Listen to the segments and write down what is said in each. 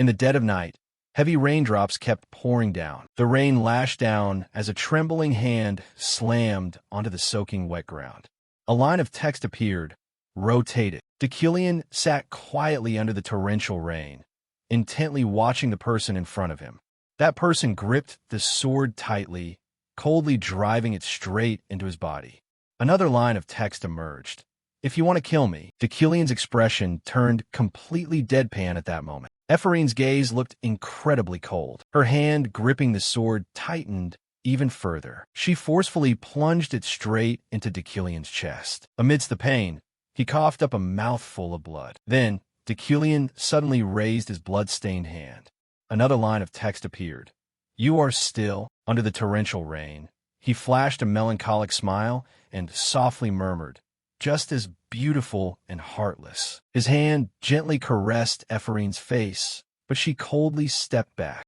In the dead of night, heavy raindrops kept pouring down. The rain lashed down as a trembling hand slammed onto the soaking wet ground. A line of text appeared, rotated. Deucalion sat quietly under the torrential rain, intently watching the person in front of him. That person gripped the sword tightly, coldly driving it straight into his body. Another line of text emerged. If you want to kill me. Deucalion's expression turned completely deadpan at that moment. Ephorine's gaze looked incredibly cold. Her hand gripping the sword tightened even further. She forcefully plunged it straight into Deucalion's chest. Amidst the pain, he coughed up a mouthful of blood. Then, Deucalion suddenly raised his blood-stained hand. Another line of text appeared. You are still under the torrential rain. He flashed a melancholic smile and softly murmured, just as beautiful and heartless. His hand gently caressed Ephorine's face, but she coldly stepped back.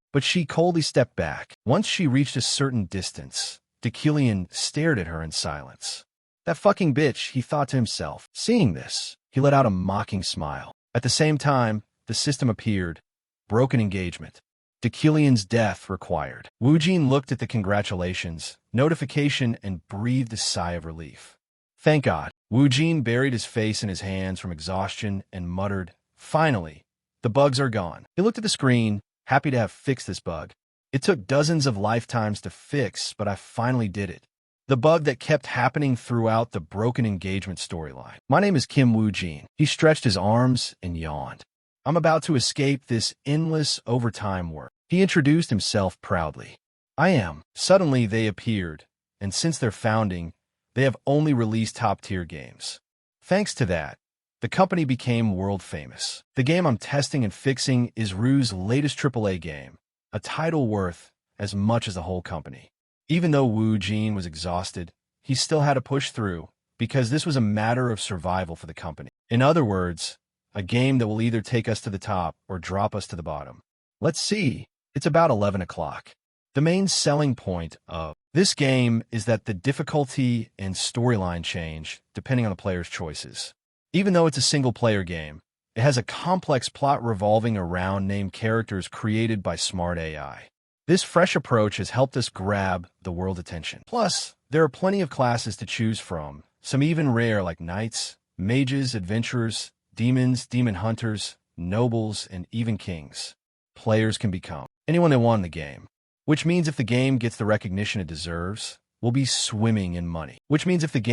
Once she reached a certain distance, Deucalion stared at her in silence. That fucking bitch, he thought to himself. Seeing this, he let out a mocking smile. At the same time, the system appeared. Broken engagement. Deucalion's death required. Wujin looked at the congratulations notification and breathed a sigh of relief. Thank God. Wujin buried his face in his hands from exhaustion and muttered, finally, the bugs are gone. He looked at the screen, happy to have fixed this bug. It took dozens of lifetimes to fix, but I finally did it. The bug that kept happening throughout the broken engagement storyline. My name is Kim Wujin. He stretched his arms and yawned. I'm about to escape this endless overtime work. He introduced himself proudly. I am. Suddenly they appeared, and since their founding, they have only released top-tier games. Thanks to that, the company became world-famous. The game I'm testing and fixing is Rue's latest AAA game, a title worth as much as the whole company. Even though Wujin was exhausted, he still had to push through, because this was a matter of survival for the company. In other words, a game that will either take us to the top or drop us to the bottom. Let's see. It's about 11 o'clock. The main selling point of this game is that the difficulty and storyline change depending on the player's choices. Even though it's a single-player game, it has a complex plot revolving around named characters created by smart AI. This fresh approach has helped us grab the world attention. Plus, there are plenty of classes to choose from, some even rare like knights, mages, adventurers, demons, demon hunters, nobles, and even kings. Players can become anyone they want in the game. Which means if the game gets the recognition it deserves, we'll be swimming in money. Wujin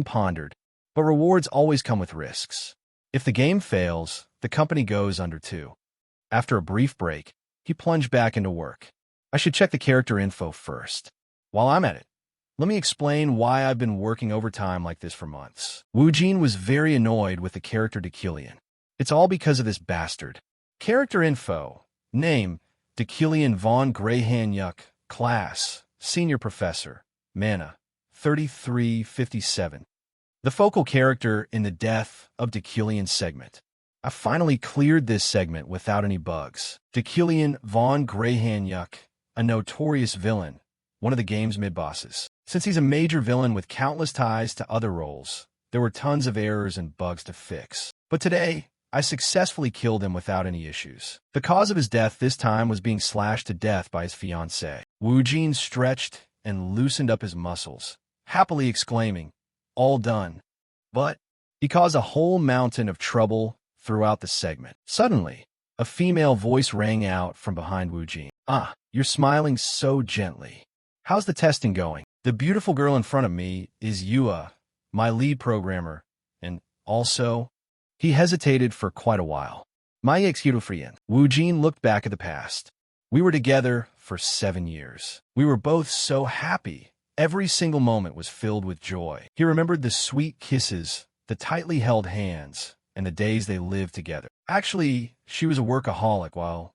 pondered, but rewards always come with risks. If the game fails, the company goes under too. After a brief break, he plunged back into work. I should check the character info first. While I'm at it, let me explain why I've been working overtime like this for months. Wujin was very annoyed with the character Deucalion. It's all because of this bastard. Character info. Name, Deucalion von Greyhanyuk. Class, Senior Professor. Mana, 3357. The focal character in the Death of Deucalion segment. I finally cleared this segment without any bugs. Deucalion von Greyhanyuk, a notorious villain, one of the game's mid-bosses. Since he's a major villain with countless ties to other roles, there were tons of errors and bugs to fix. But today, I successfully killed him without any issues. The cause of his death this time was being slashed to death by his fiancée. Wujin stretched and loosened up his muscles, happily exclaiming, all done. But he caused a whole mountain of trouble throughout the segment. Suddenly, a female voice rang out from behind Wujin. Ah, you're smiling so gently. How's the testing going? The beautiful girl in front of me is Yua, my lead programmer, and also... He hesitated for quite a while. My ex-girlfriend. Wujin looked back at the past. We were together for 7 years. We were both so happy. Every single moment was filled with joy. He remembered the sweet kisses, the tightly held hands, and the days they lived together. Actually, she was a workaholic while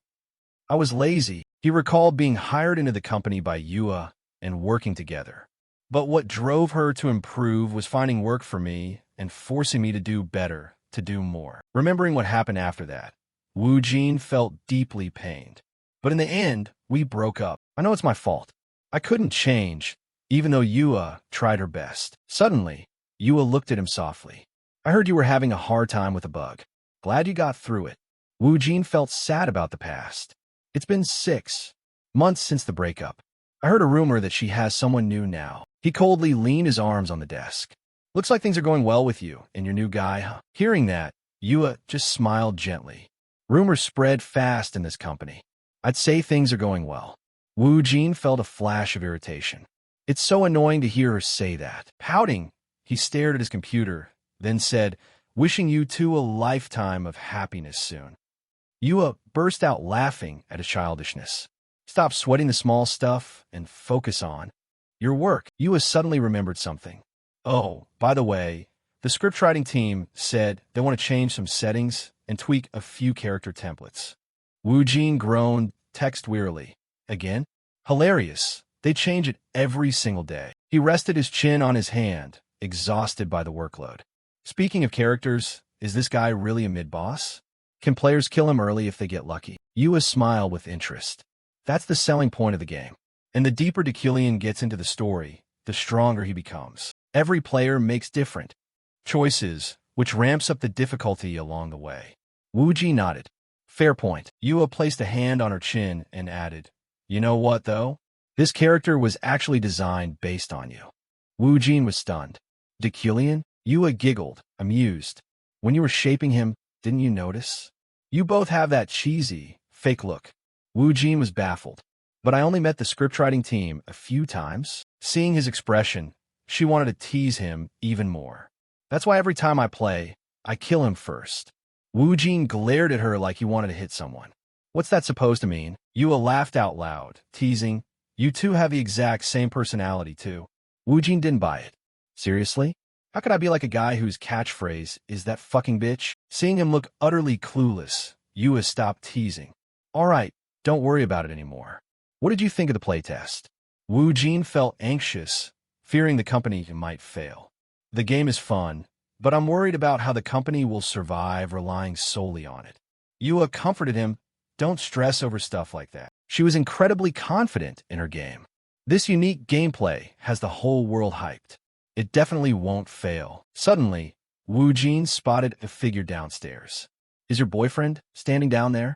I was lazy. He recalled being hired into the company by Yua and working together. But what drove her to improve was finding work for me and forcing me to do better. To do more. Remembering what happened after that, Wujin felt deeply pained. But in the end, we broke up. I know it's my fault. I couldn't change, even though Yua tried her best. Suddenly, Yua looked at him softly. I heard you were having a hard time with a bug. Glad you got through it. Wu Jin felt sad about the past. It's been 6 months since the breakup. I heard a rumor that she has someone new now. He coldly leaned his arms on the desk. Looks like things are going well with you and your new guy, huh? Hearing that, Yua just smiled gently. Rumors spread fast in this company. I'd say things are going well. Wu Jin felt a flash of irritation. It's so annoying to hear her say that. Pouting, he stared at his computer, then said, wishing you two a lifetime of happiness soon. Yua burst out laughing at his childishness. Stop sweating the small stuff and focus on your work. Yua suddenly remembered something. Oh, by the way, the scriptwriting team said they want to change some settings and tweak a few character templates. Wu Jin groaned, text wearily. Again? Hilarious. They change it every single day. He rested his chin on his hand, exhausted by the workload. Speaking of characters, is this guy really a mid-boss? Can players kill him early if they get lucky? Yua smiled with interest. That's the selling point of the game. And the deeper Decillion gets into the story, the stronger he becomes. Every player makes different choices, which ramps up the difficulty along the way. Wu Ji nodded. Fair point. Yua placed a hand on her chin and added, you know what, though? This character was actually designed based on you. Wu Jin was stunned. Decillion? Yua giggled, amused. When you were shaping him, didn't you notice? You both have that cheesy, fake look. Wu Jin was baffled. But I only met the scriptwriting team a few times. Seeing his expression, she wanted to tease him even more. That's why every time I play, I kill him first. Wu Jin glared at her like he wanted to hit someone. What's that supposed to mean? Yua laughed out loud, teasing. You two have the exact same personality, too. Wu Jin didn't buy it. Seriously? How could I be like a guy whose catchphrase is that fucking bitch? Seeing him look utterly clueless, Yua stopped teasing. All right, don't worry about it anymore. What did you think of the playtest? Wu Jin felt anxious, fearing the company might fail. The game is fun, but I'm worried about how the company will survive relying solely on it. Yua comforted him. Don't stress over stuff like that. She was incredibly confident in her game. This unique gameplay has the whole world hyped. It definitely won't fail. Suddenly, Wu Jin spotted a figure downstairs. Is your boyfriend standing down there?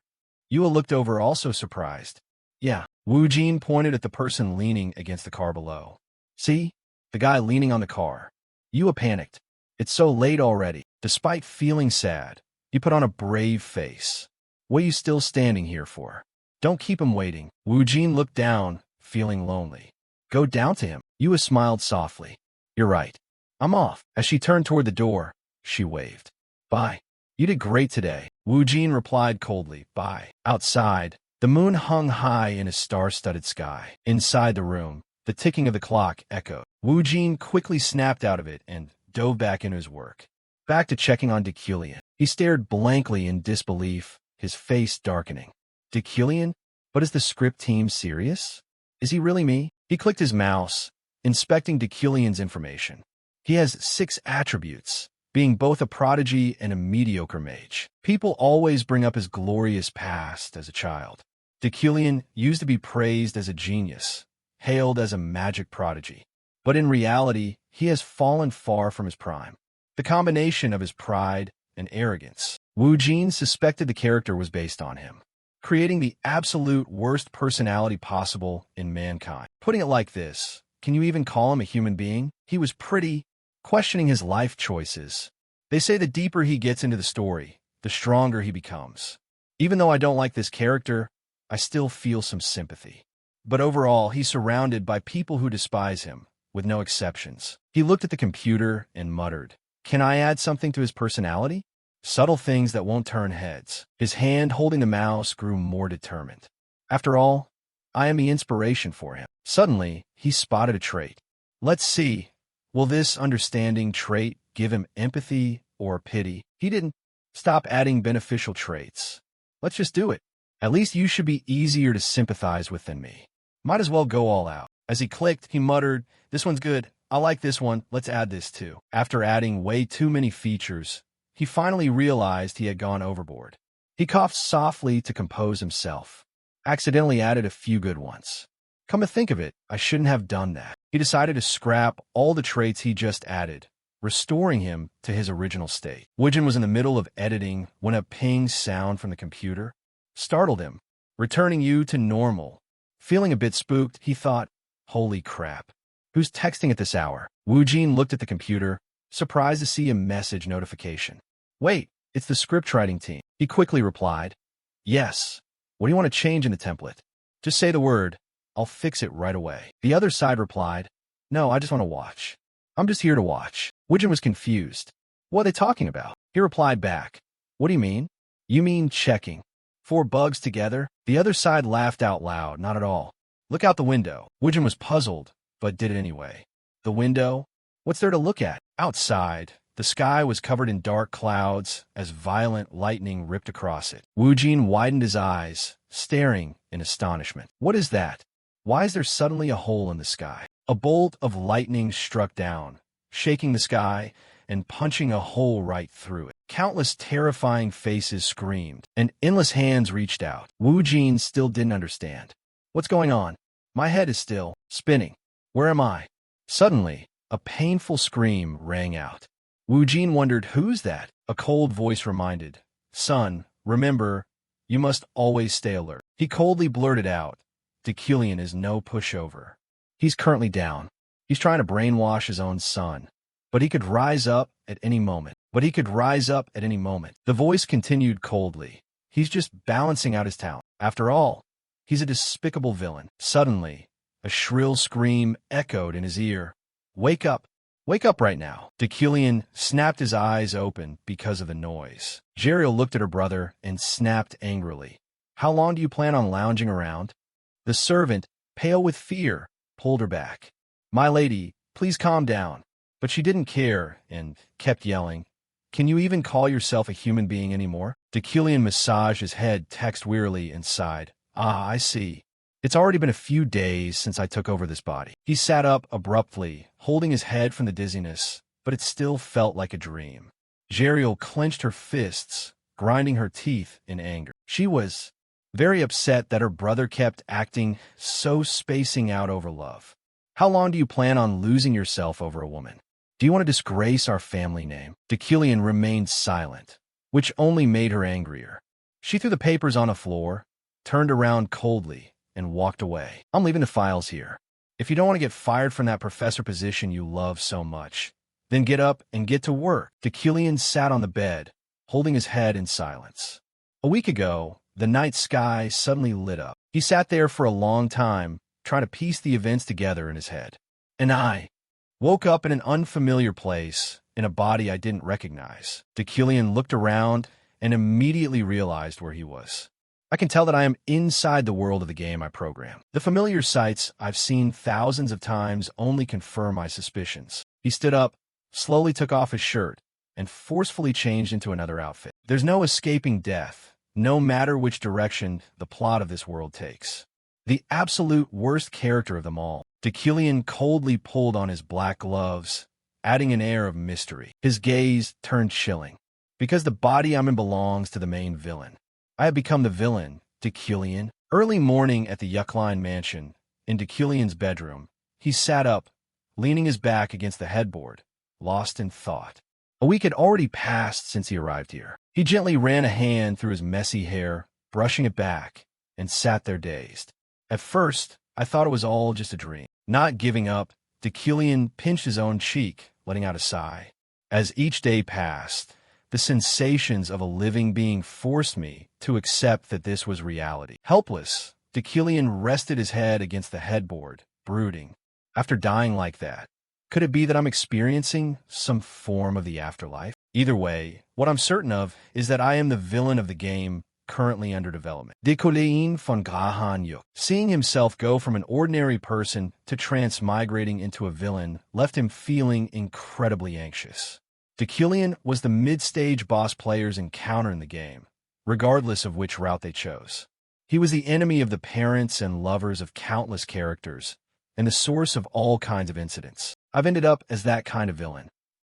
Yua looked over, also surprised. Yeah. Wu Jin pointed at the person leaning against the car below. See? The guy leaning on the car. Yua panicked. It's so late already. Despite feeling sad, he put on a brave face. What are you still standing here for? Don't keep him waiting. Wu Jin looked down, feeling lonely. Go down to him. Yua smiled softly. You're right. I'm off. As she turned toward the door, she waved. Bye. You did great today. Wu Jin replied coldly. Bye. Outside, the moon hung high in a star-studded sky. Inside the room, the ticking of the clock echoed. Wu Jin quickly snapped out of it and dove back into his work. Back to checking on Decillion. He stared blankly in disbelief, his face darkening. Decillion? But is the script team serious? Is he really me? He clicked his mouse, inspecting Decillion's information. He has 6 attributes, being both a prodigy and a mediocre mage. People always bring up his glorious past as a child. Decillion used to be praised as a genius, hailed as a magic prodigy. But in reality, he has fallen far from his prime. The combination of his pride and arrogance. Wu Jin suspected the character was based on him, creating the absolute worst personality possible in mankind. Putting it like this, can you even call him a human being? He was pretty, questioning his life choices. They say the deeper he gets into the story, the stronger he becomes. Even though I don't like this character, I still feel some sympathy. But overall, he's surrounded by people who despise him, with no exceptions. He looked at the computer and muttered, can I add something to his personality? Subtle things that won't turn heads. His hand holding the mouse grew more determined. After all, I am the inspiration for him. Suddenly, he spotted a trait. Let's see. Will this understanding trait give him empathy or pity? He didn't stop adding beneficial traits. Let's just do it. At least you should be easier to sympathize with than me. Might as well go all out. As he clicked, he muttered, this one's good. I like this one. Let's add this too. After adding way too many features, he finally realized he had gone overboard. He coughed softly to compose himself. Accidentally added a few good ones. Come to think of it, I shouldn't have done that. He decided to scrap all the traits he just added, restoring him to his original state. Woojin was in the middle of editing when a ping sound from the computer startled him, returning you to normal. Feeling a bit spooked, he thought, holy crap, who's texting at this hour? Woojin looked at the computer, surprised to see a message notification. Wait, it's the scriptwriting team. He quickly replied, yes. What do you want to change in the template? Just say the word. I'll fix it right away. The other side replied, no, I just want to watch. I'm just here to watch. Woojin was confused. What are they talking about? He replied back, what do you mean? You mean checking 4 bugs together? The other side laughed out loud, not at all. Look out the window. Woojin was puzzled, but did it anyway. The window? What's there to look at? Outside, the sky was covered in dark clouds as violent lightning ripped across it. Woojin widened his eyes, staring in astonishment. What is that? Why is there suddenly a hole in the sky? A bolt of lightning struck down, shaking the sky and punching a hole right through it. Countless terrifying faces screamed, and endless hands reached out. Woojin still didn't understand. What's going on? My head is still spinning. Where am I? Suddenly, a painful scream rang out. Woojin wondered, who's that? A cold voice reminded, son, remember, you must always stay alert. He coldly blurted out, Dekulian is no pushover. He's currently down. He's trying to brainwash his own son. But he could rise up at any moment. The voice continued coldly. He's just balancing out his talent. After all, he's a despicable villain. Suddenly, a shrill scream echoed in his ear. Wake up! Wake up right now! Dekulian snapped his eyes open because of the noise. Jeriel looked at her brother and snapped angrily. How long do you plan on lounging around? The servant, pale with fear, pulled her back. My lady, please calm down. But she didn't care and kept yelling, can you even call yourself a human being anymore? Dekulian massaged his head, texted wearily, and sighed. Ah, I see. It's already been a few days since I took over this body. He sat up abruptly, holding his head from the dizziness, but it still felt like a dream. Jeriel clenched her fists, grinding her teeth in anger. She was very upset that her brother kept acting so, spacing out over love. How long do you plan on losing yourself over a woman? Do you want to disgrace our family name? Dekulian remained silent, which only made her angrier. She threw the papers on the floor, turned around coldly, and walked away. I'm leaving the files here. If you don't want to get fired from that professor position you love so much, then get up and get to work. Dekulian sat on the bed, holding his head in silence. A week ago, the night sky suddenly lit up. He sat there for a long time, trying to piece the events together in his head. And I woke up in an unfamiliar place, in a body I didn't recognize. Dekulian looked around and immediately realized where he was. I can tell that I am inside the world of the game I program. The familiar sights I've seen thousands of times only confirm my suspicions. He stood up, slowly took off his shirt, and forcefully changed into another outfit. There's no escaping death, no matter which direction the plot of this world takes. The absolute worst character of them all, Dekulian coldly pulled on his black gloves, adding an air of mystery. His gaze turned chilling. Because the body I'm in belongs to the main villain. I have become the villain, Dekulian. Early morning at the Yuckline mansion, in Dekulian's bedroom, he sat up, leaning his back against the headboard, lost in thought. A week had already passed since he arrived here. He gently ran a hand through his messy hair, brushing it back, and sat there dazed. At first, I thought it was all just a dream. Not giving up, Dekulian pinched his own cheek, letting out a sigh. As each day passed, the sensations of a living being forced me to accept that this was reality. Helpless, Dekulian rested his head against the headboard, brooding. After dying like that, could it be that I'm experiencing some form of the afterlife? Either way, what I'm certain of is that I am the villain of the game currently under development. Dekulian von Grahanjuk. Seeing himself go from an ordinary person to transmigrating into a villain left him feeling incredibly anxious. Dekulian was the mid-stage boss players encounter in the game, regardless of which route they chose. He was the enemy of the parents and lovers of countless characters, and the source of all kinds of incidents. I've ended up as that kind of villain.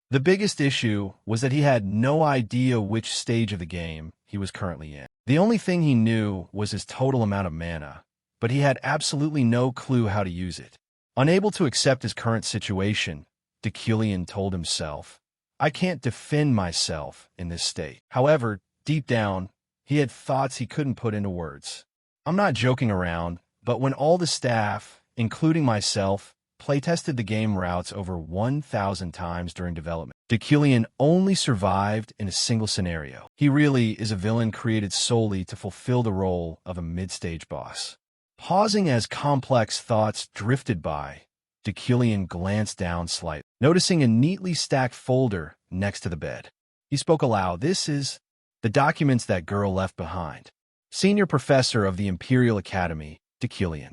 The biggest issue was that he had no idea which stage of the game he was currently in. The only thing he knew was his total amount of mana, but he had absolutely no clue how to use it. Unable to accept his current situation, Deucalion told himself. I can't defend myself in this state. However, deep down, he had thoughts he couldn't put into words. I'm not joking around, but when all the staff, including myself, playtested the game routes over 1,000 times during development, Deucalion only survived in a single scenario. He really is a villain created solely to fulfill the role of a mid-stage boss. Pausing as complex thoughts drifted by, Deucalion glanced down slightly, noticing a neatly stacked folder next to the bed. He spoke aloud. This is the documents that girl left behind. Senior Professor of the Imperial Academy, Deucalion.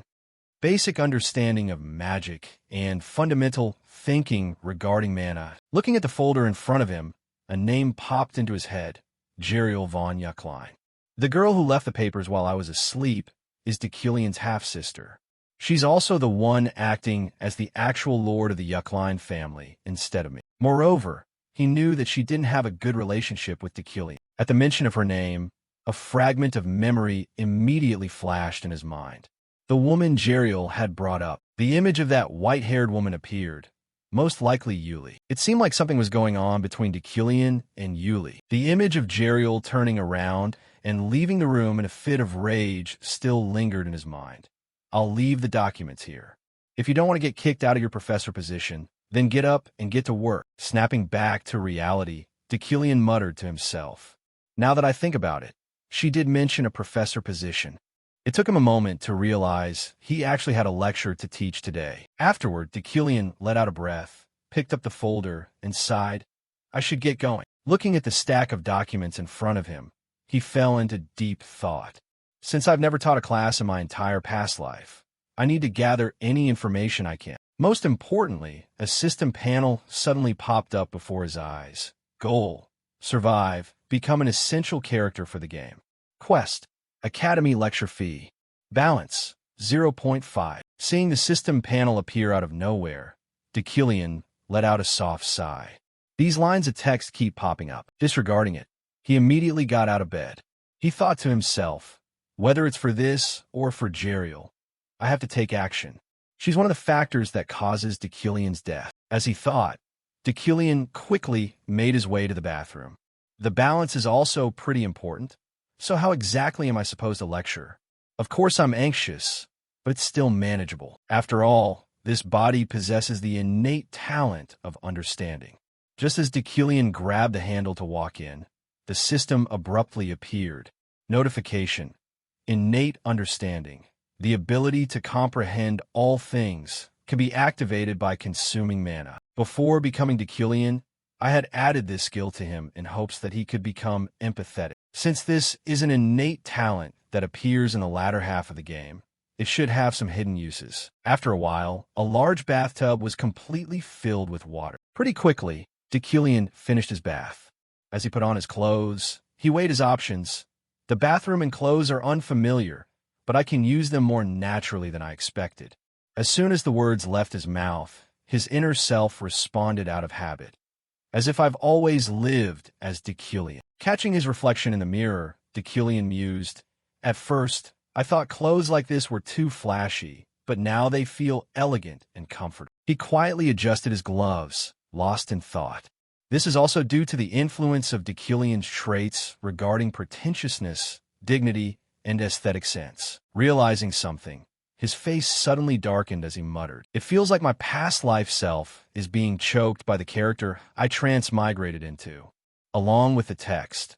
Basic understanding of magic and fundamental thinking regarding mana. Looking at the folder in front of him, a name popped into his head, Jeriel von Yuckline. The girl who left the papers while I was asleep is Deucalion's half-sister. She's also the one acting as the actual lord of the Yuckline family instead of me. Moreover, he knew that she didn't have a good relationship with Deucalion. At the mention of her name, a fragment of memory immediately flashed in his mind. The woman Jeriel had brought up. The image of that white-haired woman appeared, most likely Yuli. It seemed like something was going on between Deucalion and Yuli. The image of Jeriel turning around and leaving the room in a fit of rage still lingered in his mind. I'll leave the documents here. If you don't want to get kicked out of your professor position, then get up and get to work. Snapping back to reality, Deucalion muttered to himself. Now that I think about it, she did mention a professor position. It took him a moment to realize he actually had a lecture to teach today. Afterward, Deucalion let out a breath, picked up the folder, and sighed. I should get going. Looking at the stack of documents in front of him, he fell into deep thought. Since I've never taught a class in my entire past life, I need to gather any information I can. Most importantly, a system panel suddenly popped up before his eyes. Goal: survive, become an essential character for the game. Quest: Academy lecture fee. Balance: 0.5. Seeing the system panel appear out of nowhere, Deucalion let out a soft sigh. These lines of text keep popping up. Disregarding it, he immediately got out of bed. He thought to himself, whether it's for this or for Jeriel, I have to take action. She's one of the factors that causes Deucalion's death. As he thought, Deucalion quickly made his way to the bathroom. The balance is also pretty important. So how exactly am I supposed to lecture? Of course I'm anxious, but it's still manageable. After all, this body possesses the innate talent of understanding. Just as Deucalion grabbed the handle to walk in, the system abruptly appeared. Notification: innate understanding. The ability to comprehend all things can be activated by consuming mana. Before becoming Deucalion, I had added this skill to him in hopes that he could become empathetic. Since this is an innate talent that appears in the latter half of the game, it should have some hidden uses. After a while, a large bathtub was completely filled with water. Pretty quickly, Deucalion finished his bath. As he put on his clothes, he weighed his options. The bathroom and clothes are unfamiliar, but I can use them more naturally than I expected. As soon as the words left his mouth, his inner self responded out of habit, as if I've always lived as Deucalion. Catching his reflection in the mirror, Deucalion mused, at first, I thought clothes like this were too flashy, but now they feel elegant and comfortable. He quietly adjusted his gloves, lost in thought. This is also due to the influence of Deucalion's traits regarding pretentiousness, dignity, and aesthetic sense. Realizing something, his face suddenly darkened as he muttered, it feels like my past life self is being choked by the character I transmigrated into. Along with the text,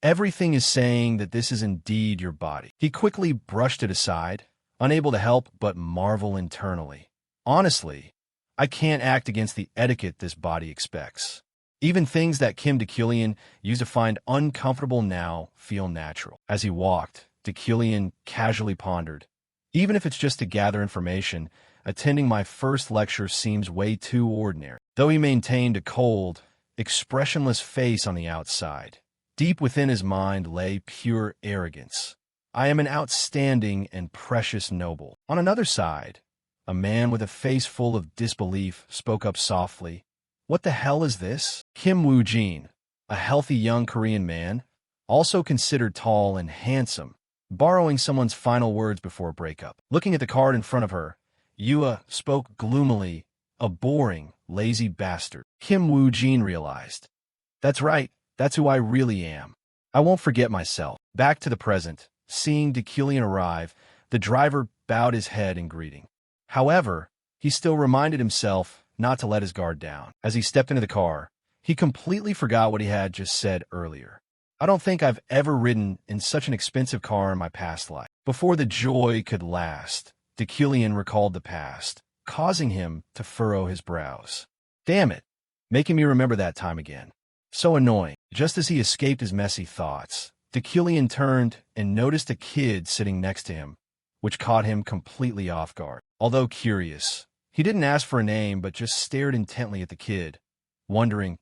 everything is saying that this is indeed your body. He quickly brushed it aside, unable to help but marvel internally. Honestly, I can't act against the etiquette this body expects. Even things that Kim Deucalion used to find uncomfortable now feel natural. As he walked, Deucalion casually pondered, even if it's just to gather information, attending my first lecture seems way too ordinary. Though he maintained a cold, expressionless face on the outside, deep within his mind lay pure arrogance. I am an outstanding and precious noble. On another side, a man with a face full of disbelief spoke up softly. What the hell is this? Kim Woo-jin, a healthy young Korean man, also considered tall and handsome, borrowing someone's final words before a breakup. Looking at the card in front of her, Yua spoke gloomily, a boring, lazy bastard. Kim Woo-jin realized. That's right, that's who I really am. I won't forget myself. Back to the present, seeing Dekillian arrive, the driver bowed his head in greeting. However, he still reminded himself not to let his guard down. As he stepped into the car, he completely forgot what he had just said earlier. I don't think I've ever ridden in such an expensive car in my past life. Before the joy could last, Dekillian recalled the past, causing him to furrow his brows. Damn it, making me remember that time again. So annoying. Just as he escaped his messy thoughts, Dekillian turned and noticed a kid sitting next to him, which caught him completely off guard. Although curious, he didn't ask for a name but just stared intently at the kid, wondering,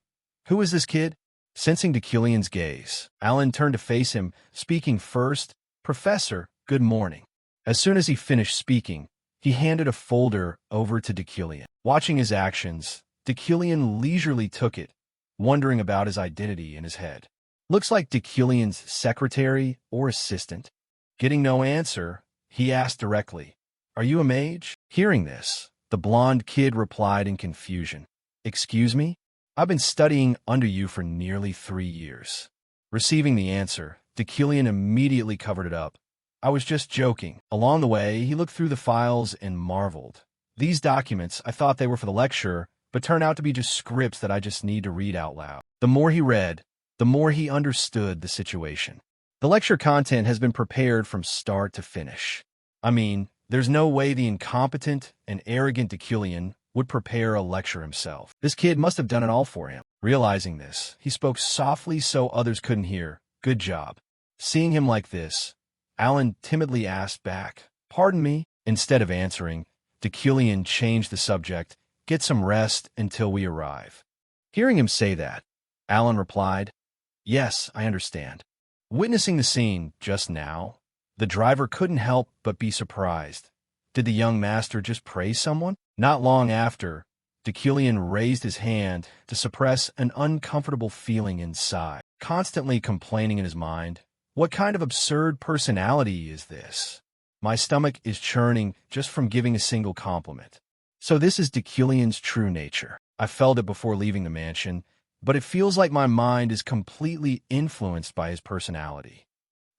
who is this kid? Sensing Dekillian's gaze, Alan turned to face him, speaking first, Professor, good morning. As soon as he finished speaking, he handed a folder over to Dekillian. Watching his actions, Dekillian leisurely took it, wondering about his identity in his head. Looks like Dekillian's secretary or assistant. Getting no answer, he asked directly, are you a mage? Hearing this, the blonde kid replied in confusion. Excuse me? I've been studying under you for nearly 3 years. Receiving the answer, Dekillian immediately covered it up. I was just joking. Along the way, he looked through the files and marveled. These documents, I thought they were for the lecture, but turned out to be just scripts that I just need to read out loud. The more he read, the more he understood the situation. The lecture content has been prepared from start to finish. I mean, there's no way the incompetent and arrogant Dekillian would prepare a lecture himself. This kid must have done it all for him. Realizing this, he spoke softly so others couldn't hear. Good job. Seeing him like this, Alan timidly asked back, pardon me? Instead of answering, Dekillian changed the subject, get some rest until we arrive. Hearing him say that, Alan replied, yes, I understand. Witnessing the scene just now, the driver couldn't help but be surprised. Did the young master just praise someone? Not long after, Dekillian raised his hand to suppress an uncomfortable feeling inside, constantly complaining in his mind, what kind of absurd personality is this? My stomach is churning just from giving a single compliment. So this is Dekillian's true nature. I felt it before leaving the mansion, but it feels like my mind is completely influenced by his personality.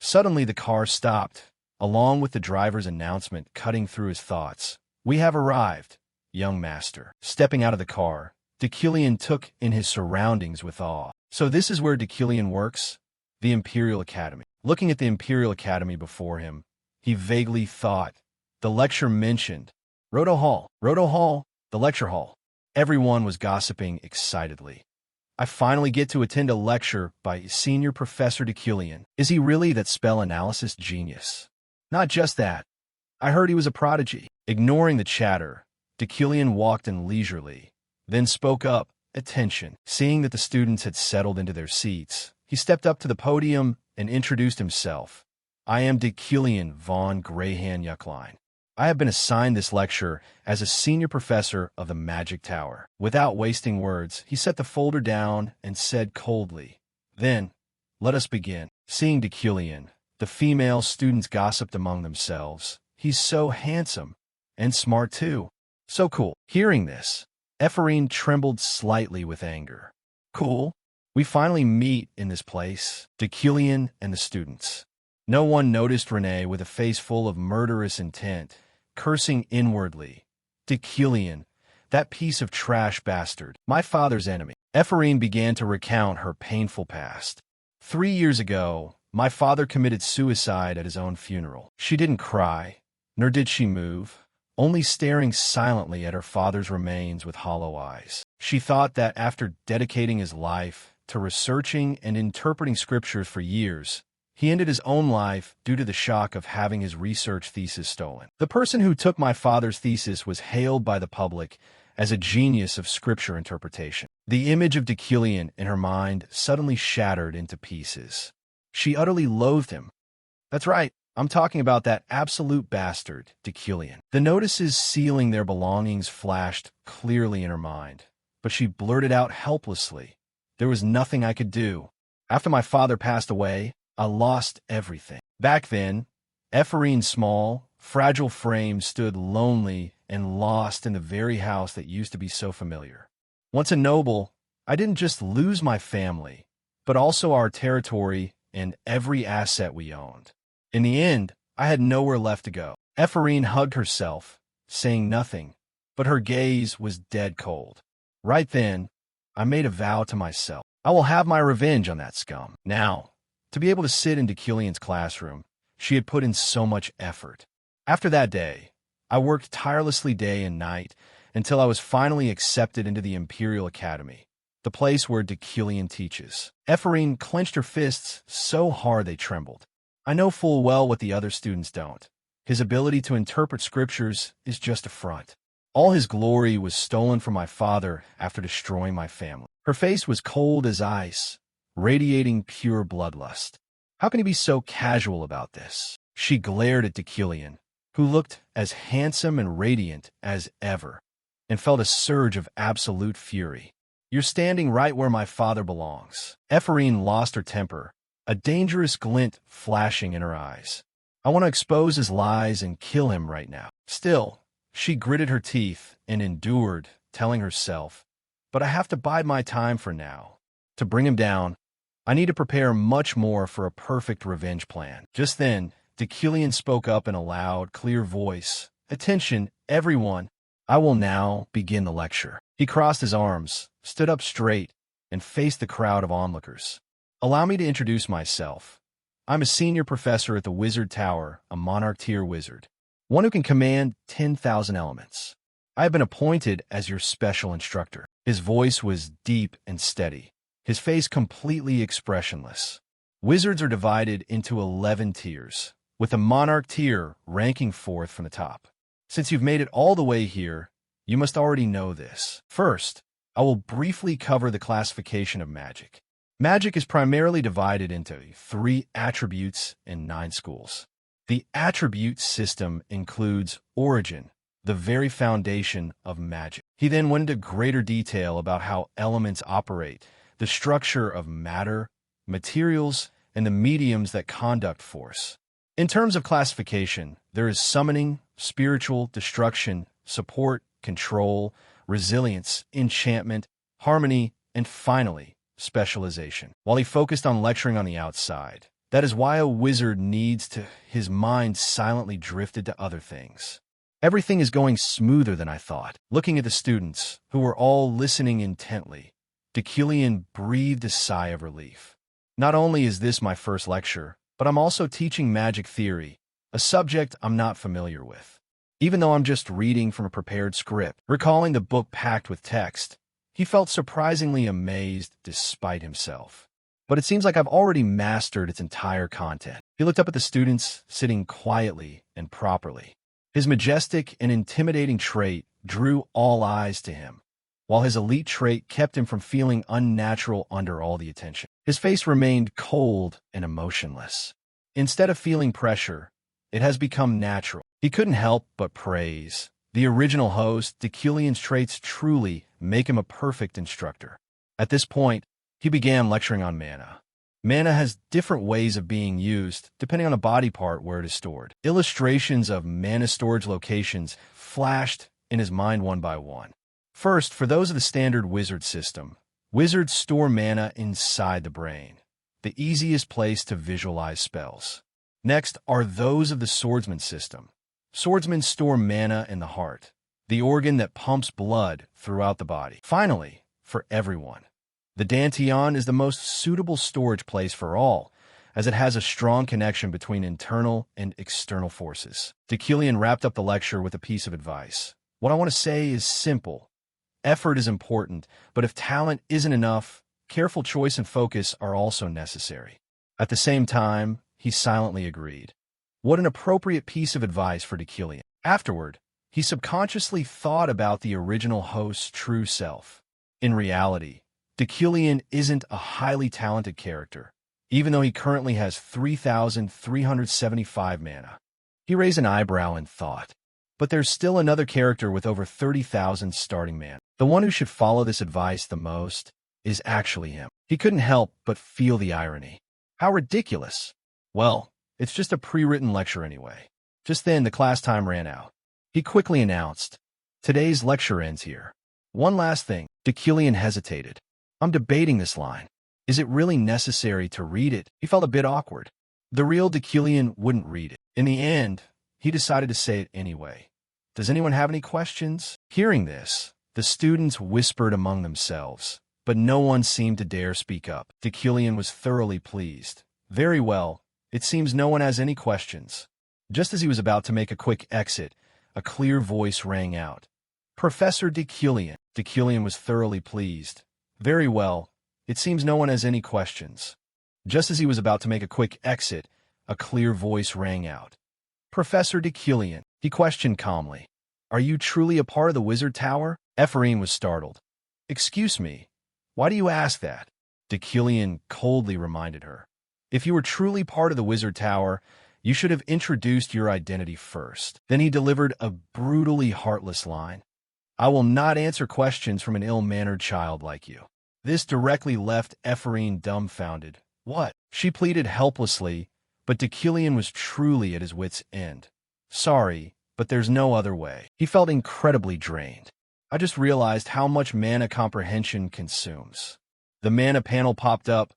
Suddenly the car stopped, along with the driver's announcement cutting through his thoughts. We have arrived, young master. Stepping out of the car, Dekillian took in his surroundings with awe. So this is where Dekillian works? The Imperial Academy. Looking at the Imperial Academy before him, he vaguely thought. The lecture mentioned. Roto Hall, the lecture hall. Everyone was gossiping excitedly. I finally get to attend a lecture by Senior Professor Dekillian. Is he really that spell analysis genius? Not just that. I heard he was a prodigy. Ignoring the chatter, Dekillian walked in leisurely, then spoke up, attention. Seeing that the students had settled into their seats, he stepped up to the podium and introduced himself. I am Dekillian von Greyhan-Yuckline. I have been assigned this lecture as a senior professor of the Magic Tower. Without wasting words, he set the folder down and said coldly, then, let us begin. Seeing Dekillian, the female students gossiped among themselves. He's so handsome, and smart too. So cool. Hearing this, Ephraim trembled slightly with anger. Cool? We finally meet in this place, Dekillian and the students. No one noticed Renee with a face full of murderous intent, cursing inwardly. Dekillian, that piece of trash bastard, my father's enemy. Ephraim began to recount her painful past. 3 years ago, my father committed suicide at his own funeral. She didn't cry, nor did she move, only staring silently at her father's remains with hollow eyes. She thought that after dedicating his life to researching and interpreting scriptures for years, he ended his own life due to the shock of having his research thesis stolen. The person who took my father's thesis was hailed by the public as a genius of scripture interpretation. The image of Dekillian in her mind suddenly shattered into pieces. She utterly loathed him. That's right, I'm talking about that absolute bastard, Dekillian. The notices sealing their belongings flashed clearly in her mind, but she blurted out helplessly. There was nothing I could do. After my father passed away, I lost everything. Back then, Ephraim's small, fragile frame stood lonely and lost in the very house that used to be so familiar. Once a noble, I didn't just lose my family, but also our territory and every asset we owned. In the end, I had nowhere left to go. Ephraim hugged herself, saying nothing, but her gaze was dead cold. Right then, I made a vow to myself. I will have my revenge on that scum. Now, to be able to sit in Killian's classroom, she had put in so much effort. After that day, I worked tirelessly day and night until I was finally accepted into the Imperial Academy, the place where Killian teaches. Ephraim clenched her fists so hard they trembled. I know full well what the other students don't. His ability to interpret scriptures is just a front. All his glory was stolen from my father after destroying my family. Her face was cold as ice, radiating pure bloodlust. How can he be so casual about this? She glared at Killian, who looked as handsome and radiant as ever, and felt a surge of absolute fury. You're standing right where my father belongs. Ephraim lost her temper, a dangerous glint flashing in her eyes. I want to expose his lies and kill him right now. Still, she gritted her teeth and endured, telling herself, but I have to bide my time for now. To bring him down, I need to prepare much more for a perfect revenge plan. Just then, Killian spoke up in a loud, clear voice. Attention, everyone. I will now begin the lecture. He crossed his arms, stood up straight, and faced the crowd of onlookers. Allow me to introduce myself. I'm a senior professor at the Wizard Tower, a Monarch tier wizard, one who can command 10,000 elements. I have been appointed as your special instructor. His voice was deep and steady, his face completely expressionless. Wizards are divided into 11 tiers, with the Monarch tier ranking fourth from the top. Since you've made it all the way here, you must already know this. First, I will briefly cover the classification of magic. Magic is primarily divided into 3 attributes and 9 schools. The attribute system includes origin, the very foundation of magic. He then went into greater detail about how elements operate, the structure of matter, materials, and the mediums that conduct force. In terms of classification, there is summoning, spiritual, destruction, support, control, resilience, enchantment, harmony, and finally, specialization. While he focused on lecturing on the outside, that is why a wizard needs to, his mind silently drifted to other things. Everything is going smoother than I thought. Looking at the students, who were all listening intently, Killian breathed a sigh of relief. Not only is this my first lecture, but I'm also teaching magic theory, a subject I'm not familiar with. Even though I'm just reading from a prepared script, recalling the book packed with text, he felt surprisingly amazed despite himself. But it seems like I've already mastered its entire content. He looked up at the students, sitting quietly and properly. His majestic and intimidating trait drew all eyes to him, while his elite trait kept him from feeling unnatural under all the attention. His face remained cold and emotionless. Instead of feeling pressure, it has become natural. He couldn't help but praise the original host. Killian's traits truly make him a perfect instructor. At this point, he began lecturing on mana. Mana has different ways of being used, depending on the body part where it is stored. Illustrations of mana storage locations flashed in his mind one by one. First, for those of the standard wizard system, wizards store mana inside the brain, the easiest place to visualize spells. Next are those of the swordsman system. Swordsmen store mana in the heart, the organ that pumps blood throughout the body. Finally, for everyone, the dantian is the most suitable storage place for all, as it has a strong connection between internal and external forces. Killian wrapped up the lecture with a piece of advice. What I want to say is simple. Effort is important, but if talent isn't enough, careful choice and focus are also necessary. At the same time, he silently agreed. What an appropriate piece of advice for Killian. Afterward, he subconsciously thought about the original host's true self. In reality, Killian isn't a highly talented character, even though he currently has 3,375 mana. He raised an eyebrow in thought. But there's still another character with over 30,000 starting mana. The one who should follow this advice the most is actually him. He couldn't help but feel the irony. How ridiculous. Well, it's just a pre-written lecture anyway. Just then, the class time ran out. He quickly announced, "Today's lecture ends here. One last thing. Dekilian hesitated. I'm debating this line. Is it really necessary to read it? He felt a bit awkward. The real Dekilian wouldn't read it. In the end, he decided to say it anyway. Does anyone have any questions? Hearing this, the students whispered among themselves, but no one seemed to dare speak up. Dekilian was thoroughly pleased. Very well, it seems no one has any questions. Just as he was about to make a quick exit, a clear voice rang out. Professor Dekilian. Dekilian was thoroughly pleased. Very well, it seems no one has any questions. Just as he was about to make a quick exit, a clear voice rang out. Professor Dekilian, he questioned calmly. Are you truly a part of the Wizard Tower? Ephraim was startled. Excuse me, why do you ask that? Dekilian coldly reminded her. If you were truly part of the Wizard Tower, you should have introduced your identity first. Then he delivered a brutally heartless line. I will not answer questions from an ill-mannered child like you. This directly left Ephraim dumbfounded. What? She pleaded helplessly, but Dekilian was truly at his wit's end. Sorry, but there's no other way. He felt incredibly drained. I just realized how much mana comprehension consumes. The mana panel popped up.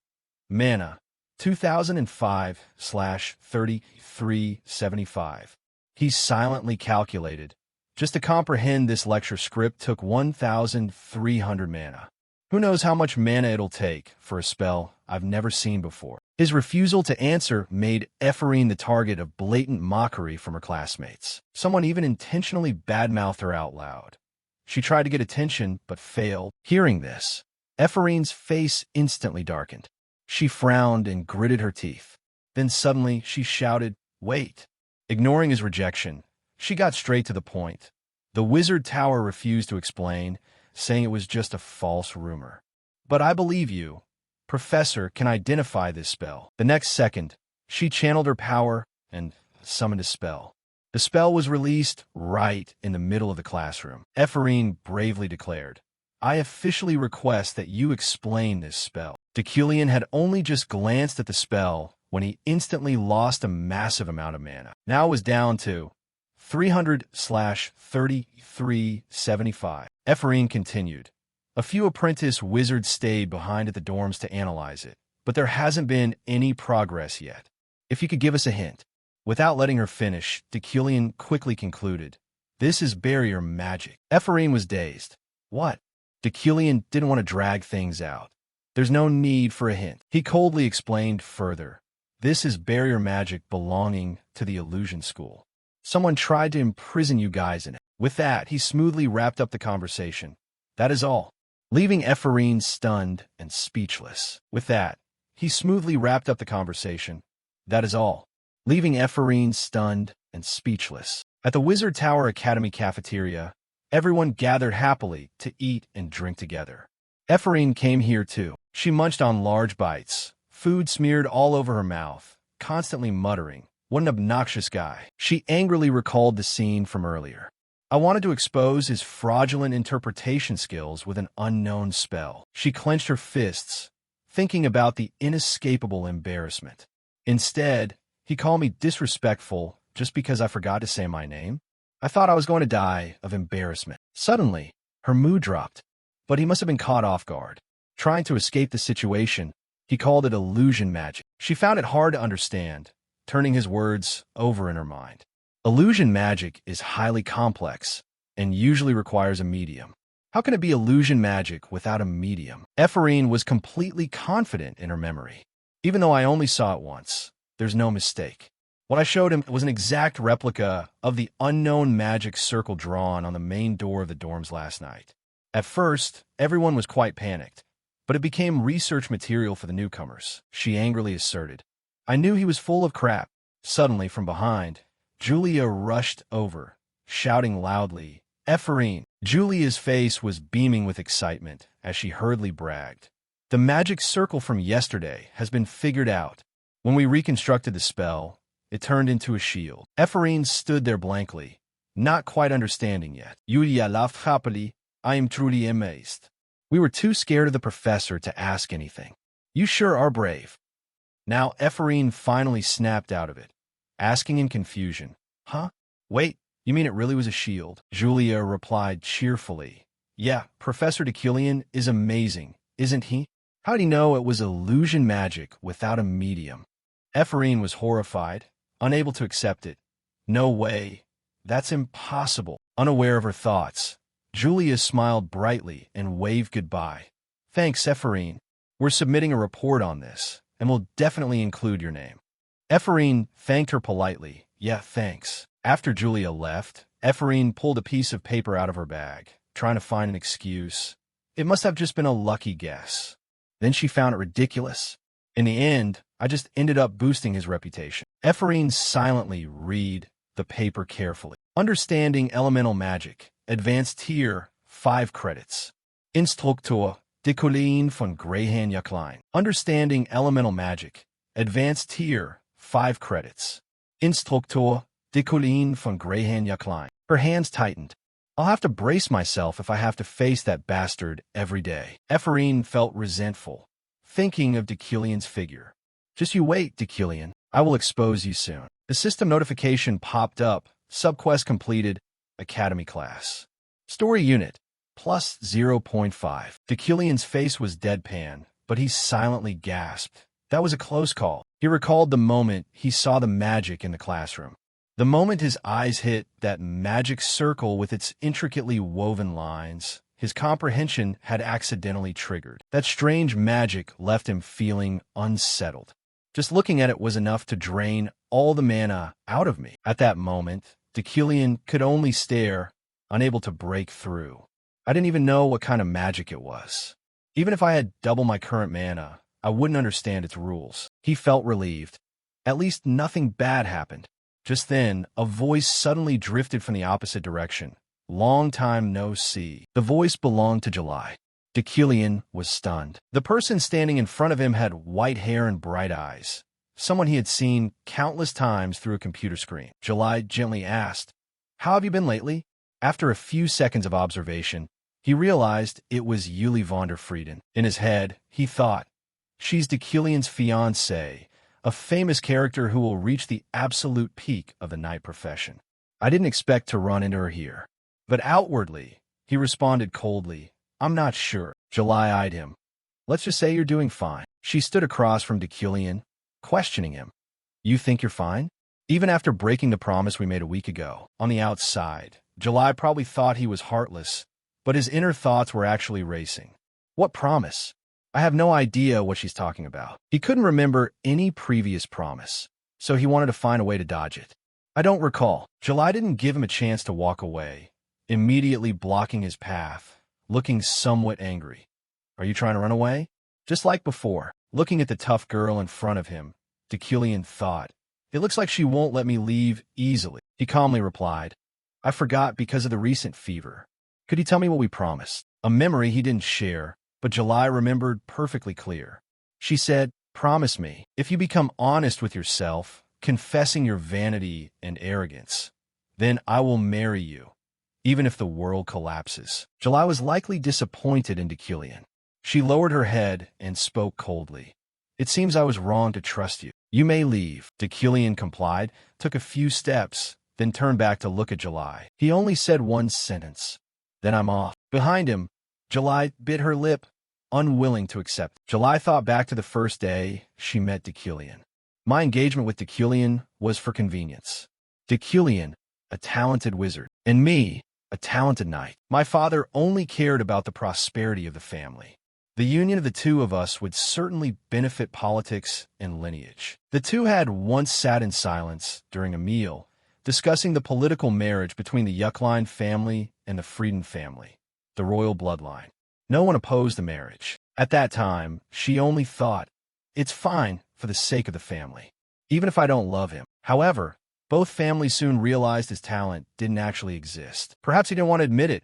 Mana, 2005/3375. He silently calculated. Just to comprehend this lecture script took 1,300 mana. Who knows how much mana it'll take for a spell I've never seen before. His refusal to answer made Ephraim the target of blatant mockery from her classmates. Someone even intentionally badmouthed her out loud. She tried to get attention, but failed. Hearing this, Ephraim's face instantly darkened. She frowned and gritted her teeth. Then suddenly she shouted, "Wait!" Ignoring his rejection, she got straight to the point. The Wizard Tower refused to explain, saying it was just a false rumor. But I believe you. Professor can identify this spell. The next second, she channeled her power and summoned a spell. The spell was released right in the middle of the classroom. Ephraim bravely declared, I officially request that you explain this spell. Dekilian had only just glanced at the spell when he instantly lost a massive amount of mana. Now it was down to 300/3375. Ephraim continued. A few apprentice wizards stayed behind at the dorms to analyze it, but there hasn't been any progress yet. If you could give us a hint. Without letting her finish, Dekilian quickly concluded. This is barrier magic. Ephraim was dazed. What? Dekilian didn't want to drag things out. There's no need for a hint. He coldly explained further. This is barrier magic belonging to the illusion school. Someone tried to imprison you guys in it. With that, he smoothly wrapped up the conversation. That is all. Leaving Ephraim stunned and speechless. With that, he smoothly wrapped up the conversation. That is all. Leaving Ephraim stunned and speechless. At the Wizard Tower Academy cafeteria, everyone gathered happily to eat and drink together. Ephraim came here too. She munched on large bites, food smeared all over her mouth, constantly muttering, "What an obnoxious guy." She angrily recalled the scene from earlier. I wanted to expose his fraudulent interpretation skills with an unknown spell. She clenched her fists, thinking about the inescapable embarrassment. Instead, he called me disrespectful just because I forgot to say my name. I thought I was going to die of embarrassment. Suddenly, her mood dropped, but he must have been caught off guard. Trying to escape the situation, he called it illusion magic. She found it hard to understand, turning his words over in her mind. Illusion magic is highly complex and usually requires a medium. How can it be illusion magic without a medium? Ephraim was completely confident in her memory. Even though I only saw it once, there's no mistake. What I showed him was an exact replica of the unknown magic circle drawn on the main door of the dorms last night. At first, everyone was quite panicked, but it became research material for the newcomers, she angrily asserted. I knew he was full of crap. Suddenly, from behind, Julia rushed over, shouting loudly, Ephraim! Julia's face was beaming with excitement as she hurriedly bragged. The magic circle from yesterday has been figured out. When we reconstructed the spell, it turned into a shield. Ephraim stood there blankly, not quite understanding yet. Julia laughed happily. I am truly amazed. We were too scared of the professor to ask anything. You sure are brave. Now Ephraim finally snapped out of it, asking in confusion, Huh? Wait, you mean it really was a shield? Julia replied cheerfully. Yeah, Professor Deucalion is amazing, isn't he? How'd he know it was illusion magic without a medium? Ephraim was horrified, unable to accept it. No way. That's impossible. Unaware of her thoughts, Julia smiled brightly and waved goodbye. Thanks, Ephraim. We're submitting a report on this, and we'll definitely include your name. Ephraim thanked her politely. Yeah, thanks. After Julia left, Ephraim pulled a piece of paper out of her bag, trying to find an excuse. It must have just been a lucky guess. Then she found it ridiculous. In the end, I just ended up boosting his reputation. Ephraim silently read the paper carefully. Understanding Elemental Magic. Advanced Tier, 5 credits. Instruktor, Deucalion von Grehan-Yaklein. Understanding Elemental Magic. Advanced Tier, 5 credits. Instruktor, Deucalion von Grehan-Yaklein. Her hands tightened. I'll have to brace myself if I have to face that bastard every day. Ephraim felt resentful, thinking of Deucalion's figure. Just you wait, Deucalion. I will expose you soon. The system notification popped up. Subquest completed. Academy class. Story unit. Plus 0.5. Deucalion's face was deadpan, but he silently gasped. That was a close call. He recalled the moment he saw the magic in the classroom. The moment his eyes hit that magic circle with its intricately woven lines, his comprehension had accidentally triggered. That strange magic left him feeling unsettled. Just looking at it was enough to drain all the mana out of me. At that moment, Deucalion could only stare, unable to break through. I didn't even know what kind of magic it was. Even if I had double my current mana, I wouldn't understand its rules. He felt relieved. At least nothing bad happened. Just then, a voice suddenly drifted from the opposite direction. Long time no see. The voice belonged to July. Deucalion was stunned. The person standing in front of him had white hair and bright eyes. Someone he had seen countless times through a computer screen. July gently asked, "How have you been lately?" After a few seconds of observation, he realized it was Yuli von der Frieden. In his head, he thought, she's Deucalion's fiancée, a famous character who will reach the absolute peak of the knight profession. I didn't expect to run into her here. But outwardly, he responded coldly, I'm not sure. July eyed him. Let's just say you're doing fine. She stood across from Deucalion, questioning him. You think you're fine? Even after breaking the promise we made a week ago, on the outside, July probably thought he was heartless, but his inner thoughts were actually racing. What promise? I have no idea what she's talking about. He couldn't remember any previous promise, so he wanted to find a way to dodge it. I don't recall. July didn't give him a chance to walk away, immediately blocking his path, looking somewhat angry. Are you trying to run away? Just like before, looking at the tough girl in front of him, Deucalion thought, it looks like she won't let me leave easily. He calmly replied, I forgot because of the recent fever. Could he tell me what we promised? A memory he didn't share, but July remembered perfectly clear. She said, promise me, if you become honest with yourself, confessing your vanity and arrogance, then I will marry you, even if the world collapses. July was likely disappointed in Deucalion. She lowered her head and spoke coldly. It seems I was wrong to trust you. You may leave. Deucalion complied, took a few steps, then turned back to look at July. He only said one sentence. Then I'm off. Behind him, July bit her lip, unwilling to accept. July thought back to the first day she met Deucalion. My engagement with Deucalion was for convenience. Deucalion, a talented wizard, and me, a talented knight. My father only cared about the prosperity of the family. The union of the two of us would certainly benefit politics and lineage. The two had once sat in silence during a meal, discussing the political marriage between the Yaklein family and the Frieden family, the royal bloodline. No one opposed the marriage. At that time, she only thought, it's fine for the sake of the family, even if I don't love him. However, both families soon realized his talent didn't actually exist. Perhaps he didn't want to admit it,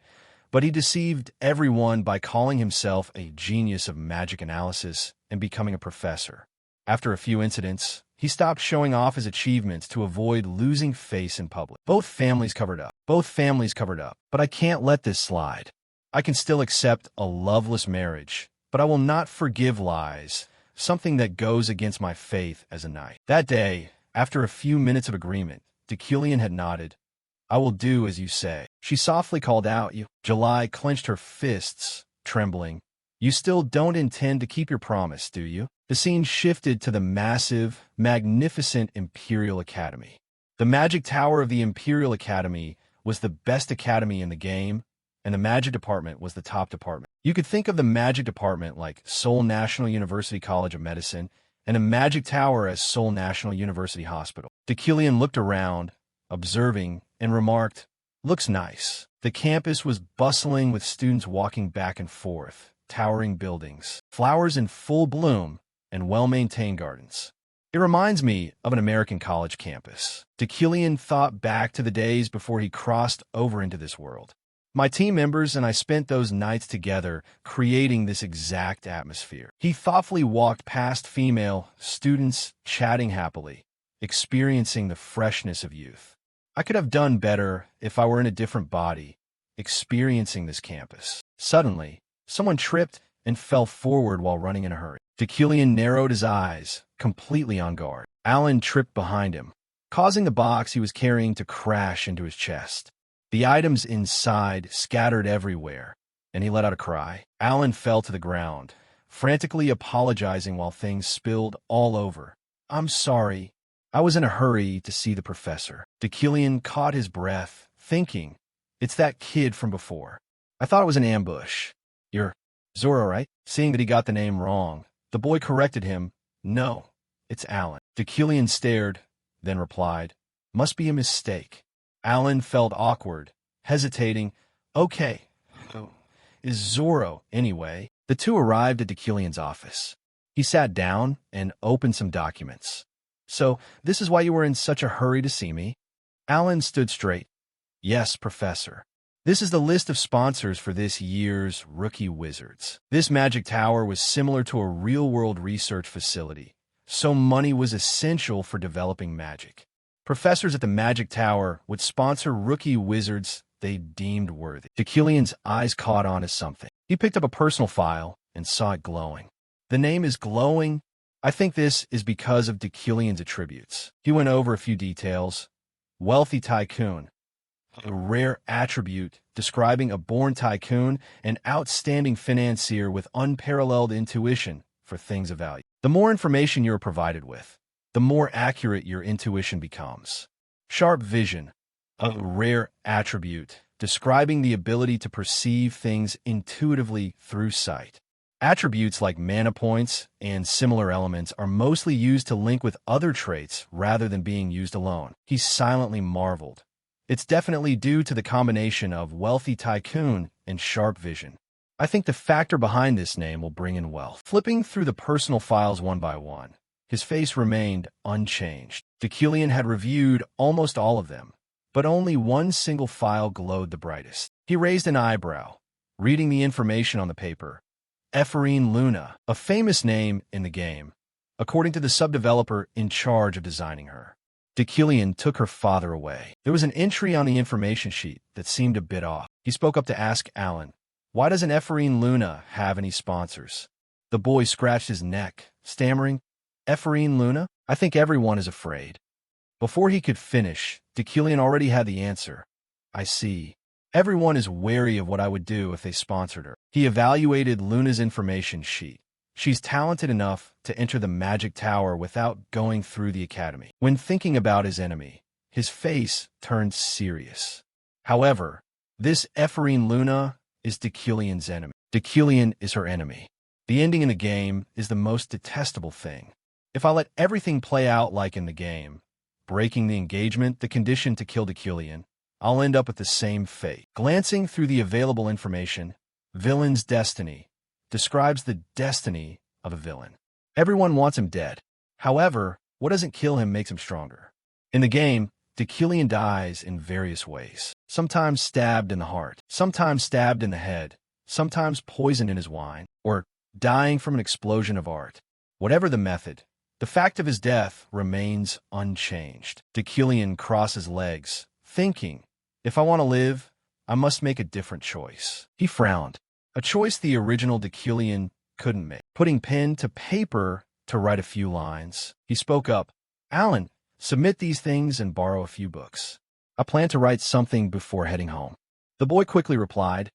but he deceived everyone by calling himself a genius of magic analysis and becoming a professor. After a few incidents, he stopped showing off his achievements to avoid losing face in public. Both families covered up. But I can't let this slide. I can still accept a loveless marriage, but I will not forgive lies, something that goes against my faith as a knight. That day, after a few minutes of agreement, Deucalion had nodded. I will do as you say. She softly called out. July clenched her fists, trembling. You still don't intend to keep your promise, do you? The scene shifted to the massive, magnificent Imperial Academy. The magic tower of the Imperial Academy was the best academy in the game, and the magic department was the top department. You could think of the magic department like Seoul National University College of Medicine, and a magic tower as Seoul National University Hospital. Dekilian looked around, observing, and remarked, "Looks nice." The campus was bustling with students walking back and forth, towering buildings, flowers in full bloom, and well-maintained gardens. It reminds me of an American college campus. Dekilian thought back to the days before he crossed over into this world. My team members and I spent those nights together creating this exact atmosphere. He thoughtfully walked past female students chatting happily, experiencing the freshness of youth. I could have done better if I were in a different body, experiencing this campus. Suddenly, someone tripped and fell forward while running in a hurry. Dekilian narrowed his eyes, completely on guard. Alan tripped behind him, causing the box he was carrying to crash into his chest. The items inside scattered everywhere, and he let out a cry. Alan fell to the ground, frantically apologizing while things spilled all over. "I'm sorry. I was in a hurry to see the professor." Dekilian caught his breath, thinking, "It's that kid from before. I thought it was an ambush." "You're Zoro, right?" Seeing that he got the name wrong, the boy corrected him. "No, it's Alan." Dekilian stared, then replied, "Must be a mistake." Alan felt awkward, hesitating. "Okay, is Zoro anyway?" The two arrived at Dekilian's office. He sat down and opened some documents. "So, this is why you were in such a hurry to see me?" Alan stood straight. "Yes, Professor. This is the list of sponsors for this year's Rookie Wizards. This magic tower was similar to a real-world research facility, so money was essential for developing magic. Professors at the Magic Tower would sponsor rookie wizards they deemed worthy." Dekilian's eyes caught on to something. He picked up a personal file and saw it glowing. "The name is glowing. I think this is because of Dekilian's attributes." He went over a few details. Wealthy tycoon, a rare attribute describing a born tycoon, an outstanding financier with unparalleled intuition for things of value. The more information you are provided with, the more accurate your intuition becomes. Sharp vision, a rare attribute describing the ability to perceive things intuitively through sight. Attributes like mana points and similar elements are mostly used to link with other traits rather than being used alone. He silently marveled. It's definitely due to the combination of wealthy tycoon and sharp vision. I think the factor behind this name will bring in wealth. Flipping through the personal files one by one, his face remained unchanged. Dekilian had reviewed almost all of them, but only one single file glowed the brightest. He raised an eyebrow, reading the information on the paper. Ephraim Luna, a famous name in the game, according to the sub-developer in charge of designing her. Dekilian took her father away. There was an entry on the information sheet that seemed a bit off. He spoke up to ask Alan, "Why doesn't Ephraim Luna have any sponsors?" The boy scratched his neck, stammering, "Ephraim Luna? I think everyone is afraid." Before he could finish, Dekilian already had the answer. "I see. Everyone is wary of what I would do if they sponsored her." He evaluated Luna's information sheet. She's talented enough to enter the Magic Tower without going through the academy. When thinking about his enemy, his face turned serious. However, this Ephraim Luna is Dekilian's enemy. Dekilian is her enemy. The ending in the game is the most detestable thing. If I let everything play out like in the game, breaking the engagement, the condition to kill Dekilian, I'll end up with the same fate. Glancing through the available information, Villain's Destiny describes the destiny of a villain. Everyone wants him dead. However, what doesn't kill him makes him stronger. In the game, Dekilian dies in various ways. Sometimes stabbed in the heart, sometimes stabbed in the head, sometimes poisoned in his wine, or dying from an explosion of art. Whatever the method, the fact of his death remains unchanged. Dekilian crosses legs, thinking, "If I want to live, I must make a different choice." He frowned, a choice the original Dekilian couldn't make. Putting pen to paper to write a few lines, he spoke up, "Alan, submit these things and borrow a few books. I plan to write something before heading home. The boy quickly replied,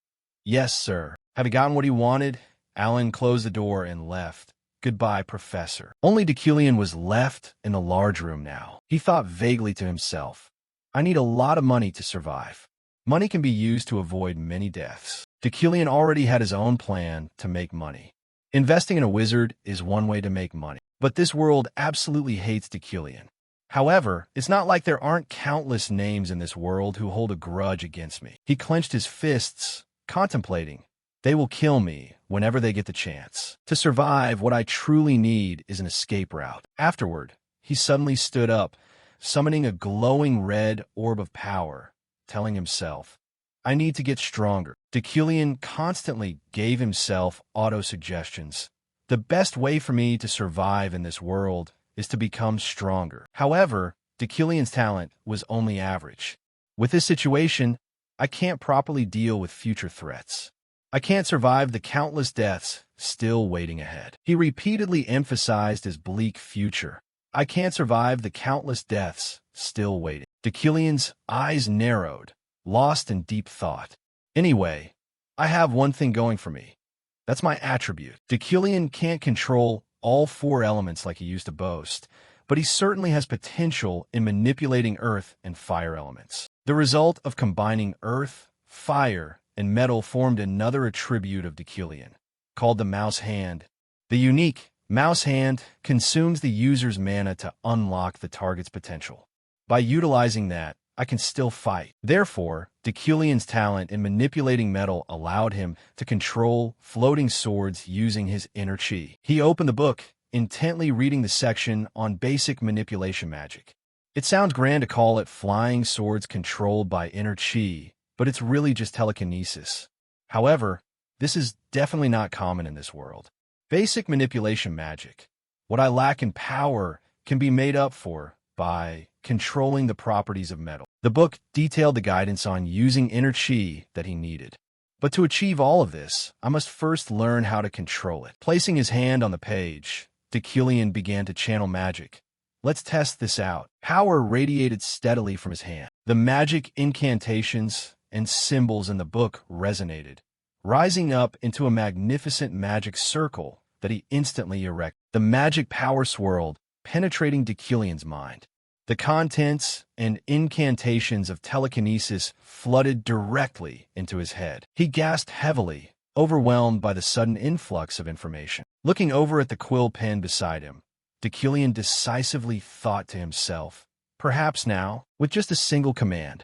Yes, sir. Have you gotten what he wanted? Alan closed the door and left. Goodbye, Professor. Only Deucalion was left in the large room now. He thought vaguely to himself, I need a lot of money to survive. Money can be used to avoid many deaths. Deucalion already had his own plan to make money. Investing in a wizard is one way to make money. But this world absolutely hates Deucalion. However, it's not like there aren't countless names in this world who hold a grudge against me. He clenched his fists, contemplating. They will kill me whenever they get the chance. To survive, what I truly need is an escape route. Afterward, he suddenly stood up, summoning a glowing red orb of power, telling himself, I need to get stronger. Deucalion constantly gave himself auto-suggestions. The best way for me to survive in this world is to become stronger. However, Deucalion's talent was only average. With this situation, I can't properly deal with future threats. I can't survive the countless deaths still waiting ahead. He repeatedly emphasized his bleak future. I can't survive the countless deaths still waiting. Deucalion's eyes narrowed, lost in deep thought. Anyway, I have one thing going for me. That's my attribute. Deucalion can't control all four elements like he used to boast, but he certainly has potential in manipulating earth and fire elements. The result of combining earth, fire, and metal formed another attribute of Deucalion, called the mouse hand. The unique mouse hand consumes the user's mana to unlock the target's potential. By utilizing that, I can still fight. Therefore, Deucalion's talent in manipulating metal allowed him to control floating swords using his inner chi. He opened the book, intently reading the section on basic manipulation magic. It sounds grand to call it flying swords controlled by inner chi, but it's really just telekinesis. However, this is definitely not common in this world. Basic manipulation magic, what I lack in power, can be made up for by controlling the properties of metal. The book detailed the guidance on using inner chi that he needed. But to achieve all of this, I must first learn how to control it. Placing his hand on the page, Deucalion began to channel magic. Let's test this out. Power radiated steadily from his hand. The magic incantations and symbols in the book resonated, rising up into a magnificent magic circle that he instantly erected. The magic power swirled, penetrating Deucalion's mind. The contents and incantations of telekinesis flooded directly into his head. He gasped heavily, overwhelmed by the sudden influx of information. Looking over at the quill pen beside him, Deucalion decisively thought to himself, perhaps now, with just a single command.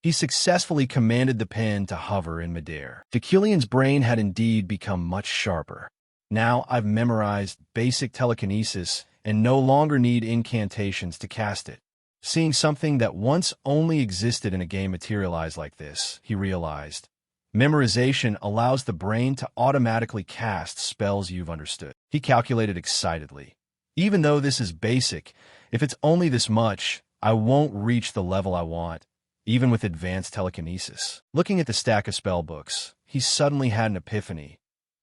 He successfully commanded the pen to hover in midair. Deucalion's brain had indeed become much sharper. Now I've memorized basic telekinesis and no longer need incantations to cast it. Seeing something that once only existed in a game materialize like this, he realized, memorization allows the brain to automatically cast spells you've understood. He calculated excitedly. Even though this is basic, if it's only this much, I won't reach the level I want, even with advanced telekinesis. Looking at the stack of spell books, he suddenly had an epiphany.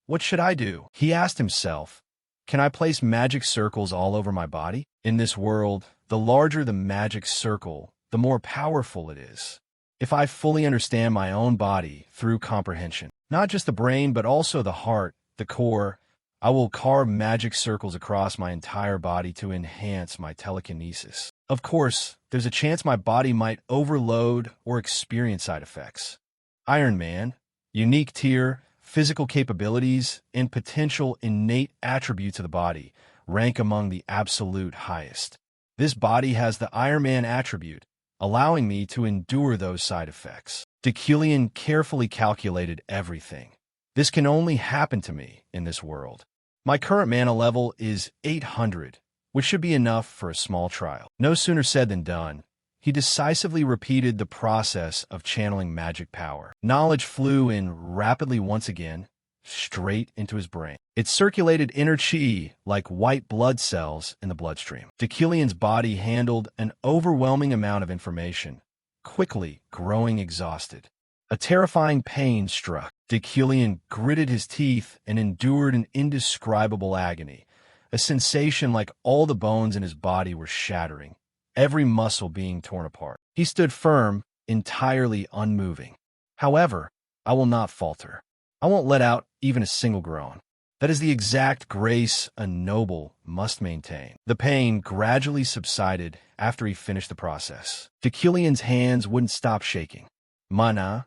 What should I do? He asked himself. Can I place magic circles all over my body? In this world, the larger the magic circle, the more powerful it is. If I fully understand my own body through comprehension, not just the brain but also the heart, the core, I will carve magic circles across my entire body to enhance my telekinesis. Of course, there's a chance my body might overload or experience side effects. Iron Man, unique tier, physical capabilities, and potential innate attributes of the body rank among the absolute highest. This body has the Iron Man attribute, allowing me to endure those side effects. Deucalion carefully calculated everything. This can only happen to me in this world. My current mana level is 800, which should be enough for a small trial. No sooner said than done. He decisively repeated the process of channeling magic power. Knowledge flew in rapidly once again, straight into his brain. It circulated inner chi like white blood cells in the bloodstream. Deucalion's body handled an overwhelming amount of information, quickly growing exhausted. A terrifying pain struck. Deucalion gritted his teeth and endured an indescribable agony, a sensation like all the bones in his body were shattering, every muscle being torn apart. He stood firm, entirely unmoving. However, I will not falter. I won't let out even a single groan. That is the exact grace a noble must maintain. The pain gradually subsided after he finished the process. Deucalion's hands wouldn't stop shaking. Mana,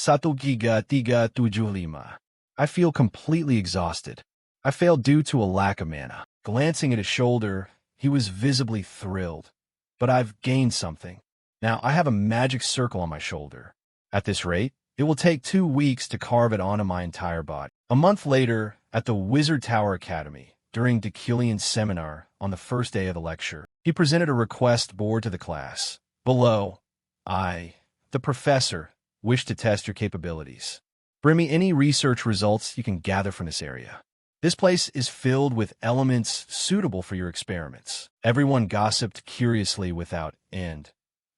1, 2, 3, 4, 5. I feel completely exhausted. I failed due to a lack of mana. Glancing at his shoulder, he was visibly thrilled. But I've gained something. Now I have a magic circle on my shoulder. At this rate, it will take 2 weeks to carve it onto my entire body. A month later, at the Wizard Tower Academy, during Deucalion's seminar on the first day of the lecture, he presented a request board to the class. Below, I, the professor, wish to test your capabilities. Bring me any research results you can gather from this area. This place is filled with elements suitable for your experiments. Everyone gossiped curiously without end.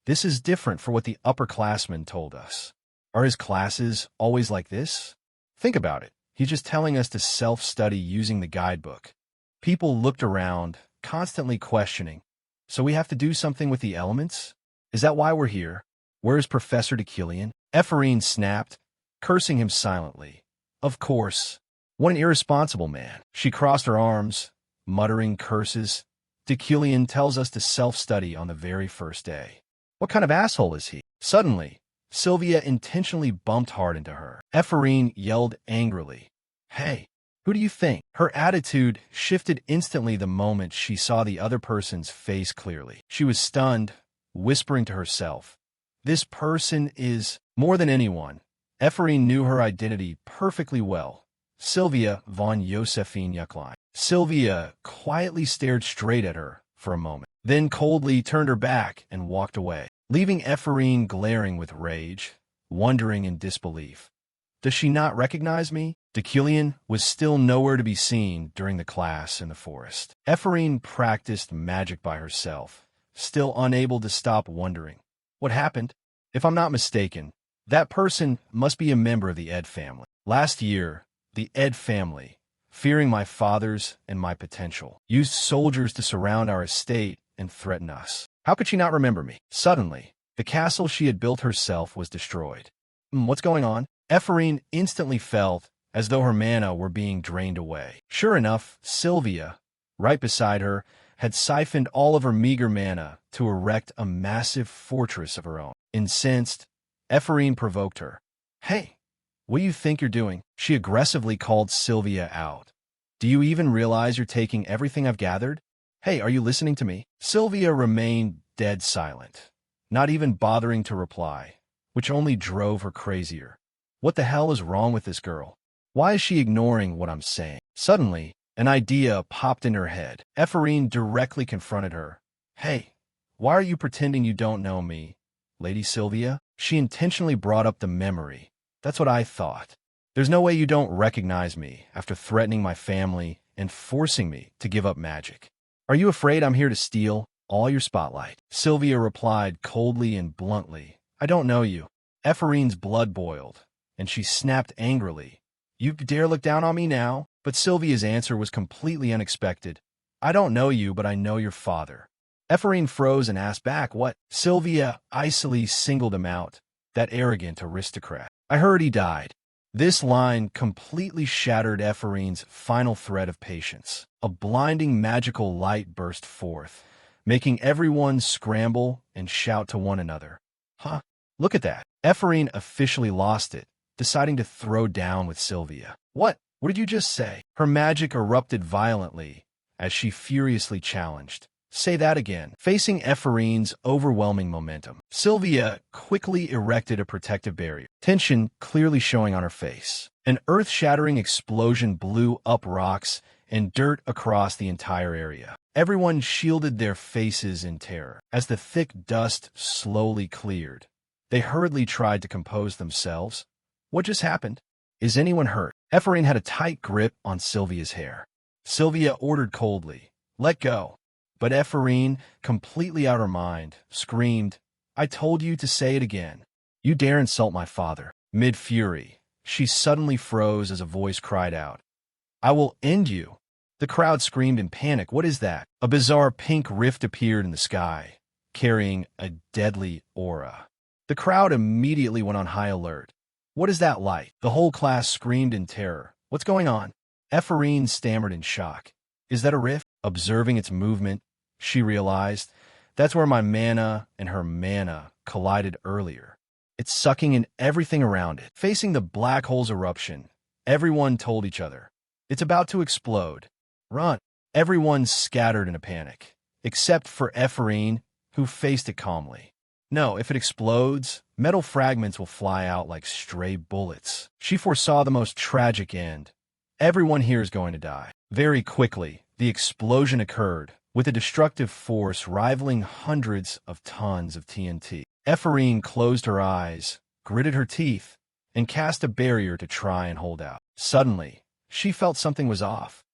This is different from what the upperclassmen told us. Are his classes always like this? Think about it. He's just telling us to self-study using the guidebook. People looked around, constantly questioning. So we have to do something with the elements? Is that why we're here? Where is Professor Deucalion? Ephraim snapped, cursing him silently. Of course. What an irresponsible man. She crossed her arms, muttering curses. Deucalion tells us to self-study on the very first day. What kind of asshole is he? Suddenly, Sylvia intentionally bumped hard into her. Ephraim yelled angrily. Hey, who do you think? Her attitude shifted instantly the moment she saw the other person's face clearly. She was stunned, whispering to herself, this person is more than anyone. Ephraim knew her identity perfectly well. Sylvia von Josephine Yucklein. Sylvia quietly stared straight at her for a moment, then coldly turned her back and walked away, leaving Ephraim glaring with rage, wondering in disbelief. Does she not recognize me? Deucalion was still nowhere to be seen during the class in the forest. Ephraim practiced magic by herself, still unable to stop wondering. What happened? If I'm not mistaken, that person must be a member of the Ed family. Last year, the Ed family, fearing my father's and my potential, used soldiers to surround our estate and threaten us. How could she not remember me? Suddenly, the castle she had built herself was destroyed. What's going on? Ephraim instantly felt as though her mana were being drained away. Sure enough, Sylvia, right beside her, had siphoned all of her meager mana to erect a massive fortress of her own. Incensed, Ephraim provoked her. Hey, what do you think you're doing? She aggressively called Sylvia out. Do you even realize you're taking everything I've gathered? Hey, are you listening to me? Sylvia remained dead silent, not even bothering to reply, which only drove her crazier. What the hell is wrong with this girl? Why is she ignoring what I'm saying? Suddenly, an idea popped in her head. Ephraim directly confronted her. Hey, why are you pretending you don't know me, Lady Sylvia? She intentionally brought up the memory. That's what I thought. There's no way you don't recognize me after threatening my family and forcing me to give up magic. Are you afraid I'm here to steal all your spotlight? Sylvia replied coldly and bluntly. I don't know you. Ephraim's blood boiled, and she snapped angrily. You dare look down on me now? But Sylvia's answer was completely unexpected. I don't know you, but I know your father. Ephraim froze and asked back, what? Sylvia icily singled him out, that arrogant aristocrat. I heard he died. This line completely shattered Ephraim's final thread of patience. A blinding magical light burst forth, making everyone scramble and shout to one another. Huh? Look at that. Ephraim officially lost it, deciding to throw down with Sylvia. What? What did you just say? Her magic erupted violently as she furiously challenged. Say that again. Facing Ephraim's overwhelming momentum, Sylvia quickly erected a protective barrier, tension clearly showing on her face. An earth-shattering explosion blew up rocks and dirt across the entire area. Everyone shielded their faces in terror. As the thick dust slowly cleared, they hurriedly tried to compose themselves. What just happened? Is anyone hurt? Ephraim had a tight grip on Sylvia's hair. Sylvia ordered coldly, let go. But Ephraim, completely out of her mind, screamed, I told you to say it again. You dare insult my father. Mid-fury, she suddenly froze as a voice cried out, I will end you. The crowd screamed in panic. What is that? A bizarre pink rift appeared in the sky, carrying a deadly aura. The crowd immediately went on high alert. What is that light? The whole class screamed in terror. What's going on? Ephraim stammered in shock. Is that a rift? Observing its movement, she realized that's where my mana and her mana collided earlier. It's sucking in everything around it. Facing the black hole's eruption, everyone told each other, it's about to explode. Run. Everyone scattered in a panic, except for Ephraim, who faced it calmly. No, if it explodes, metal fragments will fly out like stray bullets. She foresaw the most tragic end. Everyone here is going to die. Very quickly, the explosion occurred, with a destructive force rivaling hundreds of tons of TNT. Ephraim closed her eyes, gritted her teeth, and cast a barrier to try and hold out. Suddenly, she felt something was off.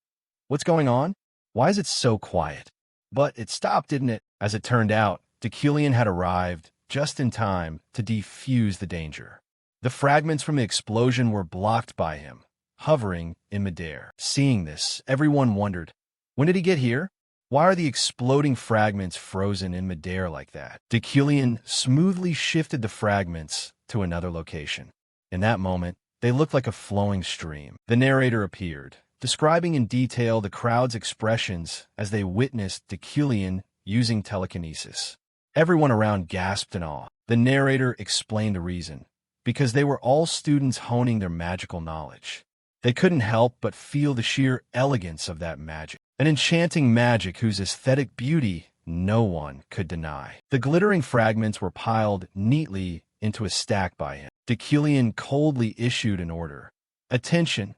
What's going on? Why is it so quiet? But it stopped, didn't it? As it turned out, Deucalion had arrived just in time to defuse the danger. The fragments from the explosion were blocked by him, hovering in midair. Seeing this, everyone wondered, when did he get here? Why are the exploding fragments frozen in midair like that? Deucalion smoothly shifted the fragments to another location. In that moment, they looked like a flowing stream. The narrator appeared, describing in detail the crowd's expressions as they witnessed Deucalion using telekinesis. Everyone around gasped in awe. The narrator explained the reason, because they were all students honing their magical knowledge. They couldn't help but feel the sheer elegance of that magic. An enchanting magic whose aesthetic beauty no one could deny. The glittering fragments were piled neatly into a stack by him. Deucalion coldly issued an order. Attention,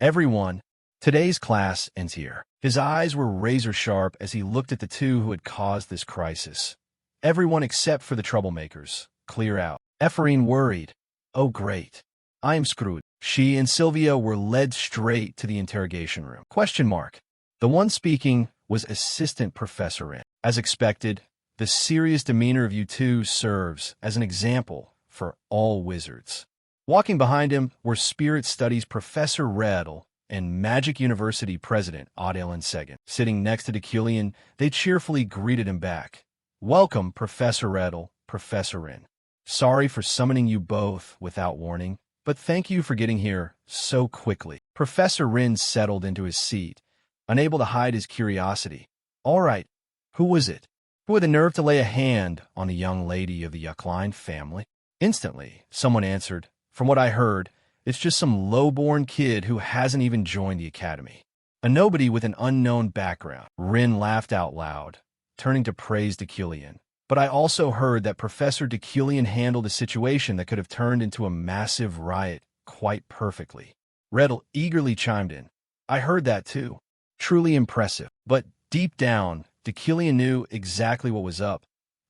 everyone. Today's class ends here. His eyes were razor-sharp as he looked at the two who had caused this crisis. Everyone except for the troublemakers. Clear out. Ephraim worried. Oh great. I am screwed. She and Sylvia were led straight to the interrogation room. Question mark. The one speaking was Assistant Professor Rin. As expected, the serious demeanor of you two serves as an example for all wizards. Walking behind him were Spirit Studies Professor Redl and Magic University President Adelen Segan. Sitting next to Deucalion, they cheerfully greeted him back. Welcome, Professor Redl, Professor Rin. Sorry for summoning you both without warning, but thank you for getting here so quickly. Professor Rin settled into his seat, unable to hide his curiosity. All right, who was it? Who had the nerve to lay a hand on a young lady of the Yuckline family? Instantly, someone answered, from what I heard, it's just some low-born kid who hasn't even joined the academy. A nobody with an unknown background. Rin laughed out loud, turning to praise Deucalion. But I also heard that Professor Deucalion handled a situation that could have turned into a massive riot quite perfectly. Redl eagerly chimed in. I heard that too. Truly impressive. But deep down, Deucalion knew exactly what was up.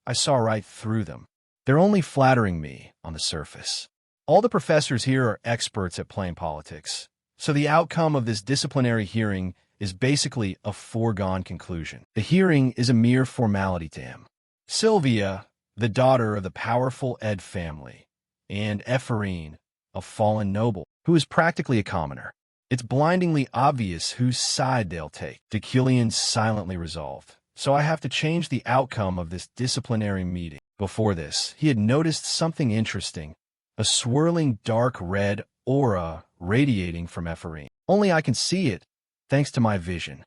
I saw right through them. They're only flattering me on the surface. All the professors here are experts at playing politics, so the outcome of this disciplinary hearing is basically a foregone conclusion. The hearing is a mere formality to him. Sylvia, the daughter of the powerful Ed family, and Ephraim, a fallen noble, who is practically a commoner. It's blindingly obvious whose side they'll take. Deucalion silently resolved. So I have to change the outcome of this disciplinary meeting. Before this, he had noticed something interesting. A swirling dark red aura radiating from Ephraim. Only I can see it, thanks to my vision.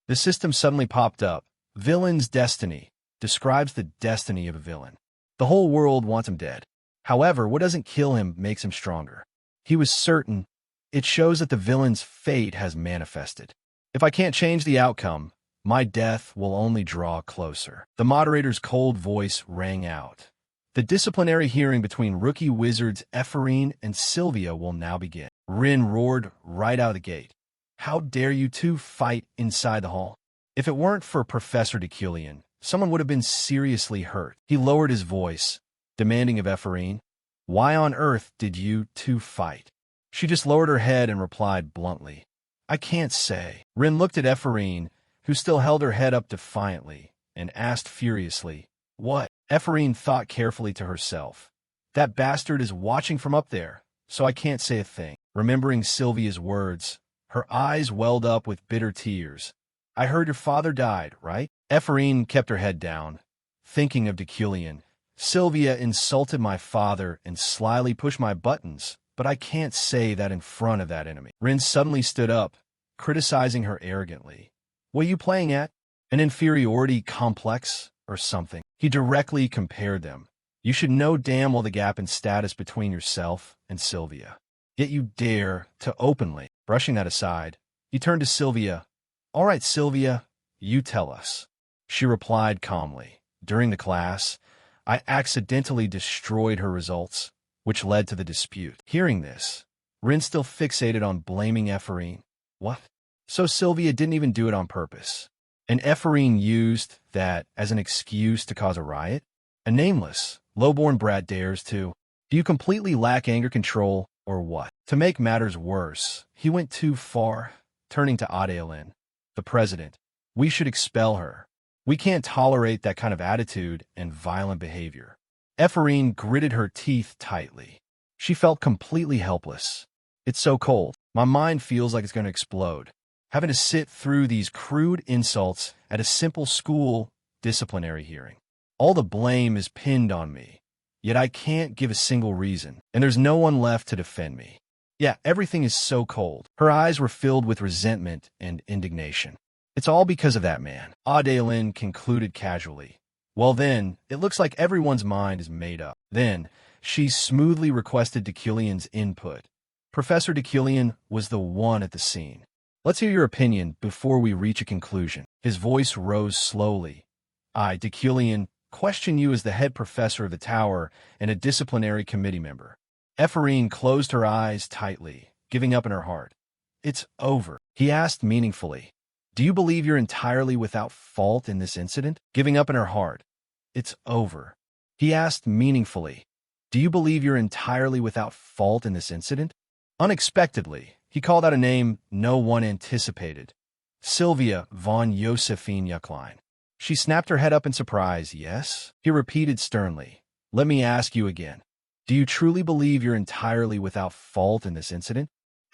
The system suddenly popped up. Villain's destiny describes the destiny of a villain. The whole world wants him dead. However, what doesn't kill him makes him stronger. He was certain. It shows that the villain's fate has manifested. If I can't change the outcome, my death will only draw closer. The moderator's cold voice rang out. The disciplinary hearing between rookie wizards Ephraim and Sylvia will now begin. Rin roared right out of the gate. How dare you two fight inside the hall? If it weren't for Professor Deucalion, someone would have been seriously hurt. He lowered his voice, demanding of Ephraim, why on earth did you two fight? She just lowered her head and replied bluntly, I can't say. Rin looked at Ephraim, who still held her head up defiantly, and asked furiously, what? Ephraim thought carefully to herself. That bastard is watching from up there, so I can't say a thing. Remembering Sylvia's words, her eyes welled up with bitter tears. I heard your father died, right? Ephraim kept her head down, thinking of Deucalion, Sylvia insulted my father and slyly pushed my buttons, but I can't say that in front of that enemy. Rin suddenly stood up, criticizing her arrogantly. What are you playing at? An inferiority complex or something? He directly compared them. You should know damn well the gap in status between yourself and Sylvia. Yet you dare to openly. Brushing that aside, he turned to Sylvia. All right, Sylvia, you tell us. She replied calmly. During the class, I accidentally destroyed her results, which led to the dispute. Hearing this, Rin still fixated on blaming Ephraim. What? So Sylvia didn't even do it on purpose. And Ephraim used that as an excuse to cause a riot? A nameless, low-born brat dares to. Do you completely lack anger control, or what? To make matters worse, he went too far, turning to Adeline, the president. We should expel her. We can't tolerate that kind of attitude and violent behavior. Ephraim gritted her teeth tightly. She felt completely helpless. It's so cold. My mind feels like it's going to explode. Having to sit through these crude insults at a simple school disciplinary hearing. All the blame is pinned on me. Yet I can't give a single reason, and there's no one left to defend me. Yeah, everything is so cold. Her eyes were filled with resentment and indignation. It's all because of that man, Adeline concluded casually. Well then, it looks like everyone's mind is made up. Then, she smoothly requested Deucalion's input. Professor Deucalion was the one at the scene. Let's hear your opinion before we reach a conclusion. His voice rose slowly. I, Deucalion, question you as the head professor of the tower and a disciplinary committee member. Ephraim closed her eyes tightly, giving up in her heart. It's over, he asked meaningfully. Do you believe you're entirely without fault in this incident? Giving up in her heart. It's over. He asked meaningfully. Do you believe you're entirely without fault in this incident? Unexpectedly, he called out a name no one anticipated. Sylvia von Josephine Yucklein. She snapped her head up in surprise. Yes? He repeated sternly. Let me ask you again. Do you truly believe you're entirely without fault in this incident?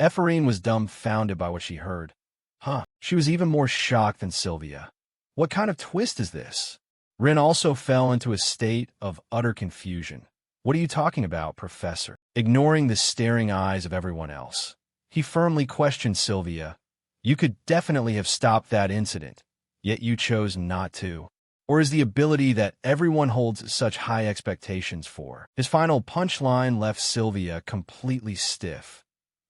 Ephraim was dumbfounded by what she heard. Huh. She was even more shocked than Sylvia. What kind of twist is this? Rin also fell into a state of utter confusion. What are you talking about, Professor? Ignoring the staring eyes of everyone else, he firmly questioned Sylvia. You could definitely have stopped that incident, yet you chose not to. Or is the ability that everyone holds such high expectations for? His final punchline left Sylvia completely stiff.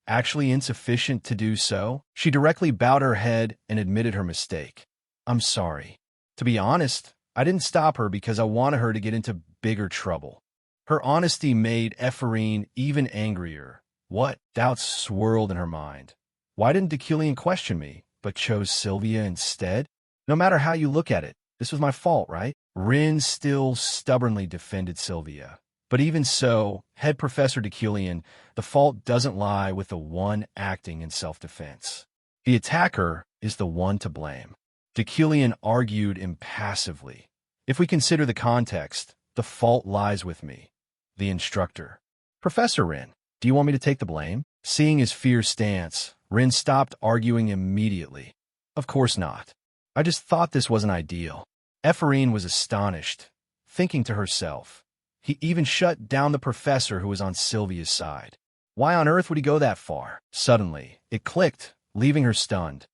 Actually insufficient to do so? She directly bowed her head and admitted her mistake. I'm sorry. To be honest, I didn't stop her because I wanted her to get into bigger trouble. Her honesty made Ephraim even angrier. What? Doubts swirled in her mind. Why didn't Deucalion question me, but chose Sylvia instead? No matter how you look at it, this was my fault, right? Rin still stubbornly defended Sylvia. But even so, head Professor Deucalion, the fault doesn't lie with the one acting in self-defense. The attacker is the one to blame. Deucalion argued impassively. If we consider the context, the fault lies with me, the instructor. Professor Rin, do you want me to take the blame? Seeing his fierce stance, Rin stopped arguing immediately. Of course not. I just thought this wasn't ideal. Ephraim was astonished, thinking to herself. He even shut down the professor who was on Sylvia's side. Why on earth would he go that far? Suddenly, it clicked, leaving her stunned.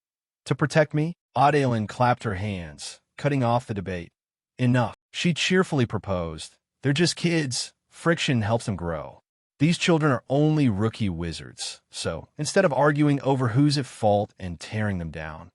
To protect me? Adeline clapped her hands, cutting off the debate. Enough, she cheerfully proposed. They're just kids. Friction helps them grow. These children are only rookie wizards, so instead of arguing over who's at fault and tearing them down,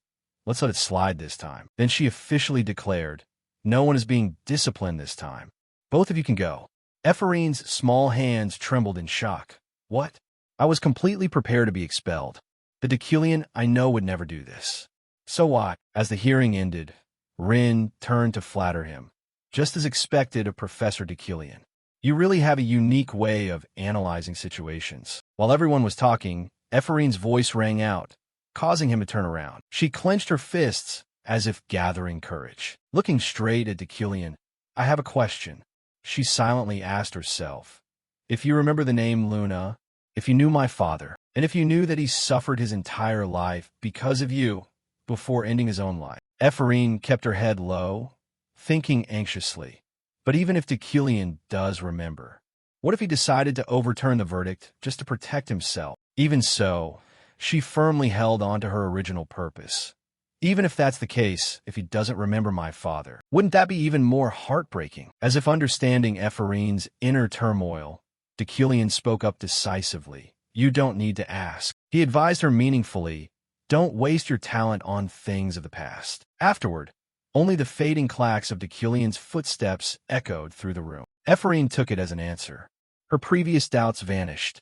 let's let it slide this time. Then she officially declared, no one is being disciplined this time. Both of you can go. Ephraim's small hands trembled in shock. What? I was completely prepared to be expelled. The Deucalion I know would never do this. So what? As the hearing ended, Rin turned to flatter him. Just as expected of Professor Deucalion. You really have a unique way of analyzing situations. While everyone was talking, Ephraim's voice rang out, causing him to turn around. She clenched her fists as if gathering courage. Looking straight at Deucalion, I have a question. She silently asked herself. If you remember the name Luna, if you knew my father, and if you knew that he suffered his entire life because of you, before ending his own life. Ephraim kept her head low, thinking anxiously. But even if Deucalion does remember, what if he decided to overturn the verdict just to protect himself? Even so, she firmly held on to her original purpose. Even if that's the case, if he doesn't remember my father, wouldn't that be even more heartbreaking? As if understanding Ephraim's inner turmoil, Deucalion spoke up decisively. You don't need to ask. He advised her meaningfully, don't waste your talent on things of the past. Afterward, only the fading clacks of Deucalion's footsteps echoed through the room. Ephraim took it as an answer. Her previous doubts vanished.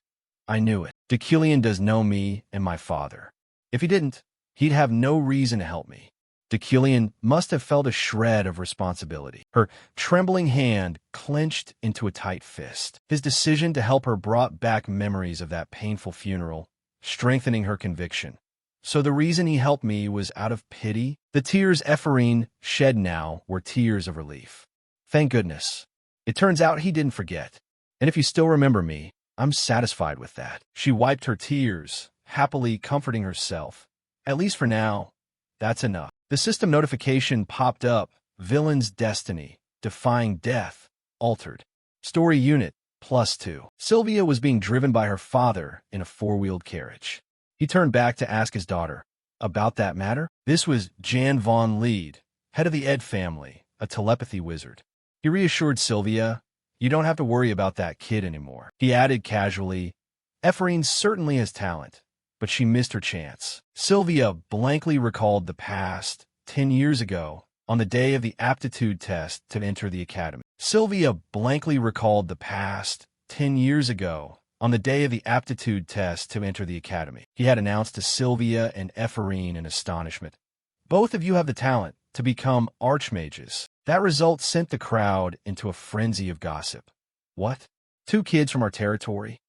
I knew it. Deucalion does know me and my father. If he didn't, he'd have no reason to help me. Deucalion must have felt a shred of responsibility. Her trembling hand clenched into a tight fist. His decision to help her brought back memories of that painful funeral, strengthening her conviction. So the reason he helped me was out of pity? The tears Ephraim shed now were tears of relief. Thank goodness. It turns out he didn't forget. And if you still remember me, I'm satisfied with that. She wiped her tears, happily comforting herself. At least for now, that's enough. The system notification popped up. Villain's destiny, defying death, altered. Story unit, +2. Sylvia was being driven by her father in a four-wheeled carriage. He turned back to ask his daughter, about that matter? This was Jan von Lied, head of the Ed family, a telepathy wizard. He reassured Sylvia, you don't have to worry about that kid anymore. He added casually, Ephraim certainly has talent, but she missed her chance. Sylvia blankly recalled the past, 10 years ago, on the day of the aptitude test to enter the academy. Sylvia blankly recalled the past, 10 years ago, on the day of the aptitude test to enter the academy. He had announced to Sylvia and Ephraim in astonishment. Both of you have the talent to become archmages. That result sent the crowd into a frenzy of gossip. What? 2 kids from our territory?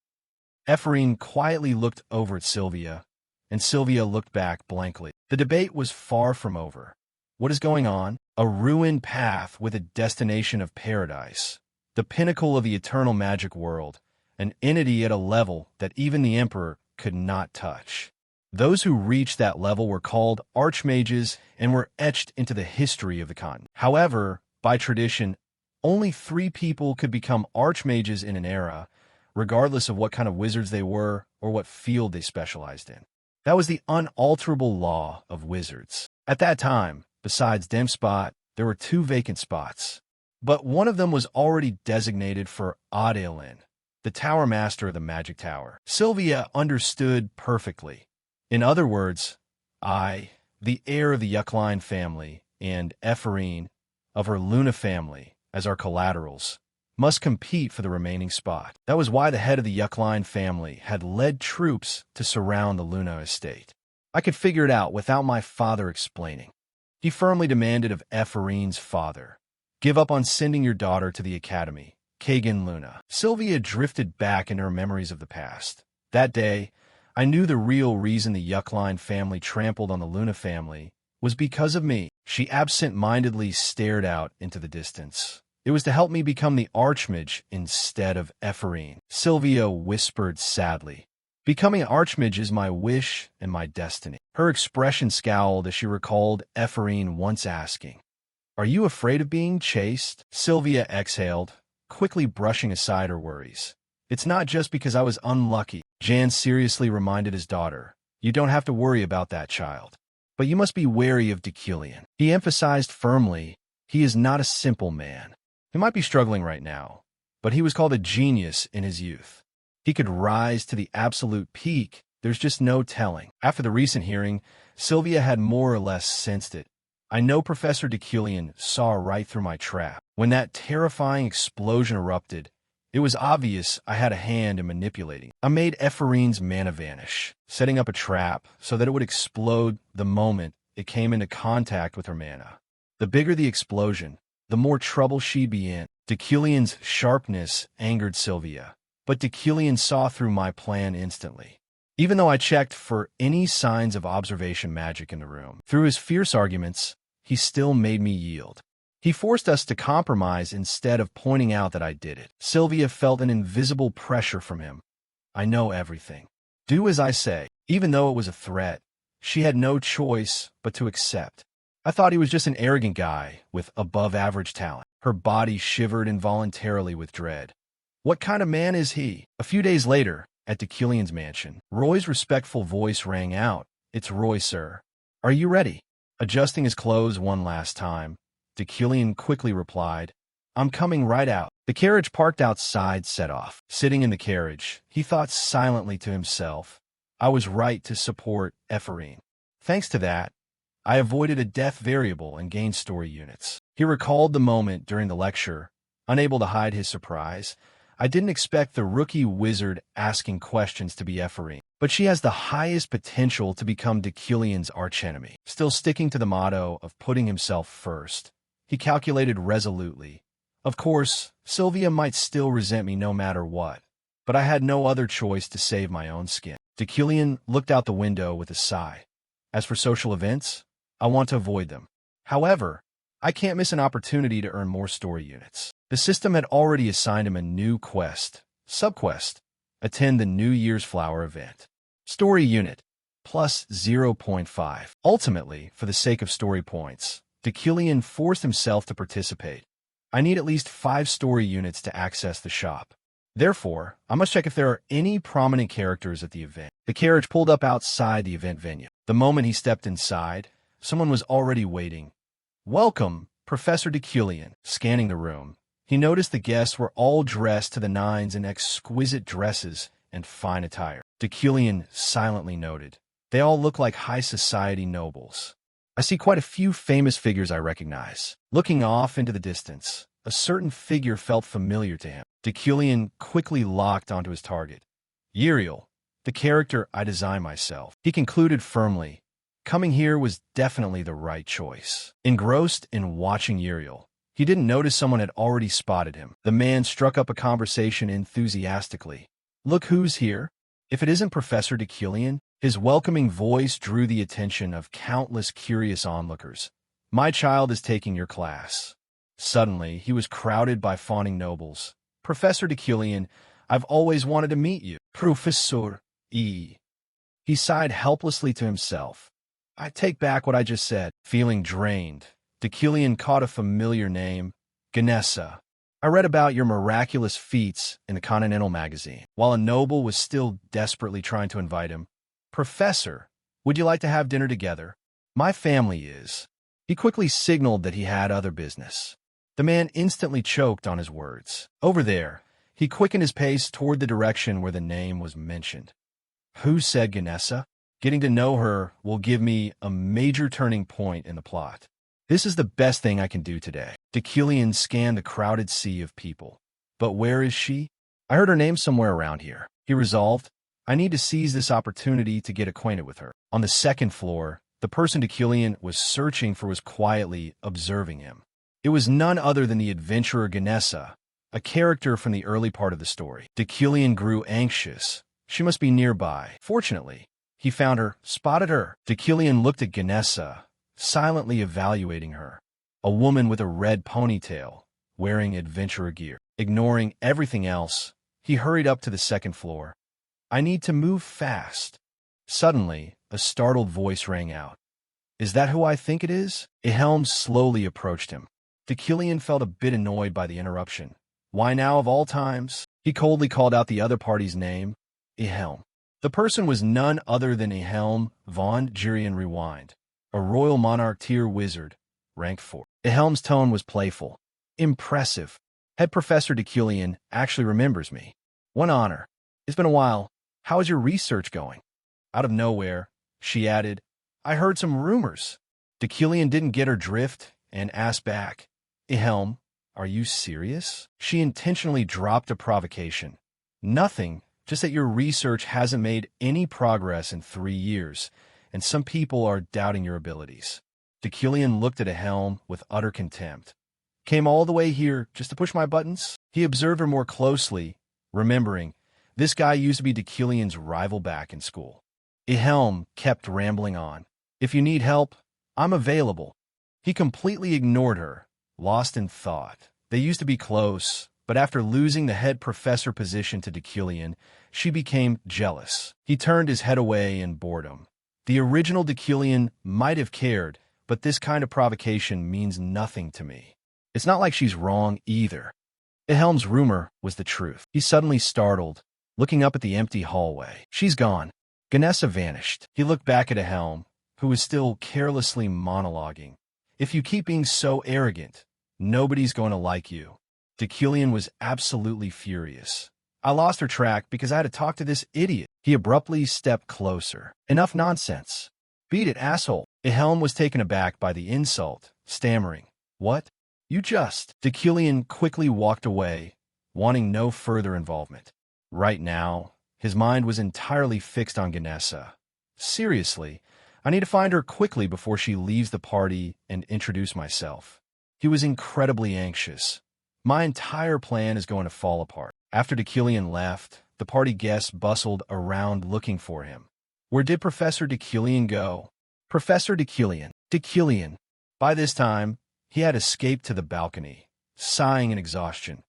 Ephraim quietly looked over at Sylvia, and Sylvia looked back blankly. The debate was far from over. What is going on? A ruined path with a destination of paradise, the pinnacle of the eternal magic world, an entity at a level that even the Emperor could not touch. Those who reached that level were called archmages and were etched into the history of the continent. However, by tradition, only 3 people could become archmages in an era, regardless of what kind of wizards they were or what field they specialized in. That was the unalterable law of wizards. At that time, besides Demspot, there were 2 vacant spots. But one of them was already designated for Adelin, the Tower Master of the Magic Tower. Sylvia understood perfectly. In other words, I, the heir of the Yuckline family, and Ephraim of her Luna family, as our collaterals, must compete for the remaining spot. That was why the head of the Yuckline family had led troops to surround the Luna estate. I could figure it out without my father explaining. He firmly demanded of Ephraim's father, give up on sending your daughter to the academy, Kagan Luna. Sylvia drifted back into her memories of the past. That day, I knew the real reason the Yuckline family trampled on the Luna family was because of me. She absent-mindedly stared out into the distance. It was to help me become the Archmage instead of Ephraim. Sylvia whispered sadly, becoming an Archmage is my wish and my destiny. Her expression scowled as she recalled Ephraim once asking, are you afraid of being chased? Sylvia exhaled, quickly brushing aside her worries. It's not just because I was unlucky. Jan seriously reminded his daughter, you don't have to worry about that child. But you must be wary of Deucalion. He emphasized firmly, he is not a simple man. He might be struggling right now, but he was called a genius in his youth. He could rise to the absolute peak. There's just no telling. After the recent hearing, Sylvia had more or less sensed it. I know Professor Deucalion saw right through my trap. When that terrifying explosion erupted, it was obvious I had a hand in manipulating. I made Ephraim's mana vanish, setting up a trap so that it would explode the moment it came into contact with her mana. The bigger the explosion, the more trouble she'd be in. Deucalion's sharpness angered Sylvia, but Deucalion saw through my plan instantly. Even though I checked for any signs of observation magic in the room, through his fierce arguments, he still made me yield. He forced us to compromise instead of pointing out that I did it. Sylvia felt an invisible pressure from him. I know everything. Do as I say. Even though it was a threat, she had no choice but to accept. I thought he was just an arrogant guy with above-average talent. Her body shivered involuntarily with dread. What kind of man is he? A few days later, at Decillian's mansion, Roy's respectful voice rang out. It's Roy, sir. Are you ready? Adjusting his clothes one last time, Decillian quickly replied, I'm coming right out. The carriage parked outside set off. Sitting in the carriage, he thought silently to himself, I was right to support Ephraim. Thanks to that, I avoided a death variable and gained story units. He recalled the moment during the lecture, unable to hide his surprise. I didn't expect the rookie wizard asking questions to be Ephraim, but she has the highest potential to become Decillian's archenemy. Still sticking to the motto of putting himself first, he calculated resolutely. Of course, Sylvia might still resent me no matter what, but I had no other choice to save my own skin. Decillian looked out the window with a sigh. As for social events, I want to avoid them. However, I can't miss an opportunity to earn more story units. The system had already assigned him a new quest, subquest, attend the New Year's Flower event. Story unit, plus 0.5. Ultimately, for the sake of story points, Decillian forced himself to participate. I need at least 5 story units to access the shop. Therefore, I must check if there are any prominent characters at the event. The carriage pulled up outside the event venue. The moment he stepped inside, someone was already waiting. Welcome, Professor Decillian. Scanning the room, he noticed the guests were all dressed to the nines in exquisite dresses and fine attire. Decillian silently noted, they all look like high society nobles. I see quite a few famous figures I recognize. Looking off into the distance, a certain figure felt familiar to him. Decillian quickly locked onto his target. Uriel, the character I designed myself. He concluded firmly, coming here was definitely the right choice. Engrossed in watching Uriel, he didn't notice someone had already spotted him. The man struck up a conversation enthusiastically. Look who's here. If it isn't Professor Decillian, his welcoming voice drew the attention of countless curious onlookers. My child is taking your class. Suddenly, he was crowded by fawning nobles. Professor Decillian, I've always wanted to meet you. Professor E. He sighed helplessly to himself. I take back what I just said. Feeling drained, Decillian caught a familiar name, Ganessa. I read about your miraculous feats in the Continental magazine. While a noble was still desperately trying to invite him, Professor, would you like to have dinner together? My family is. He quickly signaled that he had other business. The man instantly choked on his words. Over there, he quickened his pace toward the direction where the name was mentioned. Who said Ganessa? Getting to know her will give me a major turning point in the plot. This is the best thing I can do today. Decillian scanned the crowded sea of people. But where is she? I heard her name somewhere around here. He resolved, I need to seize this opportunity to get acquainted with her. On the second floor, the person Decillian was searching for was quietly observing him. It was none other than the adventurer Ganessa, a character from the early part of the story. Decillian grew anxious. She must be nearby. Fortunately, he found her, spotted her. Decillian looked at Ganessa, silently evaluating her. A woman with a red ponytail, wearing adventurer gear. Ignoring everything else, he hurried up to the second floor. I need to move fast. Suddenly, a startled voice rang out. Is that who I think it is? A helm slowly approached him. Decillian felt a bit annoyed by the interruption. Why now of all times? He coldly called out the other party's name, Ehelm. The person was none other than Ehelm von Jurian Rewind, a royal monarch tier wizard, rank 4. Ehelm's tone was playful. Impressive. Head Professor Decillian actually remembers me. One honor. It's been a while. How is your research going? Out of nowhere, she added, I heard some rumors. Decillian didn't get her drift and asked back, Ehelm, are you serious? She intentionally dropped a provocation. Nothing, just that your research hasn't made any progress in 3 years, and some people are doubting your abilities. Decillian looked at Ehelm with utter contempt. Came all the way here just to push my buttons? He observed her more closely, remembering, this guy used to be Decillian's rival back in school. Ehelm kept rambling on. If you need help, I'm available. He completely ignored her, lost in thought. They used to be close, but after losing the head professor position to Decillian, she became jealous. He turned his head away in boredom. The original Decillian might have cared, but this kind of provocation means nothing to me. It's not like she's wrong either. Helm's rumor was the truth. He suddenly startled, looking up at the empty hallway. She's gone. Ganessa vanished. He looked back at Helm, who was still carelessly monologuing. If you keep being so arrogant, nobody's going to like you. Decilion was absolutely furious. I lost her track because I had to talk to this idiot. He abruptly stepped closer. Enough nonsense. Beat it, asshole. Helm was taken aback by the insult, stammering. What? You just... Decilion quickly walked away, wanting no further involvement. Right now, his mind was entirely fixed on Ganessa. Seriously, I need to find her quickly before she leaves the party and introduce myself. He was incredibly anxious. My entire plan is going to fall apart. After Decilion left, the party guests bustled around looking for him. Where did Professor Decilion go? Professor Decilion. Decilion. By this time, he had escaped to the balcony, sighing in exhaustion.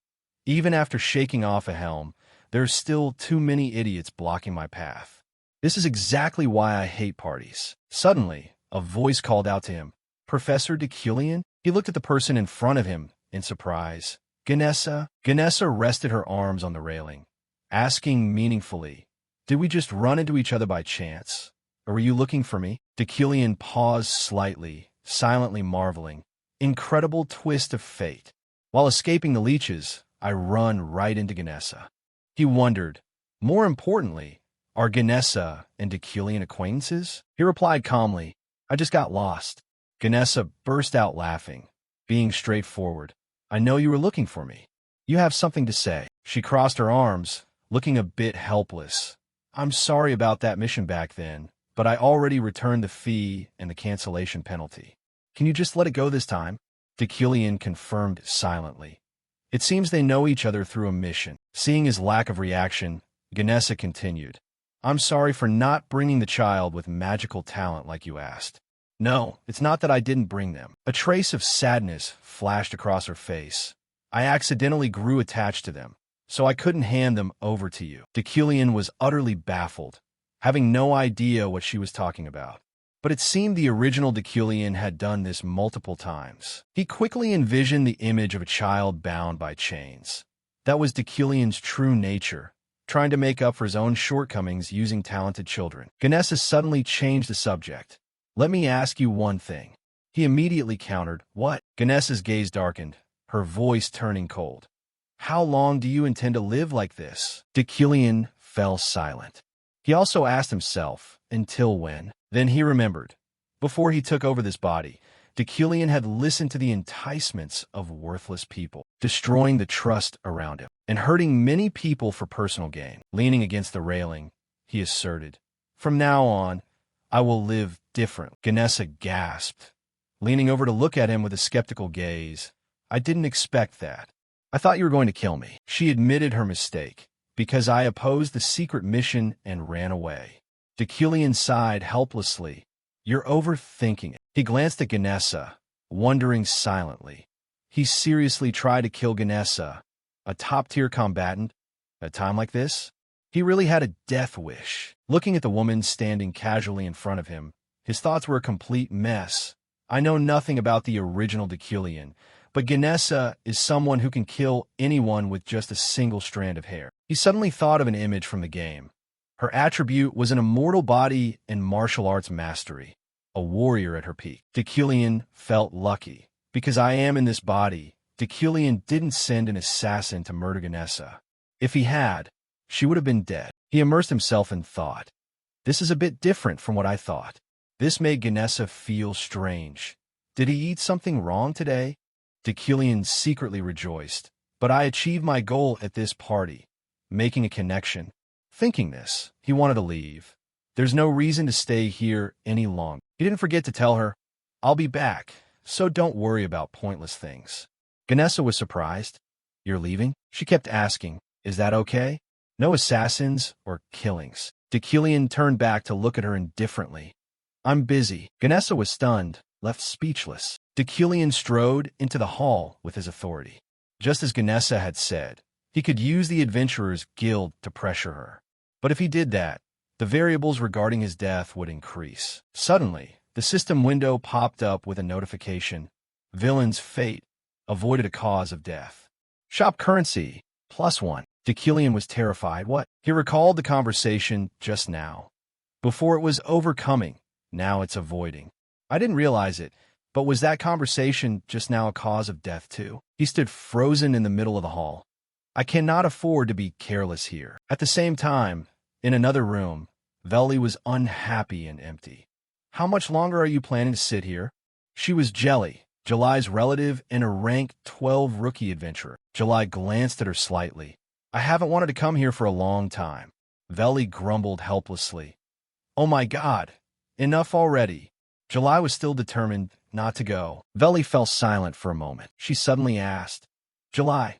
Even after shaking off a helm, there's still too many idiots blocking my path. This is exactly why I hate parties. Suddenly, a voice called out to him. Professor Decilion? He looked at the person in front of him in surprise. Ganessa? Ganessa rested her arms on the railing, asking meaningfully, did we just run into each other by chance? Or were you looking for me? Decilion paused slightly, silently marveling. Incredible twist of fate. While escaping the leeches, I run right into Ganessa. He wondered, more importantly, are Ganessa and Decilion acquaintances? He replied calmly, I just got lost. Ganessa burst out laughing, being straightforward. I know you were looking for me. You have something to say. She crossed her arms, looking a bit helpless. I'm sorry about that mission back then, but I already returned the fee and the cancellation penalty. Can you just let it go this time? Decilion confirmed silently. It seems they know each other through a mission. Seeing his lack of reaction, Ganessa continued. I'm sorry for not bringing the child with magical talent like you asked. No, it's not that I didn't bring them. A trace of sadness flashed across her face. I accidentally grew attached to them, so I couldn't hand them over to you. Decilion was utterly baffled, having no idea what she was talking about. But it seemed the original Decilion had done this multiple times. He quickly envisioned the image of a child bound by chains. That was Decilion's true nature, trying to make up for his own shortcomings using talented children. Ganessa suddenly changed the subject. Let me ask you one thing. He immediately countered, what? Ganessa's gaze darkened, her voice turning cold. How long do you intend to live like this? Decilion fell silent. He also asked himself, until when? Then he remembered. Before he took over this body, Decilion had listened to the enticements of worthless people, destroying the trust around him, and hurting many people for personal gain. Leaning against the railing, he asserted, from now on, I will live different. Ganessa gasped, leaning over to look at him with a skeptical gaze. I didn't expect that. I thought you were going to kill me. She admitted her mistake, because I opposed the secret mission and ran away. Decilion sighed helplessly. You're overthinking it. He glanced at Ganessa, wondering silently. He seriously tried to kill Ganessa, a top-tier combatant, at a time like this? He really had a death wish. Looking at the woman standing casually in front of him, his thoughts were a complete mess. I know nothing about the original Decilion, but Ganessa is someone who can kill anyone with just a single strand of hair. He suddenly thought of an image from the game. Her attribute was an immortal body and martial arts mastery, a warrior at her peak. Decilion felt lucky. Because I am in this body, Decilion didn't send an assassin to murder Ganessa. If he had, she would have been dead. He immersed himself in thought. This is a bit different from what I thought. This made Ganessa feel strange. Did he eat something wrong today? Decilion secretly rejoiced. But I achieved my goal at this party, making a connection. Thinking this, he wanted to leave. There's no reason to stay here any longer. He didn't forget to tell her, I'll be back, so don't worry about pointless things. Ganessa was surprised. You're leaving? She kept asking, is that okay? No assassins or killings. Decilion turned back to look at her indifferently. I'm busy. Ganessa was stunned, left speechless. Decilion strode into the hall with his authority. Just as Ganessa had said, he could use the Adventurers Guild to pressure her. But if he did that, the variables regarding his death would increase. Suddenly, the system window popped up with a notification. Villain's fate. avoided a cause of death. Shop currency, +1. Dekillian was terrified. What? He recalled the conversation just now. Before it was overcoming, now it's avoiding. I didn't realize it, but was that conversation just now a cause of death too? He stood frozen in the middle of the hall. I cannot afford to be careless here. At the same time, in another room, Veli was unhappy and empty. How much longer are you planning to sit here? She was Jelly, July's relative and a rank 12 rookie adventurer. July glanced at her slightly. I haven't wanted to come here for a long time. Veli grumbled helplessly. Oh my God, enough already. July was still determined not to go. Veli fell silent for a moment. She suddenly asked, July,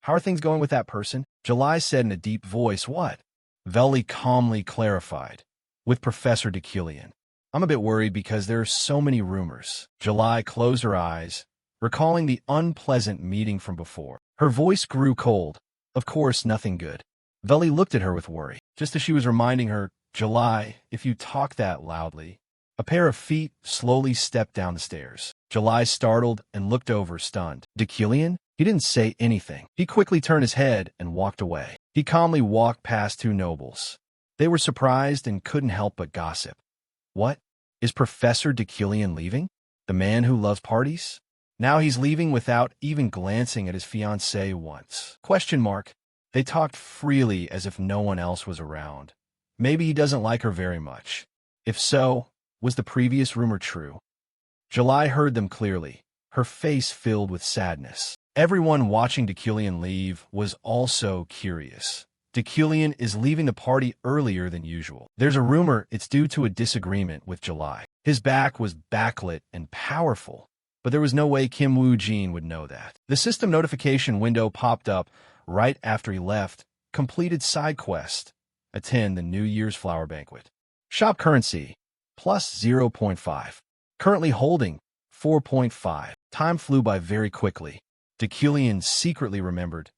how are things going with that person? July said in a deep voice, what? Veli calmly clarified, with Professor Dekillian. I'm a bit worried because there are so many rumors. July closed her eyes, recalling the unpleasant meeting from before. Her voice grew cold. Of course, nothing good. Veli looked at her with worry, just as she was reminding her, July, if you talk that loudly. A pair of feet slowly stepped down the stairs. July startled and looked over, stunned. Dekillian? He didn't say anything. He quickly turned his head and walked away. He calmly walked past two nobles. They were surprised and couldn't help but gossip. What? Is Professor Dekillian leaving? The man who loves parties? Now he's leaving without even glancing at his fiancée once. ? They talked freely as if no one else was around. Maybe he doesn't like her very much. If so, was the previous rumor true? July heard them clearly, her face filled with sadness. Everyone watching Dekillian leave was also curious. Dekillian is leaving the party earlier than usual. There's a rumor it's due to a disagreement with July. His back was backlit and powerful, but there was no way Kim Woo-jin would know that. The system notification window popped up right after he left. Completed side quest. Attend the New Year's flower banquet. Shop currency, +0.5. Currently holding 4.5. Time flew by very quickly. Dekillian secretly remembered.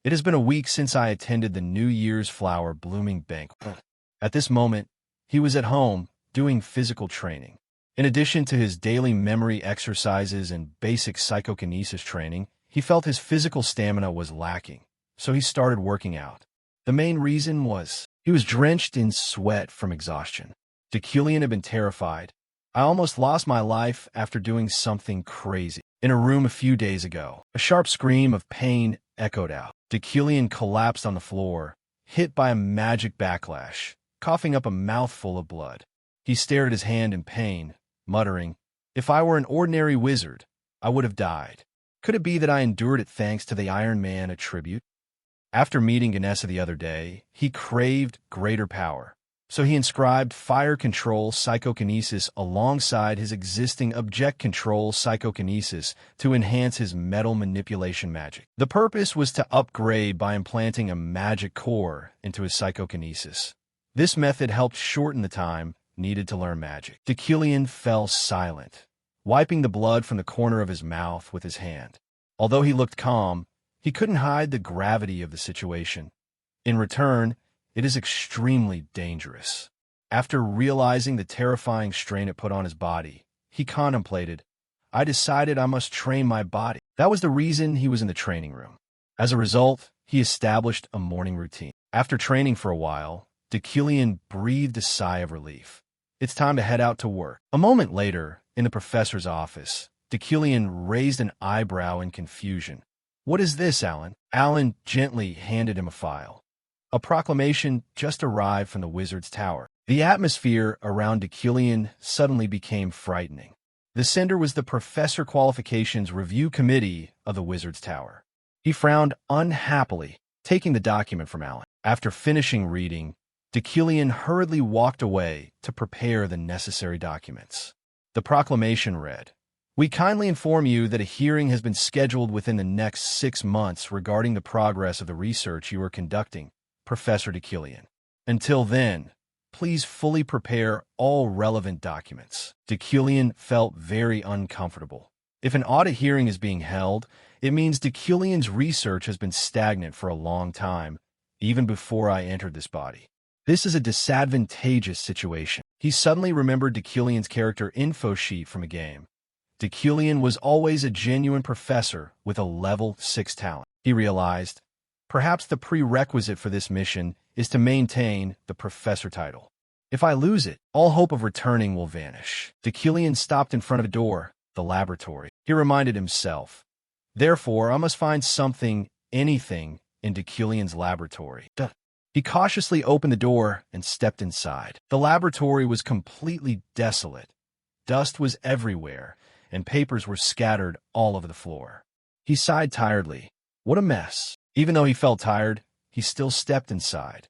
It has been a week since I attended the New Year's flower blooming banquet. At this moment, he was at home doing physical training. In addition to his daily memory exercises and basic psychokinesis training, he felt his physical stamina was lacking, so he started working out. The main reason was he was drenched in sweat from exhaustion. Dekillian had been terrified. I almost lost my life after doing something crazy. In a room a few days ago, a sharp scream of pain echoed out. Dekillian collapsed on the floor, hit by a magic backlash, coughing up a mouthful of blood. He stared at his hand in pain, muttering, If I were an ordinary wizard, I would have died. Could it be that I endured it thanks to the Iron Man attribute? After meeting Ganessa the other day, he craved greater power. So he inscribed fire control psychokinesis alongside his existing object control psychokinesis to enhance his metal manipulation magic. The purpose was to upgrade by implanting a magic core into his psychokinesis. This method helped shorten the time needed to learn magic. Dekillian fell silent, wiping the blood from the corner of his mouth with his hand. Although he looked calm, he couldn't hide the gravity of the situation. In return, it is extremely dangerous. After realizing the terrifying strain it put on his body, he contemplated, I decided I must train my body. That was the reason he was in the training room. As a result, he established a morning routine. After training for a while, Dekillian breathed a sigh of relief. It's time to head out to work. A moment later, in the professor's office, Dekillian raised an eyebrow in confusion. What is this, Alan? Alan gently handed him a file. A proclamation just arrived from the wizard's tower. The atmosphere around Dekillian suddenly became frightening. The sender was the Professor Qualifications Review Committee of the wizard's tower. He frowned unhappily, taking the document from Alan. After finishing reading, Dekillian hurriedly walked away to prepare the necessary documents. The proclamation read, We kindly inform you that a hearing has been scheduled within the next 6 months regarding the progress of the research you are conducting, Professor Dekillian. Until then, please fully prepare all relevant documents. Dekillian felt very uncomfortable. If an audit hearing is being held, it means Dekillian's research has been stagnant for a long time, even before I entered this body. This is a disadvantageous situation. He suddenly remembered Dekillian's character info sheet from a game. Deculian was always a genuine professor with a level 6 talent. He realized, perhaps the prerequisite for this mission is to maintain the professor title. If I lose it, all hope of returning will vanish. Deculian stopped in front of a door, the laboratory. He reminded himself, therefore, I must find something, anything, in Deculian's laboratory. He cautiously opened the door and stepped inside. The laboratory was completely desolate. Dust was everywhere, and papers were scattered all over the floor. He sighed tiredly. What a mess. Even though he felt tired, he still stepped inside.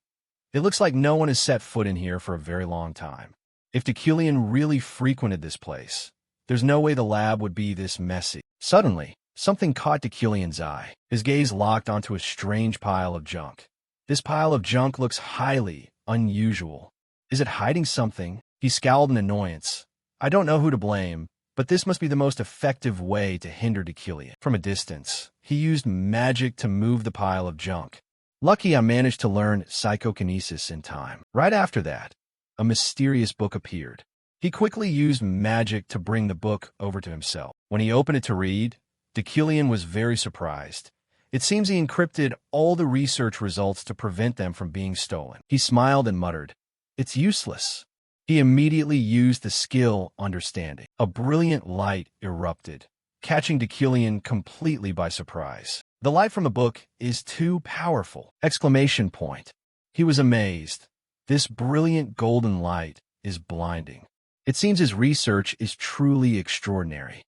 It looks like no one has set foot in here for a very long time. If Deculian really frequented this place, there's no way the lab would be this messy. Suddenly, something caught Deculian's eye. His gaze locked onto a strange pile of junk. This pile of junk looks highly unusual. Is it hiding something? He scowled in annoyance. I don't know who to blame, but this must be the most effective way to hinder Deculian. From a distance, he used magic to move the pile of junk. Lucky I managed to learn psychokinesis in time. Right after that, a mysterious book appeared. He quickly used magic to bring the book over to himself. When he opened it to read, Deculian was very surprised. It seems he encrypted all the research results to prevent them from being stolen. He smiled and muttered, "It's useless." He immediately used the skill understanding. A brilliant light erupted, catching Deculian completely by surprise. The light from the book is too powerful! Exclamation point. He was amazed. This brilliant golden light is blinding. It seems his research is truly extraordinary.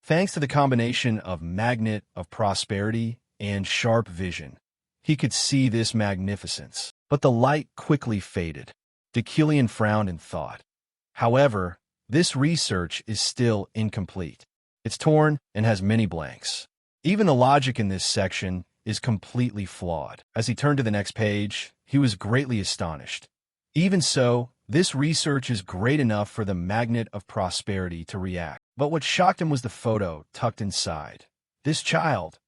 Thanks to the combination of magnet of prosperity and sharp vision, he could see this magnificence. But the light quickly faded. Deculian frowned in thought. However, this research is still incomplete. It's torn and has many blanks. Even the logic in this section is completely flawed. As he turned to the next page, he was greatly astonished. Even so, this research is great enough for the magnet of prosperity to react. But what shocked him was the photo tucked inside. This child.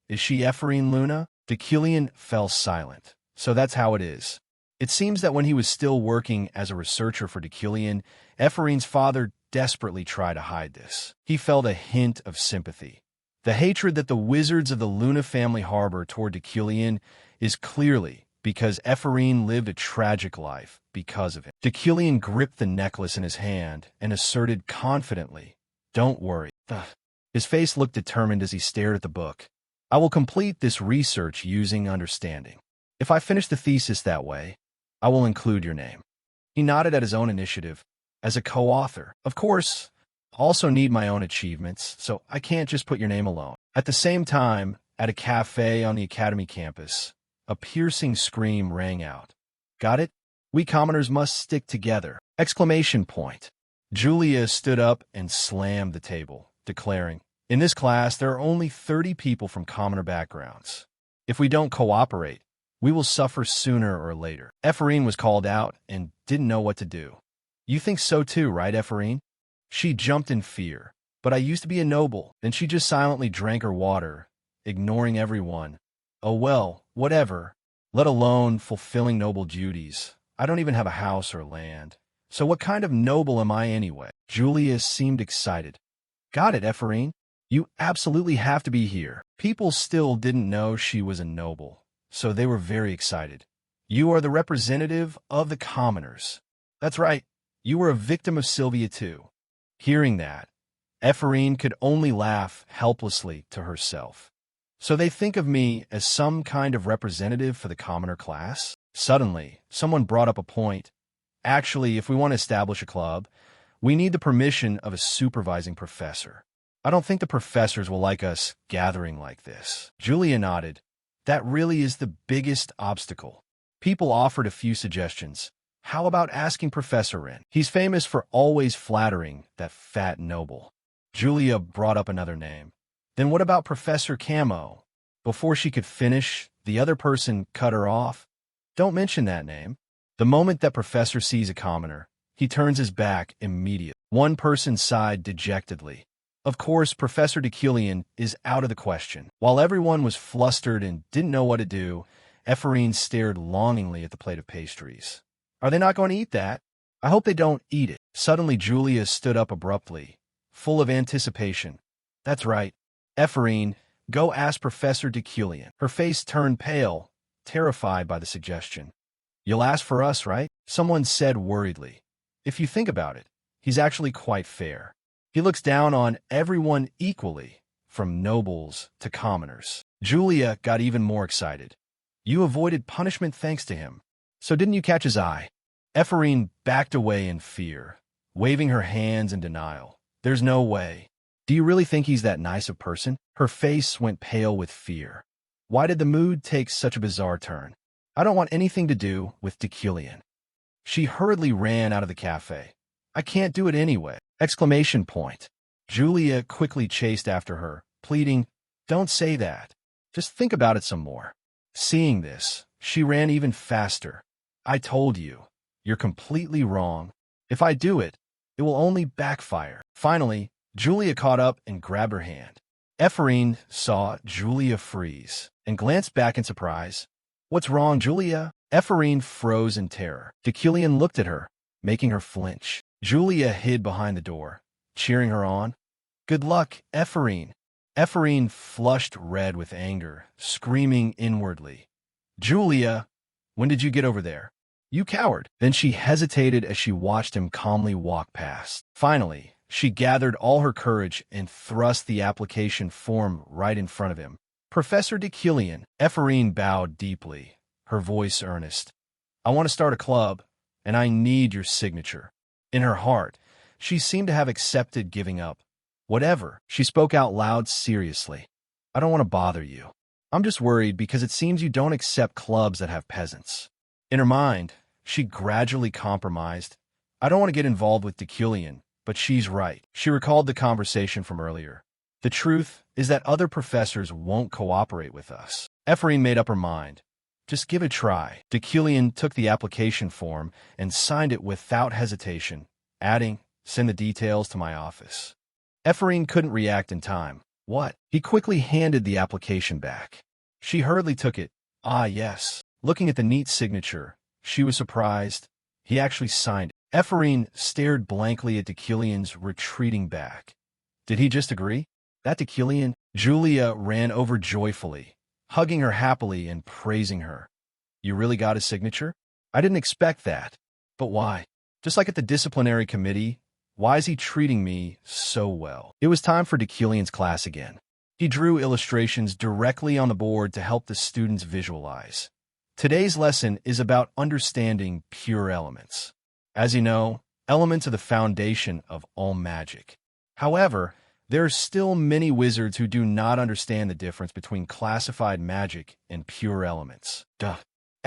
Is she Ephraim Luna? Deculian fell silent. So that's how it is. It seems that when he was still working as a researcher for Deculian, Ephraim's father desperately tried to hide this. He felt a hint of sympathy. The hatred that the wizards of the Luna family harbor toward Deculian is clearly because Ephraim lived a tragic life because of him. Deculian gripped the necklace in his hand and asserted confidently, "Don't worry." His face looked determined as he stared at the book. "I will complete this research using understanding. If I finish the thesis that way, I will include your name." He nodded at his own initiative. As a co-author, of course, I also need my own achievements, so I can't just put your name alone. At the same time, at a cafe on the Academy campus, a piercing scream rang out. "Got it? We commoners must stick together!" Exclamation point. Julia stood up and slammed the table, declaring, "In this class, there are only 30 people from commoner backgrounds. If we don't cooperate, we will suffer sooner or later." Ephraim was called out and didn't know what to do. "You think so too, right, Ephraim?" She jumped in fear. "But I used to be a noble." Then she just silently drank her water, ignoring everyone. "Oh well, whatever. Let alone fulfilling noble duties. I don't even have a house or land. So what kind of noble am I anyway?" Julia seemed excited. "Got it, Ephraim. You absolutely have to be here." People still didn't know she was a noble, so they were very excited. "You are the representative of the commoners." "That's right. You were a victim of Sylvia too." Hearing that, Ephraim could only laugh helplessly to herself. "So they think of me as some kind of representative for the commoner class?" Suddenly, someone brought up a point. "Actually, if we want to establish a club, we need the permission of a supervising professor. I don't think the professors will like us gathering like this." Julia nodded. "That really is the biggest obstacle." People offered a few suggestions. How about asking Professor Wren? He's famous for always flattering that fat noble. Julia brought up another name. Then what about Professor Camo? Before she could finish, the other person cut her off. "Don't mention that name." The moment that Professor sees a commoner, he turns his back immediately. One person sighed dejectedly. Of course, Professor Deculian is out of the question. While everyone was flustered and didn't know what to do, Ephraim stared longingly at the plate of pastries. "Are they not going to eat that? I hope they don't eat it." Suddenly, Julia stood up abruptly. full of anticipation. That's right. Ephraim, go ask Professor Deculian. Her face turned pale, terrified by the suggestion. You'll ask for us, right? Someone said worriedly. If you think about it, he's actually quite fair. He looks down on everyone equally, from nobles to commoners. Julia got even more excited. You avoided punishment thanks to him. So didn't you catch his eye? Ephraim backed away in fear, waving her hands in denial. There's no way. Do you really think he's that nice a person? Her face went pale with fear. Why did the mood take such a bizarre turn? I don't want anything to do with Deculian. She hurriedly ran out of the cafe. I can't do it anyway! Exclamation point. Julia quickly chased after her, pleading, Don't say that. Just think about it some more. Seeing this, she ran even faster. I told you. You're completely wrong. If I do it, it will only backfire. Finally, Julia caught up and grabbed her hand. Ephraim saw Julia freeze and glanced back in surprise. What's wrong, Julia? Ephraim froze in terror. Deculian looked at her, making her flinch. Julia hid behind the door, cheering her on. Good luck, Ephraim. Ephraim flushed red with anger, screaming inwardly. Julia, when did you get over there? You coward. Then she hesitated as she watched him calmly walk past. Finally, she gathered all her courage and thrust the application form right in front of him. Professor Deculian. Ephraim bowed deeply, her voice earnest. I want to start a club, and I need your signature. In her heart, she seemed to have accepted giving up. Whatever, she spoke out loud seriously. I don't want to bother you. I'm just worried because it seems you don't accept clubs that have peasants. In her mind, she gradually compromised. I don't want to get involved with Deculian, but she's right. She recalled the conversation from earlier. The truth is that other professors won't cooperate with us. Ephraim made up her mind. Just give it a try. Deculian took the application form and signed it without hesitation, adding, Send the details to my office. Ephraim couldn't react in time. What? He quickly handed the application back. She hurriedly took it. Ah, yes. Looking at the neat signature, she was surprised. He actually signed it. Ephraim stared blankly at Deculian's retreating back. Did he just agree? That Deculian? Julia ran over joyfully, hugging her happily and praising her. You really got his signature? I didn't expect that. But why? Just like at the disciplinary committee, why is he treating me so well? It was time for Deculian's class again. He drew illustrations directly on the board to help the students visualize. Today's lesson is about understanding pure elements. As you know, elements are the foundation of all magic. However, there are still many wizards who do not understand the difference between classified magic and pure elements. Duh.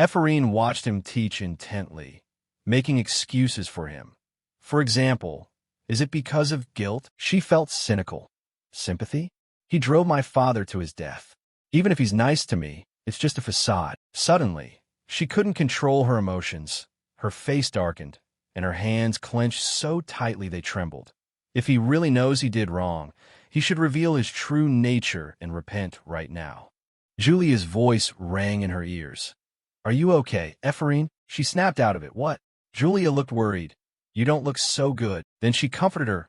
Ephraim watched him teach intently, making excuses for him. For example, is it because of guilt? She felt cynical. Sympathy? He drove my father to his death. Even if he's nice to me, it's just a facade. Suddenly, she couldn't control her emotions. Her face darkened, and her hands clenched so tightly they trembled. If he really knows he did wrong, he should reveal his true nature and repent right now. Julia's voice rang in her ears. Are you okay, Ephraim? She snapped out of it. What? Julia looked worried. You don't look so good. Then she comforted her.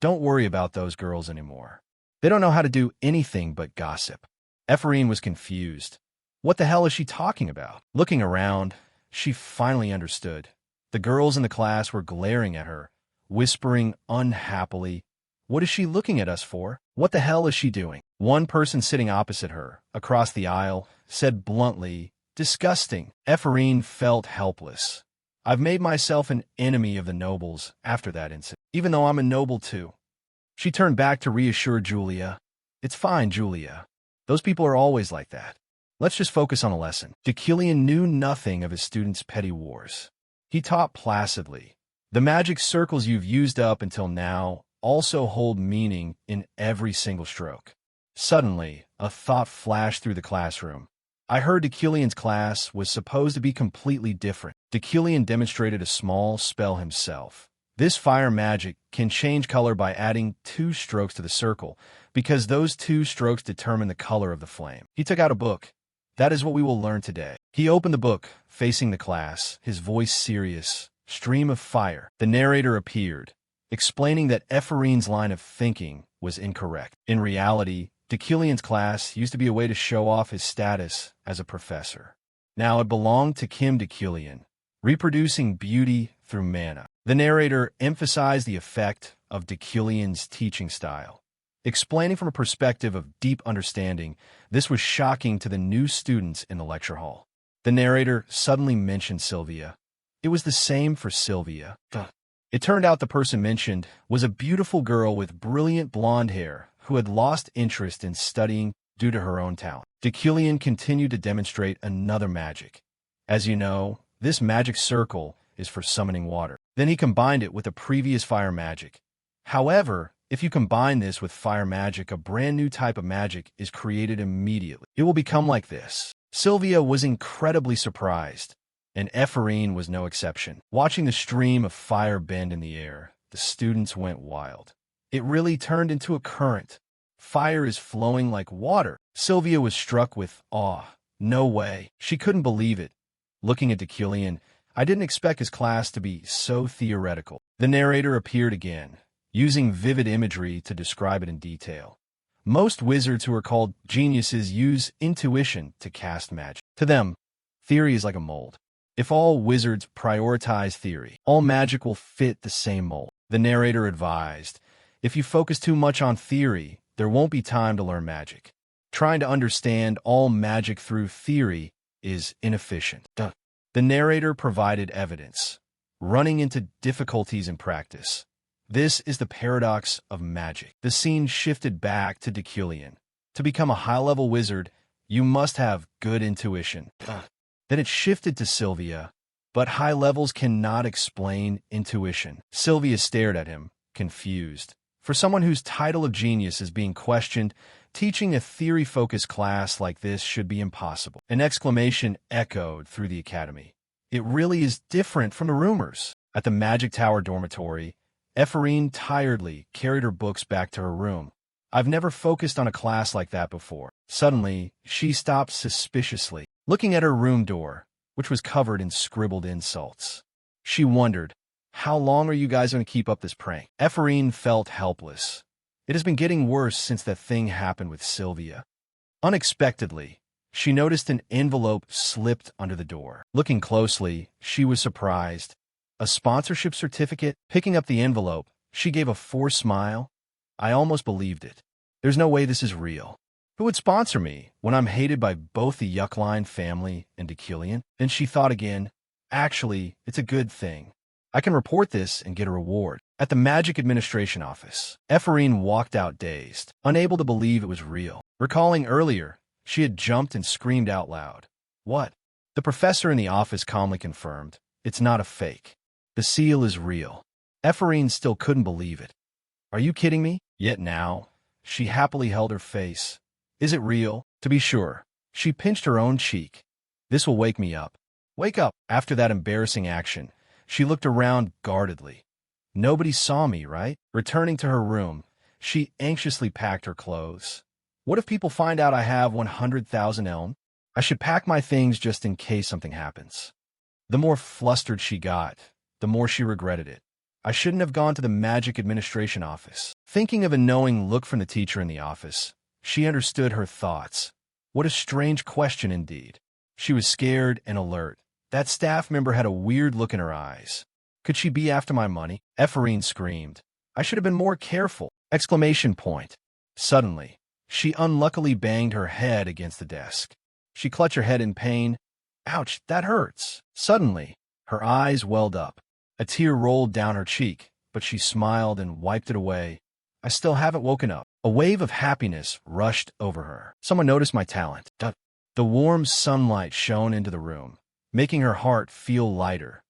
Don't worry about those girls anymore. They don't know how to do anything but gossip. Ephraim was confused. What the hell is she talking about? Looking around, she finally understood. The girls in the class were glaring at her, whispering unhappily, What is she looking at us for? What the hell is she doing? One person sitting opposite her, across the aisle, said bluntly, Disgusting. Ephraim felt helpless. I've made myself an enemy of the nobles after that incident, even though I'm a noble too. She turned back to reassure Julia. It's fine, Julia. Those people are always like that. Let's just focus on a lesson. Deculian knew nothing of his students' petty wars. He taught placidly. The magic circles you've used up until now also hold meaning in every single stroke. Suddenly, a thought flashed through the classroom. I heard Deculian's class was supposed to be completely different. Deculian demonstrated a small spell himself. This fire magic can change color by adding 2 strokes to the circle, because those 2 strokes determine the color of the flame. He took out a book. That is what we will learn today. He opened the book, facing the class, his voice serious. Stream of fire. The narrator appeared. explaining that Ephorine's line of thinking was incorrect. In reality, Deucalion's class used to be a way to show off his status as a professor. Now it belonged to Kim Deucalion, reproducing beauty through mana. The narrator emphasized the effect of Deucalion's teaching style. Explaining from a perspective of deep understanding, this was shocking to the new students in the lecture hall. The narrator suddenly mentioned Sylvia. It was the same for Sylvia. It turned out the person mentioned was a beautiful girl with brilliant blonde hair who had lost interest in studying due to her own talent. Deucalion continued to demonstrate another magic. As you know, this magic circle is for summoning water. Then he combined it with a previous fire magic. However, if you combine this with fire magic, a brand new type of magic is created immediately. It will become like this. Sylvia was incredibly surprised, and Ephorine was no exception. Watching the stream of fire bend in the air, the students went wild. It really turned into a current. Fire is flowing like water. Sylvia was struck with awe. No way. She couldn't believe it. Looking at Deucalion, I didn't expect his class to be so theoretical. The narrator appeared again, using vivid imagery to describe it in detail. Most wizards who are called geniuses use intuition to cast magic. To them, theory is like a mold. If all wizards prioritize theory, all magic will fit the same mold. The narrator advised, if you focus too much on theory, there won't be time to learn magic. Trying to understand all magic through theory is inefficient. The narrator provided evidence, running into difficulties in practice. This is the paradox of magic. The scene shifted back to Deucalion. To become a high-level wizard, you must have good intuition. Then it shifted to Sylvia, but high levels cannot explain intuition. Sylvia stared at him, confused. For someone whose title of genius is being questioned, teaching a theory-focused class like this should be impossible. An exclamation echoed through the academy. It really is different from the rumors. At the Magic Tower dormitory, Ephorine tiredly carried her books back to her room. I've never focused on a class like that before. Suddenly, she stopped suspiciously, looking at her room door, which was covered in scribbled insults. She wondered, how long are you guys going to keep up this prank? Ephorine felt helpless. It has been getting worse since that thing happened with Sylvia. Unexpectedly, she noticed an envelope slipped under the door. Looking closely, she was surprised. A sponsorship certificate? Picking up the envelope, she gave a forced smile. I almost believed it. There's no way this is real. Who would sponsor me when I'm hated by both the Yuckline family and Deucalion? Then she thought again. Actually, it's a good thing. I can report this and get a reward. At the Magic Administration office, Ephorine walked out dazed, unable to believe it was real. Recalling earlier, she had jumped and screamed out loud. What? The professor in the office calmly confirmed. It's not a fake. The seal is real. Ephorine still couldn't believe it. Are you kidding me? Yet now, she happily held her face. Is it real? To be sure. She pinched her own cheek. This will wake me up. Wake up. After that embarrassing action, she looked around guardedly. Nobody saw me, right? Returning to her room, she anxiously packed her clothes. What if people find out I have 100,000 elm? I should pack my things just in case something happens. The more flustered she got, the more she regretted it. I shouldn't have gone to the Magic Administration office. Thinking of a knowing look from the teacher in the office, she understood her thoughts. What a strange question indeed. She was scared and alert. That staff member had a weird look in her eyes. Could she be after my money? Ephorine screamed. I should have been more careful! Exclamation point. Suddenly, she unluckily banged her head against the desk. She clutched her head in pain. Ouch, that hurts. Suddenly, her eyes welled up. A tear rolled down her cheek, but she smiled and wiped it away. I still haven't woken up. A wave of happiness rushed over her. Someone noticed my talent. The warm sunlight shone into the room, making her heart feel lighter.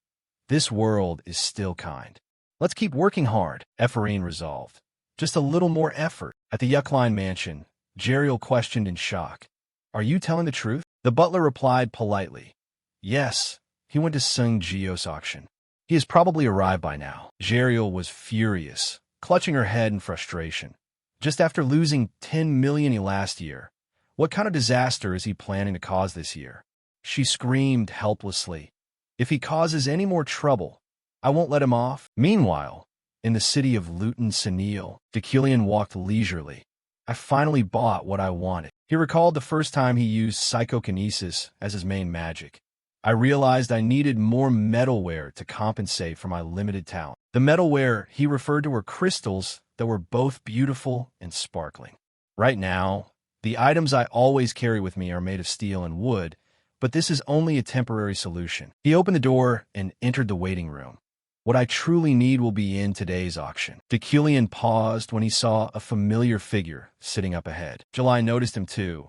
This world is still kind. Let's keep working hard, Ephorine resolved. Just a little more effort. At the Yuckline mansion, Jeriel questioned in shock. Are you telling the truth? The butler replied politely. Yes, he went to Sung Geo's auction. He has probably arrived by now. Jeriel was furious, clutching her head in frustration. Just after losing 10 million last year, what kind of disaster is he planning to cause this year? She screamed helplessly. If he causes any more trouble, I won't let him off. Meanwhile, In the city of Luton Senil, Dekilian walked leisurely. I finally bought what I wanted. He recalled the first time he used psychokinesis as his main magic. I realized I needed more metalware to compensate for my limited talent. The metalware he referred to were crystals that were both beautiful and sparkling. Right now, the items I always carry with me are made of steel and wood, but this is only a temporary solution. He opened the door and entered the waiting room. What I truly need will be in today's auction. Dekilian paused when he saw a familiar figure sitting up ahead. July noticed him too,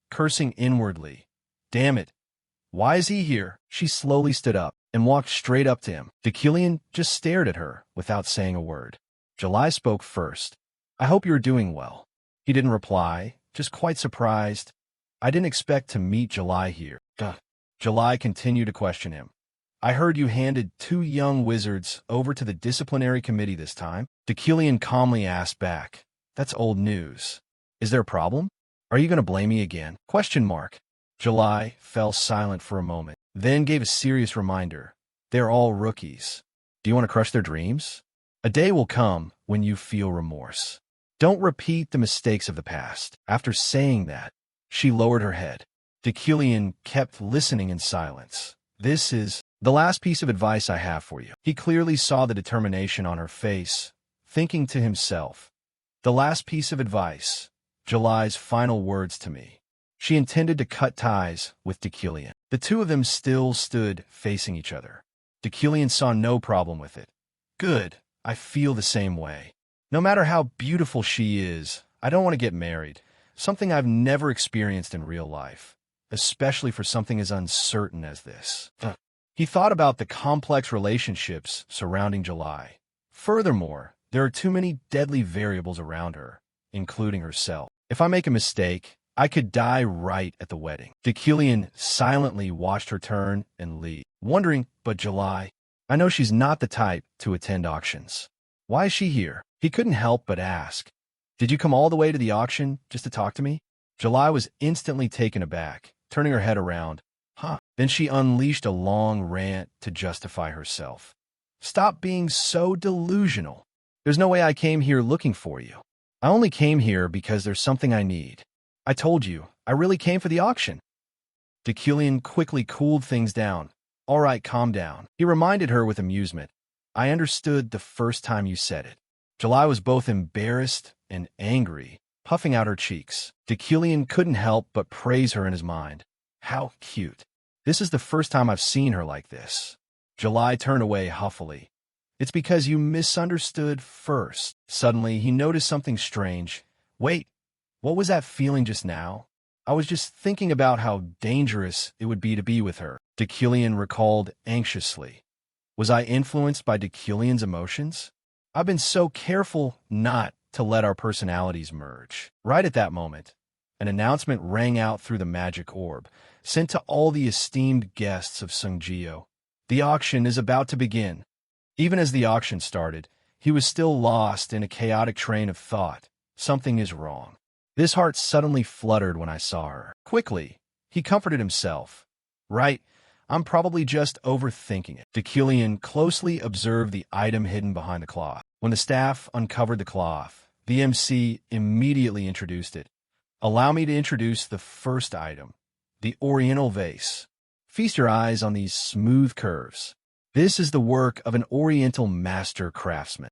cursing inwardly. Damn it. Why is he here? She slowly stood up and walked straight up to him. Dekilian just stared at her without saying a word. July spoke first. I hope you're doing well. He didn't reply, just quite surprised. I didn't expect to meet July here. Duh. July continued to question him. I heard you handed 2 young wizards over to the disciplinary committee this time. Dekilian calmly asked back. That's old news. Is there a problem? Are you going to blame me again? Question mark. July fell silent for a moment, then gave a serious reminder. They're all rookies. Do you want to crush their dreams? A day will come when you feel remorse. Don't repeat the mistakes of the past. After saying that, she lowered her head. Dekilian kept listening in silence. This is the last piece of advice I have for you. He clearly saw the determination on her face, thinking to himself, the last piece of advice, July's final words to me. She intended to cut ties with Dekilian. The two of them still stood facing each other. Dekilian saw no problem with it. Good, I feel the same way. No matter how beautiful she is, I don't want to get married, something I've never experienced in real life, especially for something as uncertain as this. He thought about the complex relationships surrounding July. Furthermore, there are too many deadly variables around her, including herself. If I make a mistake, I could die right at the wedding. Dekilian silently watched her turn and leave, wondering, but July, I know she's not the type to attend auctions. Why is she here? He couldn't help but ask. Did you come all the way to the auction just to talk to me? July was instantly taken aback, turning her head around. Huh. Then she unleashed a long rant to justify herself. Stop being so delusional. There's no way I came here looking for you. I only came here because there's something I need. I told you, I really came for the auction. Dekilian quickly cooled things down. All right, calm down. He reminded her with amusement. I understood the first time you said it. July was both embarrassed and angry, puffing out her cheeks. Dekilian couldn't help but praise her in his mind. How cute. This is the first time I've seen her like this. July turned away huffily. It's because you misunderstood first. Suddenly, he noticed something strange. Wait, what was that feeling just now? I was just thinking about how dangerous it would be to be with her. Dekilian recalled anxiously. Was I influenced by Dekilian's emotions? I've been so careful not to let our personalities merge. Right at that moment, an announcement rang out through the magic orb, sent to all the esteemed guests of Sungjio. The auction is about to begin. Even as the auction started, he was still lost in a chaotic train of thought. Something is wrong. His heart suddenly fluttered when I saw her. Quickly, he comforted himself. Right, I'm probably just overthinking it. Dekilian closely observed the item hidden behind the cloth. When the staff uncovered the cloth, the MC immediately introduced it. Allow me to introduce the first item, the Oriental vase. Feast your eyes on these smooth curves. This is the work of an Oriental master craftsman.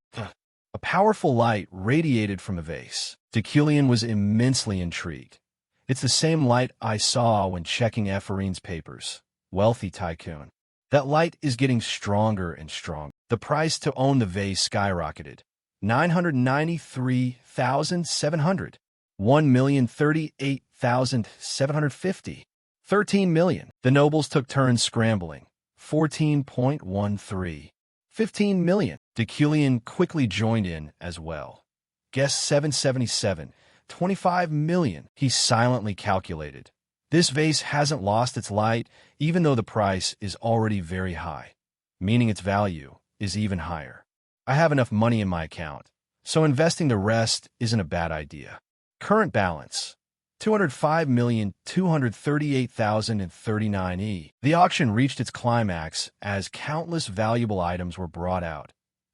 A powerful light radiated from the vase. Dekilian was immensely intrigued. It's the same light I saw when checking Ephorine's papers. Wealthy tycoon. That light is getting stronger and stronger. The price to own the vase skyrocketed. 993,700. 1,038,750. 13 million. The nobles took turns scrambling. 14.13. 15 million. Dekilian quickly joined in as well. Guess 777. 25 million. He silently calculated. This vase hasn't lost its light, even though the price is already very high, meaning its value is even higher. I have enough money in my account, so investing the rest isn't a bad idea. Current balance, 205,238,039 E. The auction reached its climax as countless valuable items were brought out,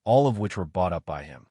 all of which were bought up by him.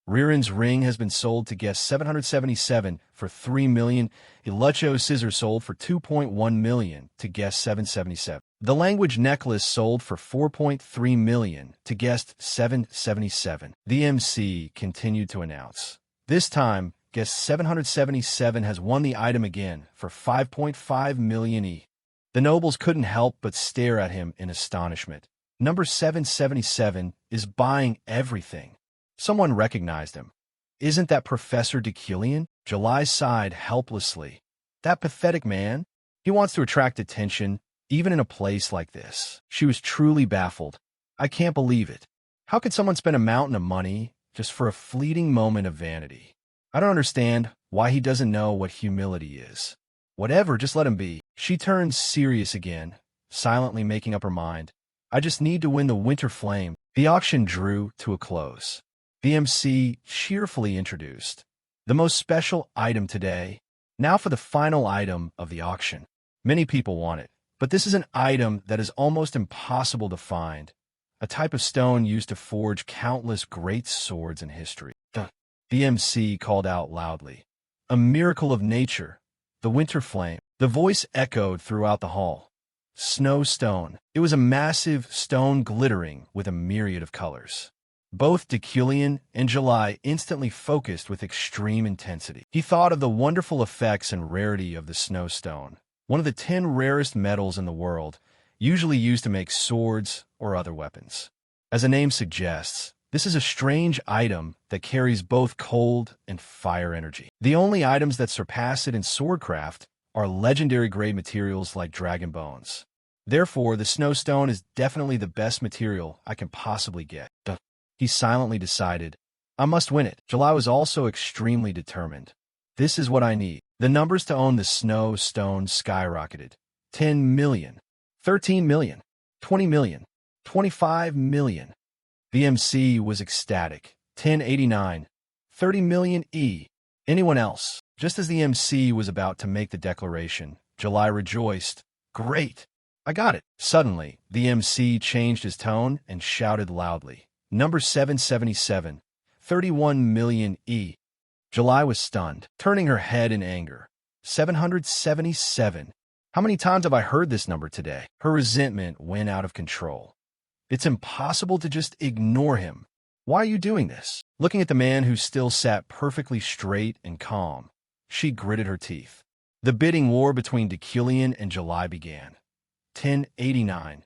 Ririn's ring has been sold to guest 777 for $3 million. Ilucho's scissors sold for $2.1 million to guest 777. The language necklace sold for $4.3 million to guest 777. The MC continued to announce. This time, guest 777 has won the item again for $5.5 million each. The nobles couldn't help but stare at him in astonishment. Number 777 is buying everything. Someone recognized him. Isn't that Professor Dekilian? July sighed helplessly. That pathetic man? He wants to attract attention, even in a place like this. She was truly baffled. I can't believe it. How could someone spend a mountain of money just for a fleeting moment of vanity? I don't understand why he doesn't know what humility is. Whatever, just let him be. She turned serious again, silently making up her mind. I just need to win the Winter Flame. The auction drew to a close. The MC cheerfully introduced the most special item today. Now for the final item of the auction. Many people want it, but this is an item that is almost impossible to find. A type of stone used to forge countless great swords in history. The MC called out loudly. A miracle of nature. The Winter Flame. The voice echoed throughout the hall. Snow stone. It was a massive stone glittering with a myriad of colors. Both Dekilian and July instantly focused with extreme intensity. He thought of the wonderful effects and rarity of the snow stone, one of the 10 rarest metals in the world, usually used to make swords or other weapons. As the name suggests, this is a strange item that carries both cold and fire energy. The only items that surpass it in swordcraft are legendary-grade materials like dragon bones. Therefore, the snow stone is definitely the best material I can possibly get. He silently decided, I must win it. July was also extremely determined. This is what I need. The numbers to own the snow stone skyrocketed. 10 million, 13 million, 20 million, 25 million. The MC was ecstatic. 1089, 30 million E. Anyone else? Just as the MC was about to make the declaration, July rejoiced. Great! I got it. Suddenly, the MC changed his tone and shouted loudly. Number 777, 31 million E. July was stunned, turning her head in anger. 777. How many times have I heard this number today? Her resentment went out of control. It's impossible to just ignore him. Why are you doing this? Looking at the man who still sat perfectly straight and calm, she gritted her teeth. The bidding war between Dekilian and July began. 1089,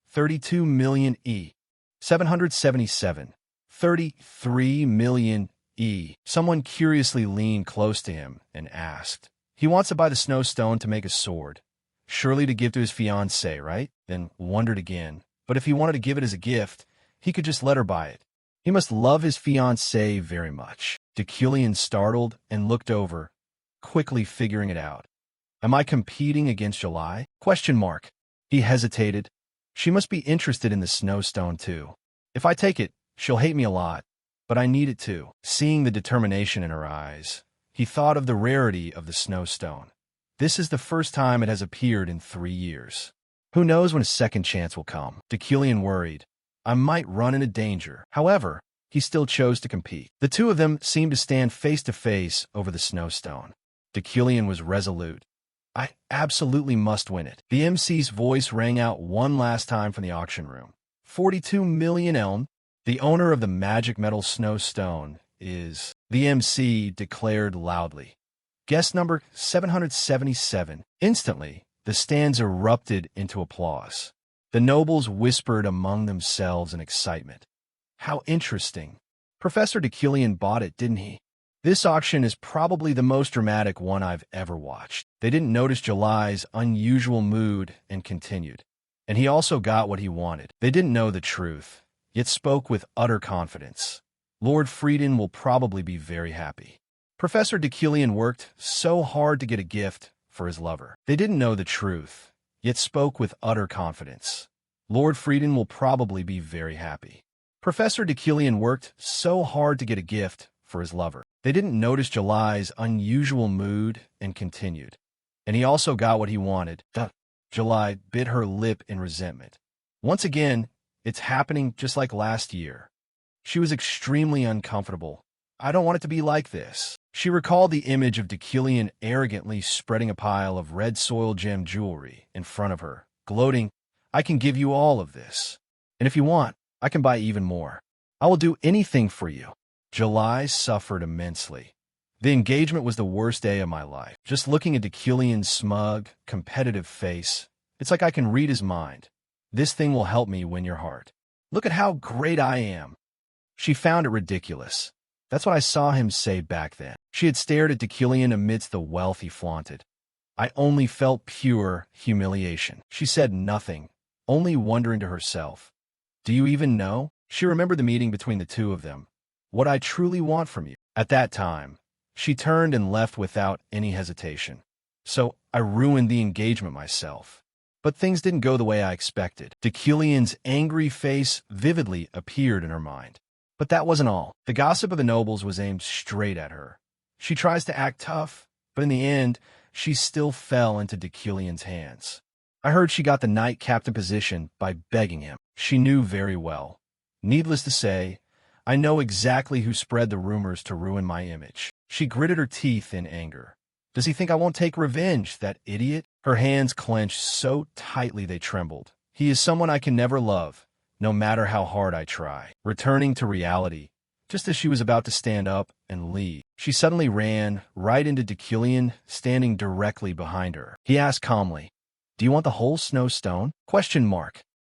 32 million E. 777, 33 million E. Someone curiously leaned close to him and asked, He wants to buy the snow stone to make a sword. Surely to give to his fiancée, right? Then wondered again. But if he wanted to give it as a gift, he could just let her buy it. He must love his fiancée very much. Dekilian startled and looked over, quickly figuring it out. Am I competing against July? Question mark. He hesitated. She must be interested in the snow stone too. If I take it, she'll hate me a lot, but I need it too. Seeing the determination in her eyes, he thought of the rarity of the snow stone. This is the first time it has appeared in 3 years. Who knows when a second chance will come? Dekilian worried. I might run into danger. However, he still chose to compete. The two of them seemed to stand face to face over the snow stone. Dekilian was resolute. I absolutely must win it. The MC's voice rang out one last time from the auction room. 42 million elm. The owner of the magic metal snow stone is... The MC declared loudly. Guest number 777. Instantly, the stands erupted into applause. The nobles whispered among themselves in excitement. How interesting. Professor Dekilian bought it, didn't he? This auction is probably the most dramatic one I've ever watched. They didn't notice July's unusual mood and continued. And he also got what he wanted. They didn't know the truth, yet spoke with utter confidence. Lord Frieden will probably be very happy. Professor Dekilian worked so hard to get a gift for his lover. They didn't know the truth, yet spoke with utter confidence. Lord Frieden will probably be very happy. Professor Dekilian worked so hard to get a gift for his lover. They didn't notice July's unusual mood and continued. And he also got what he wanted. July bit her lip in resentment. Once again, it's happening just like last year. She was extremely uncomfortable. I don't want it to be like this. She recalled the image of Decilion arrogantly spreading a pile of red soil gem jewelry in front of her, gloating, I can give you all of this. And if you want, I can buy even more. I will do anything for you. July suffered immensely. The engagement was the worst day of my life. Just looking at Decilion's smug, competitive face, it's like I can read his mind. This thing will help me win your heart. Look at how great I am. She found it ridiculous. That's what I saw him say back then. She had stared at Decilion amidst the wealth he flaunted. I only felt pure humiliation. She said nothing, only wondering to herself. Do you even know? She remembered the meeting between the two of them. What I truly want from you. At that time, she turned and left without any hesitation. So I ruined the engagement myself. But things didn't go the way I expected. Decilion's angry face vividly appeared in her mind. But that wasn't all. The gossip of the nobles was aimed straight at her. She tries to act tough, but in the end, she still fell into Decilion's hands. I heard she got the knight captain position by begging him. She knew very well. Needless to say, I know exactly who spread the rumors to ruin my image. She gritted her teeth in anger. Does he think I won't take revenge, that idiot? Her hands clenched so tightly they trembled. He is someone I can never love, no matter how hard I try. Returning to reality, just as she was about to stand up and leave, she suddenly ran right into Decilion, standing directly behind her. He asked calmly, Do you want the whole snow stone? ?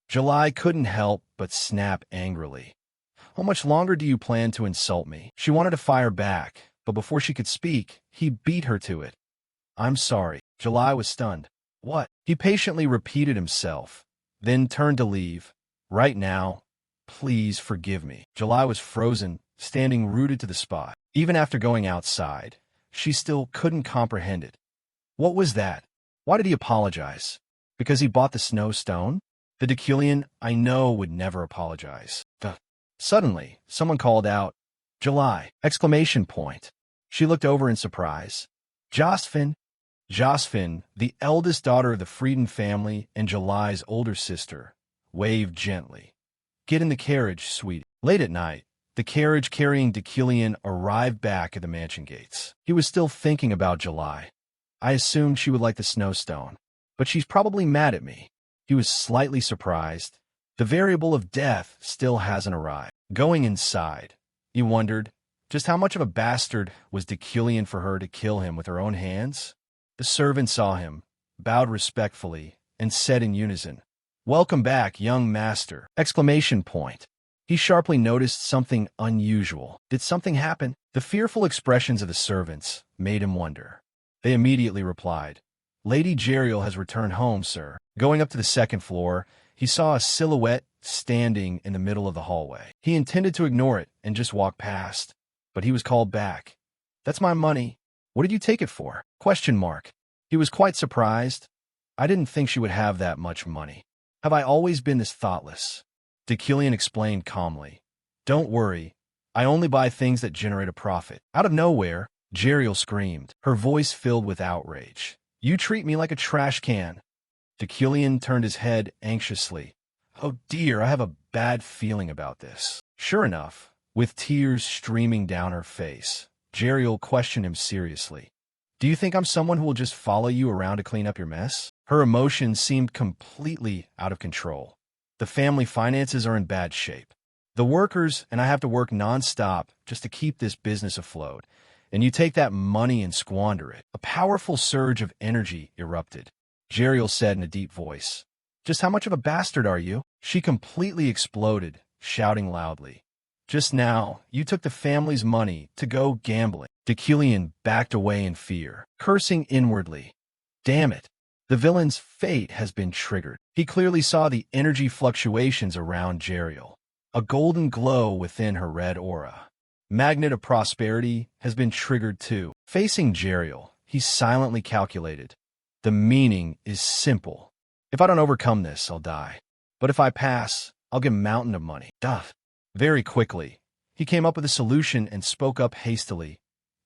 July couldn't help but snap angrily. How much longer do you plan to insult me? She wanted to fire back, but before she could speak, he beat her to it. I'm sorry. July was stunned. What? He patiently repeated himself, then turned to leave. Right now, please forgive me. July was frozen, standing rooted to the spot. Even after going outside, she still couldn't comprehend it. What was that? Why did he apologize? Because he bought the snow stone? The Decilion I know would never apologize. Suddenly, someone called out, July! ! She looked over in surprise. Josephine, the eldest daughter of the Frieden family and July's older sister, waved gently. Get in the carriage, sweetie. Late at night, the carriage carrying Decilion arrived back at the mansion gates. He was still thinking about July. I assumed she would like the snowstone, but she's probably mad at me. He was slightly surprised. The variable of death still hasn't arrived. Going inside, he wondered, just how much of a bastard was Decilion for her to kill him with her own hands? The servant saw him, bowed respectfully, and said in unison, Welcome back, young master! ! He sharply noticed something unusual. Did something happen? The fearful expressions of the servants made him wonder. They immediately replied, Lady Jeriel has returned home, sir. Going up to the second floor, he saw a silhouette standing in the middle of the hallway. He intended to ignore it and just walk past, but he was called back. That's my money. What did you take it for? ? He was quite surprised. I didn't think she would have that much money. Have I always been this thoughtless? Decilion explained calmly. Don't worry. I only buy things that generate a profit. Out of nowhere, Jeriel screamed, her voice filled with outrage. You treat me like a trash can. Decilion turned his head anxiously. Oh dear, I have a bad feeling about this. Sure enough, with tears streaming down her face, Jeriel questioned him seriously. Do you think I'm someone who will just follow you around to clean up your mess? Her emotions seemed completely out of control. The family finances are in bad shape. The workers and I have to work non-stop just to keep this business afloat. And you take that money and squander it. A powerful surge of energy erupted. Jeriel said in a deep voice, Just how much of a bastard are you? She completely exploded, shouting loudly. Just now, you took the family's money to go gambling. Decilion backed away in fear, cursing inwardly. Damn it. The villain's fate has been triggered. He clearly saw the energy fluctuations around Jeriel, a golden glow within her red aura. Magnet of prosperity has been triggered too. Facing Jeriel, he silently calculated. The meaning is simple. If I don't overcome this, I'll die. But if I pass, I'll get a mountain of money. Very quickly, he came up with a solution and spoke up hastily.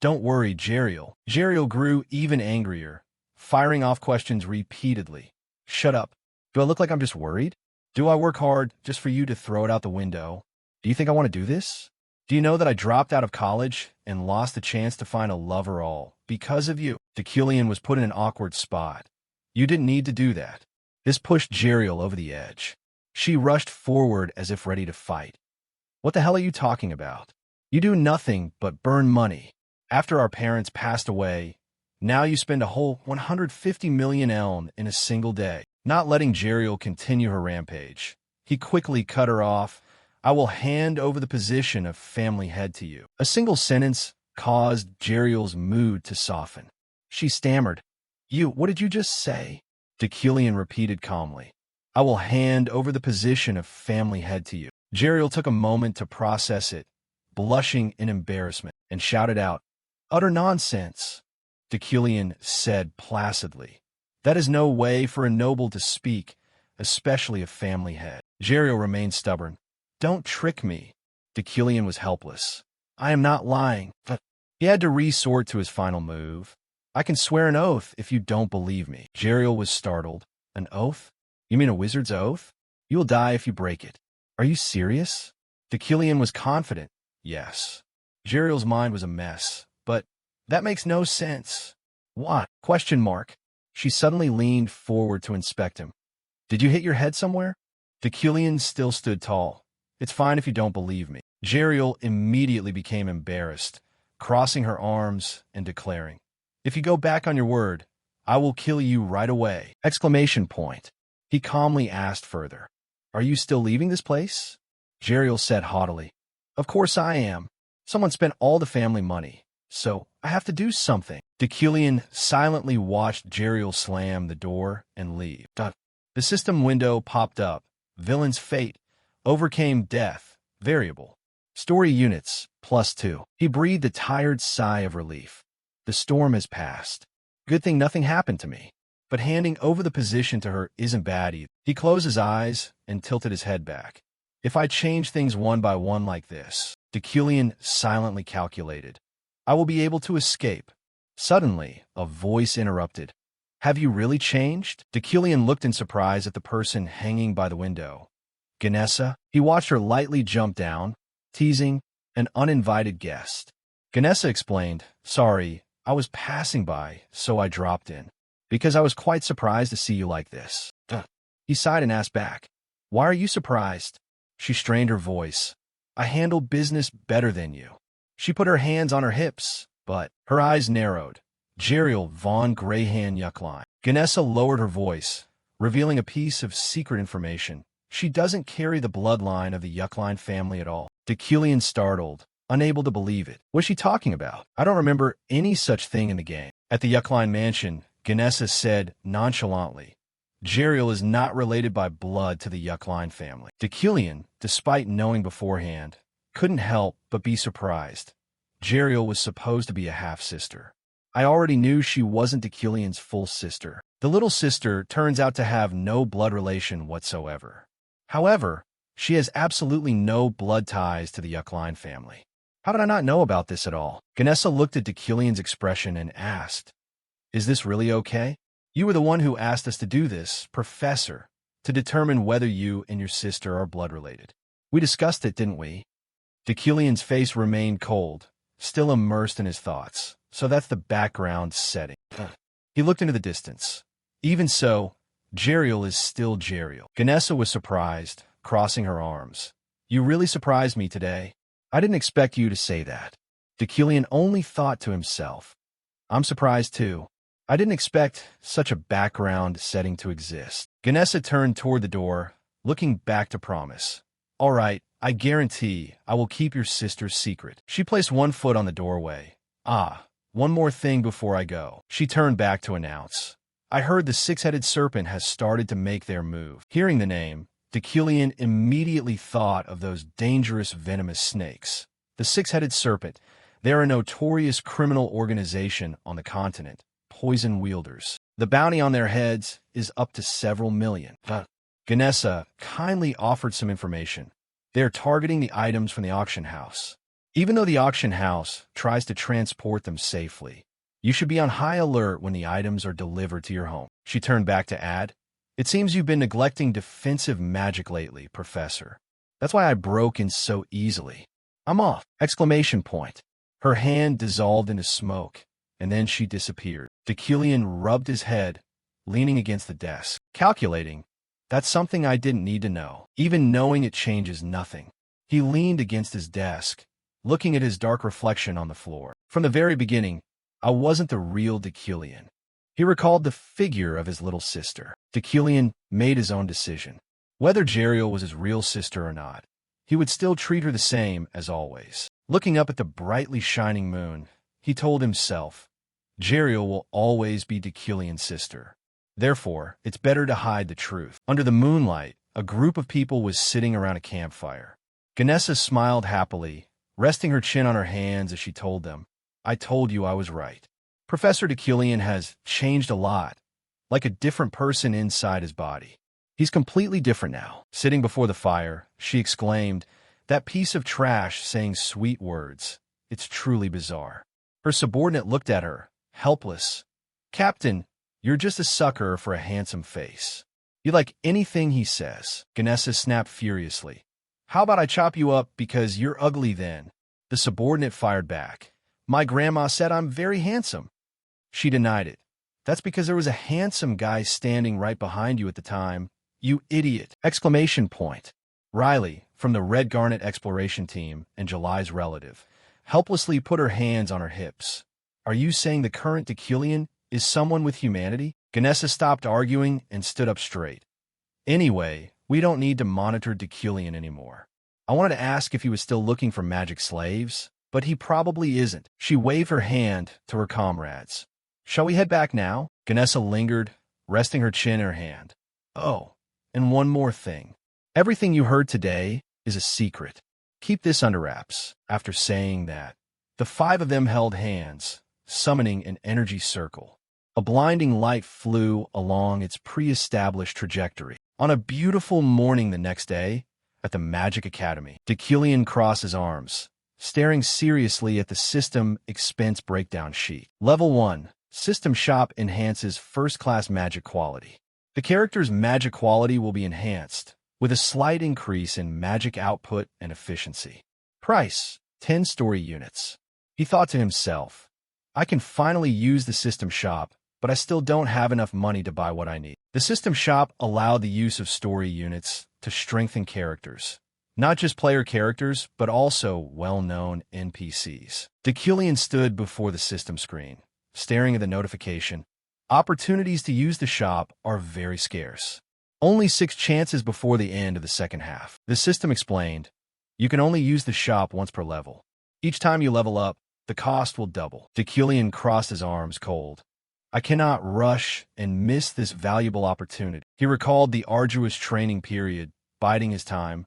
Don't worry, Jeriel. Jeriel grew even angrier, firing off questions repeatedly. Shut up. Do I look like I'm just worried? Do I work hard just for you to throw it out the window? Do you think I want to do this? Do you know that I dropped out of college and lost the chance to find a lover all because of you? Tequilian was put in an awkward spot. You didn't need to do that. This pushed Jeriel over the edge. She rushed forward as if ready to fight. What the hell are you talking about? You do nothing but burn money. After our parents passed away, now you spend a whole 150 million elm in a single day. Not letting Jeriel continue her rampage, he quickly cut her off. I will hand over the position of family head to you. A single sentence caused Jeriel's mood to soften. She stammered, what did you just say? Tequilian repeated calmly. I will hand over the position of family head to you. Jeriel took a moment to process it, blushing in embarrassment, and shouted out, utter nonsense. Tequilian said placidly, that is no way for a noble to speak, especially a family head. Jeriel remained stubborn. Don't trick me. Tequilian was helpless. I am not lying. But he had to resort to his final move. I can swear an oath if you don't believe me. Jeriel was startled. An oath? You mean a wizard's oath? You will die if you break it. Are you serious? Tequilian was confident. Yes. Jeriel's mind was a mess. But that makes no sense. What? Question mark. She suddenly leaned forward to inspect him. Did you hit your head somewhere? Tequilian still stood tall. It's fine if you don't believe me. Jeriel immediately became embarrassed, crossing her arms and declaring, if you go back on your word, I will kill you right away! Exclamation point. He calmly asked further, are you still leaving this place? Jeriel said haughtily, of course I am. Someone spent all the family money, so I have to do something. Tequilian silently watched Jeriel slam the door and leave. The system window popped up. Villain's fate. Overcame death. Variable. Story units. +2. He breathed a tired sigh of relief. The storm has passed. Good thing nothing happened to me. But handing over the position to her isn't bad either. He closed his eyes and tilted his head back. If I change things one by one like this, Tequilian silently calculated, I will be able to escape. Suddenly, a voice interrupted. Have you really changed? Tequilian looked in surprise at the person hanging by the window. Ganessa? He watched her lightly jump down, teasing an uninvited guest. Ganessa explained, sorry, I was passing by, so I dropped in. Because I was quite surprised to see you like this. He sighed and asked back, why are you surprised? She strained her voice. I handle business better than you. She put her hands on her hips, but her eyes narrowed. Jeriel von Greyhan Yuckline. Ganessa lowered her voice, revealing a piece of secret information. She doesn't carry the bloodline of the Yuckline family at all. Tequilian startled, unable to believe it. What's she talking about? I don't remember any such thing in the game. At the Yuckline mansion, Ganessa said nonchalantly, Jeriel is not related by blood to the Yuckline family. Tequilian, despite knowing beforehand, couldn't help but be surprised. Jeriel was supposed to be a half-sister. I already knew she wasn't Tequilian's full sister. The little sister turns out to have no blood relation whatsoever. However, she has absolutely no blood ties to the Yuckline family. How did I not know about this at all? Ganessa looked at Tequilian's expression and asked, is this really okay? You were the one who asked us to do this, Professor, to determine whether you and your sister are blood related. We discussed it, didn't we? Tequilian's face remained cold, still immersed in his thoughts. So that's the background setting. He looked into the distance. Even so, Jeriel is still Jeriel. Ganessa was surprised, crossing her arms. You really surprised me today. I didn't expect you to say that. Tequilian only thought to himself. I'm surprised too. I didn't expect such a background setting to exist. Ganessa turned toward the door, looking back to promise. All right, I guarantee I will keep your sister's secret. She placed one foot on the doorway. One more thing before I go. She turned back to announce. I heard the six-headed serpent has started to make their move. Hearing the name, Tequilian immediately thought of those dangerous venomous snakes. The six-headed serpent, they're a notorious criminal organization on the continent, poison wielders. The bounty on their heads is up to several million. Ganessa kindly offered some information. They're targeting the items from the auction house. Even though the auction house tries to transport them safely, you should be on high alert when the items are delivered to your home. She turned back to add, it seems you've been neglecting defensive magic lately, Professor. That's why I broke in so easily. I'm off! Exclamation point. Her hand dissolved into smoke, and then she disappeared. Deucalion rubbed his head, leaning against the desk. Calculating. That's something I didn't need to know. Even knowing it changes nothing. He leaned against his desk, looking at his dark reflection on the floor. From the very beginning, I wasn't the real Deucalion. He recalled the figure of his little sister. Deucalion made his own decision. Whether Jeriel was his real sister or not, he would still treat her the same as always. Looking up at the brightly shining moon, he told himself, Jeriel will always be Deucalion's sister. Therefore, it's better to hide the truth. Under the moonlight, a group of people was sitting around a campfire. Ganessa smiled happily, resting her chin on her hands as she told them, I told you I was right. Professor Deucalion has changed a lot, like a different person inside his body. He's completely different now. Sitting before the fire, she exclaimed, that piece of trash saying sweet words. It's truly bizarre. Her subordinate looked at her, helpless. Captain, you're just a sucker for a handsome face. You like anything he says. Ganessa snapped furiously. How about I chop you up because you're ugly then? The subordinate fired back. My grandma said I'm very handsome. She denied it. That's because there was a handsome guy standing right behind you at the time. You idiot! Exclamation point. Riley, from the Red Garnet Exploration Team and July's relative, helplessly put her hands on her hips. Are you saying the current Deucalion is someone with humanity? Ganessa stopped arguing and stood up straight. Anyway, we don't need to monitor Deucalion anymore. I wanted to ask if he was still looking for magic slaves, but he probably isn't. She waved her hand to her comrades. Shall we head back now? Ganessa lingered, resting her chin in her hand. Oh, and one more thing. Everything you heard today is a secret. Keep this under wraps. After saying that, the five of them held hands, summoning an energy circle. A blinding light flew along its pre-established trajectory. On a beautiful morning the next day, at the Magic Academy, Deucalion crossed his arms, staring seriously at the System Expense Breakdown sheet. Level 1. System Shop enhances first-class magic quality. The character's magic quality will be enhanced, with a slight increase in magic output and efficiency. Price, 10 story units. He thought to himself, I can finally use the System Shop, but I still don't have enough money to buy what I need. The System Shop allowed the use of story units to strengthen characters. Not just player characters, but also well-known NPCs. Deucalion stood before the system screen, staring at the notification. Opportunities to use the shop are very scarce. Only 6 chances before the end of the second half. The system explained, you can only use the shop once per level. Each time you level up, the cost will double. Deucalion crossed his arms cold. I cannot rush and miss this valuable opportunity. He recalled the arduous training period, biding his time.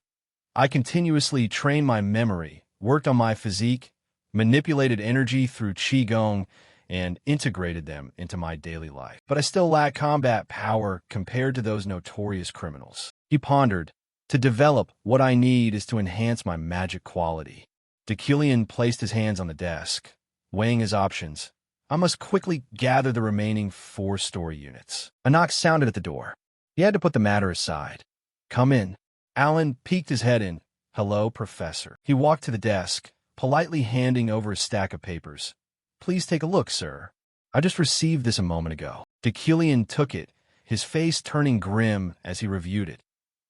I continuously trained my memory, worked on my physique, manipulated energy through Qigong, and integrated them into my daily life. But I still lack combat power compared to those notorious criminals. He pondered, to develop, what I need is to enhance my magic quality. Deucalion placed his hands on the desk, weighing his options. I must quickly gather the remaining 4 story units. A knock sounded at the door. He had to put the matter aside. Come in. Alan peeked his head in. Hello, Professor. He walked to the desk, politely handing over a stack of papers. Please take a look, sir. I just received this a moment ago. Deucalion took it, his face turning grim as he reviewed it.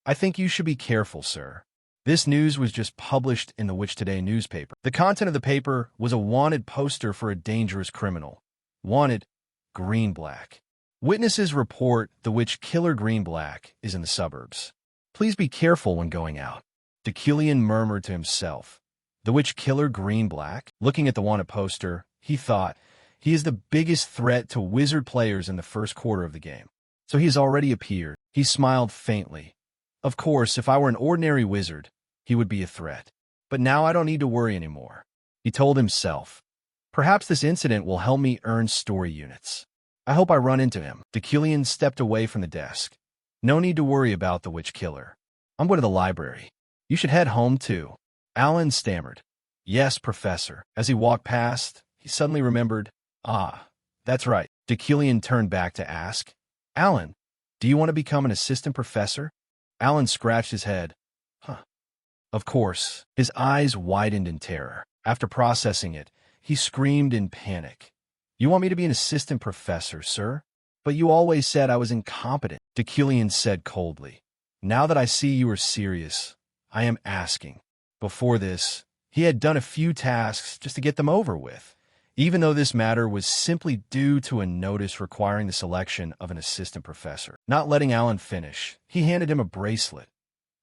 I think you should be careful, sir. This news was just published in the Witch Today newspaper. The content of the paper was a wanted poster for a dangerous criminal. Wanted, Green-Black. Witnesses report the witch killer Green-Black is in the suburbs. Please be careful when going out. Deucalion murmured to himself. The witch killer Green-Black? Looking at the wanted poster, he thought, he is the biggest threat to wizard players in the first quarter of the game. So he has already appeared. He smiled faintly. Of course, if I were an ordinary wizard, he would be a threat. But now I don't need to worry anymore. He told himself. Perhaps this incident will help me earn story units. I hope I run into him. Deucalion stepped away from the desk. No need to worry about the witch killer. I'm going to the library. You should head home too. Alan stammered. Yes, Professor. As he walked past, he suddenly remembered. Ah, that's right. Deucalion turned back to ask. Alan, do you want to become an assistant professor? Alan scratched his head. Huh. Of course, his eyes widened in terror. After processing it, he screamed in panic. You want me to be an assistant professor, sir? But you always said I was incompetent, Dekilian said coldly. Now that I see you are serious, I am asking. Before this, he had done a few tasks just to get them over with, even though this matter was simply due to a notice requiring the selection of an assistant professor. Not letting Alan finish, he handed him a bracelet.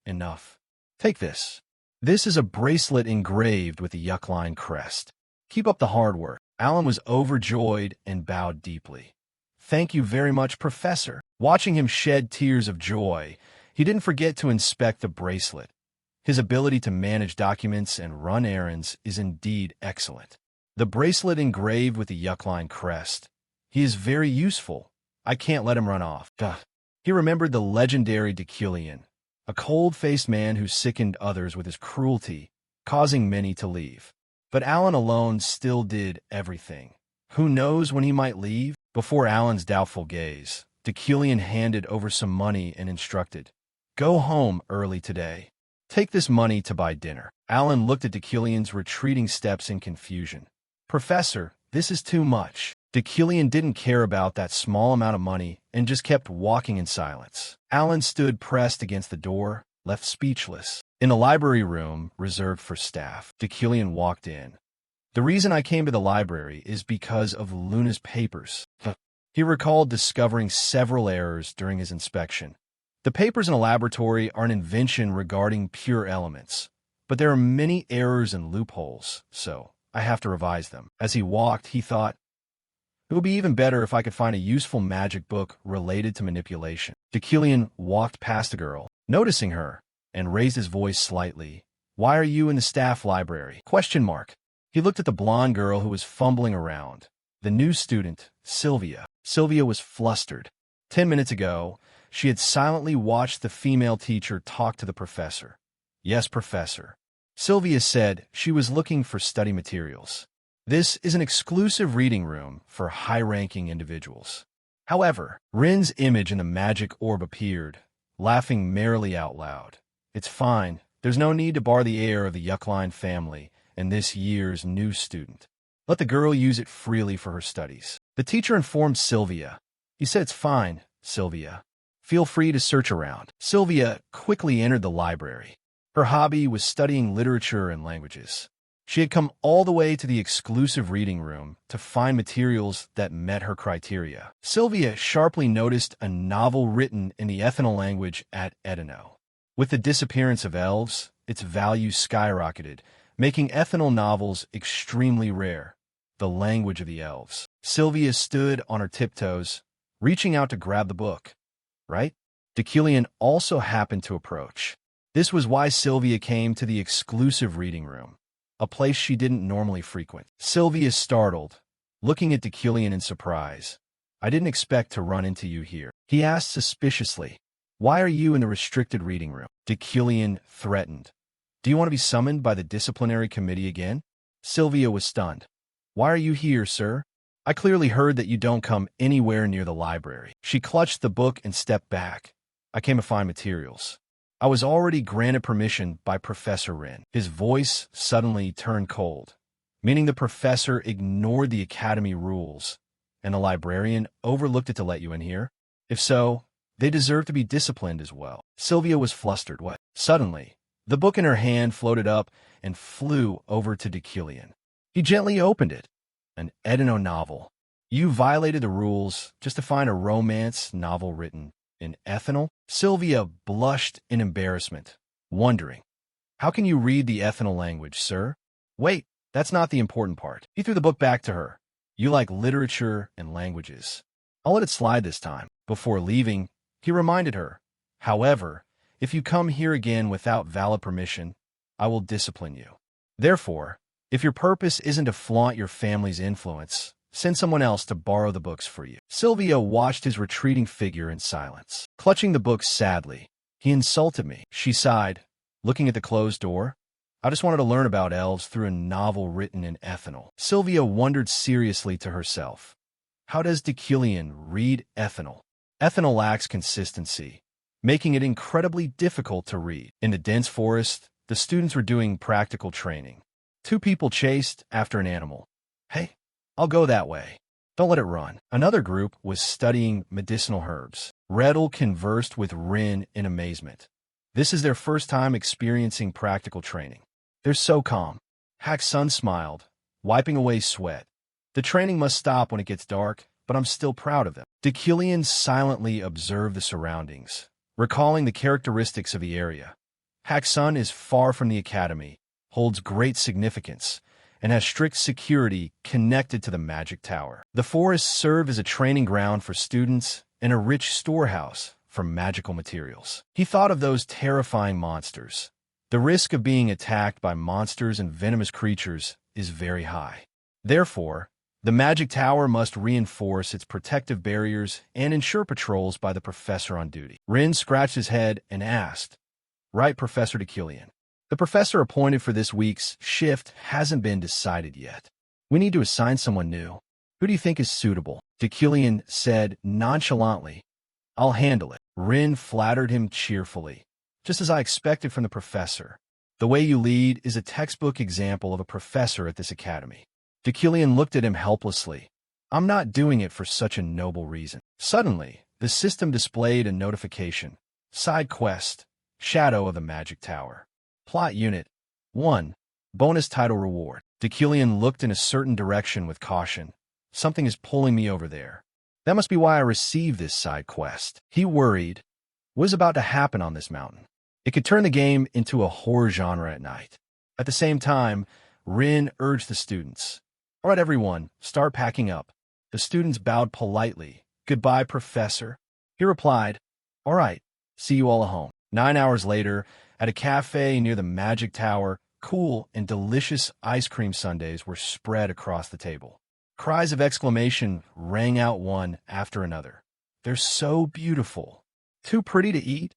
Enough. Take this. This is a bracelet engraved with the Yuckline crest. Keep up the hard work. Alan was overjoyed and bowed deeply. Thank you very much, Professor. Watching him shed tears of joy, he didn't forget to inspect the bracelet. His ability to manage documents and run errands is indeed excellent. The bracelet engraved with the Yuckline crest. He is very useful. I can't let him run off. Duh. He remembered the legendary Dekilian, a cold-faced man who sickened others with his cruelty, causing many to leave. But Alan alone still did everything. Who knows when he might leave? Before Alan's doubtful gaze, Dekilian handed over some money and instructed, Go home early today. Take this money to buy dinner. Alan looked at Dekilian's retreating steps in confusion. Professor, this is too much. Dekilian didn't care about that small amount of money and just kept walking in silence. Alan stood pressed against the door, left speechless. In the library room reserved for staff, Dekilian walked in. The reason I came to the library is because of Luna's papers. He recalled discovering several errors during his inspection. The papers in a laboratory are an invention regarding pure elements, but there are many errors and loopholes, so I have to revise them. As he walked, he thought, it would be even better if I could find a useful magic book related to manipulation. Dekilian walked past the girl, noticing her, and raised his voice slightly. Why are you in the staff library? ? He looked at the blonde girl who was fumbling around. The new student, Sylvia. Sylvia was flustered. 10 minutes ago, she had silently watched the female teacher talk to the professor. Yes, Professor. Sylvia said she was looking for study materials. This is an exclusive reading room for high-ranking individuals. However, Rin's image in the magic orb appeared, laughing merrily out loud. It's fine. There's no need to bar the heir of the Yuckline family and this year's new student. Let the girl use it freely for her studies. The teacher informed Sylvia. He said it's fine, Sylvia. Feel free to search around. Sylvia quickly entered the library. Her hobby was studying literature and languages. She had come all the way to the exclusive reading room to find materials that met her criteria. Sylvia sharply noticed a novel written in the Ethno language at Edino. With the disappearance of elves, its value skyrocketed, making Ethno novels extremely rare. The language of the elves. Sylvia stood on her tiptoes, reaching out to grab the book. Right? Dekilian also happened to approach. This was why Sylvia came to the exclusive reading room, a place she didn't normally frequent. Sylvia startled, looking at Dekilian in surprise. I didn't expect to run into you here. He asked suspiciously. Why are you in the restricted reading room? Dekilian threatened. Do you want to be summoned by the disciplinary committee again? Sylvia was stunned. Why are you here, sir? I clearly heard that you don't come anywhere near the library. She clutched the book and stepped back. I came to find materials. I was already granted permission by Professor Rin. His voice suddenly turned cold, meaning the professor ignored the academy rules, and the librarian overlooked it to let you in here. If so, they deserve to be disciplined as well. Sylvia was flustered. What? Suddenly, the book in her hand floated up and flew over to Dekilian. He gently opened it. An Edino novel. You violated the rules just to find a romance novel written in Ethno? Sylvia blushed in embarrassment, wondering, how can you read the Ethno language, sir? Wait, that's not the important part. He threw the book back to her. You like literature and languages. I'll let it slide this time. Before leaving, he reminded her, however, if you come here again without valid permission, I will discipline you. Therefore, if your purpose isn't to flaunt your family's influence, send someone else to borrow the books for you. Sylvia watched his retreating figure in silence. Clutching the books sadly, he insulted me. She sighed, looking at the closed door. I just wanted to learn about elves through a novel written in Ethno. Sylvia wondered seriously to herself. How does Dekilian read Ethno? Ethno lacks consistency, making it incredibly difficult to read. In the dense forest, The students were doing practical training. Two people chased after an animal. Hey, I'll go that way. Don't let it run. Another group was studying medicinal herbs. Redel conversed with Rin in amazement. This is their first time experiencing practical training. They're so calm. Hack-sun smiled, wiping away sweat. The training must stop when it gets dark, but I'm still proud of them. Dekilian silently observed the surroundings, recalling the characteristics of the area. Hack-sun is far from the academy, holds great significance, and has strict security connected to the magic tower. The forests serve as a training ground for students and a rich storehouse for magical materials. He thought of those terrifying monsters. The risk of being attacked by monsters and venomous creatures is very high. Therefore, the magic tower must reinforce its protective barriers and ensure patrols by the professor on duty. Rin scratched his head and asked, "Right, Professor Dekilian. The professor appointed for this week's shift hasn't been decided yet. We need to assign someone new. Who do you think is suitable?" Dekilian said nonchalantly, "I'll handle it." Rin flattered him cheerfully. "Just as I expected from the professor. The way you lead is a textbook example of a professor at this academy." Dekilian looked at him helplessly. "I'm not doing it for such a noble reason." Suddenly, the system displayed a notification. Side quest, Shadow of the Magic Tower. Plot Unit 1. Bonus title reward. Dekilian looked in a certain direction with caution. Something is pulling me over there. That must be why I received this side quest. He worried. What is about to happen on this mountain? It could turn the game into a horror genre at night. At the same time, Rin urged the students. "All right, everyone, start packing up." The students bowed politely. "Goodbye, Professor." He replied, "All right, see you all at home." 9 hours later, at a cafe near the Magic Tower, cool and delicious ice cream sundaes were spread across the table. Cries of exclamation rang out one after another. "They're so beautiful. Too pretty to eat?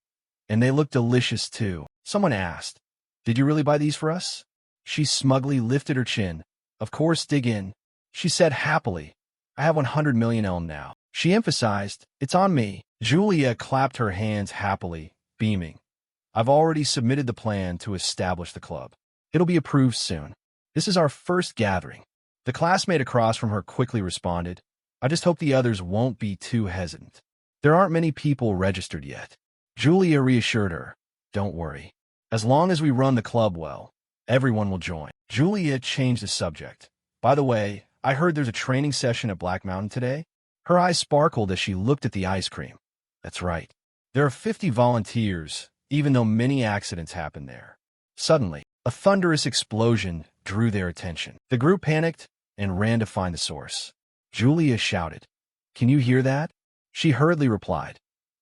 And they look delicious, too." Someone asked, "Did you really buy these for us?" She smugly lifted her chin. "Of course, dig in," she said happily. "I have 100 million elm now." She emphasized, "It's on me." Julia clapped her hands happily, beaming. "I've already submitted the plan to establish the club. It'll be approved soon. This is our first gathering." The classmate across from her quickly responded, "I just hope the others won't be too hesitant. There aren't many people registered yet." Julia reassured her, "Don't worry. As long as we run the club well, everyone will join." Julia changed the subject. "By the way, I heard there's a training session at Black Mountain today." Her eyes sparkled as she looked at the ice cream. "That's right. There are 50 volunteers, even though many accidents happen there." Suddenly, a thunderous explosion drew their attention. The group panicked and ran to find the source. Julia shouted, "Can you hear that?" She hurriedly replied,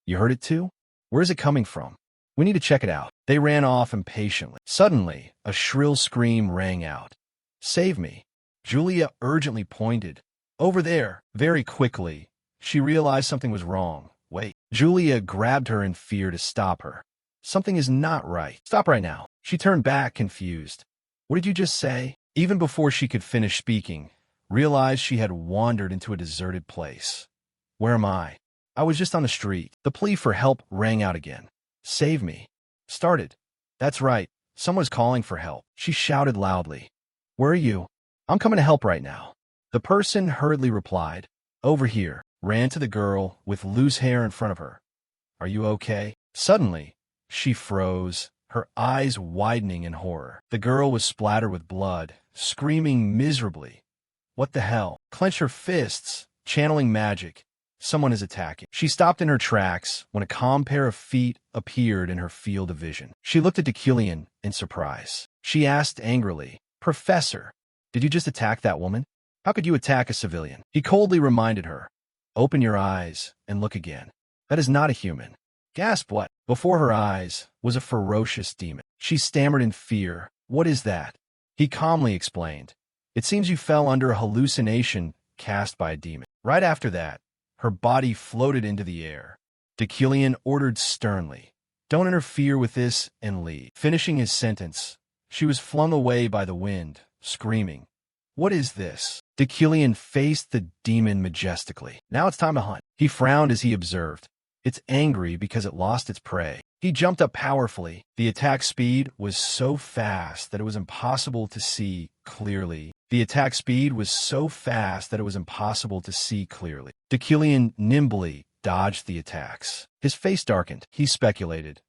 "You heard it too? Where is it coming from? We need to check it out." They ran off impatiently. Suddenly, a shrill scream rang out. "Save me." Julia urgently pointed. "Over there." Very quickly, she realized something was wrong. "Wait." Julia grabbed her in fear to stop her. "Something is not right. Stop right now." She turned back, confused. "What did you just say?" Even before she could finish speaking, realized she had wandered into a deserted place. "Where am I?" "I was just on the street." The plea for help rang out again. "Save me." Started. "That's right. Someone's calling for help." She shouted loudly. "Where are you?" "I'm coming to help right now." The person hurriedly replied, "Over here," ran to the girl with loose hair in front of her. "Are you okay?" Suddenly, she froze, her eyes widening in horror. The girl was splattered with blood, screaming miserably. "What the hell?" Clenched her fists, channeling magic. "Someone is attacking." She stopped in her tracks when a calm pair of feet appeared in her field of vision. She looked at Dekilian in surprise. She asked angrily, "Professor, did you just attack that woman? How could you attack a civilian?" He coldly reminded her, "Open your eyes and look again. That is not a human." Gasped what? Before her eyes was a ferocious demon. She stammered in fear. "What is that?" He calmly explained, "It seems you fell under a hallucination cast by a demon." Right after that, her body floated into the air. Dekilian ordered sternly, "Don't interfere with this and leave." Finishing his sentence, she was flung away by the wind, screaming, "What is this?" Dekilian faced the demon majestically. "Now it's time to hunt." He frowned as he observed. "It's angry because it lost its prey." He jumped up powerfully. The attack speed was so fast that it was impossible to see clearly. Deucalion nimbly dodged the attacks. His face darkened. He speculated,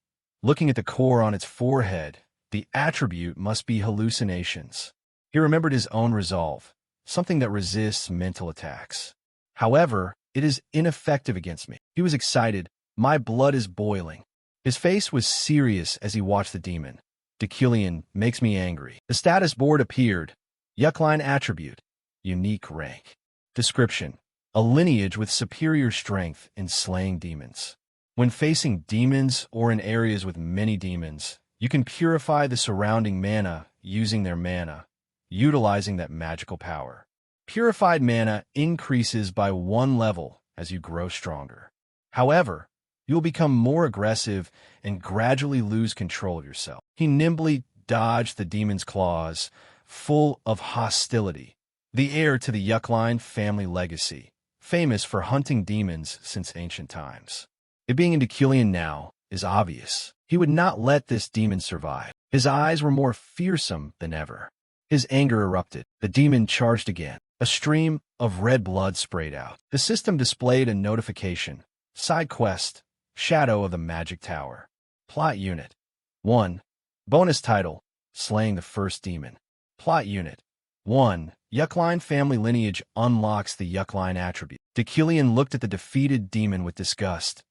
looking at the core on its forehead. The attribute must be hallucinations. He remembered his own resolve, something that resists mental attacks. However, it is ineffective against me. He was excited. My blood is boiling. His face was serious as he watched the demon. Deucalion makes me angry. The status board appeared. Yuckline attribute. Unique rank. Description. A lineage with superior strength in slaying demons. When facing demons or in areas with many demons, you can purify the surrounding mana using their mana, utilizing that magical power. Purified mana increases by 1 level as you grow stronger. However, you will become more aggressive and gradually lose control of yourself. He nimbly dodged the demon's claws, full of hostility. The heir to the Yuckline family legacy, famous for hunting demons since ancient times. It being in Deucalion now is obvious. He would not let this demon survive. His eyes were more fearsome than ever. His anger erupted. The demon charged again. A stream of red blood sprayed out. The system displayed a notification. Side quest. Shadow of the Magic Tower. Plot Unit 1. Bonus title, Slaying the First Demon. Plot Unit 1. Yuckline family lineage unlocks the Yuckline attribute. Deucalion looked at the defeated demon with disgust.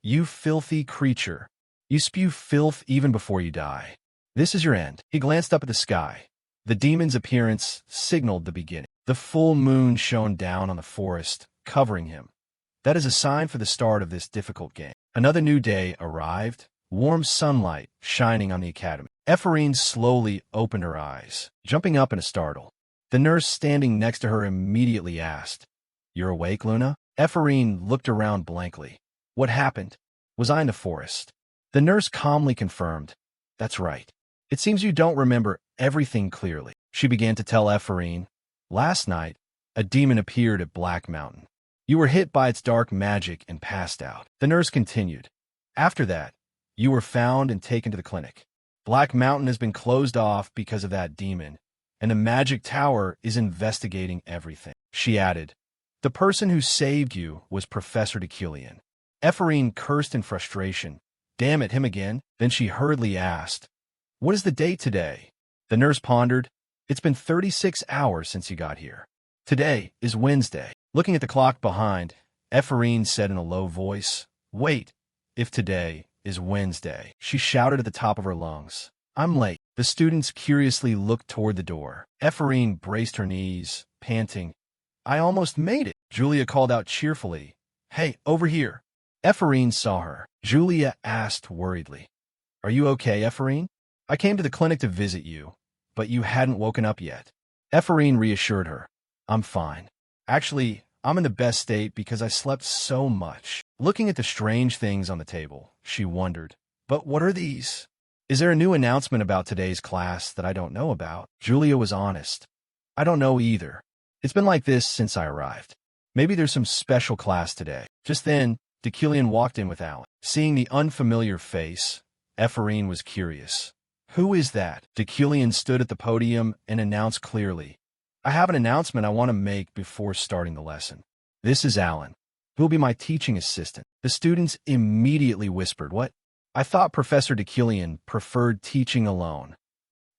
You filthy creature. You spew filth even before you die. This is your end. He glanced up at the sky. The demon's appearance signaled the beginning. The full moon shone down on the forest, covering him. That is a sign for the start of this difficult game. Another new day arrived, warm sunlight shining on the academy. Ephraim slowly opened her eyes, jumping up in a startle. The nurse standing next to her immediately asked, "You're awake, Luna?" Ephraim looked around blankly. What happened? Was I in the forest? The nurse calmly confirmed, "That's right. It seems you don't remember everything clearly." She began to tell Ephraim, "Last night, a demon appeared at Black Mountain. You were hit by its dark magic and passed out." The nurse continued, "After that, you were found and taken to the clinic. Black Mountain has been closed off because of that demon, and the Magic Tower is investigating everything." She added, "The person who saved you was Professor Deucalion." Ephraim cursed in frustration. Damn it, him again. Then she hurriedly asked, "What is the date today?" The nurse pondered. "It's been 36 hours since you got here. Today is Wednesday." Looking at the clock behind, Ephraim said in a low voice, "Wait, if today is Wednesday." She shouted at the top of her lungs, "I'm late." The students curiously looked toward the door. Ephraim braced her knees, panting. "I almost made it," Julia called out cheerfully. "Hey, over here." Ephraim saw her. Julia asked worriedly, "Are you okay, Ephraim? I came to the clinic to visit you, but you hadn't woken up yet." Ephraim reassured her, "I'm fine. Actually, I'm in the best state because I slept so much." Looking at the strange things on the table, she wondered, "But what are these? Is there a new announcement about today's class that I don't know about?" Julia was honest. "I don't know either. It's been like this since I arrived. Maybe there's some special class today." Just then, Deucalion walked in with Alan. Seeing the unfamiliar face, Ephraim was curious. "Who is that?" Deucalion stood at the podium and announced clearly, "I have an announcement I want to make before starting the lesson. This is Alan. He'll be my teaching assistant." The students immediately whispered, "What? I thought Professor Deucalion preferred teaching alone."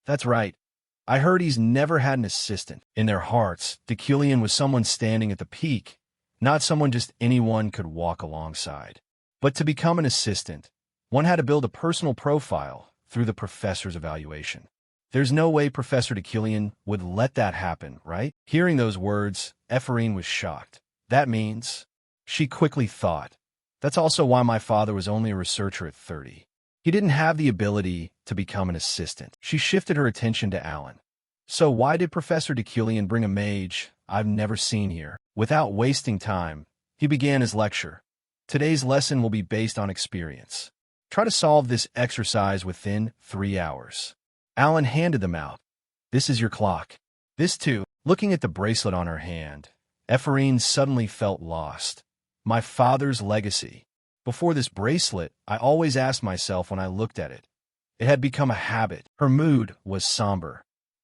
"That's right. I heard he's never had an assistant." In their hearts, Deucalion was someone standing at the peak, not someone just anyone could walk alongside. But to become an assistant, one had to build a personal profile through the professor's evaluation. There's no way Professor Deucalion would let that happen, right? Hearing those words, Ephraim was shocked. That means, she quickly thought, that's also why my father was only a researcher at 30. He didn't have the ability to become an assistant. She shifted her attention to Alan. "So why did Professor Deucalion bring a mage I've never seen here?" Without wasting time, he began his lecture. "Today's lesson will be based on experience. Try to solve this exercise within 3 hours. Alan handed them out. "This is your clock." This too. Looking at the bracelet on her hand, Ephraim suddenly felt lost. My father's legacy. Before this bracelet, I always asked myself when I looked at it. It had become a habit. Her mood was somber.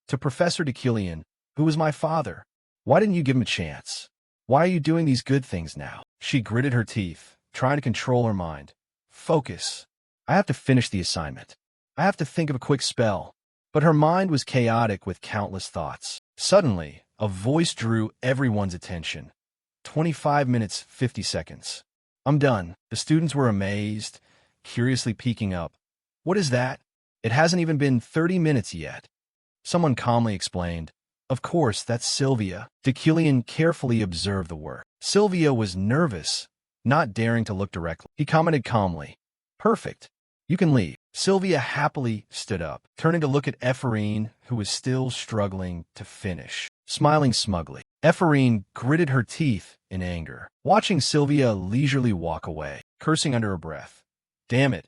To Professor DeKillian, who was my father, why didn't you give him a chance? Why are you doing these good things now? She gritted her teeth, trying to control her mind. Focus. I have to finish the assignment. I have to think of a quick spell. But her mind was chaotic with countless thoughts. Suddenly, a voice drew everyone's attention. 25 minutes, 50 seconds. I'm done. The students were amazed, curiously peeking up. What is that? It hasn't even been 30 minutes yet. Someone calmly explained. Of course, that's Sylvia. DeKillian carefully observed the work. Sylvia was nervous, not daring to look directly. He commented calmly. Perfect. You can leave. Sylvia happily stood up, turning to look at Ephraim, who was still struggling to finish, smiling smugly. Ephraim gritted her teeth in anger, watching Sylvia leisurely walk away, cursing under her breath. Damn it.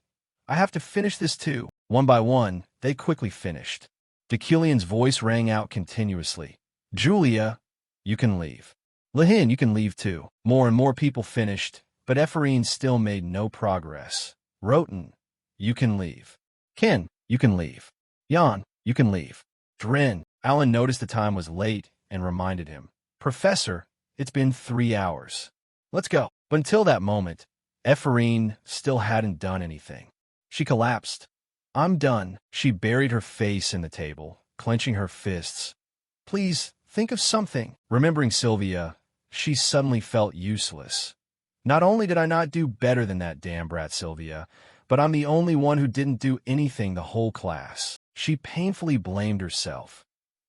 I have to finish this too. One by one, they quickly finished. DeKillian's voice rang out continuously. Julia, you can leave. Lahin, you can leave too. More and more people finished, but Ephraim still made no progress. Roten, you can leave. Ken, you can leave. Jan, you can leave. Dren, Alan noticed the time was late and reminded him. Professor, it's been 3 hours. Let's go. But until that moment, Ephraim still hadn't done anything. She collapsed. I'm done. She buried her face in the table, clenching her fists. Please, think of something. Remembering Sylvia, she suddenly felt useless. Not only did I not do better than that damn brat Sylvia, but I'm the only one who didn't do anything the whole class. She painfully blamed herself.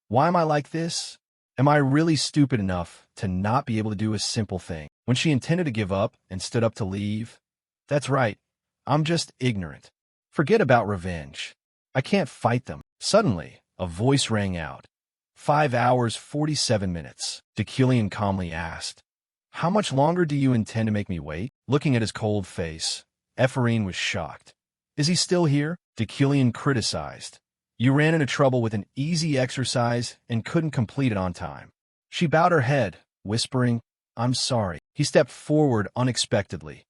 Why am I like this? Am I really stupid enough to not be able to do a simple thing? When she intended to give up and stood up to leave, that's right, I'm just ignorant. Forget about revenge. I can't fight them. Suddenly, a voice rang out. 5 hours, 47 minutes. DeKillian calmly asked. How much longer do you intend to make me wait? Looking at his cold face, Ephraim was shocked. Is he still here? DeKillian criticized. You ran into trouble with an easy exercise and couldn't complete it on time. She bowed her head, whispering, I'm sorry. He stepped forward unexpectedly.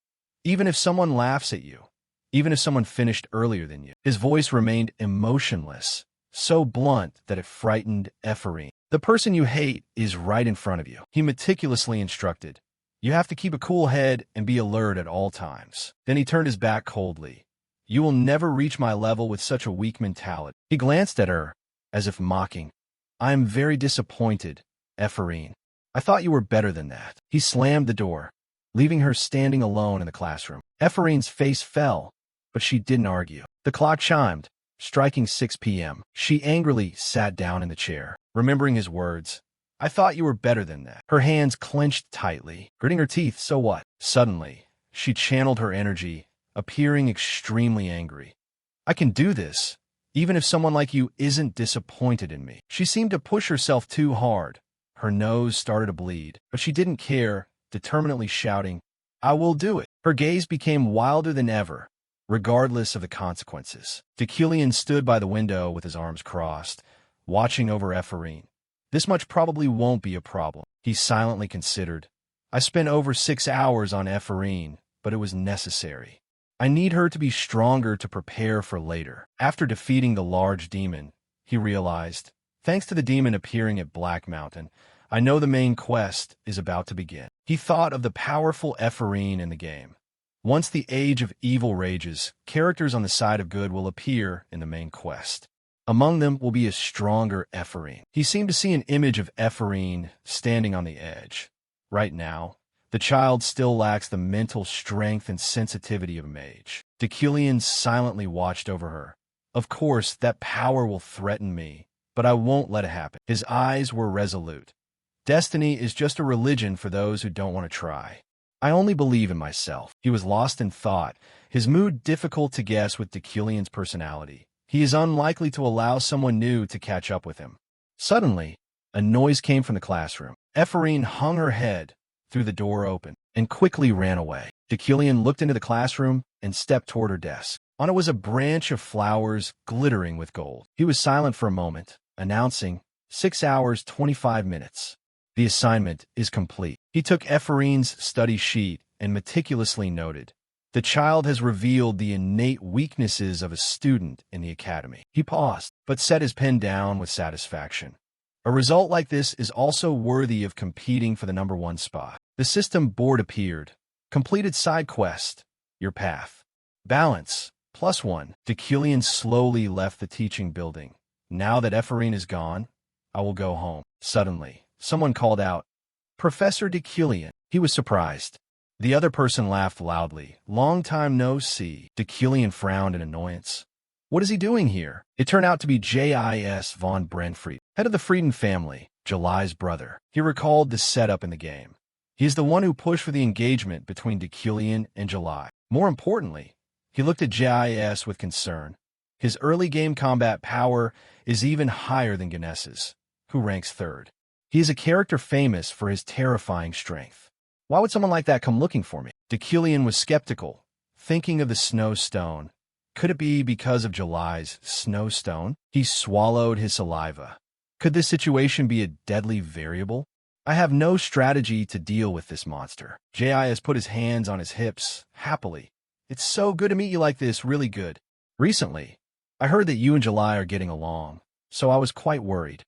Even if someone laughs at you, even if someone finished earlier than you. His voice remained emotionless, so blunt that it frightened Ephraim. The person you hate is right in front of you. He meticulously instructed. You have to keep a cool head and be alert at all times. Then he turned his back coldly. You will never reach my level with such a weak mentality. He glanced at her, as if mocking. I am very disappointed, Ephraim. I thought you were better than that. He slammed the door, leaving her standing alone in the classroom. Ephraim's face fell, but she didn't argue. The clock chimed, striking 6 p.m. She angrily sat down in the chair, remembering his words. I thought you were better than that. Her hands clenched tightly, gritting her teeth, so what? Suddenly, she channeled her energy, appearing extremely angry. I can do this, even if someone like you isn't disappointed in me. She seemed to push herself too hard. Her nose started to bleed, but she didn't care, determinedly shouting, I will do it. Her gaze became wilder than ever, regardless of the consequences. DeKillian stood by the window with his arms crossed, watching over Ephraim. This much probably won't be a problem, he silently considered. I spent over 6 hours on Ephraim, but it was necessary. I need her to be stronger to prepare for later. After defeating the large demon, he realized, thanks to the demon appearing at Black Mountain, I know the main quest is about to begin. He thought of the powerful Ephraim in the game. Once the Age of Evil rages, characters on the side of good will appear in the main quest. Among them will be a stronger Ephraim. He seemed to see an image of Ephraim standing on the edge. Right now, the child still lacks the mental strength and sensitivity of a mage. DeKillian silently watched over her. Of course, that power will threaten me, but I won't let it happen. His eyes were resolute. Destiny is just a religion for those who don't want to try. I only believe in myself. He was lost in thought, his mood difficult to guess with DeKillian's personality. He is unlikely to allow someone new to catch up with him. Suddenly, a noise came from the classroom. Ephraim hung her head through the door open and quickly ran away. DeKillian looked into the classroom and stepped toward her desk. On it was a branch of flowers glittering with gold. He was silent for a moment, announcing, 6 hours, 25 minutes. The assignment is complete. He took Ephraim's study sheet and meticulously noted, The child has revealed the innate weaknesses of a student in the academy. He paused, but set his pen down with satisfaction. A result like this is also worthy of competing for the #1 spot. The system board appeared. Completed side quest. Your path. Balance. +1. Decilion slowly left the teaching building. Now that Ephraim is gone, I will go home. Suddenly, someone called out, Professor Decilion. He was surprised. The other person laughed loudly. Long time no see. Decilion frowned in annoyance. What is he doing here? It turned out to be J.I.S. von Brentfried, head of the Frieden family, July's brother. He recalled the setup in the game. He is the one who pushed for the engagement between Decilion and July. More importantly, he looked at J.I.S. with concern. His early game combat power is even higher than Ganes's, who ranks 3rd. He is a character famous for his terrifying strength. Why would someone like that come looking for me? Decilion was skeptical, thinking of the snow stone. Could it be because of July's snow stone? He swallowed his saliva. Could this situation be a deadly variable? I have no strategy to deal with this monster. J.I.S. put his hands on his hips, happily. It's so good to meet you like this, really good. Recently, I heard that you and July are getting along, so I was quite worried.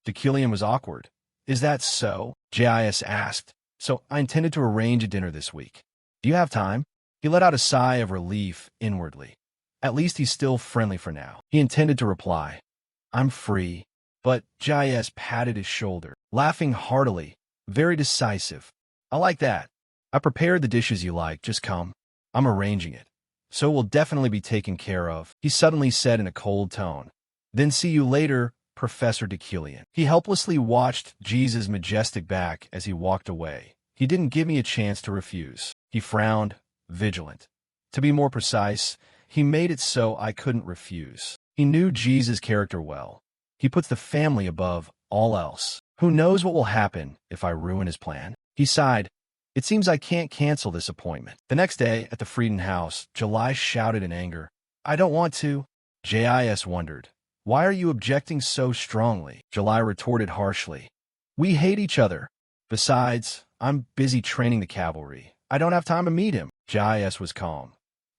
Decilion was awkward. Is that so? J.I.S. asked. So I intended to arrange a dinner this week. Do you have time? He let out a sigh of relief inwardly. At least he's still friendly for now. He intended to reply, I'm free. But J.I.S. patted his shoulder, laughing heartily, very decisive. I like that. I prepared the dishes you like, just come. I'm arranging it. So it will definitely be taken care of, he suddenly said in a cold tone. Then see you later, Professor Decilion. He helplessly watched Jesus' majestic back as he walked away. He didn't give me a chance to refuse. He frowned, vigilant. To be more precise, he made it so I couldn't refuse. He knew Jesus' character well. He puts the family above all else. Who knows what will happen if I ruin his plan? He sighed. It seems I can't cancel this appointment. The next day, at the Frieden house, July shouted in anger. I don't want to. J.I.S. wondered. Why are you objecting so strongly? July retorted harshly. We hate each other. Besides, I'm busy training the cavalry. I don't have time to meet him. J.I.S. was calm.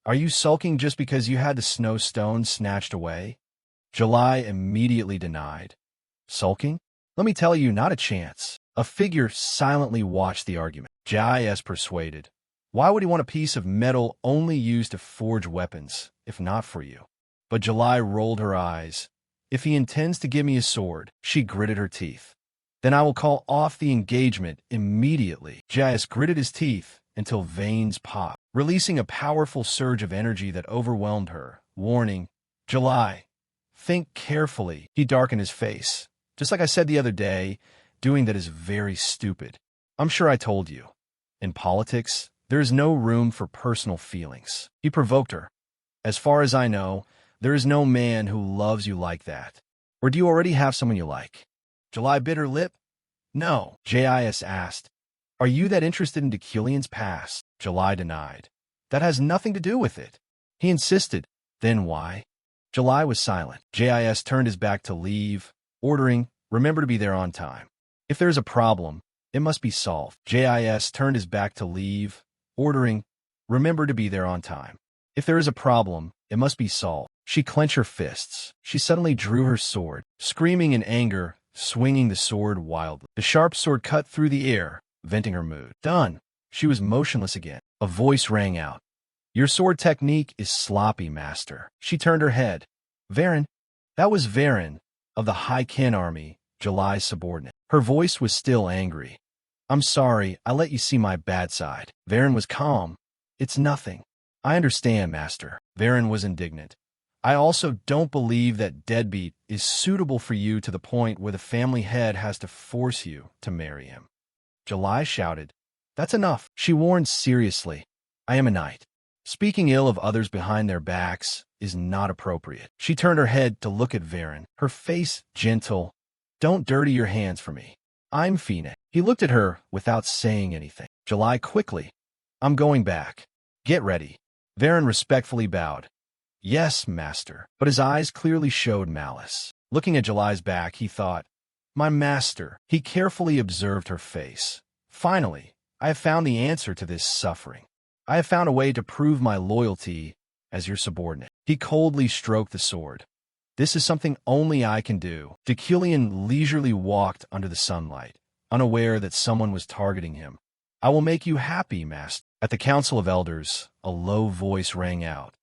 Are you sulking just because you had the snow stone snatched away? July immediately denied. Sulking? Let me tell you, not a chance. A figure silently watched the argument. J.I.S. persuaded. Why would he want a piece of metal only used to forge weapons, if not for you? But July rolled her eyes. If he intends to give me a sword, she gritted her teeth. Then I will call off the engagement immediately. J.I.S. gritted his teeth until veins popped, releasing a powerful surge of energy that overwhelmed her, warning, July, think carefully. He darkened his face. Just like I said the other day, doing that is very stupid. I'm sure I told you. In politics, there is no room for personal feelings. He provoked her. As far as I know, there is no man who loves you like that. Or do you already have someone you like? July bit her lip. No, J.I.S. asked. Are you that interested in Decilion's past? July denied. That has nothing to do with it. He insisted. Then why? July was silent. J.I.S. turned his back to leave, ordering, remember to be there on time. If there is a problem, it must be solved. J.I.S. turned his back to leave, ordering, remember to be there on time. If there is a problem, it must be solved. She clenched her fists. She suddenly drew her sword, screaming in anger, swinging the sword wildly. The sharp sword cut through the air, venting her mood. Done. She was motionless again. A voice rang out. Your sword technique is sloppy, master. She turned her head. Varen. That was Varen, of the High Kin Army, July's subordinate. Her voice was still angry. I'm sorry, I let you see my bad side. Varen was calm. It's nothing. I understand, master. Varen was indignant. I also don't believe that deadbeat is suitable for you to the point where the family head has to force you to marry him. July shouted. That's enough. She warned seriously. I am a knight. Speaking ill of others behind their backs is not appropriate. She turned her head to look at Varen, her face gentle. Don't dirty your hands for me. I'm Fina. He looked at her without saying anything. July quickly. I'm going back. Get ready. Varen respectfully bowed. Yes, master. But his eyes clearly showed malice. Looking at July's back, he thought, my master. He carefully observed her face. Finally, I have found the answer to this suffering. I have found a way to prove my loyalty as your subordinate. He coldly stroked the sword. This is something only I can do. Deucalion leisurely walked under the sunlight, unaware that someone was targeting him. I will make you happy, master. At the Council of Elders, a low voice rang out.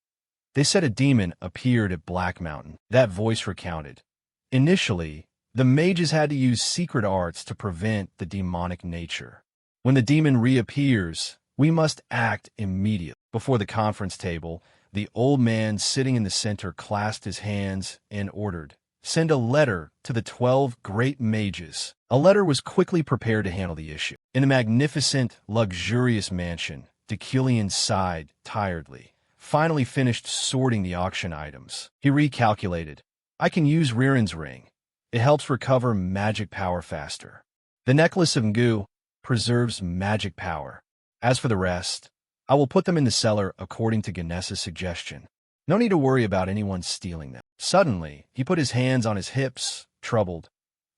They said a demon appeared at Black Mountain. That voice recounted. Initially, the mages had to use secret arts to prevent the demonic nature. When the demon reappears, we must act immediately. Before the conference table, the old man sitting in the center clasped his hands and ordered, "Send a letter to the 12 great mages." A letter was quickly prepared to handle the issue. In the magnificent, luxurious mansion, Deucalion sighed tiredly, finally finished sorting the auction items. He recalculated. I can use Ririn's ring. It helps recover magic power faster. The necklace of Ngu preserves magic power. As for the rest, I will put them in the cellar according to Ganessa's suggestion. No need to worry about anyone stealing them. Suddenly, he put his hands on his hips, troubled.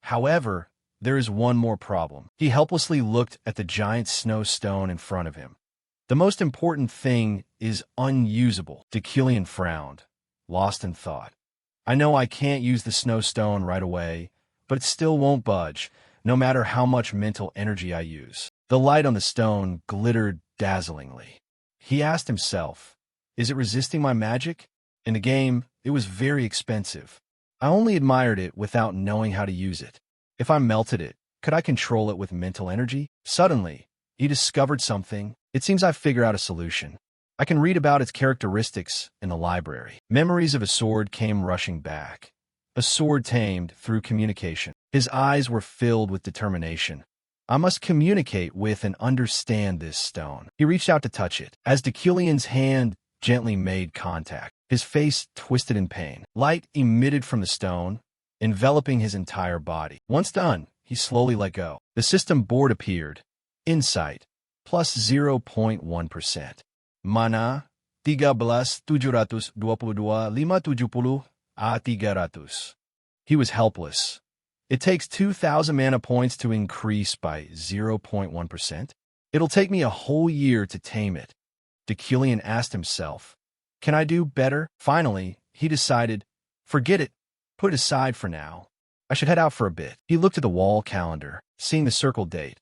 However, there is one more problem. He helplessly looked at the giant snow stone in front of him. The most important thing is unusable. Deucalion frowned, lost in thought. I know I can't use the snow stone right away, but it still won't budge, no matter how much mental energy I use. The light on the stone glittered dazzlingly. He asked himself, is it resisting my magic? In the game, it was very expensive. I only admired it without knowing how to use it. If I melted it, could I control it with mental energy? Suddenly, he discovered something. It seems I've figured out a solution. I can read about its characteristics in the library. Memories of a sword came rushing back. A sword tamed through communication. His eyes were filled with determination. I must communicate with and understand this stone. He reached out to touch it. As Deucalion's hand gently made contact, his face twisted in pain. Light emitted from the stone, enveloping his entire body. Once done, he slowly let go. The system board appeared. Insight, plus 0.1%. Mana, 13,722,570 He was helpless. It takes 2,000 mana points to increase by 0.1%. It'll take me a whole year to tame it. Deucalion asked himself, can I do better? Finally, he decided, forget it. Put it aside for now. I should head out for a bit. He looked at the wall calendar, seeing the circled date.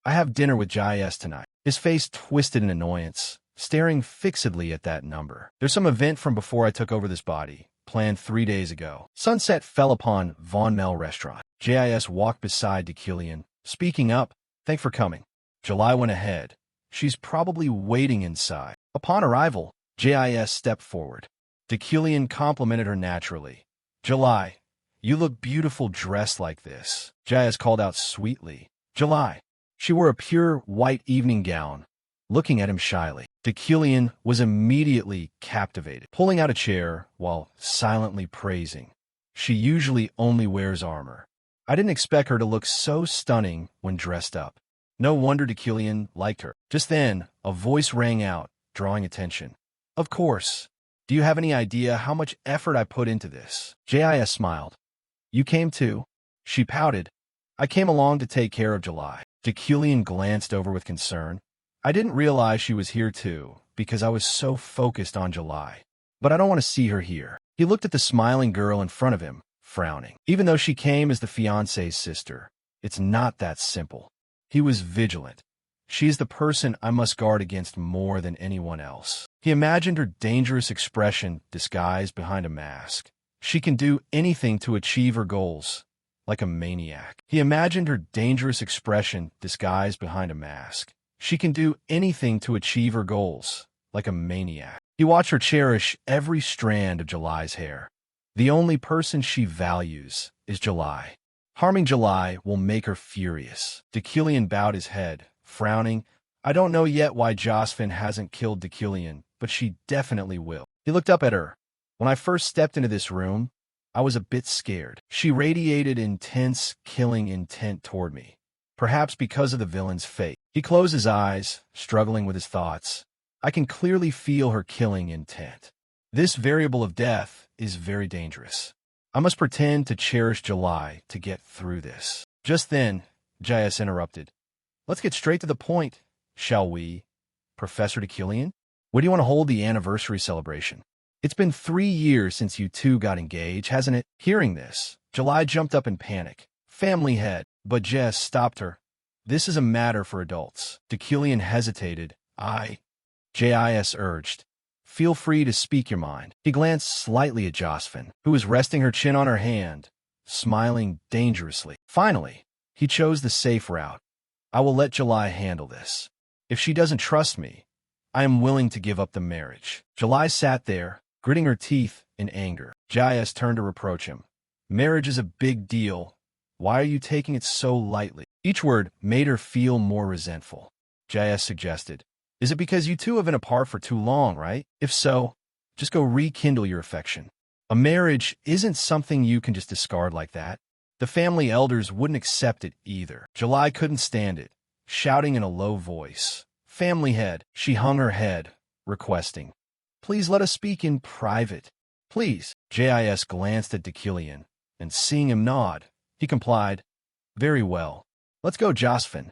I have dinner with Jais tonight. His face twisted in annoyance, staring fixedly at that number. There's some event from before I took over this body, planned 3 days ago. Sunset fell upon Von Mel restaurant. Jais walked beside Deucalion, speaking up, thanks for coming. July went ahead. She's probably waiting inside. Upon arrival, Jais stepped forward. Deucalion complimented her naturally. July, you look beautiful dressed like this. Jais called out sweetly. July. She wore a pure white evening gown, looking at him shyly. Deucalion was immediately captivated, pulling out a chair while silently praising. She usually only wears armor. I didn't expect her to look so stunning when dressed up. No wonder Deucalion liked her. Just then, a voice rang out, drawing attention. Of course. Do you have any idea how much effort I put into this? Jais smiled. You came too? She pouted. I came along to take care of July. Deucalion glanced over with concern. I didn't realize she was here too, because I was so focused on July. But I don't want to see her here. He looked at the smiling girl in front of him, frowning. Even though she came as the fiancé's sister, it's not that simple. He was vigilant. She is the person I must guard against more than anyone else. He imagined her dangerous expression disguised behind a mask. She can do anything to achieve her goals, like a maniac. He imagined her dangerous expression disguised behind a mask. She can do anything to achieve her goals, like a maniac. He watched her cherish every strand of July's hair. The only person she values is July. Harming July will make her furious. Deucalion bowed his head, frowning. I don't know yet why Josphin hasn't killed Deucalion, but she definitely will. He looked up at her. When I first stepped into this room, I was a bit scared. She radiated intense, killing intent toward me, perhaps because of the villain's fate. He closed his eyes, struggling with his thoughts. I can clearly feel her killing intent. This variable of death is very dangerous. I must pretend to cherish July to get through this. Just then, Jais interrupted. Let's get straight to the point, shall we? Professor Killian? When do you want to hold the anniversary celebration? It's been 3 years since you two got engaged, hasn't it? Hearing this, July jumped up in panic. Family head, but Jess stopped her. This is a matter for adults. Killian hesitated. Jis urged. Feel free to speak your mind. He glanced slightly at Josephine, who was resting her chin on her hand, smiling dangerously. Finally, he chose the safe route. I will let July handle this. If she doesn't trust me, I am willing to give up the marriage. July sat there, gritting her teeth in anger. Jis turned to reproach him. Marriage is a big deal. Why are you taking it so lightly? Each word made her feel more resentful. Jis suggested. Is it because you two have been apart for too long, right? If so, just go rekindle your affection. A marriage isn't something you can just discard like that. The family elders wouldn't accept it either. July couldn't stand it, shouting in a low voice. Family head, she hung her head, requesting. Please let us speak in private. Please. Jis glanced at Killian, and seeing him nod, he complied. Very well. Let's go, Josephine.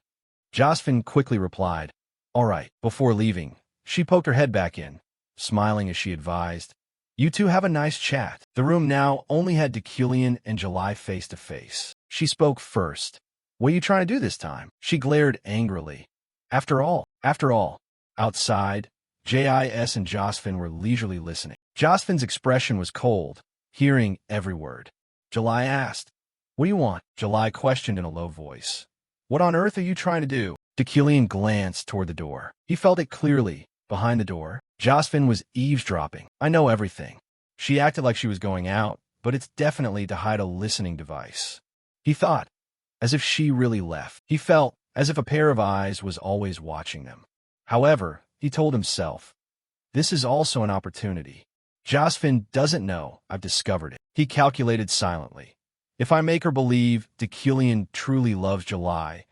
Josephine quickly replied. All right. Before leaving, she poked her head back in, smiling as she advised. You two have a nice chat. The room now only had Killian and July face to face. She spoke first. What are you trying to do this time? She glared angrily. After all, outside, Jis and Josephine were leisurely listening. Josephine's expression was cold, hearing every word. July asked, What do you want? July questioned in a low voice. What on earth are you trying to do? Killian glanced toward the door. He felt it clearly. Behind the door, Josephine was eavesdropping. I know everything. She acted like she was going out, but it's definitely to hide a listening device. He thought, as if she really left. He felt as if a pair of eyes was always watching them. However, he told himself, this is also an opportunity. Josephine doesn't know I've discovered it. He calculated silently. If I make her believe Killian truly loves July,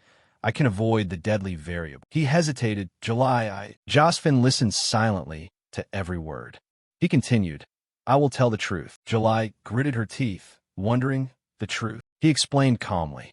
I can avoid the deadly variable. He hesitated. Josephine listened silently to every word. He continued, I will tell the truth. July gritted her teeth, wondering, the truth. He explained calmly.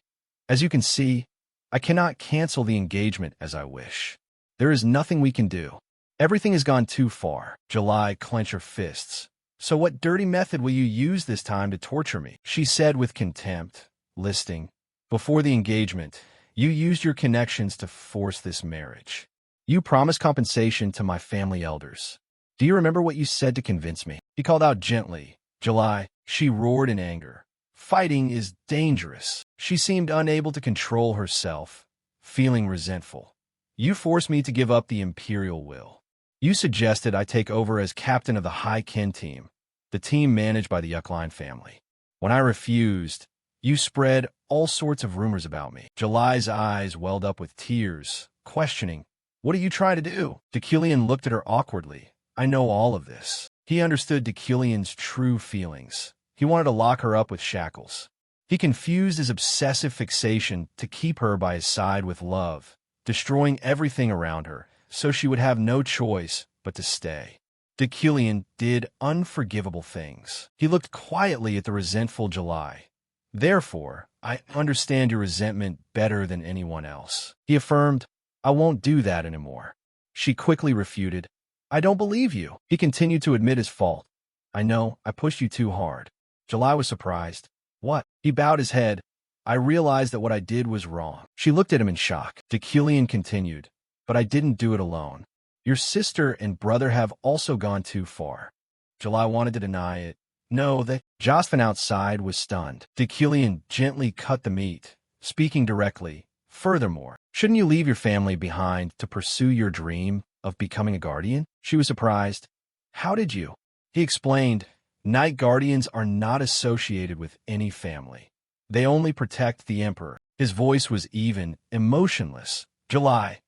As you can see, I cannot cancel the engagement as I wish. There is nothing we can do. Everything has gone too far. July clenched her fists. So what dirty method will you use this time to torture me? She said with contempt, listing, before the engagement, you used your connections to force this marriage. You promised compensation to my family elders. Do you remember what you said to convince me? He called out gently. July, she roared in anger. Fighting is dangerous. She seemed unable to control herself, feeling resentful. You forced me to give up the Imperial will. You suggested I take over as captain of the High Kin team, the team managed by the Yuckline family. When I refused, you spread all sorts of rumors about me. July's eyes welled up with tears, questioning, what are you trying to do? Killian looked at her awkwardly. I know all of this. He understood Killian's true feelings. He wanted to lock her up with shackles. He confused his obsessive fixation to keep her by his side with love, destroying everything around her, so she would have no choice but to stay. Killian did unforgivable things. He looked quietly at the resentful July. Therefore, I understand your resentment better than anyone else. He affirmed, I won't do that anymore. She quickly refuted, I don't believe you. He continued to admit his fault. I know, I pushed you too hard. July was surprised. What? He bowed his head. I realized that what I did was wrong. She looked at him in shock. Killian continued, but I didn't do it alone. Your sister and brother have also gone too far. July wanted to deny it. No, that Josephine outside was stunned. Killian gently cut the meat, speaking directly. Furthermore, shouldn't you leave your family behind to pursue your dream of becoming a guardian? She was surprised. How did you? He explained, Night Guardians are not associated with any family. They only protect the Emperor. His voice was even, emotionless. July,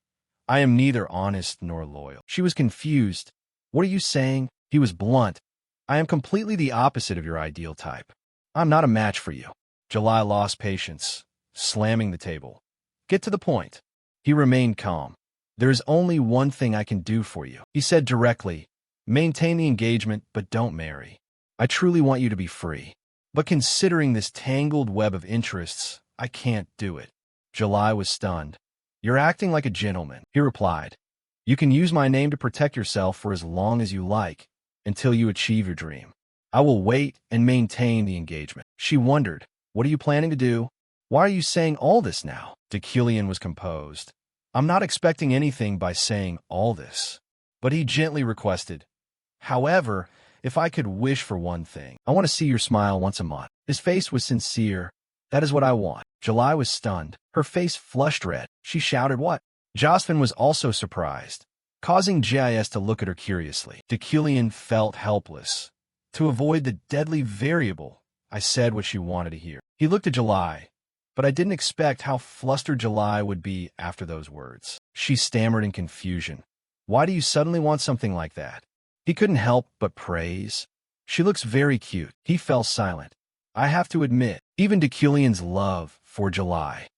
I am neither honest nor loyal. She was confused. What are you saying? He was blunt. I am completely the opposite of your ideal type. I'm not a match for you. July lost patience, slamming the table. Get to the point. He remained calm. There is only one thing I can do for you. He said directly, maintain the engagement, but don't marry. I truly want you to be free. But considering this tangled web of interests, I can't do it. July was stunned. You're acting like a gentleman, he replied. You can use my name to protect yourself for as long as you like, until you achieve your dream. I will wait and maintain the engagement. She wondered, what are you planning to do? Why are you saying all this now? Deucalion was composed. I'm not expecting anything by saying all this. But he gently requested, however, if I could wish for one thing, I want to see your smile once a month. His face was sincere. That is what I want. July was stunned. Her face flushed red. She shouted, what? Jocelyn was also surprised, causing Jis to look at her curiously. Deucalion felt helpless. To avoid the deadly variable, I said what she wanted to hear. He looked at July, but I didn't expect how flustered July would be after those words. She stammered in confusion. Why do you suddenly want something like that? He couldn't help but praise. She looks very cute. He fell silent. I have to admit, even Deucalion's love for July.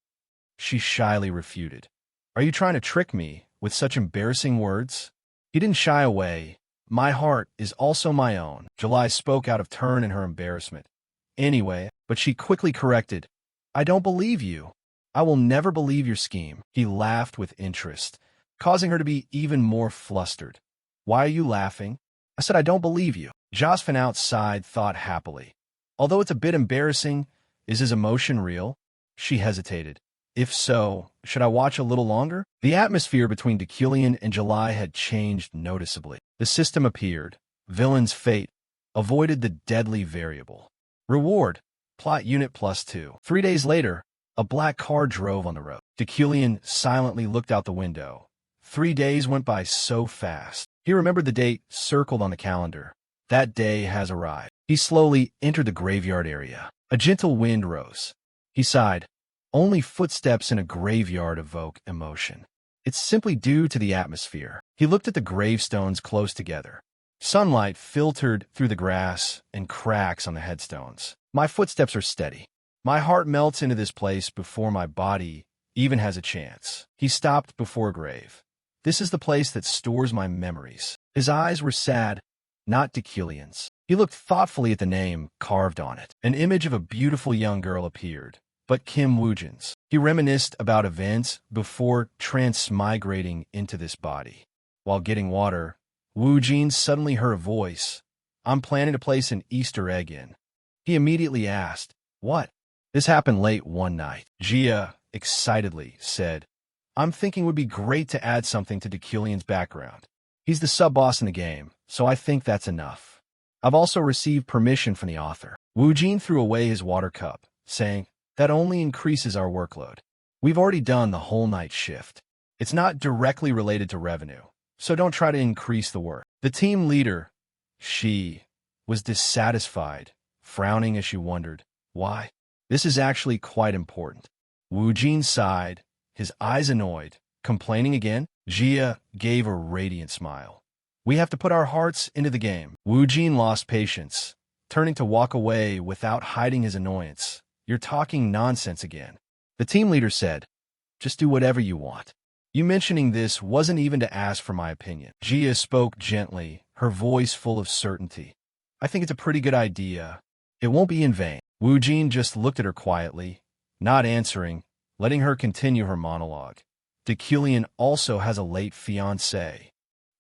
She shyly refuted. Are you trying to trick me with such embarrassing words? He didn't shy away. My heart is also my own. July spoke out of turn in her embarrassment. Anyway, but she quickly corrected. I don't believe you. I will never believe your scheme. He laughed with interest, causing her to be even more flustered. Why are you laughing? I said I don't believe you. Jocelyn outside thought happily. Although it's a bit embarrassing, is his emotion real? She hesitated. If so, should I watch a little longer? The atmosphere between Deucalion and July had changed noticeably. The system appeared. Villain's fate. Avoided the deadly variable. Reward. Plot unit +2. 3 days later, a black car drove on the road. Deucalion silently looked out the window. 3 days went by so fast. He remembered the date circled on the calendar. That day has arrived. He slowly entered the graveyard area. A gentle wind rose. He sighed. Only footsteps in a graveyard evoke emotion. It's simply due to the atmosphere. He looked at the gravestones close together. Sunlight filtered through the grass and cracks on the headstones. My footsteps are steady. My heart melts into this place before my body even has a chance. He stopped before a grave. This is the place that stores my memories. His eyes were sad, not Deucalion's. He looked thoughtfully at the name carved on it. An image of a beautiful young girl appeared, but Kim Woojin's. He reminisced about events before transmigrating into this body. While getting water, Woojin suddenly heard a voice. I'm planning to place an Easter egg in. He immediately asked, what? This happened late one night. Jia excitedly said, I'm thinking it would be great to add something to Deucalion's background. He's the sub-boss in the game, so I think that's enough. I've also received permission from the author. Woojin threw away his water cup, saying, that only increases our workload. We've already done the whole night shift. It's not directly related to revenue, so don't try to increase the work. The team leader, she, was dissatisfied, frowning as she wondered, why? This is actually quite important. Woojin sighed, his eyes annoyed. Complaining again? Jia gave a radiant smile. We have to put our hearts into the game. Woojin lost patience, turning to walk away without hiding his annoyance. You're talking nonsense again. The team leader said, just do whatever you want. You mentioning this wasn't even to ask for my opinion. Jia spoke gently, her voice full of certainty. I think it's a pretty good idea. It won't be in vain. Woojin just looked at her quietly, not answering, letting her continue her monologue. Deucalion also has a late fiancé.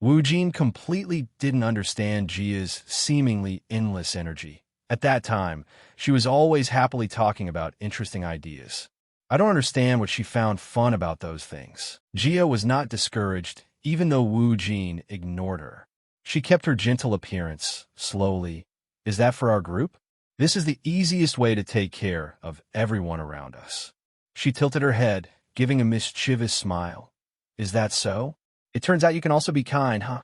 Woojin completely didn't understand Jia's seemingly endless energy. At that time, she was always happily talking about interesting ideas. I don't understand what she found fun about those things. Jia was not discouraged, even though Woojin ignored her. She kept her gentle appearance, slowly. Is that for our group? This is the easiest way to take care of everyone around us. She tilted her head, giving a mischievous smile. Is that so? It turns out you can also be kind, huh?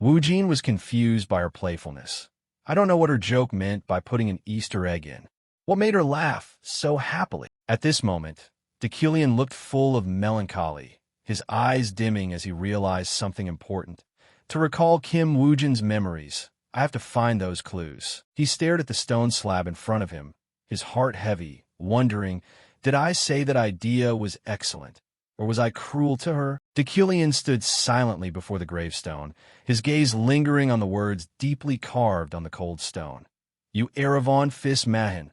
Woojin was confused by her playfulness. I don't know what her joke meant by putting an Easter egg in. What made her laugh so happily? At this moment, Deucalion looked full of melancholy, his eyes dimming as he realized something important. To recall Kim Woojin's memories, I have to find those clues. He stared at the stone slab in front of him, his heart heavy, wondering, did I say that idea was excellent, or was I cruel to her? Deucalion stood silently before the gravestone, his gaze lingering on the words deeply carved on the cold stone. You Erevan Fis Mahin,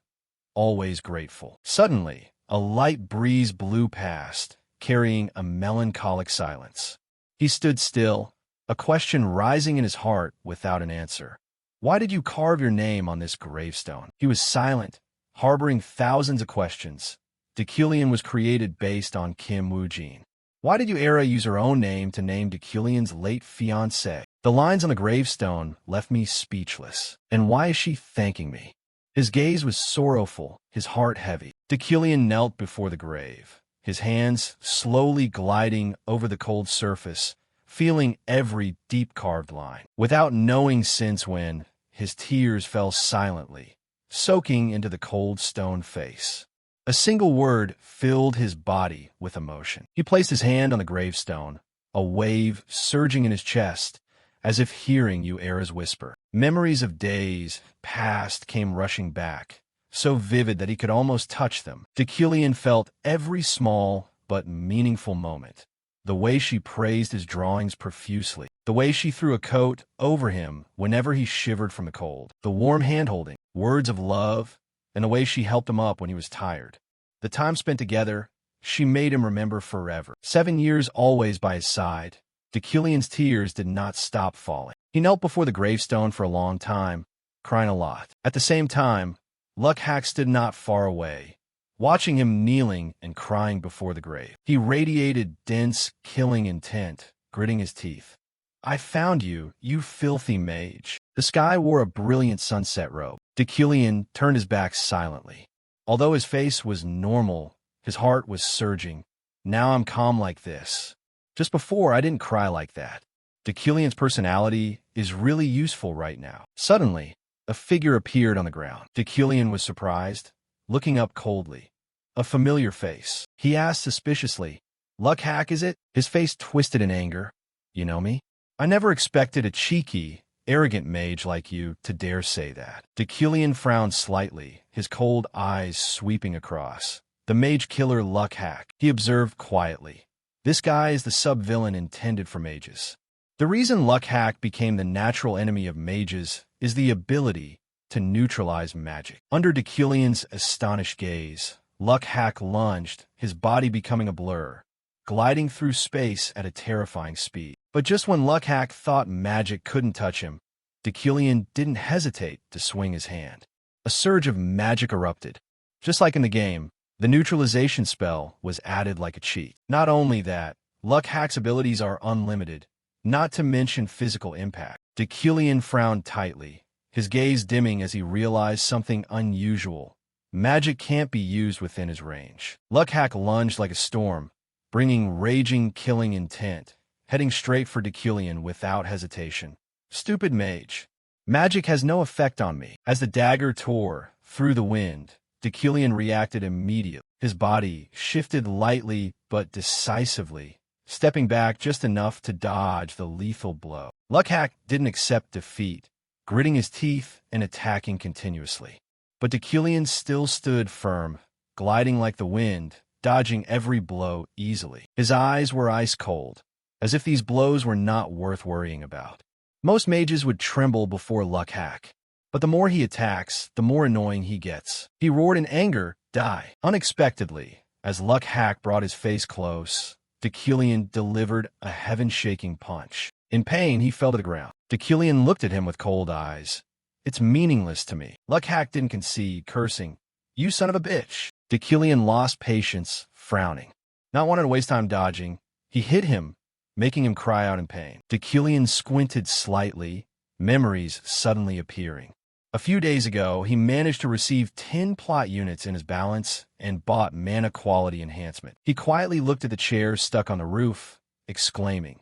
always grateful. Suddenly, a light breeze blew past, carrying a melancholic silence. He stood still, a question rising in his heart without an answer. Why did you carve your name on this gravestone? He was silent, harboring thousands of questions. Deucalion was created based on Kim Woo-jin. Why did Era use her own name to name Deucalion's late fiancé? The lines on the gravestone left me speechless. And why is she thanking me? His gaze was sorrowful, his heart heavy. Deucalion knelt before the grave, his hands slowly gliding over the cold surface, feeling every deep-carved line. Without knowing since when, his tears fell silently, soaking into the cold stone face. A single word filled his body with emotion. He placed his hand on the gravestone, a wave surging in his chest, as if hearing Era's whisper. Memories of days past came rushing back, so vivid that he could almost touch them. Deucalion felt every small but meaningful moment. The way she praised his drawings profusely, the way she threw a coat over him whenever he shivered from the cold, the warm hand-holding, words of love, and the way she helped him up when he was tired. The time spent together, she made him remember forever. 7 years always by his side, Deucalion's tears did not stop falling. He knelt before the gravestone for a long time, crying a lot. At the same time, Lukhak stood not far away, watching him kneeling and crying before the grave. He radiated dense, killing intent, gritting his teeth. I found you, you filthy mage. The sky wore a brilliant sunset robe. Deucalion turned his back silently. Although his face was normal, his heart was surging. Now I'm calm like this. Just before, I didn't cry like that. Deucalion's personality is really useful right now. Suddenly, a figure appeared on the ground. Deucalion was surprised, looking up coldly. A familiar face. He asked suspiciously, Lukhak, is it? His face twisted in anger. You know me? I never expected a cheeky, arrogant mage like you to dare say that. Deucalion frowned slightly, his cold eyes sweeping across. The mage killer Lukhak, he observed quietly. This guy is the sub-villain intended for mages. The reason Lukhak became the natural enemy of mages is the ability to neutralize magic. Under Deucalion's astonished gaze, Lukhak lunged, his body becoming a blur, gliding through space at a terrifying speed. But just when Lukhak thought magic couldn't touch him, Deucalion didn't hesitate to swing his hand. A surge of magic erupted. Just like in the game, the neutralization spell was added like a cheat. Not only that, Lukhak's abilities are unlimited, not to mention physical impact. Deucalion frowned tightly, his gaze dimming as he realized something unusual. Magic can't be used within his range. Lukhak lunged like a storm, bringing raging, killing intent, heading straight for Deucalion without hesitation. Stupid mage. Magic has no effect on me. As the dagger tore through the wind, Deucalion reacted immediately. His body shifted lightly but decisively, stepping back just enough to dodge the lethal blow. Lukhak didn't accept defeat, gritting his teeth and attacking continuously. But Deucalion still stood firm, gliding like the wind, dodging every blow easily. His eyes were ice cold, as if these blows were not worth worrying about. Most mages would tremble before Lukhak, but the more he attacks, the more annoying he gets. He roared in anger, die. Unexpectedly, as Lukhak brought his face close, Deucalion delivered a heaven-shaking punch. In pain, he fell to the ground. Deucalion looked at him with cold eyes. It's meaningless to me. Lukhak didn't concede, cursing, You son of a bitch. Deucalion lost patience, frowning. Not wanting to waste time dodging, he hit him, making him cry out in pain. Deucalion squinted slightly, memories suddenly appearing. A few days ago, he managed to receive 10 plot units in his balance and bought mana quality enhancement. He quietly looked at the chair stuck on the roof, exclaiming,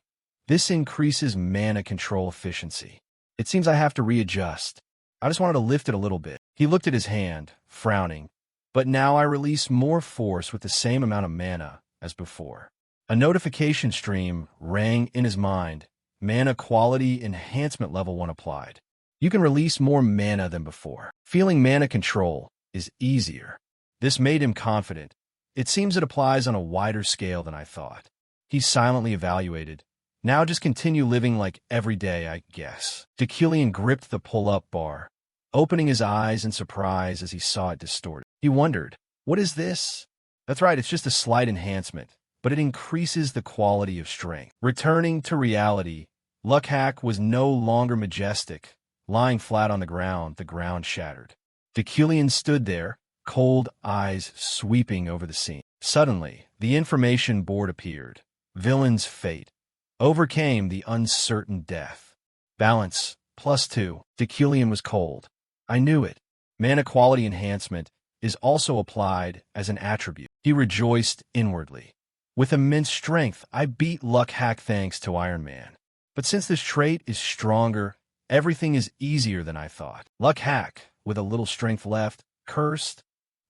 This increases mana control efficiency. It seems I have to readjust. I just wanted to lift it a little bit. He looked at his hand, frowning, but now I release more force with the same amount of mana as before. A notification stream rang in his mind. Mana quality enhancement level 1 applied. You can release more mana than before. Feeling mana control is easier. This made him confident. It seems it applies on a wider scale than I thought. He silently evaluated. Now just continue living like every day, I guess. Deucalion gripped the pull-up bar, opening his eyes in surprise as he saw it distorted. He wondered, what is this? That's right, it's just a slight enhancement. but it increases the quality of strength. Returning to reality, Lukhak was no longer majestic. Lying flat on the ground shattered. Deucalion stood there, cold eyes sweeping over the scene. Suddenly, the information board appeared. Villain's fate. Overcame the uncertain death. Balance, +2. Deucalion was cold. I knew it. Mana quality enhancement is also applied as an attribute. He rejoiced inwardly. With immense strength, I beat Lukhak thanks to Iron Man. But since this trait is stronger, everything is easier than I thought. Lukhak, with a little strength left, cursed.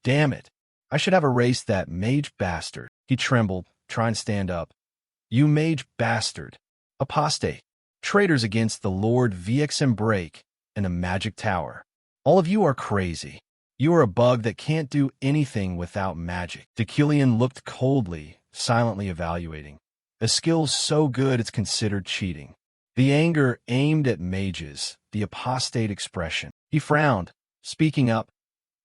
Damn it. I should have erased that mage bastard. He trembled, trying to stand up. You mage bastard. Apostate. Traitors against the Lord VXM break and a magic tower. All of you are crazy. You are a bug that can't do anything without magic. Deucalion looked coldly, silently evaluating. A skill so good it's considered cheating. The anger aimed at mages, the apostate expression. He frowned, speaking up.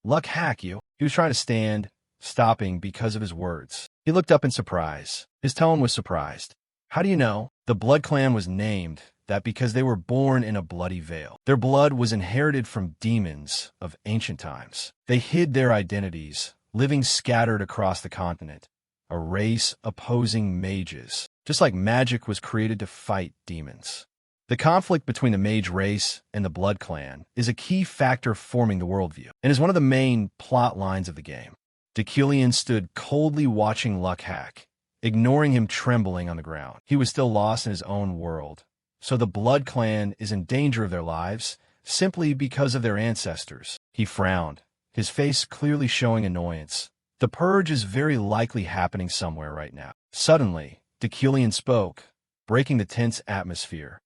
Lukhak, you. He was trying to stand, stopping because of his words. He looked up in surprise. His tone was surprised. How do you know? The Blood Clan was named that because they were born in a bloody veil. Their blood was inherited from demons of ancient times. They hid their identities, living scattered across the continent. A race opposing mages, just like magic was created to fight demons. The conflict between the mage race and the Blood Clan is a key factor forming the worldview, and is one of the main plot lines of the game. Deucalion stood coldly watching Lukhak, ignoring him trembling on the ground. He was still lost in his own world, so the Blood Clan is in danger of their lives simply because of their ancestors. He frowned, his face clearly showing annoyance. The purge is very likely happening somewhere right now. Suddenly, Deucalion spoke, breaking the tense atmosphere.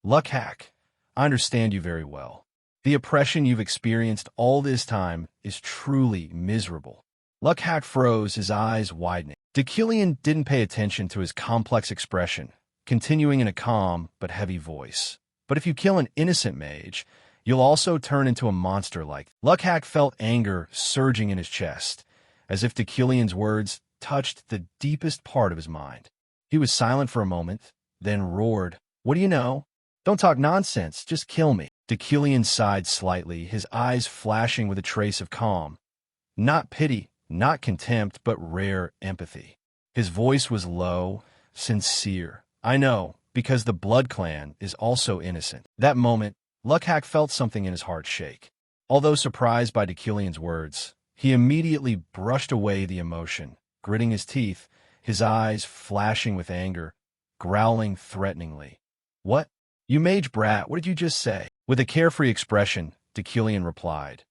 Lukhak, I understand you very well. The oppression you've experienced all this time is truly miserable. Lukhak froze, his eyes widening. Deucalion didn't pay attention to his complex expression, continuing in a calm but heavy voice. But if you kill an innocent mage, you'll also turn into a monster like. Lukhak felt anger surging in his chest, as if Deucalion's words touched the deepest part of his mind. He was silent for a moment, then roared, What do you know? Don't talk nonsense, just kill me. Deucalion sighed slightly, his eyes flashing with a trace of calm. Not pity, not contempt, but rare empathy. His voice was low, sincere. I know, because the Blood Clan is also innocent. That moment, Lukhak felt something in his heart shake. Although surprised by Deucalion's words, he immediately brushed away the emotion, gritting his teeth, his eyes flashing with anger, growling threateningly. What? You mage brat, what did you just say? With a carefree expression, Deucalion replied,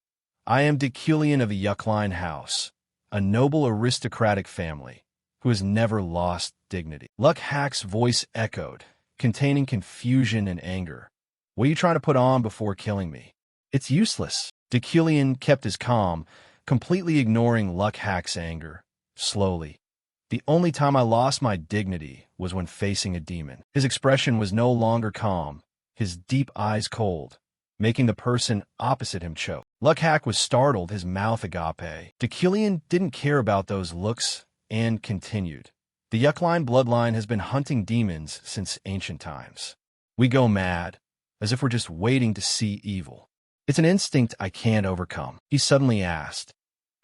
I am Deucalion of the Yuckline House, a noble aristocratic family, who has never lost dignity. Lukhak's voice echoed, containing confusion and anger. What are you trying to put on before killing me? It's useless. Deucalion kept his calm, completely ignoring Lukhak's anger. Slowly. The only time I lost my dignity was when facing a demon. His expression was no longer calm, his deep eyes cold, making the person opposite him choke. Lukhak was startled, his mouth agape. Deucalion didn't care about those looks and continued. The Yuckline bloodline has been hunting demons since ancient times. We go mad, as if we're just waiting to see evil. It's an instinct I can't overcome. He suddenly asked,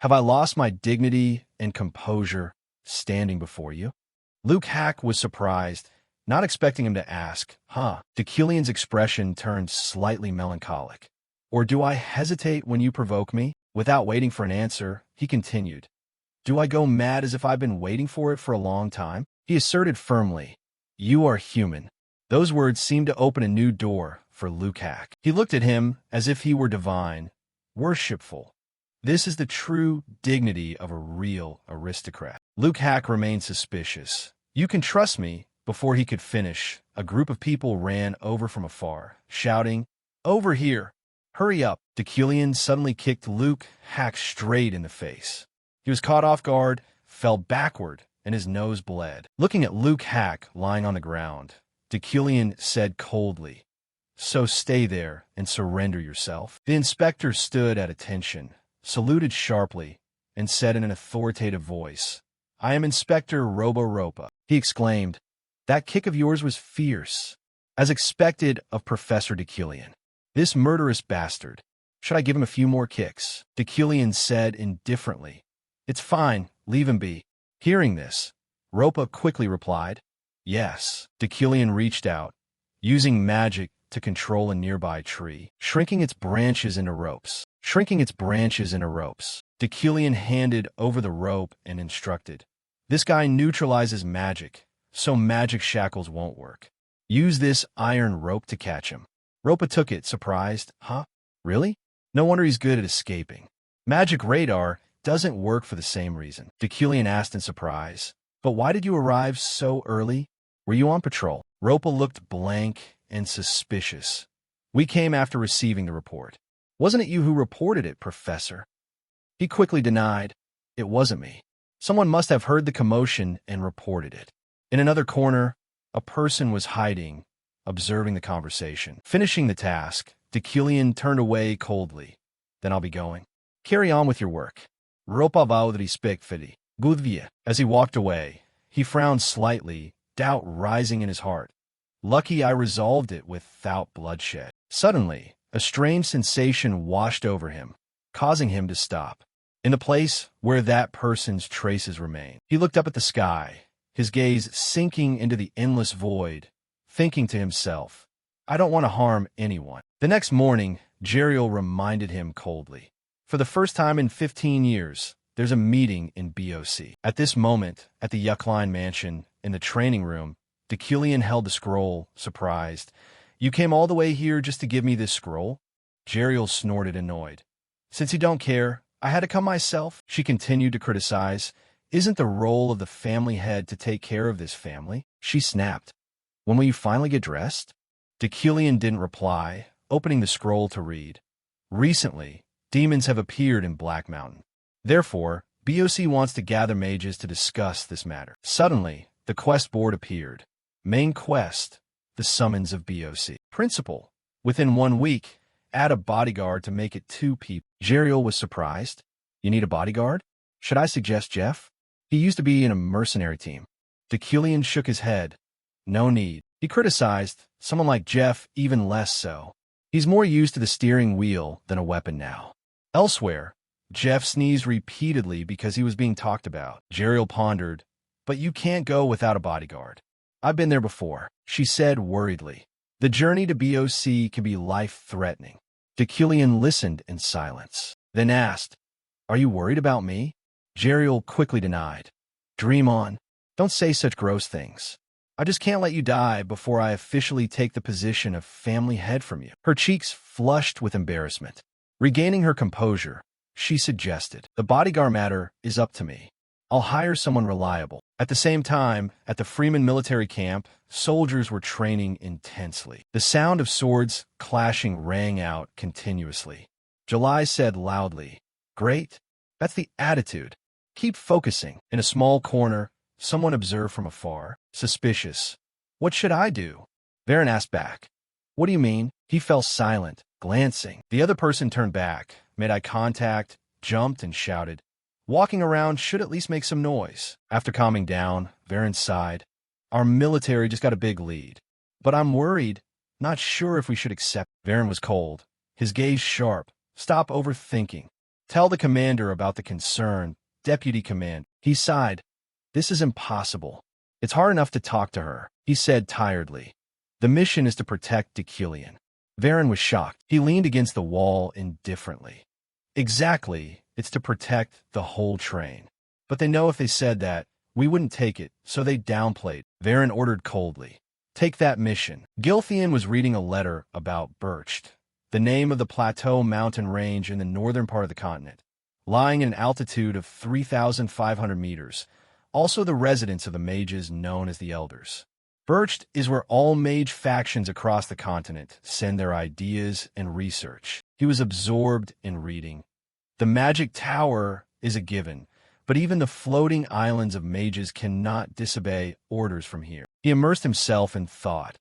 Have I lost my dignity and composure standing before you? Lukhak was surprised, not expecting him to ask, Deucalion's expression turned slightly melancholic. Or do I hesitate when you provoke me? Without waiting for an answer, he continued. Do I go mad as if I've been waiting for it for a long time? He asserted firmly, You are human. Those words seemed to open a new door for Lukhak. He looked at him as if he were divine, worshipful. This is the true dignity of a real aristocrat. Lukhak remained suspicious. You can trust me. Before he could finish, a group of people ran over from afar, shouting, Over here! Hurry up! Deucalion suddenly kicked Lukhak straight in the face. He was caught off guard, fell backward, and his nose bled. Looking at Lukhak lying on the ground, Deucalion said coldly, So stay there and surrender yourself. The inspector stood at attention, saluted sharply, and said in an authoritative voice, I am Inspector Robo-Ropa, he exclaimed. That kick of yours was fierce, as expected of Professor Decillion. This murderous bastard. Should I give him a few more kicks? Decillion said indifferently. It's fine, leave him be. Hearing this, Ropa quickly replied, yes. Decillion reached out, using magic to control a nearby tree, shrinking its branches into ropes. Decillion handed over the rope and instructed. This guy neutralizes magic, so magic shackles won't work. Use this iron rope to catch him. Ropa took it, surprised. Huh? Really? No wonder he's good at escaping. Magic radar doesn't work for the same reason. Decillion asked in surprise. But why did you arrive so early? Were you on patrol? Ropa looked blank and suspicious. We came after receiving the report. Wasn't it you who reported it, Professor? He quickly denied. It wasn't me. Someone must have heard the commotion and reported it. In another corner, a person was hiding, observing the conversation. Finishing the task, Decillion turned away coldly. Then I'll be going. Carry on with your work. Ropa vowed respect fidi. Gudvia. As he walked away, he frowned slightly, doubt rising in his heart. Lucky I resolved it without bloodshed. Suddenly, a strange sensation washed over him, causing him to stop. In the place where that person's traces remain, he looked up at the sky, his gaze sinking into the endless void, thinking to himself, I don't want to harm anyone. The next morning, Jeriel reminded him coldly. For the first time in 15 years, there's a meeting in BOC. At this moment, at the Yuckline mansion, in the training room, Decillion held the scroll, surprised. You came all the way here just to give me this scroll? Jeriel snorted, annoyed. Since you don't care, I had to come myself, she continued to criticize. Isn't the role of the family head to take care of this family? She snapped. When will you finally get dressed? Decillion didn't reply, opening the scroll to read. Recently, demons have appeared in Black Mountain. Therefore, BOC wants to gather mages to discuss this matter. Suddenly, the quest board appeared. Main quest, the summons of BOC. Principal, within 1 week, add a bodyguard to make it 2 people. Jeriel was surprised. You need a bodyguard? Should I suggest Jeff? He used to be in a mercenary team. Decillion shook his head. No need. He criticized, someone like Jeff even less so. He's more used to the steering wheel than a weapon now. Elsewhere, Jeff sneezed repeatedly because he was being talked about. Jeriel pondered, but you can't go without a bodyguard. I've been there before, she said worriedly. The journey to BOC can be life-threatening. Decillion listened in silence, then asked, Are you worried about me? Jeriel quickly denied. Dream on. Don't say such gross things. I just can't let you die before I officially take the position of family head from you. Her cheeks flushed with embarrassment. Regaining her composure, she suggested, The bodyguard matter is up to me. I'll hire someone reliable. At the same time, at the Freeman military camp, soldiers were training intensely. The sound of swords clashing rang out continuously. July said loudly, Great. That's the attitude. Keep focusing. In a small corner, someone observed from afar, suspicious. What should I do? Varen asked back. What do you mean? He fell silent, glancing. The other person turned back, made eye contact, jumped, and shouted. Walking around should at least make some noise. After calming down, Varen sighed. Our military just got a big lead. But I'm worried, not sure if we should accept. Varen was cold, his gaze sharp. Stop overthinking. Tell the commander about the concern, deputy command. He sighed. This is impossible. It's hard enough to talk to her, he said tiredly. The mission is to protect Decillion. Varen was shocked. He leaned against the wall indifferently. Exactly. It's to protect the whole train. But they know if they said that, we wouldn't take it, so they downplayed. Varen ordered coldly. Take that mission. Gilthian was reading a letter about Birched, the name of the plateau mountain range in the northern part of the continent, lying at an altitude of 3,500 meters, also the residence of the mages known as the Elders. Birched is where all mage factions across the continent send their ideas and research. He was absorbed in reading. The magic tower is a given, but even the floating islands of mages cannot disobey orders from here. He immersed himself in thought.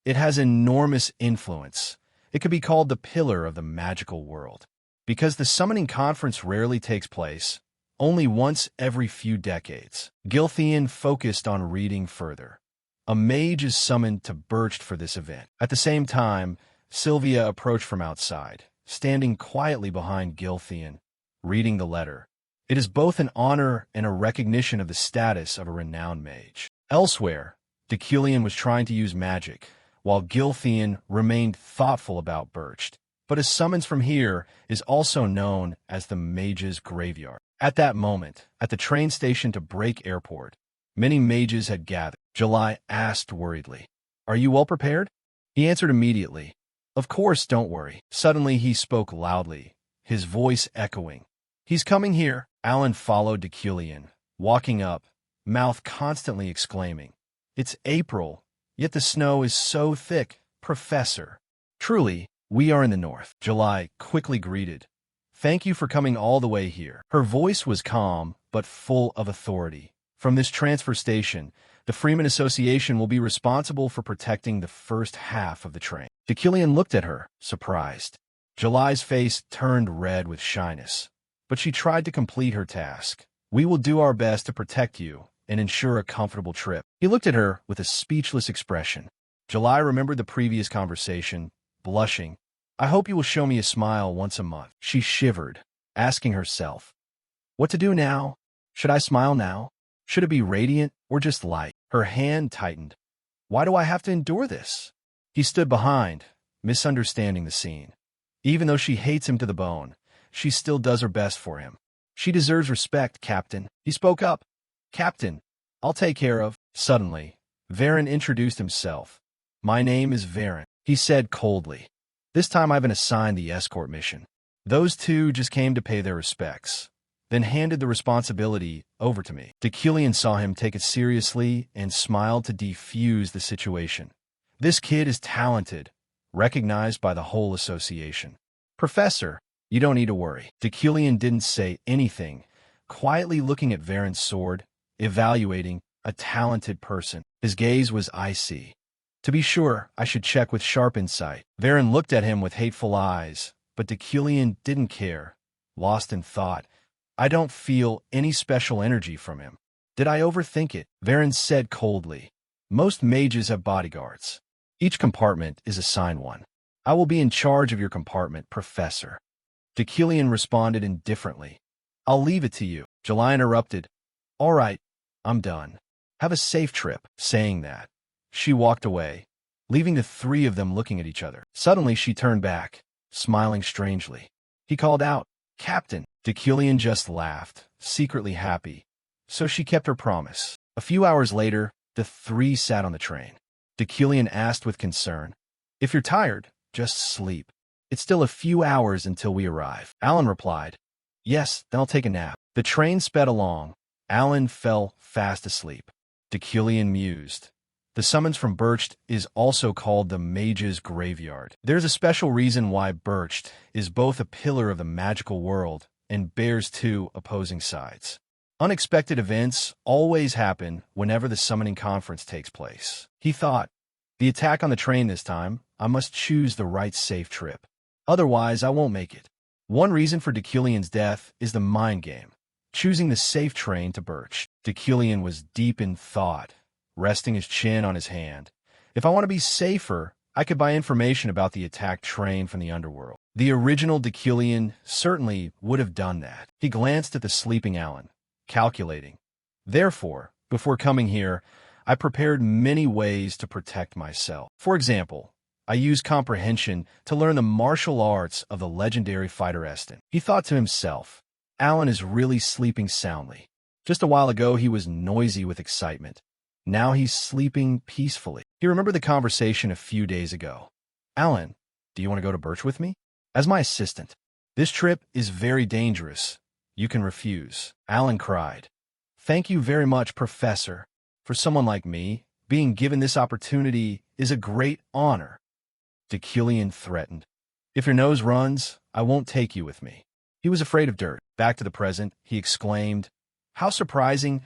It has enormous influence. It could be called the pillar of the magical world. Because the summoning conference rarely takes place, only once every few decades. Gilthian focused on reading further. A mage is summoned to Birched for this event. At the same time, Sylvia approached from outside, standing quietly behind Gilthian, reading the letter. It is both an honor and a recognition of the status of a renowned mage. Elsewhere, Deculian was trying to use magic, while Gilthian remained thoughtful about Birched. But a summons from here is also known as the Mage's Graveyard. At that moment, at the train station to Break Airport, many mages had gathered. July asked worriedly, "Are you well prepared?" He answered immediately, "Of course, don't worry." Suddenly he spoke loudly, his voice echoing. "He's coming here." Alan followed Deculian, walking up, mouth constantly exclaiming, "It's April, yet the snow is so thick, Professor." "Truly, we are in the north," July quickly greeted. "Thank you for coming all the way here." Her voice was calm, but full of authority. "From this transfer station, the Freeman Association will be responsible for protecting the first half of the train." Deculian looked at her, surprised. July's face turned red with shyness, but she tried to complete her task. "We will do our best to protect you and ensure a comfortable trip." He looked at her with a speechless expression. July remembered the previous conversation, blushing. "I hope you will show me a smile once a month." She shivered, asking herself, "What to do now? Should I smile now? Should it be radiant or just light?" Her hand tightened. "Why do I have to endure this?" He stood behind, misunderstanding the scene. Even though she hates him to the bone, she still does her best for him. "She deserves respect, Captain." He spoke up. "Captain, I'll take care of." Suddenly, Varen introduced himself. "My name is Varen," he said coldly. "This time I've been assigned the escort mission." Those two just came to pay their respects, then handed the responsibility over to me. Deculian saw him take it seriously and smiled to defuse the situation. This kid is talented, recognized by the whole association. "Professor, you don't need to worry." Deculian didn't say anything, quietly looking at Varen's sword, evaluating a talented person. His gaze was icy. "To be sure, I should check with sharp insight." Varen looked at him with hateful eyes, but Deculian didn't care, lost in thought. "I don't feel any special energy from him." "Did I overthink it?" Varen said coldly. "Most mages have bodyguards. Each compartment is assigned one. I will be in charge of your compartment, Professor." Deculian responded indifferently. "I'll leave it to you." July interrupted. "All right, I'm done. Have a safe trip." Saying that, she walked away, leaving the three of them looking at each other. Suddenly she turned back, smiling strangely. He called out, "Captain." Deculian just laughed, secretly happy. So she kept her promise. A few hours later, the three sat on the train. Deculian asked with concern, "If you're tired, just sleep. It's still a few hours until we arrive." Alan replied, "Yes, then I'll take a nap." The train sped along. Alan fell fast asleep. Deculian mused. The summons from Birched is also called the Mage's Graveyard. There's a special reason why Birched is both a pillar of the magical world and bears two opposing sides. Unexpected events always happen whenever the summoning conference takes place. He thought, the attack on the train this time, I must choose the right safe trip. Otherwise, I won't make it. One reason for Deculian's death is the mind game, choosing the safe train to Birch. Deculian was deep in thought, resting his chin on his hand. If I want to be safer, I could buy information about the attacked train from the underworld. The original Deculian certainly would have done that. He glanced at the sleeping Alan, calculating. Therefore, before coming here, I prepared many ways to protect myself. For example, I used comprehension to learn the martial arts of the legendary fighter Eston. He thought to himself, Alan is really sleeping soundly. Just a while ago, he was noisy with excitement. Now he's sleeping peacefully. He remembered the conversation a few days ago. Alan, do you want to go to Birch with me? As my assistant. This trip is very dangerous. You can refuse. Alan cried. Thank you very much, Professor. For someone like me, being given this opportunity is a great honor. Deculian threatened. If your nose runs, I won't take you with me. He was afraid of dirt. Back to the present, he exclaimed, How surprising.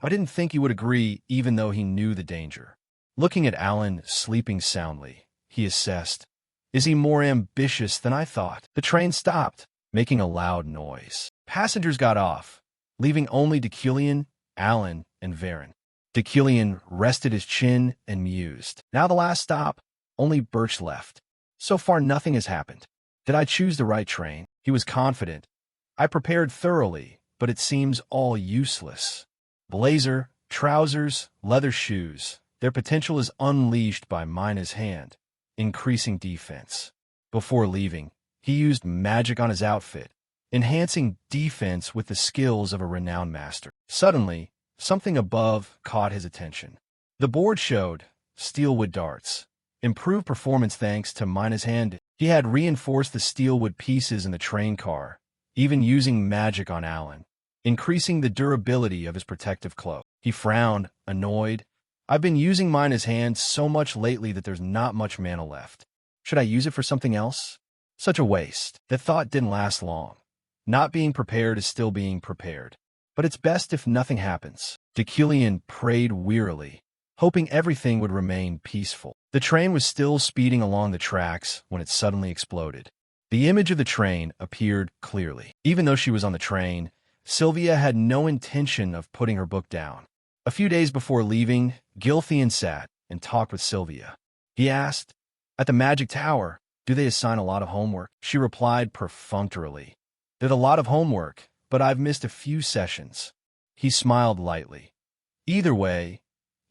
I didn't think you would agree even though he knew the danger. Looking at Alan sleeping soundly, he assessed, Is he more ambitious than I thought? The train stopped, making a loud noise. Passengers got off, leaving only Deucalion, Alan, and Varen. Deucalion rested his chin and mused. Now the last stop, only Birch left. So far nothing has happened. Did I choose the right train? He was confident. I prepared thoroughly, but it seems all useless. Blazer, trousers, leather shoes. Their potential is unleashed by Mina's hand, increasing defense. Before leaving, he used magic on his outfit, enhancing defense with the skills of a renowned master. Suddenly, something above caught his attention. The board showed steelwood darts. Improved performance thanks to Mina's hand. He had reinforced the steelwood pieces in the train car, even using magic on Alan, increasing the durability of his protective cloak. He frowned, annoyed. I've been using Mina's hand so much lately that there's not much mana left. Should I use it for something else? Such a waste. The thought didn't last long. Not being prepared is still being prepared. But it's best if nothing happens. Deucalion prayed wearily, hoping everything would remain peaceful. The train was still speeding along the tracks when it suddenly exploded. The image of the train appeared clearly. Even though she was on the train, Sylvia had no intention of putting her book down. A few days before leaving, Giltheon sat and talked with Sylvia. He asked, "At the Magic Tower, do they assign a lot of homework?" She replied perfunctorily, "There's a lot of homework, but I've missed a few sessions." He smiled lightly. "Either way,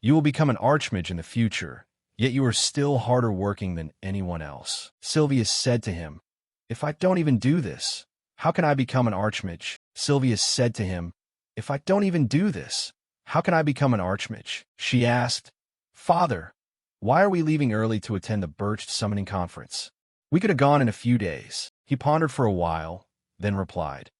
you will become an archmage in the future, yet you are still harder working than anyone else." Sylvia said to him, "If I don't even do this, how can I become an archmage?" Sylvia said to him, "If I don't even do this, how can I become an archmage?" She asked, "Father, why are we leaving early to attend the Birch Summoning Conference? We could have gone in a few days." He pondered for a while, then replied,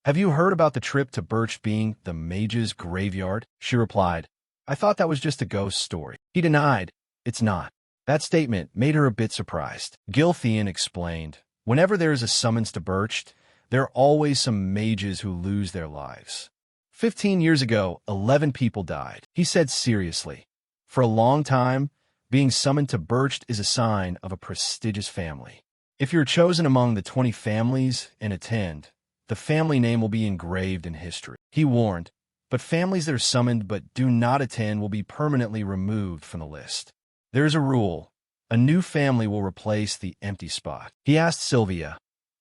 "Have you heard about the trip to Birch being the mage's graveyard?" She replied, "I thought that was just a ghost story." He denied, "It's not." That statement made her a bit surprised. Giltheon explained, "Whenever there is a summons to Birch, there are always some mages who lose their lives. 15 years ago, 11 people died." He said seriously, "For a long time, being summoned to Birch is a sign of a prestigious family. If you're chosen among the 20 families and attend, the family name will be engraved in history." He warned, "But families that are summoned but do not attend will be permanently removed from the list. There is a rule. A new family will replace the empty spot." He asked Sylvia,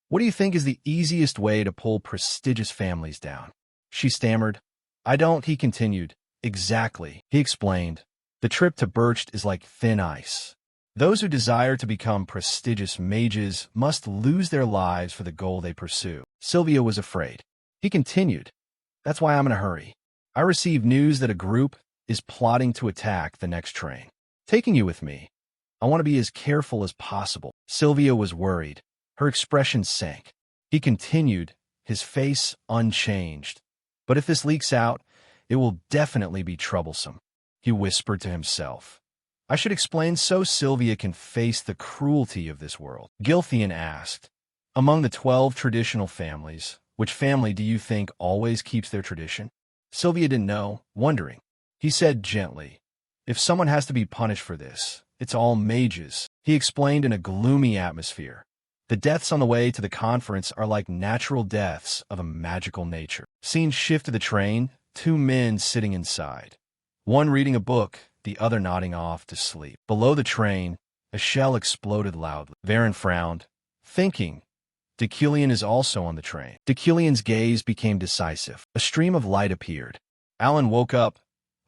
"What do you think is the easiest way to pull prestigious families down?" She stammered, "I don't," he continued. "Exactly." He explained, "The trip to Birch is like thin ice. Those who desire to become prestigious mages must lose their lives for the goal they pursue." Sylvia was afraid. He continued, "That's why I'm in a hurry. I received news that a group is plotting to attack the next train. Taking you with me. I want to be as careful as possible." Sylvia was worried. Her expression sank. He continued, his face unchanged. "But if this leaks out, it will definitely be troublesome." He whispered to himself, "I should explain so Sylvia can face the cruelty of this world." Giltheon asked, "Among the 12 traditional families, which family do you think always keeps their tradition?" Sylvia didn't know, wondering. He said gently, "If someone has to be punished for this, it's all mages." He explained in a gloomy atmosphere, "The deaths on the way to the conference are like natural deaths of a magical nature." Scene shift to the train, 2 men sitting inside. One reading a book, the other nodding off to sleep. Below the train, a shell exploded loudly. Varen frowned, thinking, Deucalion is also on the train. Deucalion's gaze became decisive. A stream of light appeared. Alan woke up,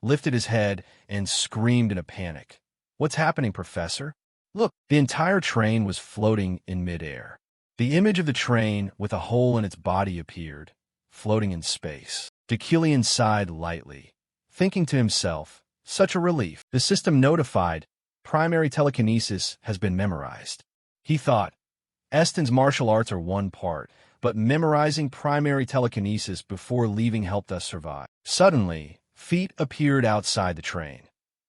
lifted his head, and screamed in a panic. "What's happening, Professor?" "Look!" The entire train was floating in midair. The image of the train with a hole in its body appeared, floating in space. Deucalion sighed lightly, thinking to himself, "Such a relief." The system notified, "Primary telekinesis has been memorized." He thought, Eston's martial arts are one part, but memorizing primary telekinesis before leaving helped us survive. Suddenly, feet appeared outside the train.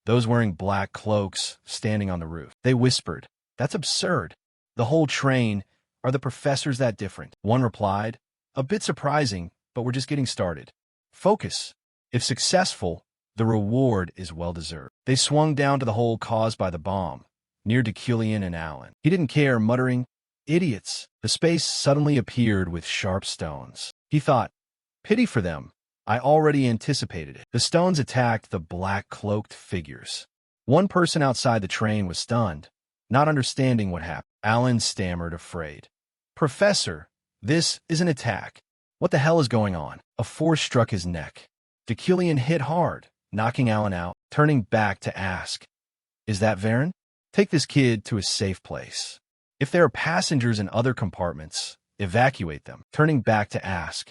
Those wearing black cloaks, standing on the roof. They whispered, "That's absurd. The whole train, are the professors that different?" One replied, "A bit surprising, but we're just getting started. Focus. If successful, the reward is well-deserved." They swung down to the hole caused by the bomb, near Deucalion and Alan. He didn't care, muttering, "Idiots." The space suddenly appeared with sharp stones. He thought, "Pity for them. I already anticipated it. The stones attacked the black-cloaked figures. One person outside the train was stunned, not understanding what happened. Alan stammered, afraid. Professor, this is an attack. What the hell is going on? A force struck his neck. Deucalion hit hard, knocking Alan out, turning back to ask, Is that Varen? Take this kid to a safe place. If there are passengers in other compartments, evacuate them. Turning back to ask,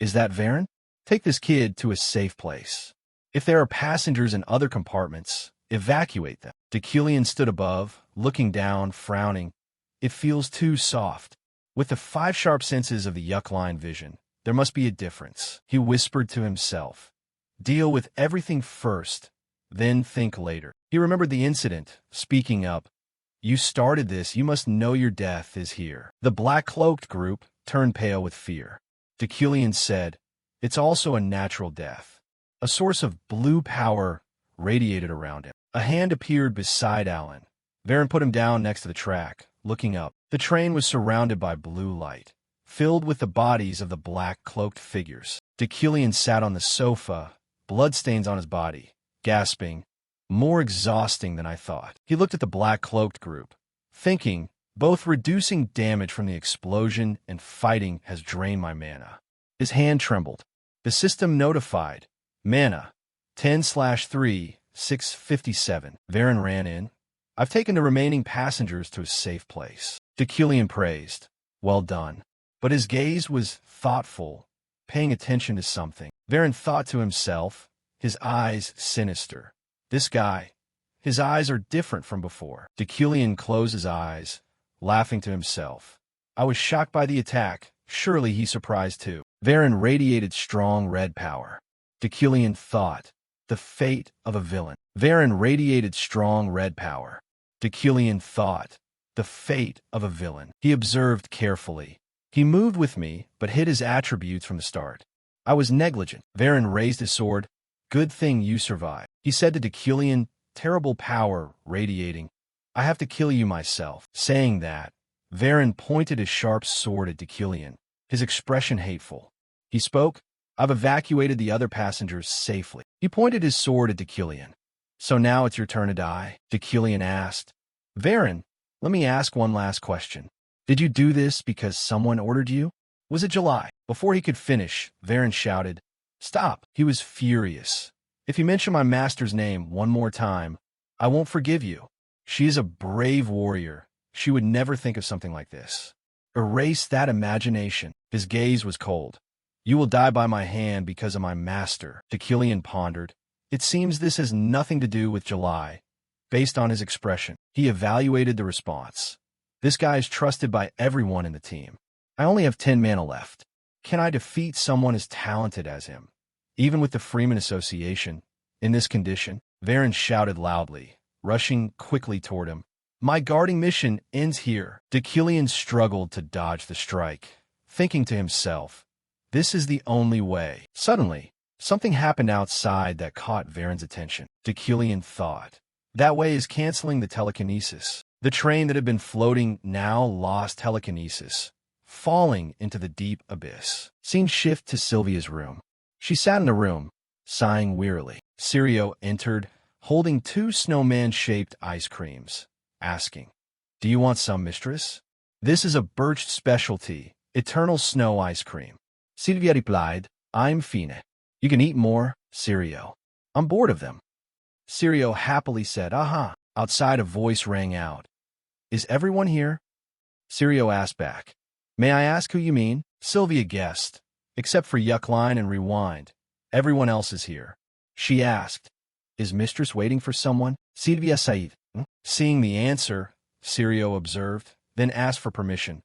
Is that Varen? Take this kid to a safe place. If there are passengers in other compartments, evacuate them. Deucalion stood above, looking down, frowning. It feels too soft. With the 5 sharp senses of the Yuck-line vision, there must be a difference. He whispered to himself. Deal with everything first, then think later. He remembered the incident, speaking up. You started this, you must know your death is here. The black-cloaked group turned pale with fear. Deucalion said, It's also a natural death. A source of blue power radiated around him. A hand appeared beside Alan. Varen put him down next to the track, looking up. The train was surrounded by blue light, filled with the bodies of the black-cloaked figures. Deucalion sat on the sofa, bloodstains on his body, gasping, More exhausting than I thought. He looked at the black-cloaked group, thinking, Both reducing damage from the explosion and fighting has drained my mana. His hand trembled. The system notified. Mana, 10/3, 657. Varen ran in. I've taken the remaining passengers to a safe place. Deucalion praised. Well done. But his gaze was thoughtful, paying attention to something. Varen thought to himself, his eyes sinister. This guy, his eyes are different from before. Deucalion closed his eyes, laughing to himself. I was shocked by the attack. Surely he's surprised too. Varen radiated strong red power. Deucalion thought, the fate of a villain. Varen radiated strong red power. Deucalion thought, the fate of a villain. He observed carefully. He moved with me, but hid his attributes from the start. I was negligent. Varen raised his sword. Good thing you survived. He said to Deucalion, terrible power radiating. I have to kill you myself. Saying that, Varen pointed his sharp sword at Deucalion, his expression hateful. He spoke, I've evacuated the other passengers safely. He pointed his sword at Deucalion. So now it's your turn to die? Deucalion asked. Varen, let me ask one last question. Did you do this because someone ordered you? Was it July? Before he could finish, Varen shouted, Stop! He was furious. If you mention my master's name one more time, I won't forgive you. She is a brave warrior. She would never think of something like this. Erase that imagination. His gaze was cold. You will die by my hand because of my master. Deucalion pondered. It seems this has nothing to do with July. Based on his expression, he evaluated the response. This guy is trusted by everyone in the team. I only have 10 mana left. Can I defeat someone as talented as him? Even with the Freeman Association, in this condition? Varen shouted loudly, rushing quickly toward him. My guarding mission ends here. Deucalion struggled to dodge the strike, thinking to himself, this is the only way. Suddenly, something happened outside that caught Varen's attention. Deucalion thought, that way is canceling the telekinesis. The train that had been floating now lost telekinesis, falling into the deep abyss. Scene shift to Sylvia's room. She sat in the room, sighing wearily. Sirio entered, holding 2 snowman-shaped ice creams, asking, Do you want some, mistress? This is a birch specialty, eternal snow ice cream. Sylvia replied, I'm fine. You can eat more, Sirio. I'm bored of them. Sirio happily said, Aha. Outside a voice rang out. Is everyone here? Sirio asked back. May I ask who you mean? Sylvia guessed. Except for Yuckline and Rewind. Everyone else is here. She asked, Is mistress waiting for someone? Sylvia said. Seeing the answer, Sirio observed, then asked for permission.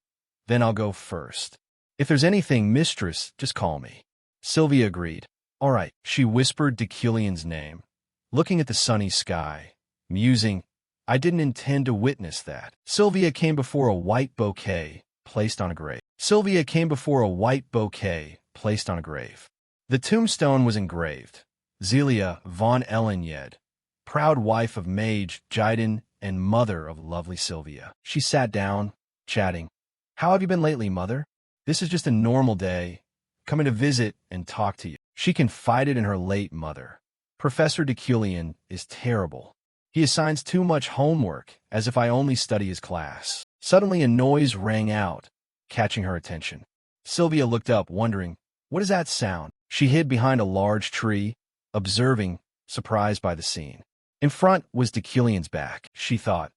Then I'll go first. If there's anything, mistress, just call me. Sylvia agreed. All right. She whispered Deucalion's name, looking at the sunny sky, musing, I didn't intend to witness that. Sylvia came before a white bouquet, placed on a grave. Sylvia came before a white bouquet, placed on a grave. The tombstone was engraved, Zelia von Ellenjed, proud wife of Mage Jiden and mother of lovely Sylvia. She sat down, chatting. How have you been lately, mother? This is just a normal day, coming to visit and talk to you. She confided in her late mother. Professor Deculian is terrible. He assigns too much homework, as if I only study his class. Suddenly a noise rang out, catching her attention. Sylvia looked up, wondering, what is that sound? She hid behind a large tree, observing, surprised by the scene. In front was Deculian's back, she thought.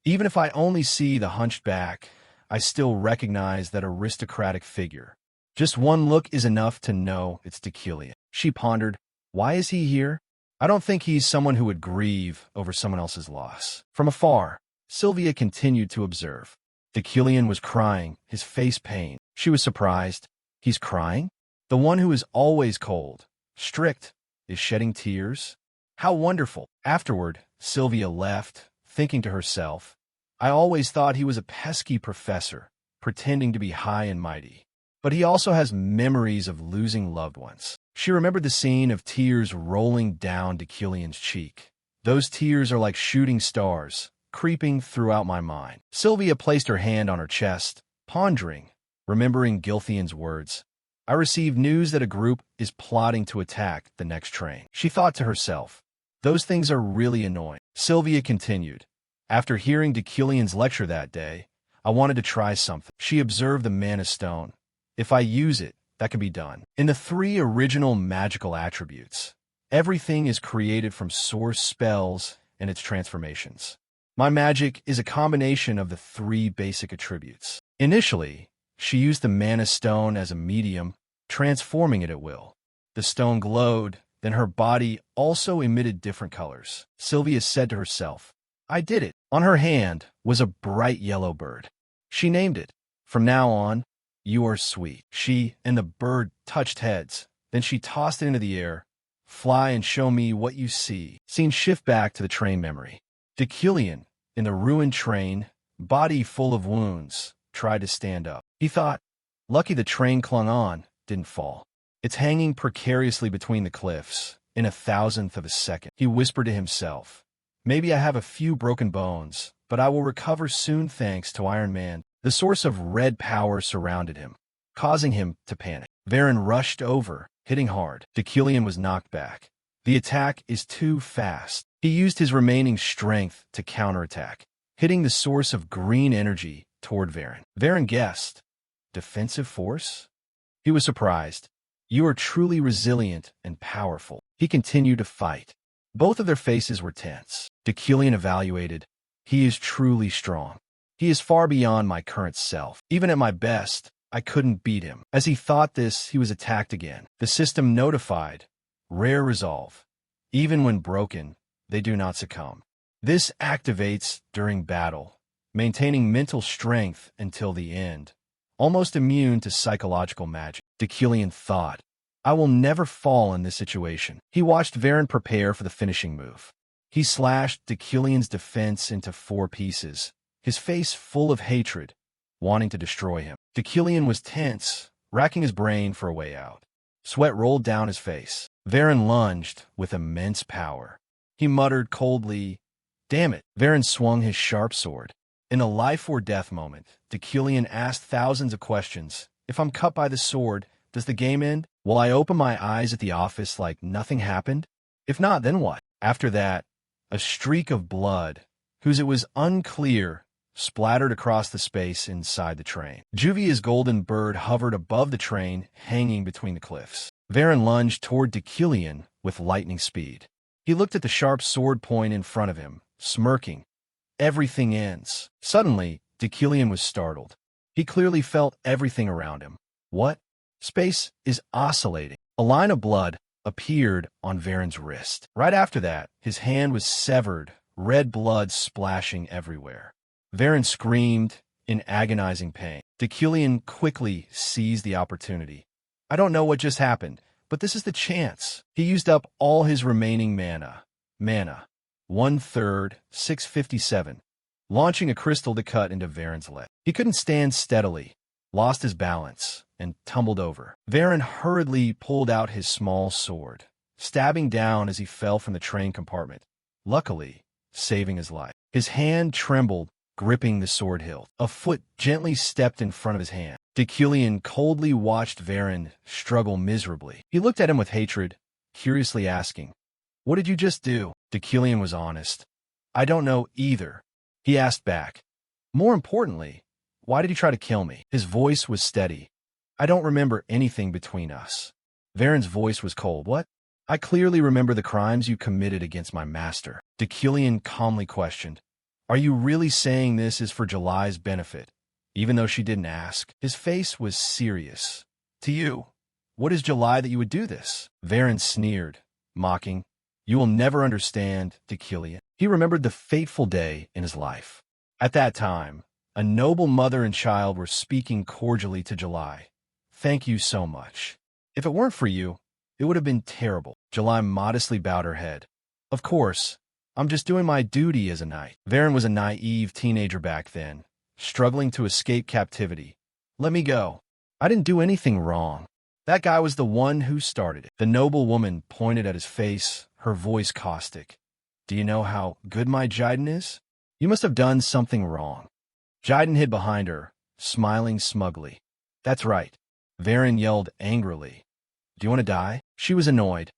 Even if I only see the hunched back, I still recognize that aristocratic figure. Just one look is enough to know it's Deculian. She pondered, why is he here? I don't think he's someone who would grieve over someone else's loss. From afar, Sylvia continued to observe. Deculian was crying, his face pained. She was surprised. He's crying? The one who is always cold, strict, is shedding tears? How wonderful. Afterward, Sylvia left, thinking to herself, I always thought he was a pesky professor, pretending to be high and mighty. But he also has memories of losing loved ones. She remembered the scene of tears rolling down Deculian's cheek. Those tears are like shooting stars, creeping throughout my mind. Sylvia placed her hand on her chest, pondering, remembering Gilthian's words. I received news that a group is plotting to attack the next train. She thought to herself, those things are really annoying. Sylvia continued. After hearing Deculian's lecture that day, I wanted to try something. She observed the mana stone. If I use it, that can be done. In the 3 original magical attributes, everything is created from source spells and its transformations. My magic is a combination of the 3 basic attributes. Initially, she used the mana stone as a medium, transforming it at will. The stone glowed, then her body also emitted different colors. Sylvia said to herself, I did it. On her hand was a bright yellow bird. She named it. From now on, you are sweet. She and the bird touched heads. Then she tossed it into the air. Fly and show me what you see. Scene shift back to the train memory. Deculian, in the ruined train, body full of wounds, tried to stand up. He thought, lucky the train clung on, didn't fall. It's hanging precariously between the cliffs, in a thousandth of a second. He whispered to himself, maybe I have a few broken bones, but I will recover soon thanks to Iron Man. The source of red power surrounded him, causing him to panic. Varen rushed over, hitting hard. Deculian was knocked back. The attack is too fast. He used his remaining strength to counterattack, hitting the source of green energy toward Varen. Varen guessed, defensive force? He was surprised. You are truly resilient and powerful. He continued to fight. Both of their faces were tense. Deculian evaluated. He is truly strong. He is far beyond my current self. Even at my best, I couldn't beat him. As he thought this, he was attacked again. The system notified. Rare resolve. Even when broken, they do not succumb. This activates during battle, maintaining mental strength until the end. Almost immune to psychological magic. Deculian thought, I will never fall in this situation. He watched Varen prepare for the finishing move. He slashed Deculian's defense into 4 pieces, his face full of hatred, wanting to destroy him. Deculian was tense, racking his brain for a way out. Sweat rolled down his face. Varen lunged with immense power. He muttered coldly, damn it. Varen swung his sharp sword. In a life-or-death moment, Deculian asked thousands of questions. If I'm cut by the sword, does the game end? Will I open my eyes at the office like nothing happened? If not, then what? After that, a streak of blood, whose it was unclear, splattered across the space inside the train. Juvia's golden bird hovered above the train, hanging between the cliffs. Varen lunged toward Deculian with lightning speed. He looked at the sharp sword point in front of him, smirking. Everything ends. Suddenly, Deculian was startled. He clearly felt everything around him. What? Space is oscillating. A line of blood appeared on Varen's wrist. Right after that, his hand was severed, red blood splashing everywhere. Varen screamed in agonizing pain. Deculian quickly seized the opportunity. I don't know what just happened, but this is the chance. He used up all his remaining mana. 1/3, 657, launching a crystal to cut into Varen's leg. He couldn't stand steadily, lost his balance, and tumbled over. Varen hurriedly pulled out his small sword, stabbing down as he fell from the train compartment, luckily saving his life. His hand trembled, gripping the sword hilt. A foot gently stepped in front of his hand. Decilion coldly watched Varen struggle miserably. He looked at him with hatred, curiously asking, "What did you just do?" Decilion was honest. "I don't know either." He asked back, "More importantly, why did he try to kill me?" His voice was steady. "I don't remember anything between us." Varen's voice was cold. "What?" "I clearly remember the crimes you committed against my master." Decilion calmly questioned, "Are you really saying this is for July's benefit, even though she didn't ask?" His face was serious. "To you, what is July that you would do this?" Varen sneered, mocking, "You will never understand, Decilion." He remembered the fateful day in his life. At that time, a noble mother and child were speaking cordially to July. "Thank you so much. If it weren't for you, it would have been terrible." July modestly bowed her head. "Of course, I'm just doing my duty as a knight." Varen was a naive teenager back then, struggling to escape captivity. "Let me go. I didn't do anything wrong. That guy was the one who started it." The noble woman pointed at his face, her voice caustic. "Do you know how good my Jaiden is? You must have done something wrong." Jaiden hid behind her, smiling smugly. "That's right." Varen yelled angrily. "Do you want to die?" She was annoyed.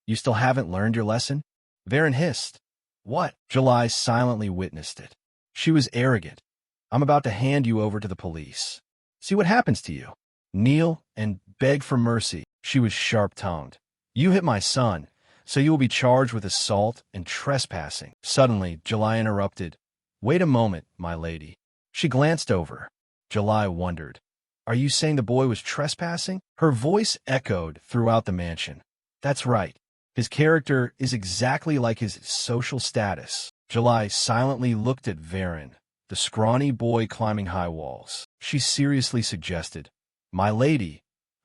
"You still haven't learned your lesson?" Varen hissed. "What?" July silently witnessed it. She was arrogant. "I'm about to hand you over to the police. See what happens to you. Kneel and beg for mercy." She was sharp-tongued. "You hit my son, so you will be charged with assault and trespassing." Suddenly, July interrupted. "Wait a moment, my lady." She glanced over. July wondered. "Are you saying the boy was trespassing?" Her voice echoed throughout the mansion. "That's right. His character is exactly like his social status." July silently looked at Varen, the scrawny boy climbing high walls. She seriously suggested, "My lady,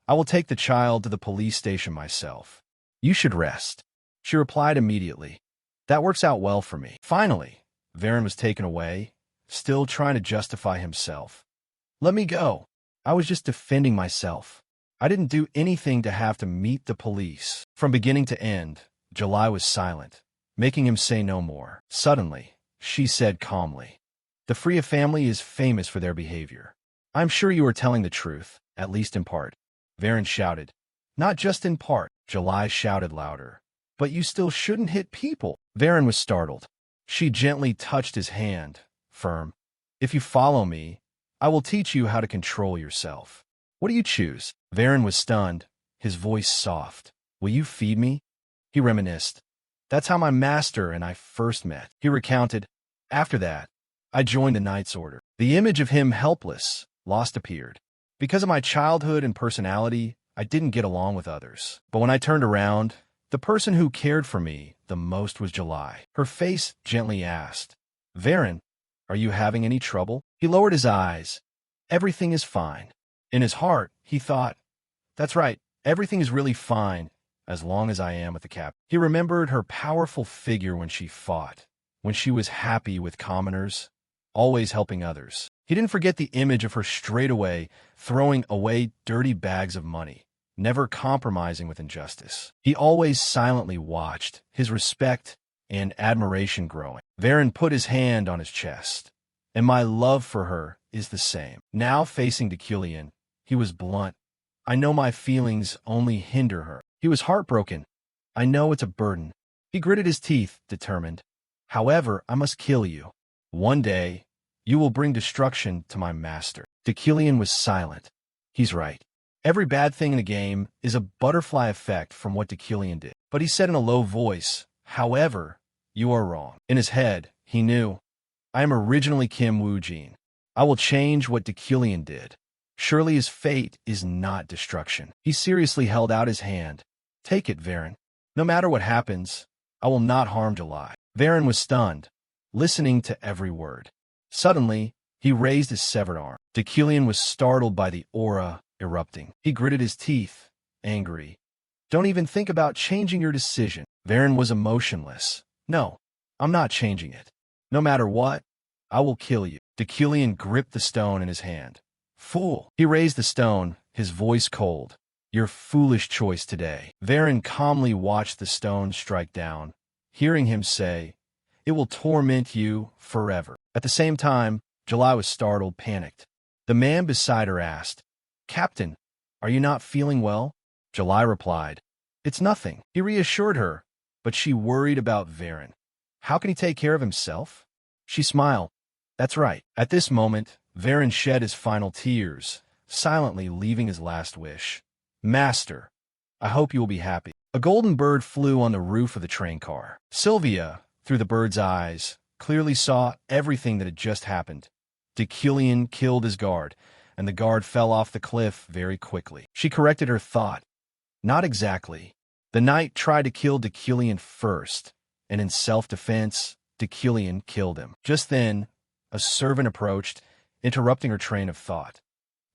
I will take the child to the police station myself. You should rest." She replied immediately, "That works out well for me." Finally, Varen was taken away, still trying to justify himself. "Let me go. I was just defending myself. I didn't do anything to have to meet the police." From beginning to end, July was silent, making him say no more. Suddenly, she said calmly, "The Freya family is famous for their behavior. I'm sure you are telling the truth, at least in part." Varen shouted, "Not just in part." July shouted louder, "But you still shouldn't hit people." Varen was startled. She gently touched his hand, firm. "If you follow me, I will teach you how to control yourself. What do you choose?" Varen was stunned, his voice soft. "Will you feed me?" He reminisced. "That's how my master and I first met." He recounted. "After that, I joined the Knight's Order." The image of him helpless, lost appeared. "Because of my childhood and personality, I didn't get along with others. But when I turned around, the person who cared for me the most was July." Her face gently asked, "Varen, are you having any trouble?" He lowered his eyes. "Everything is fine." In his heart, he thought, "That's right, everything is really fine, as long as I am with the cap." He remembered her powerful figure when she fought, when she was happy with commoners, always helping others. He didn't forget the image of her straightaway throwing away dirty bags of money, never compromising with injustice. He always silently watched, his respect and admiration growing. Varen put his hand on his chest. "And my love for her is the same." Now facing Decilion, he was blunt. "I know my feelings only hinder her." He was heartbroken. "I know it's a burden." He gritted his teeth, determined. "However, I must kill you. One day, you will bring destruction to my master." Decilion was silent. He's right. Every bad thing in a game is a butterfly effect from what Decilion did. But he said in a low voice, "However, you are wrong." In his head, he knew, "I am originally Kim Woo-jin. I will change what Decilion did. Surely his fate is not destruction." He seriously held out his hand. "Take it, Varen. No matter what happens, I will not harm July." Varen was stunned, listening to every word. Suddenly, he raised his severed arm. Decilion was startled by the aura erupting. He gritted his teeth, angry. "Don't even think about changing your decision." Varen was emotionless. "No, I'm not changing it. No matter what, I will kill you." Decilion gripped the stone in his hand. "Fool!" He raised the stone, his voice cold. "Your foolish choice today." Varen calmly watched the stone strike down, hearing him say, "It will torment you forever." At the same time, July was startled, panicked. The man beside her asked, "Captain, are you not feeling well?" July replied, "It's nothing." He reassured her, but she worried about Varen. How can he take care of himself? She smiled. That's right. At this moment, Varen shed his final tears, silently leaving his last wish. "Master, I hope you will be happy." A golden bird flew on the roof of the train car. Sylvia, through the bird's eyes, clearly saw everything that had just happened. Decillion killed his guard, and the guard fell off the cliff very quickly. She corrected her thought. Not exactly. The knight tried to kill Decillion first, and in self-defense, Decillion killed him. Just then, a servant approached, interrupting her train of thought.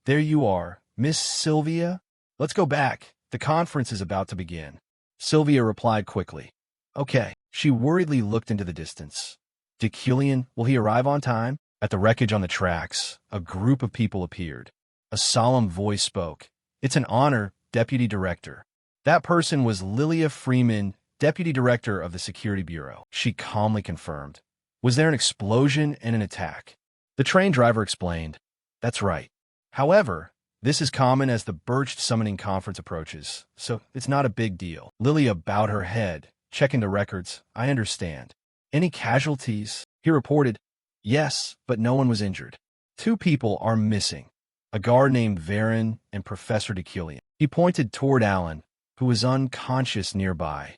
"There you are, Miss Sylvia. Let's go back. The conference is about to begin." Sylvia replied quickly. "Okay." She worriedly looked into the distance. "Decillion, will he arrive on time?" At the wreckage on the tracks, a group of people appeared. A solemn voice spoke. "It's an honor, Deputy Director." That person was Lilia Freeman, Deputy Director of the Security Bureau. She calmly confirmed. "Was there an explosion and an attack?" The train driver explained. "That's right. However, this is common as the Birched Summoning Conference approaches, so it's not a big deal." Lilia bowed her head, checking the records. "I understand. Any casualties?" He reported. "Yes, but no one was injured. 2 people are missing. A guard named Varen and Professor Decillion." He pointed toward Alan, who was unconscious nearby.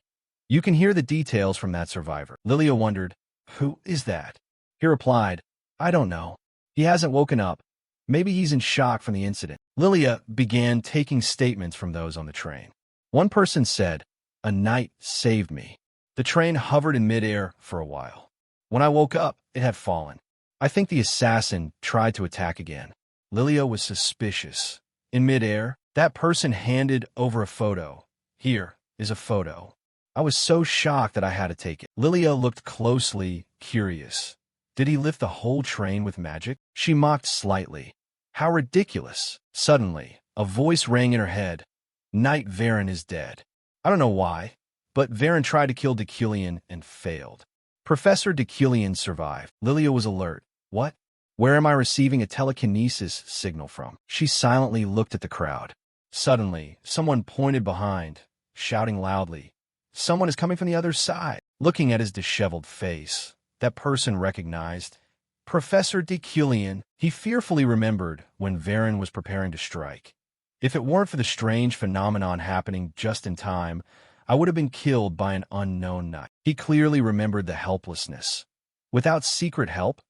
"You can hear the details from that survivor." Lilia wondered, "Who is that?" He replied, "I don't know. He hasn't woken up. Maybe he's in shock from the incident." Lilia began taking statements from those on the train. One person said, "A knight saved me." The train hovered in midair for a while. "When I woke up, it had fallen. I think the assassin tried to attack again." Lilia was suspicious. In midair, that person handed over a photo. "Here is a photo." I was so shocked that I had to take it. Lilia looked closely, curious. Did he lift the whole train with magic? She mocked slightly. How ridiculous. Suddenly, a voice rang in her head. "Knight Varen is dead." I don't know why, but Varen tried to kill Decillion and failed. Professor Decillion survived. Lilia was alert. "What? Where am I receiving a telekinesis signal from?" She silently looked at the crowd. Suddenly, someone pointed behind, shouting loudly, "Someone is coming from the other side." Looking at his disheveled face, that person recognized Professor Decillion. He fearfully remembered when Varen was preparing to strike. If it weren't for the strange phenomenon happening just in time, I would have been killed by an unknown knight. He clearly remembered the helplessness. Without secret help,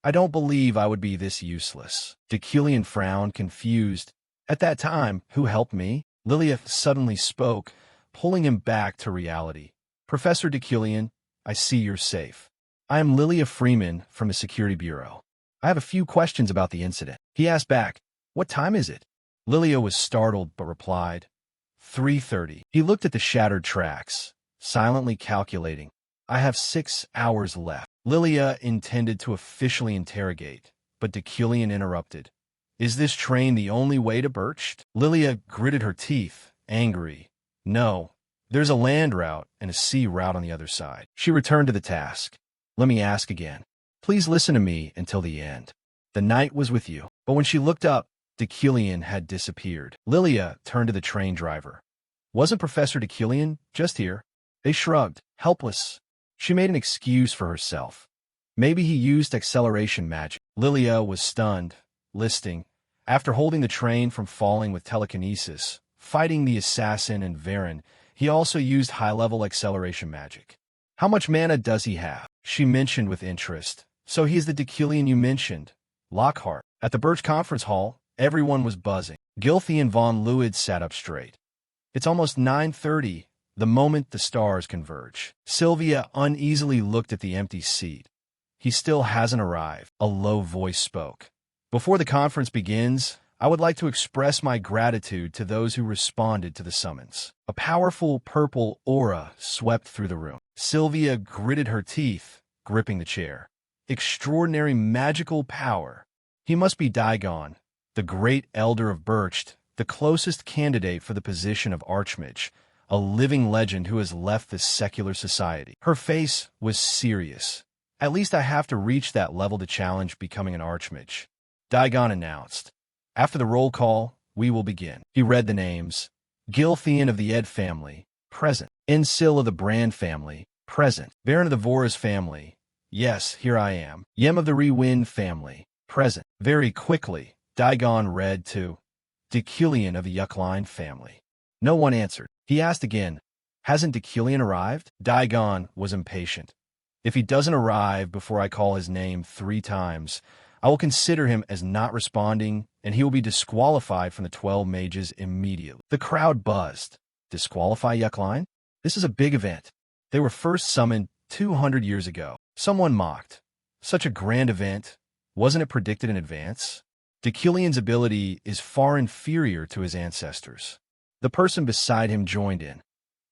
I don't believe I would be this useless. Decillion frowned, confused. At that time, who helped me? Lilia suddenly spoke, pulling him back to reality. "Professor Decillion, I see you're safe. I am Lilia Freeman from the Security Bureau. I have a few questions about the incident." He asked back, "What time is it?" Lilia was startled but replied, 3:30. He looked at the shattered tracks, silently calculating. "I have 6 hours left." Lilia intended to officially interrogate, but Decillion interrupted. "Is this train the only way to Birched?" Lilia gritted her teeth, angry. "No, there's a land route and a sea route on the other side." She returned to the task. "Let me ask again. Please listen to me until the end. The knight was with you." But when she looked up, Decillion had disappeared. Lilia turned to the train driver. "Wasn't Professor Decillion just here?" They shrugged, helpless. She made an excuse for herself. Maybe he used acceleration magic. Lilia was stunned, listing. After holding the train from falling with telekinesis, fighting the assassin and Varen, he also used high-level acceleration magic. "How much mana does he have?" She mentioned with interest. "So he's the Decillion you mentioned." Lockhart. At the Birch Conference Hall, everyone was buzzing. Gilthy and Von Lewid sat up straight. It's almost 9:30, the moment the stars converge. Sylvia uneasily looked at the empty seat. "He still hasn't arrived," a low voice spoke. "Before the conference begins, I would like to express my gratitude to those who responded to the summons." A powerful purple aura swept through the room. Sylvia gritted her teeth, gripping the chair. Extraordinary magical power. He must be Dagon, the great elder of Birched, the closest candidate for the position of Archmage, a living legend who has left this secular society. Her face was serious, At least I have to reach that level to challenge becoming an archmage, Daigon announced. After the roll call, we will begin. He read the names. Gilthean of the Ed family, present. Ensil of the Brand family, present. Baron of the Vora's family, yes, here I am. Yem of the Rewin family, present. Very quickly, Daigon read to Deculian of the Yuckline family. No one answered. He asked again, hasn't Deculian arrived? Daigon was impatient. If he doesn't arrive before I call his name 3 times, I will consider him as not responding, and he will be disqualified from the 12 mages immediately. The crowd buzzed. Disqualify Yuckline? This is a big event. They were first summoned 200 years ago. Someone mocked. Such a grand event. Wasn't it predicted in advance? Deculian's ability is far inferior to his ancestors. The person beside him joined in.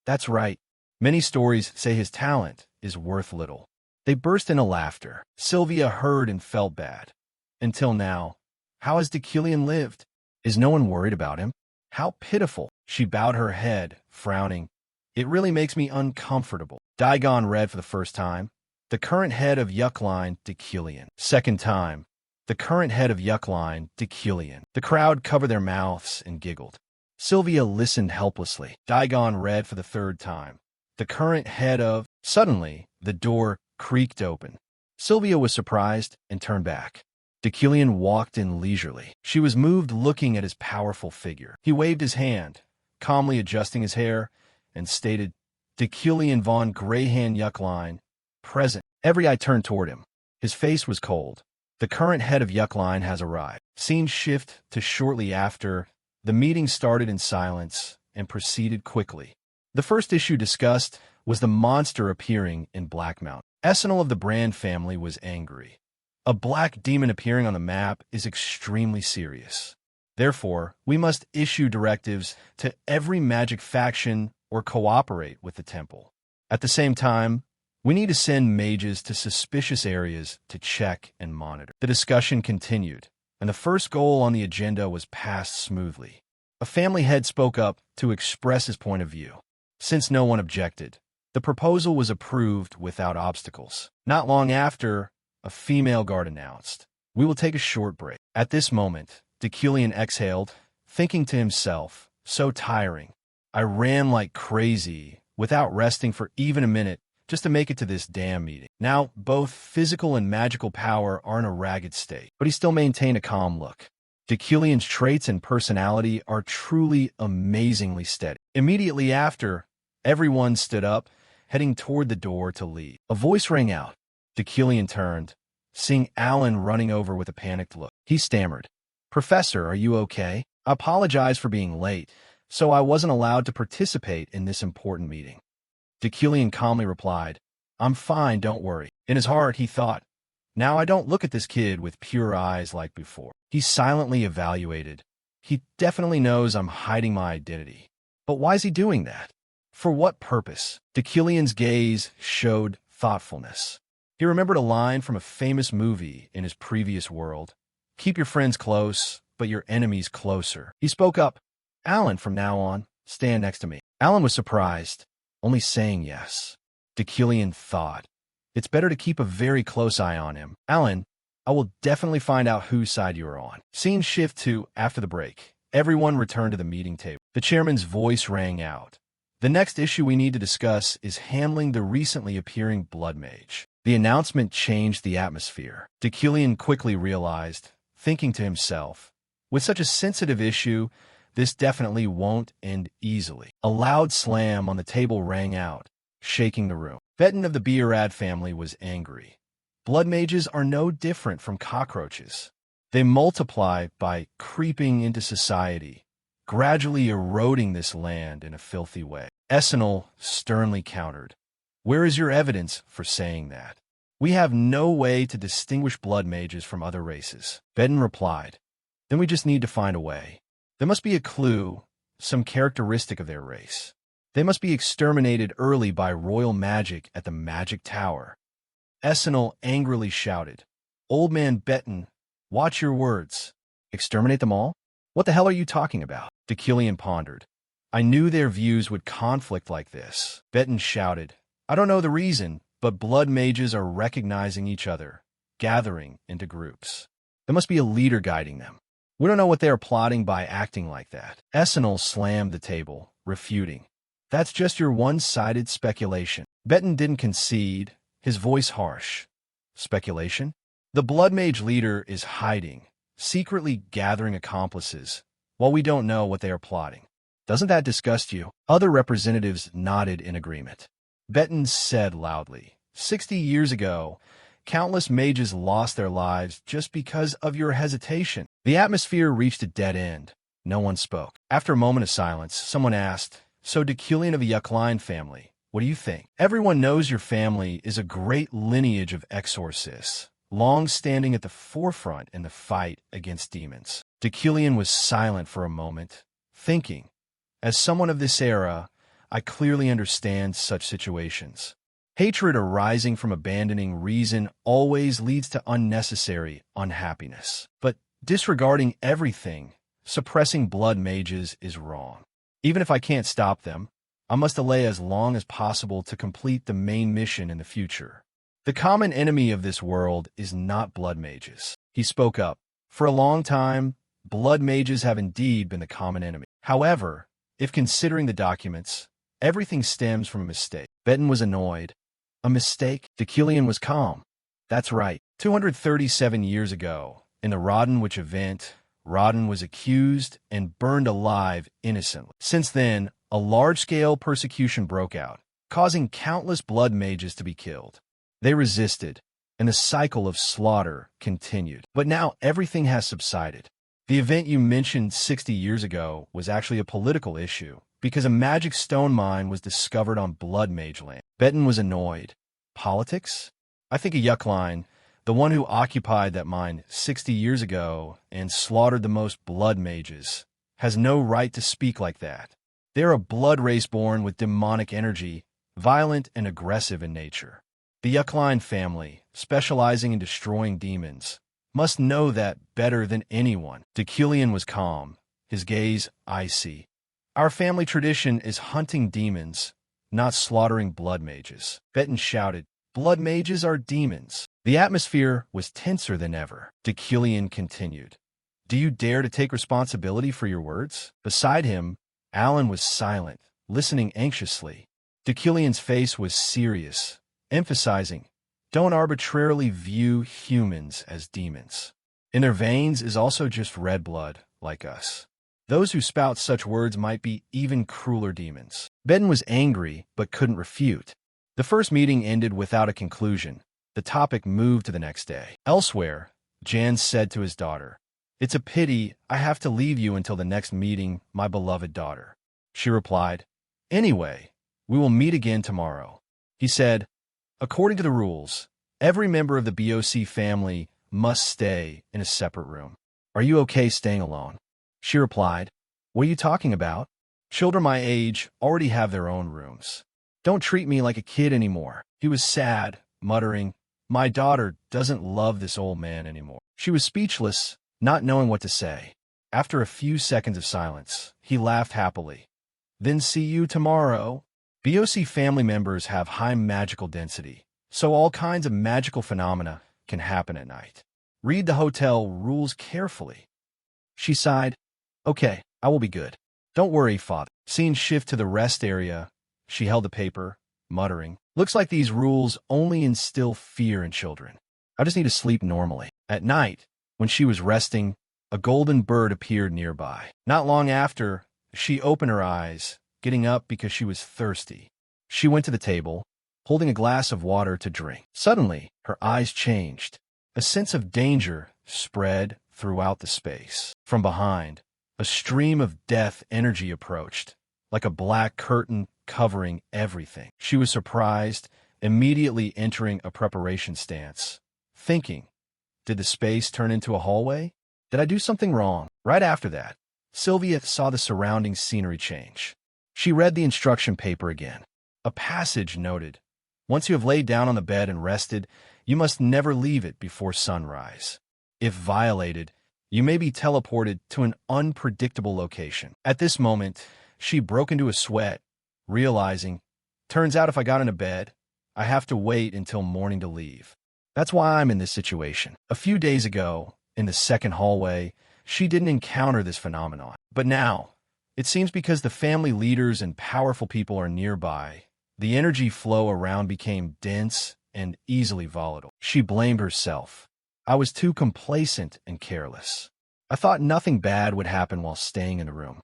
That's right. Many stories say his talent is worth little. They burst into laughter. Sylvia heard and felt bad. Until now, how has Deculian lived? Is no one worried about him? How pitiful. She bowed her head, frowning. It really makes me uncomfortable. Daigon read for the first time. The current head of Yuckline, Deculian. Second time. The current head of Yuckline, Deculian. The crowd covered their mouths and giggled. Sylvia listened helplessly. Daigon read for the third time. The current head of... Suddenly, the door creaked open. Sylvia was surprised and turned back. Deculian walked in leisurely. She was moved looking at his powerful figure. He waved his hand, calmly adjusting his hair, and stated, Deculian von Greyhand Yuckline, present. Every eye turned toward him. His face was cold. The current head of Yuckline has arrived. Scene shift to shortly after. The meeting started in silence and proceeded quickly. The first issue discussed was the monster appearing in Black Mountain. Essenal of the Brand family was angry. A black demon appearing on the map is extremely serious. Therefore, we must issue directives to every magic faction or cooperate with the temple. At the same time, we need to send mages to suspicious areas to check and monitor. The discussion continued, and the first goal on the agenda was passed smoothly. A family head spoke up to express his point of view. Since no one objected, the proposal was approved without obstacles. Not long after, a female guard announced, we will take a short break. At this moment, Deculian exhaled, thinking to himself, so tiring. I ran like crazy, without resting for even a minute, just to make it to this damn meeting. Now, both physical and magical power are in a ragged state, but he still maintained a calm look. Deculian's traits and personality are truly amazingly steady. Immediately after, everyone stood up, heading toward the door to leave. A voice rang out. Deculian turned, seeing Alan running over with a panicked look. He stammered, Professor, are you okay? I apologize for being late, so I wasn't allowed to participate in this important meeting. Deculian calmly replied, I'm fine, don't worry. In his heart, he thought, now I don't look at this kid with pure eyes like before. He silently evaluated. He definitely knows I'm hiding my identity. But why is he doing that? For what purpose? Deculian's gaze showed thoughtfulness. He remembered a line from a famous movie in his previous world. Keep your friends close, but your enemies closer. He spoke up. Alan, from now on, stand next to me. Alan was surprised, only saying yes. Deculian thought, it's better to keep a very close eye on him. Alan, I will definitely find out whose side you are on. Scene shift to after the break. Everyone returned to the meeting table. The chairman's voice rang out. The next issue we need to discuss is handling the recently appearing Blood Mage. The announcement changed the atmosphere. Deculian quickly realized, thinking to himself, with such a sensitive issue, this definitely won't end easily. A loud slam on the table rang out, shaking the room. Betten of the Beerad family was angry. Blood mages are no different from cockroaches. They multiply by creeping into society, gradually eroding this land in a filthy way. Essenal sternly countered. Where is your evidence for saying that? We have no way to distinguish blood mages from other races. Betten replied. Then we just need to find a way. There must be a clue, some characteristic of their race. They must be exterminated early by royal magic at the magic tower. Essenal angrily shouted. Old man Betten, watch your words. Exterminate them all? What the hell are you talking about? Deculian pondered. I knew their views would conflict like this. Betten shouted. I don't know the reason, but blood mages are recognizing each other, gathering into groups. There must be a leader guiding them. We don't know what they are plotting by acting like that. Esenel slammed the table, refuting. That's just your one-sided speculation. Betten didn't concede, his voice harsh. Speculation? The blood mage leader is hiding, secretly gathering accomplices, while we don't know what they are plotting. Doesn't that disgust you? Other representatives nodded in agreement. Betten said loudly, 60 years ago, countless mages lost their lives just because of your hesitation. The atmosphere reached a dead end. No one spoke. After a moment of silence, someone asked, so Deculian of the Yuckline family, what do you think? Everyone knows your family is a great lineage of exorcists, long standing at the forefront in the fight against demons. Deculian was silent for a moment, thinking, as someone of this era, I clearly understand such situations. Hatred arising from abandoning reason always leads to unnecessary unhappiness. But disregarding everything, suppressing blood mages is wrong. Even if I can't stop them, I must delay as long as possible to complete the main mission in the future. The common enemy of this world is not blood mages. He spoke up. For a long time, blood mages have indeed been the common enemy. However, if considering the documents, everything stems from a mistake. Betten was annoyed. A mistake? Deculian was calm. That's right. 237 years ago, in the Rodenwich event, Roden was accused and burned alive innocently. Since then, a large-scale persecution broke out, causing countless blood mages to be killed. They resisted, and the cycle of slaughter continued. But now everything has subsided. The event you mentioned 60 years ago was actually a political issue, because a magic stone mine was discovered on blood mage land. Betten was annoyed. Politics? I think a Yuckline, the one who occupied that mine 60 years ago and slaughtered the most blood mages, has no right to speak like that. They're a blood race born with demonic energy, violent and aggressive in nature. The Yuckline family, specializing in destroying demons, must know that better than anyone. Deculian was calm, his gaze icy. Our family tradition is hunting demons, not slaughtering blood mages. Betten shouted, blood mages are demons. The atmosphere was tenser than ever. Deculian continued, do you dare to take responsibility for your words? Beside him, Alan was silent, listening anxiously. Deculian's face was serious, emphasizing, don't arbitrarily view humans as demons. In their veins is also just red blood, like us. Those who spout such words might be even crueler demons. Betten was angry, but couldn't refute. The first meeting ended without a conclusion. The topic moved to the next day. Elsewhere, Jan said to his daughter, it's a pity I have to leave you until the next meeting, my beloved daughter. She replied, anyway, we will meet again tomorrow. He said, according to the rules, every member of the BOC family must stay in a separate room. Are you okay staying alone? She replied, what are you talking about? Children my age already have their own rooms. Don't treat me like a kid anymore. He was sad, muttering, my daughter doesn't love this old man anymore. She was speechless, not knowing what to say. After a few seconds of silence, he laughed happily. Then see you tomorrow. BOC family members have high magical density, so all kinds of magical phenomena can happen at night. Read the hotel rules carefully. She sighed. Okay, I will be good. Don't worry, father. Scene shift to the rest area. She held the paper, muttering, looks like these rules only instill fear in children. I just need to sleep normally. At night, when she was resting, a golden bird appeared nearby. Not long after, she opened her eyes, getting up because she was thirsty. She went to the table, holding a glass of water to drink. Suddenly, her eyes changed. A sense of danger spread throughout the space. From behind, a stream of death energy approached, like a black curtain covering everything. She was surprised, immediately entering a preparation stance, thinking, did the space turn into a hallway? Did I do something wrong? Right after that, Sylvia saw the surrounding scenery change. She read the instruction paper again. A passage noted, once you have laid down on the bed and rested, you must never leave it before sunrise. If violated, you may be teleported to an unpredictable location. At this moment, she broke into a sweat, realizing, turns out if I got into bed, I have to wait until morning to leave. That's why I'm in this situation. A few days ago, in the second hallway, she didn't encounter this phenomenon. But now, it seems because the family leaders and powerful people are nearby, the energy flow around became dense and easily volatile. She blamed herself. I was too complacent and careless. I thought nothing bad would happen while staying in the room.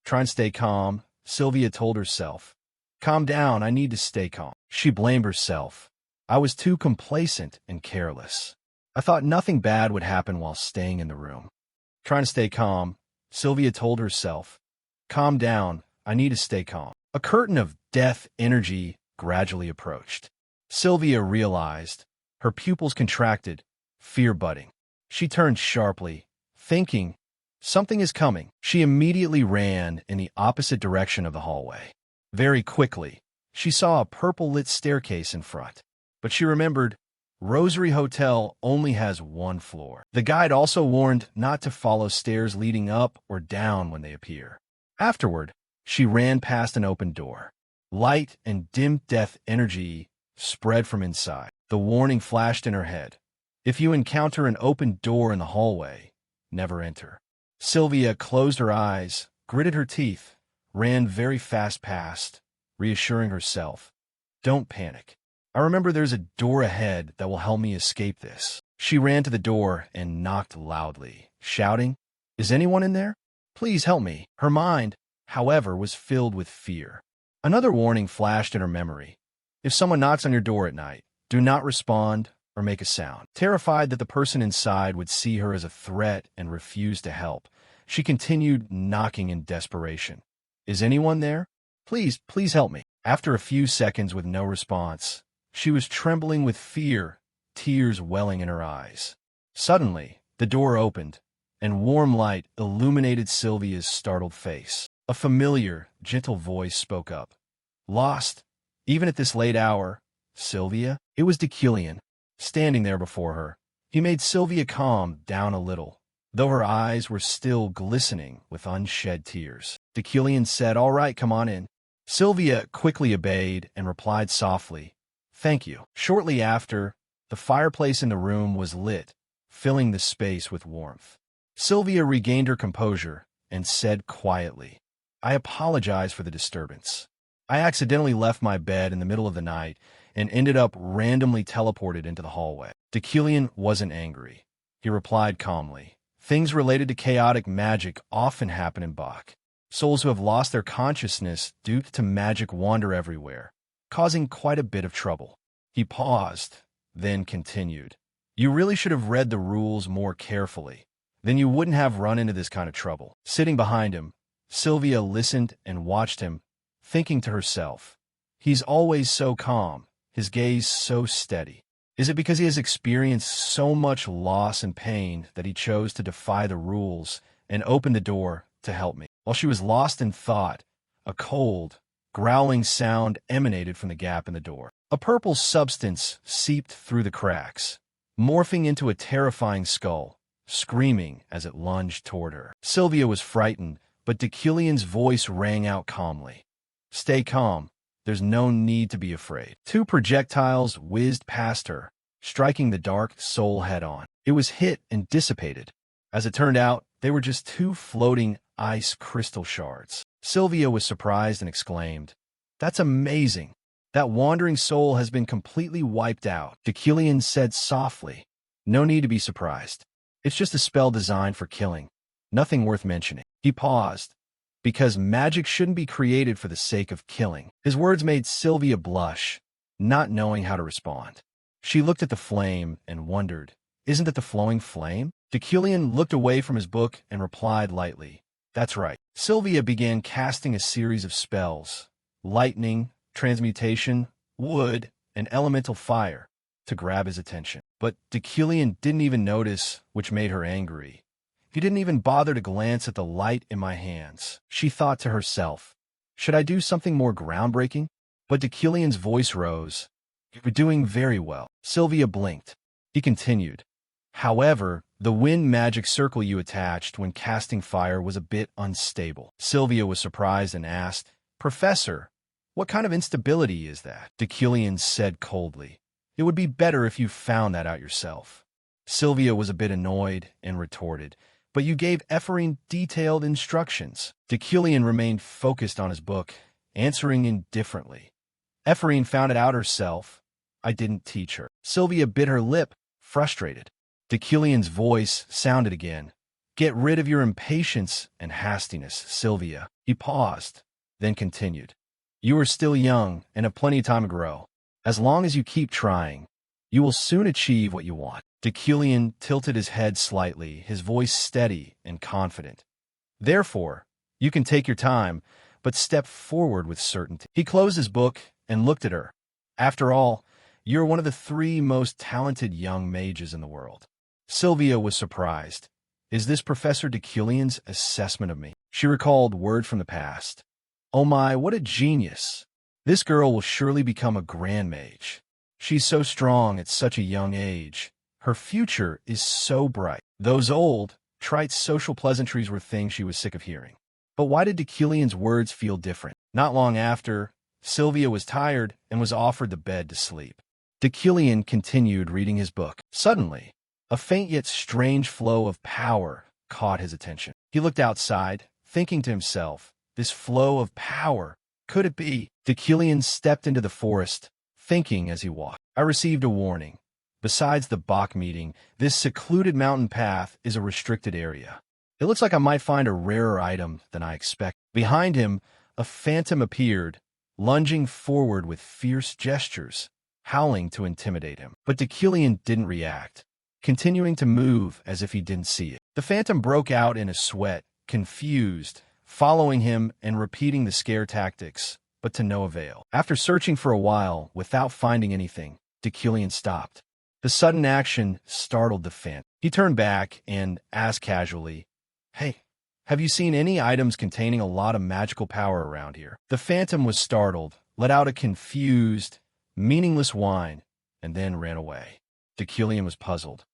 Try and stay calm, Sylvia told herself. Calm down, I need to stay calm. She blamed herself. I was too complacent and careless. I thought nothing bad would happen while staying in the room. Trying to stay calm, Sylvia told herself. Calm down, I need to stay calm. A curtain of death energy gradually approached. Sylvia realized. Her pupils contracted, fear budding. She turned sharply, thinking, something is coming. She immediately ran in the opposite direction of the hallway. Very quickly, she saw a purple-lit staircase in front. But she remembered, Rosary Hotel only has one floor. The guide also warned not to follow stairs leading up or down when they appear. Afterward, she ran past an open door. Light and dim death energy spread from inside. The warning flashed in her head. If you encounter an open door in the hallway, never enter. Sylvia closed her eyes, gritted her teeth, ran very fast past, reassuring herself. Don't panic. I remember there's a door ahead that will help me escape this. She ran to the door and knocked loudly, shouting, Is anyone in there? Please help me. Her mind, however, was filled with fear. Another warning flashed in her memory. If someone knocks on your door at night, do not respond or make a sound. Terrified that the person inside would see her as a threat and refuse to help, she continued knocking in desperation. Is anyone there? Please help me. After a few seconds with no response, she was trembling with fear, tears welling in her eyes. Suddenly, the door opened, and warm light illuminated Sylvia's startled face. A familiar, gentle voice spoke up. Lost, even at this late hour, Sylvia? It was Deucalion, standing there before her. He made Sylvia calm down a little, though her eyes were still glistening with unshed tears. Deucalion said, All right, come on in. Sylvia quickly obeyed and replied softly, Thank you. Shortly after, the fireplace in the room was lit, filling the space with warmth. Sylvia regained her composure and said quietly, I apologize for the disturbance. I accidentally left my bed in the middle of the night and ended up randomly teleported into the hallway. Deucalion wasn't angry. He replied calmly, Things related to chaotic magic often happen in Bach. Souls who have lost their consciousness due to magic wander everywhere, causing quite a bit of trouble. He paused, then continued. You really should have read the rules more carefully. Then you wouldn't have run into this kind of trouble. Sitting behind him, Sylvia listened and watched him, thinking to herself, He's always so calm, his gaze so steady. Is it because he has experienced so much loss and pain that he chose to defy the rules and open the door to help me? While she was lost in thought, a cold, growling sound emanated from the gap in the door. A purple substance seeped through the cracks, morphing into a terrifying skull, screaming as it lunged toward her. Sylvia was frightened, but Deucalion's voice rang out calmly. Stay calm. There's no need to be afraid. 2 projectiles whizzed past her, striking the dark soul head-on. It was hit and dissipated. As it turned out, they were just 2 floating ice crystal shards. Sylvia was surprised and exclaimed, That's amazing. That wandering soul has been completely wiped out. Deucalion said softly, No need to be surprised. It's just a spell designed for killing. Nothing worth mentioning. He paused, because magic shouldn't be created for the sake of killing. His words made Sylvia blush, not knowing how to respond. She looked at the flame and wondered, Isn't it the flowing flame? Deucalion looked away from his book and replied lightly, That's right. Sylvia began casting a series of spells, lightning, transmutation, wood, and elemental fire, to grab his attention. But Deucalion didn't even notice, which made her angry. He didn't even bother to glance at the light in my hands. She thought to herself, Should I do something more groundbreaking? But Deucalion's voice rose. You're doing very well. Sylvia blinked. He continued. However, the wind magic circle you attached when casting fire was a bit unstable. Sylvia was surprised and asked, Professor, What kind of instability is that? Deucalion said coldly. It would be better if you found that out yourself. Sylvia was a bit annoyed and retorted, but you gave Ephraim detailed instructions. Deucalion remained focused on his book, answering indifferently. Ephraim found it out herself. I didn't teach her. Sylvia bit her lip, frustrated. Deucalion's voice sounded again. Get rid of your impatience and hastiness, Sylvia. He paused, then continued. You are still young and have plenty of time to grow. As long as you keep trying, you will soon achieve what you want. Deucalion tilted his head slightly, his voice steady and confident. Therefore, you can take your time, but step forward with certainty. He closed his book and looked at her. After all, you're one of the 3 most talented young mages in the world. Sylvia was surprised. Is this Professor Deucalion's assessment of me? She recalled word from the past. Oh my, what a genius. This girl will surely become a grand mage. She's so strong at such a young age. Her future is so bright. Those old, trite social pleasantries were things she was sick of hearing. But why did Deucalion's words feel different? Not long after, Sylvia was tired and was offered the bed to sleep. Deucalion continued reading his book. Suddenly, a faint yet strange flow of power caught his attention. He looked outside, thinking to himself, this flow of power, could it be? Deucalion stepped into the forest, thinking as he walked. I received a warning. Besides the Bach meeting, this secluded mountain path is a restricted area. It looks like I might find a rarer item than I expect. Behind him, a phantom appeared, lunging forward with fierce gestures, howling to intimidate him. But Deucalion didn't react, continuing to move as if he didn't see it. The phantom broke out in a sweat, confused, following him and repeating the scare tactics, but to no avail. After searching for a while without finding anything, Deucalion stopped. The sudden action startled the phantom. He turned back and asked casually, Hey, have you seen any items containing a lot of magical power around here? The phantom was startled, let out a confused, meaningless whine, and then ran away. Deucalion was puzzled.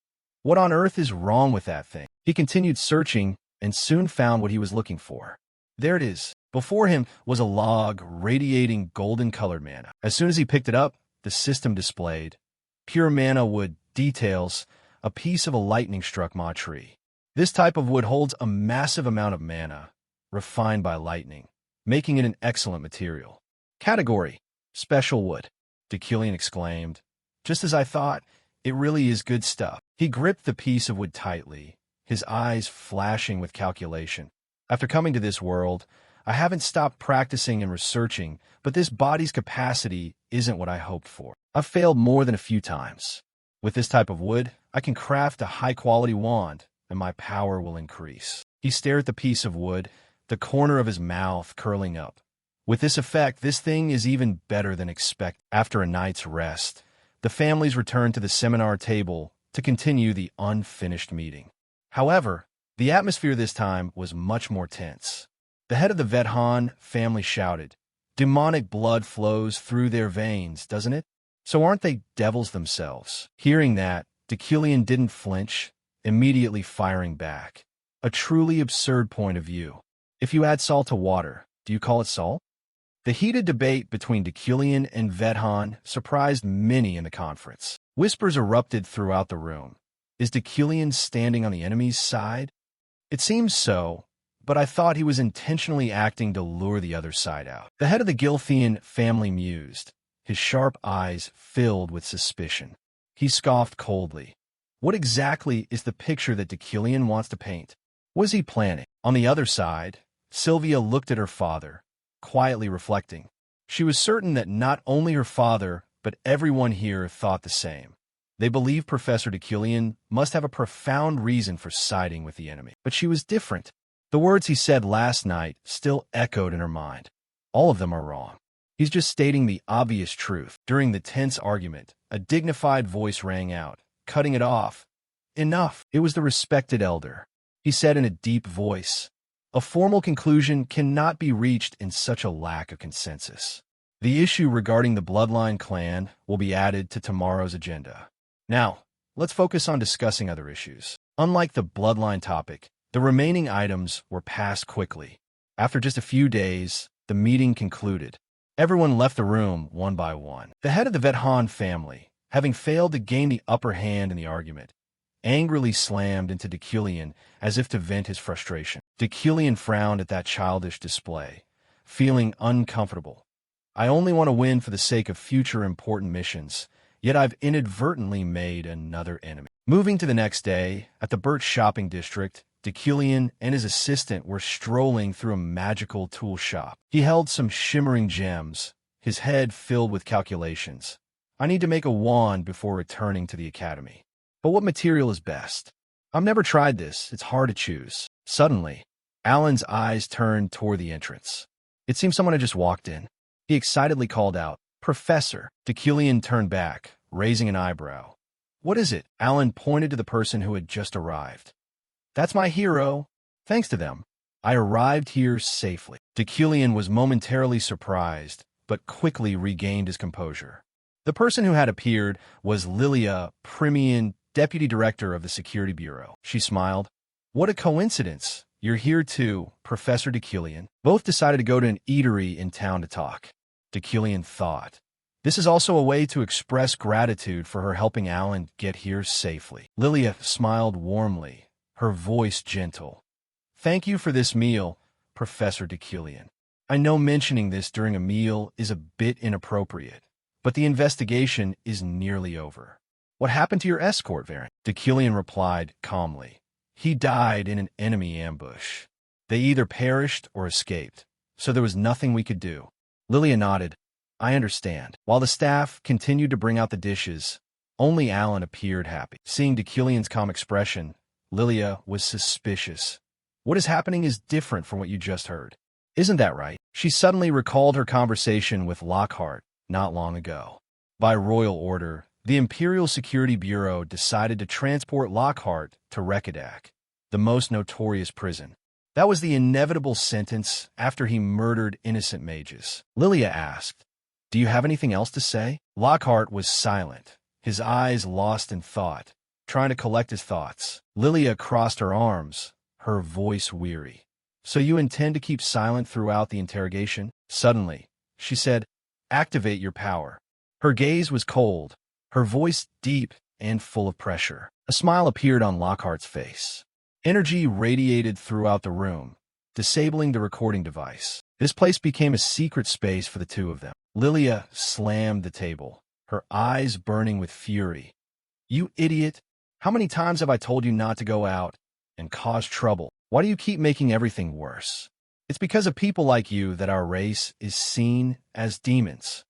What on earth is wrong with that thing? He continued searching and soon found what he was looking for. There it is. Before him was a log radiating golden-colored mana. As soon as he picked it up, the system displayed pure mana wood details, a piece of a lightning-struck ma tree. This type of wood holds a massive amount of mana, refined by lightning, making it an excellent material. Category: Special wood. Deucalion exclaimed. Just as I thought, it really is good stuff. He gripped the piece of wood tightly, his eyes flashing with calculation. After coming to this world, I haven't stopped practicing and researching, but this body's capacity isn't what I hoped for. I've failed more than a few times. With this type of wood, I can craft a high-quality wand, and my power will increase. He stared at the piece of wood, the corner of his mouth curling up. With this effect, this thing is even better than expected. After a night's rest, the families returned to the seminar table to continue the unfinished meeting. However, the atmosphere this time was much more tense. The head of the Vedhan family shouted, Demonic blood flows through their veins, doesn't it? So aren't they devils themselves? Hearing that, Deucalion didn't flinch, immediately firing back. A truly absurd point of view. If you add salt to water, do you call it salt? The heated debate between Deucalion and Vedhan surprised many in the conference. Whispers erupted throughout the room. Is Deucalion standing on the enemy's side? It seems so, but I thought he was intentionally acting to lure the other side out. The head of the Gilthian family mused, his sharp eyes filled with suspicion. He scoffed coldly. What exactly is the picture that Deucalion wants to paint? What is he planning? On the other side, Sylvia looked at her father, quietly reflecting. She was certain that not only her father, but everyone here thought the same. They believed Professor Deucalion must have a profound reason for siding with the enemy. But she was different. The words he said last night still echoed in her mind. All of them are wrong. He's just stating the obvious truth. During the tense argument, a dignified voice rang out, cutting it off. Enough. It was the respected elder. He said in a deep voice, a formal conclusion cannot be reached in such a lack of consensus. The issue regarding the Bloodline clan will be added to tomorrow's agenda. Now, let's focus on discussing other issues. Unlike the Bloodline topic, the remaining items were passed quickly. After just a few days, the meeting concluded. Everyone left the room one by one. The head of the Vethan family, having failed to gain the upper hand in the argument, angrily slammed into Deculian as if to vent his frustration. Deculian frowned at that childish display, feeling uncomfortable. I only want to win for the sake of future important missions, yet I've inadvertently made another enemy. Moving to the next day, at the Burt shopping district, Deculian and his assistant were strolling through a magical tool shop. He held some shimmering gems, his head filled with calculations. I need to make a wand before returning to the academy. But what material is best? I've never tried this. It's hard to choose. Suddenly, Alan's eyes turned toward the entrance. It seemed someone had just walked in. He excitedly called out, "Professor!" Deculian turned back, raising an eyebrow. "What is it?" Alan pointed to the person who had just arrived. "That's my hero. Thanks to them, I arrived here safely." Deculian was momentarily surprised, but quickly regained his composure. The person who had appeared was Lilia Primian, Deputy Director of the Security Bureau. She smiled. "What a coincidence. You're here too, Professor Deculian." Both decided to go to an eatery in town to talk. Deculian thought, this is also a way to express gratitude for her helping Alan get here safely. Lilia smiled warmly, her voice gentle. "Thank you for this meal, Professor Deculian. I know mentioning this during a meal is a bit inappropriate, but the investigation is nearly over." "What happened to your escort, Varen?" Deculian replied calmly. "He died in an enemy ambush. They either perished or escaped, so there was nothing we could do." Lilia nodded. "I understand." While the staff continued to bring out the dishes, only Alan appeared happy. Seeing Deculian's calm expression, Lilia was suspicious. "What is happening is different from what you just heard. Isn't that right?" She suddenly recalled her conversation with Lockhart not long ago. By royal order, the Imperial Security Bureau decided to transport Lockhart to Rekadak, the most notorious prison. That was the inevitable sentence after he murdered innocent mages. Lilia asked, "Do you have anything else to say?" Lockhart was silent, his eyes lost in thought, trying to collect his thoughts. Lilia crossed her arms, her voice weary. "So you intend to keep silent throughout the interrogation?" Suddenly, she said, "Activate your power." Her gaze was cold, her voice deep and full of pressure. A smile appeared on Lockhart's face. Energy radiated throughout the room, disabling the recording device. This place became a secret space for the two of them. Lilia slammed the table, her eyes burning with fury. "You idiot! How many times have I told you not to go out and cause trouble? Why do you keep making everything worse? It's because of people like you that our race is seen as demons."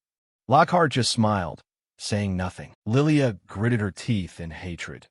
Lockhart just smiled, saying nothing. Lilia gritted her teeth in hatred.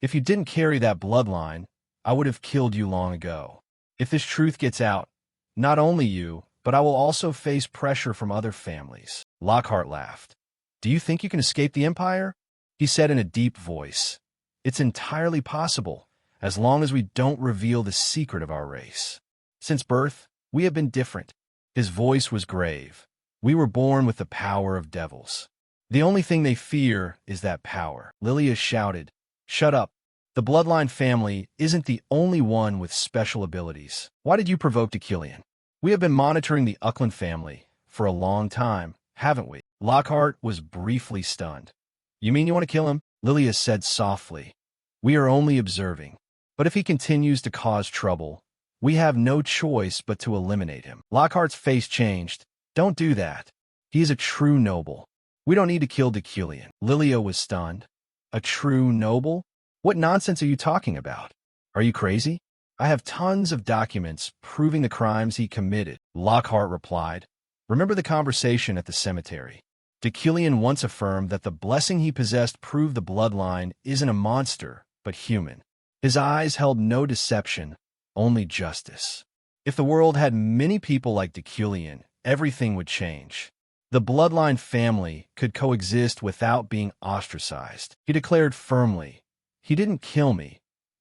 "If you didn't carry that bloodline, I would have killed you long ago. If this truth gets out, not only you, but I will also face pressure from other families." Lockhart laughed. "Do you think you can escape the Empire?" He said in a deep voice. "It's entirely possible, as long as we don't reveal the secret of our race. Since birth, we have been different." His voice was grave. "We were born with the power of devils. The only thing they fear is that power." Lilia shouted, "Shut up. The Bloodline family isn't the only one with special abilities. Why did you provoke Deculian? We have been monitoring the Uckland family for a long time, haven't we?" Lockhart was briefly stunned. "You mean you want to kill him?" Lilia said softly. "We are only observing. But if he continues to cause trouble, we have no choice but to eliminate him." Lockhart's face changed. "Don't do that. He is a true noble. We don't need to kill Deculian." Lilia was stunned. "A true noble? What nonsense are you talking about? Are you crazy? I have tons of documents proving the crimes he committed." Lockhart replied. "Remember the conversation at the cemetery? Deculian once affirmed that the blessing he possessed proved the bloodline isn't a monster, but human. His eyes held no deception, only justice. If the world had many people like Deculian, everything would change. The bloodline family could coexist without being ostracized." He declared firmly, "He didn't kill me,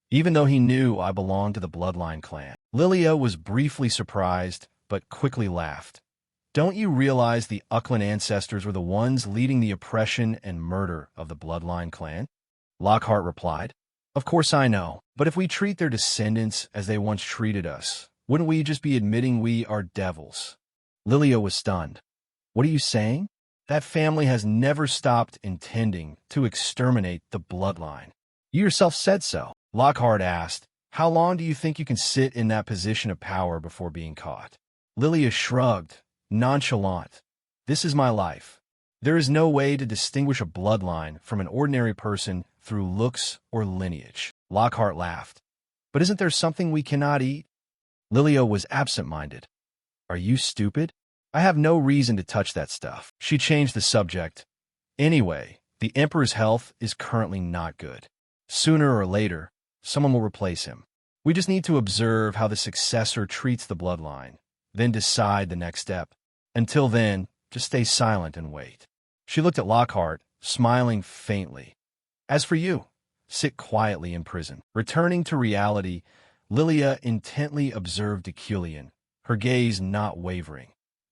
even though he knew I belonged to the bloodline clan." Lilia was briefly surprised, but quickly laughed. "Don't you realize the Uckland ancestors were the ones leading the oppression and murder of the bloodline clan?" Lockhart replied. "Of course I know, but if we treat their descendants as they once treated us, wouldn't we just be admitting we are devils?" Lilia was stunned. What are you saying? That family has never stopped intending to exterminate the bloodline. You yourself said so. Lockhart asked, how long do you think you can sit in that position of power before being caught? Lilia shrugged, nonchalant. This is my life. There is no way to distinguish a bloodline from an ordinary person through looks or lineage. Lockhart laughed. But isn't there something we cannot eat? Lilia was absent-minded. Are you stupid? I have no reason to touch that stuff. She changed the subject. Anyway, the Emperor's health is currently not good. Sooner or later, someone will replace him. We just need to observe how the successor treats the bloodline, then decide the next step. Until then, just stay silent and wait. She looked at Lockhart, smiling faintly. As for you, sit quietly in prison. Returning to reality, Lilia intently observed Deucalion, her gaze not wavering.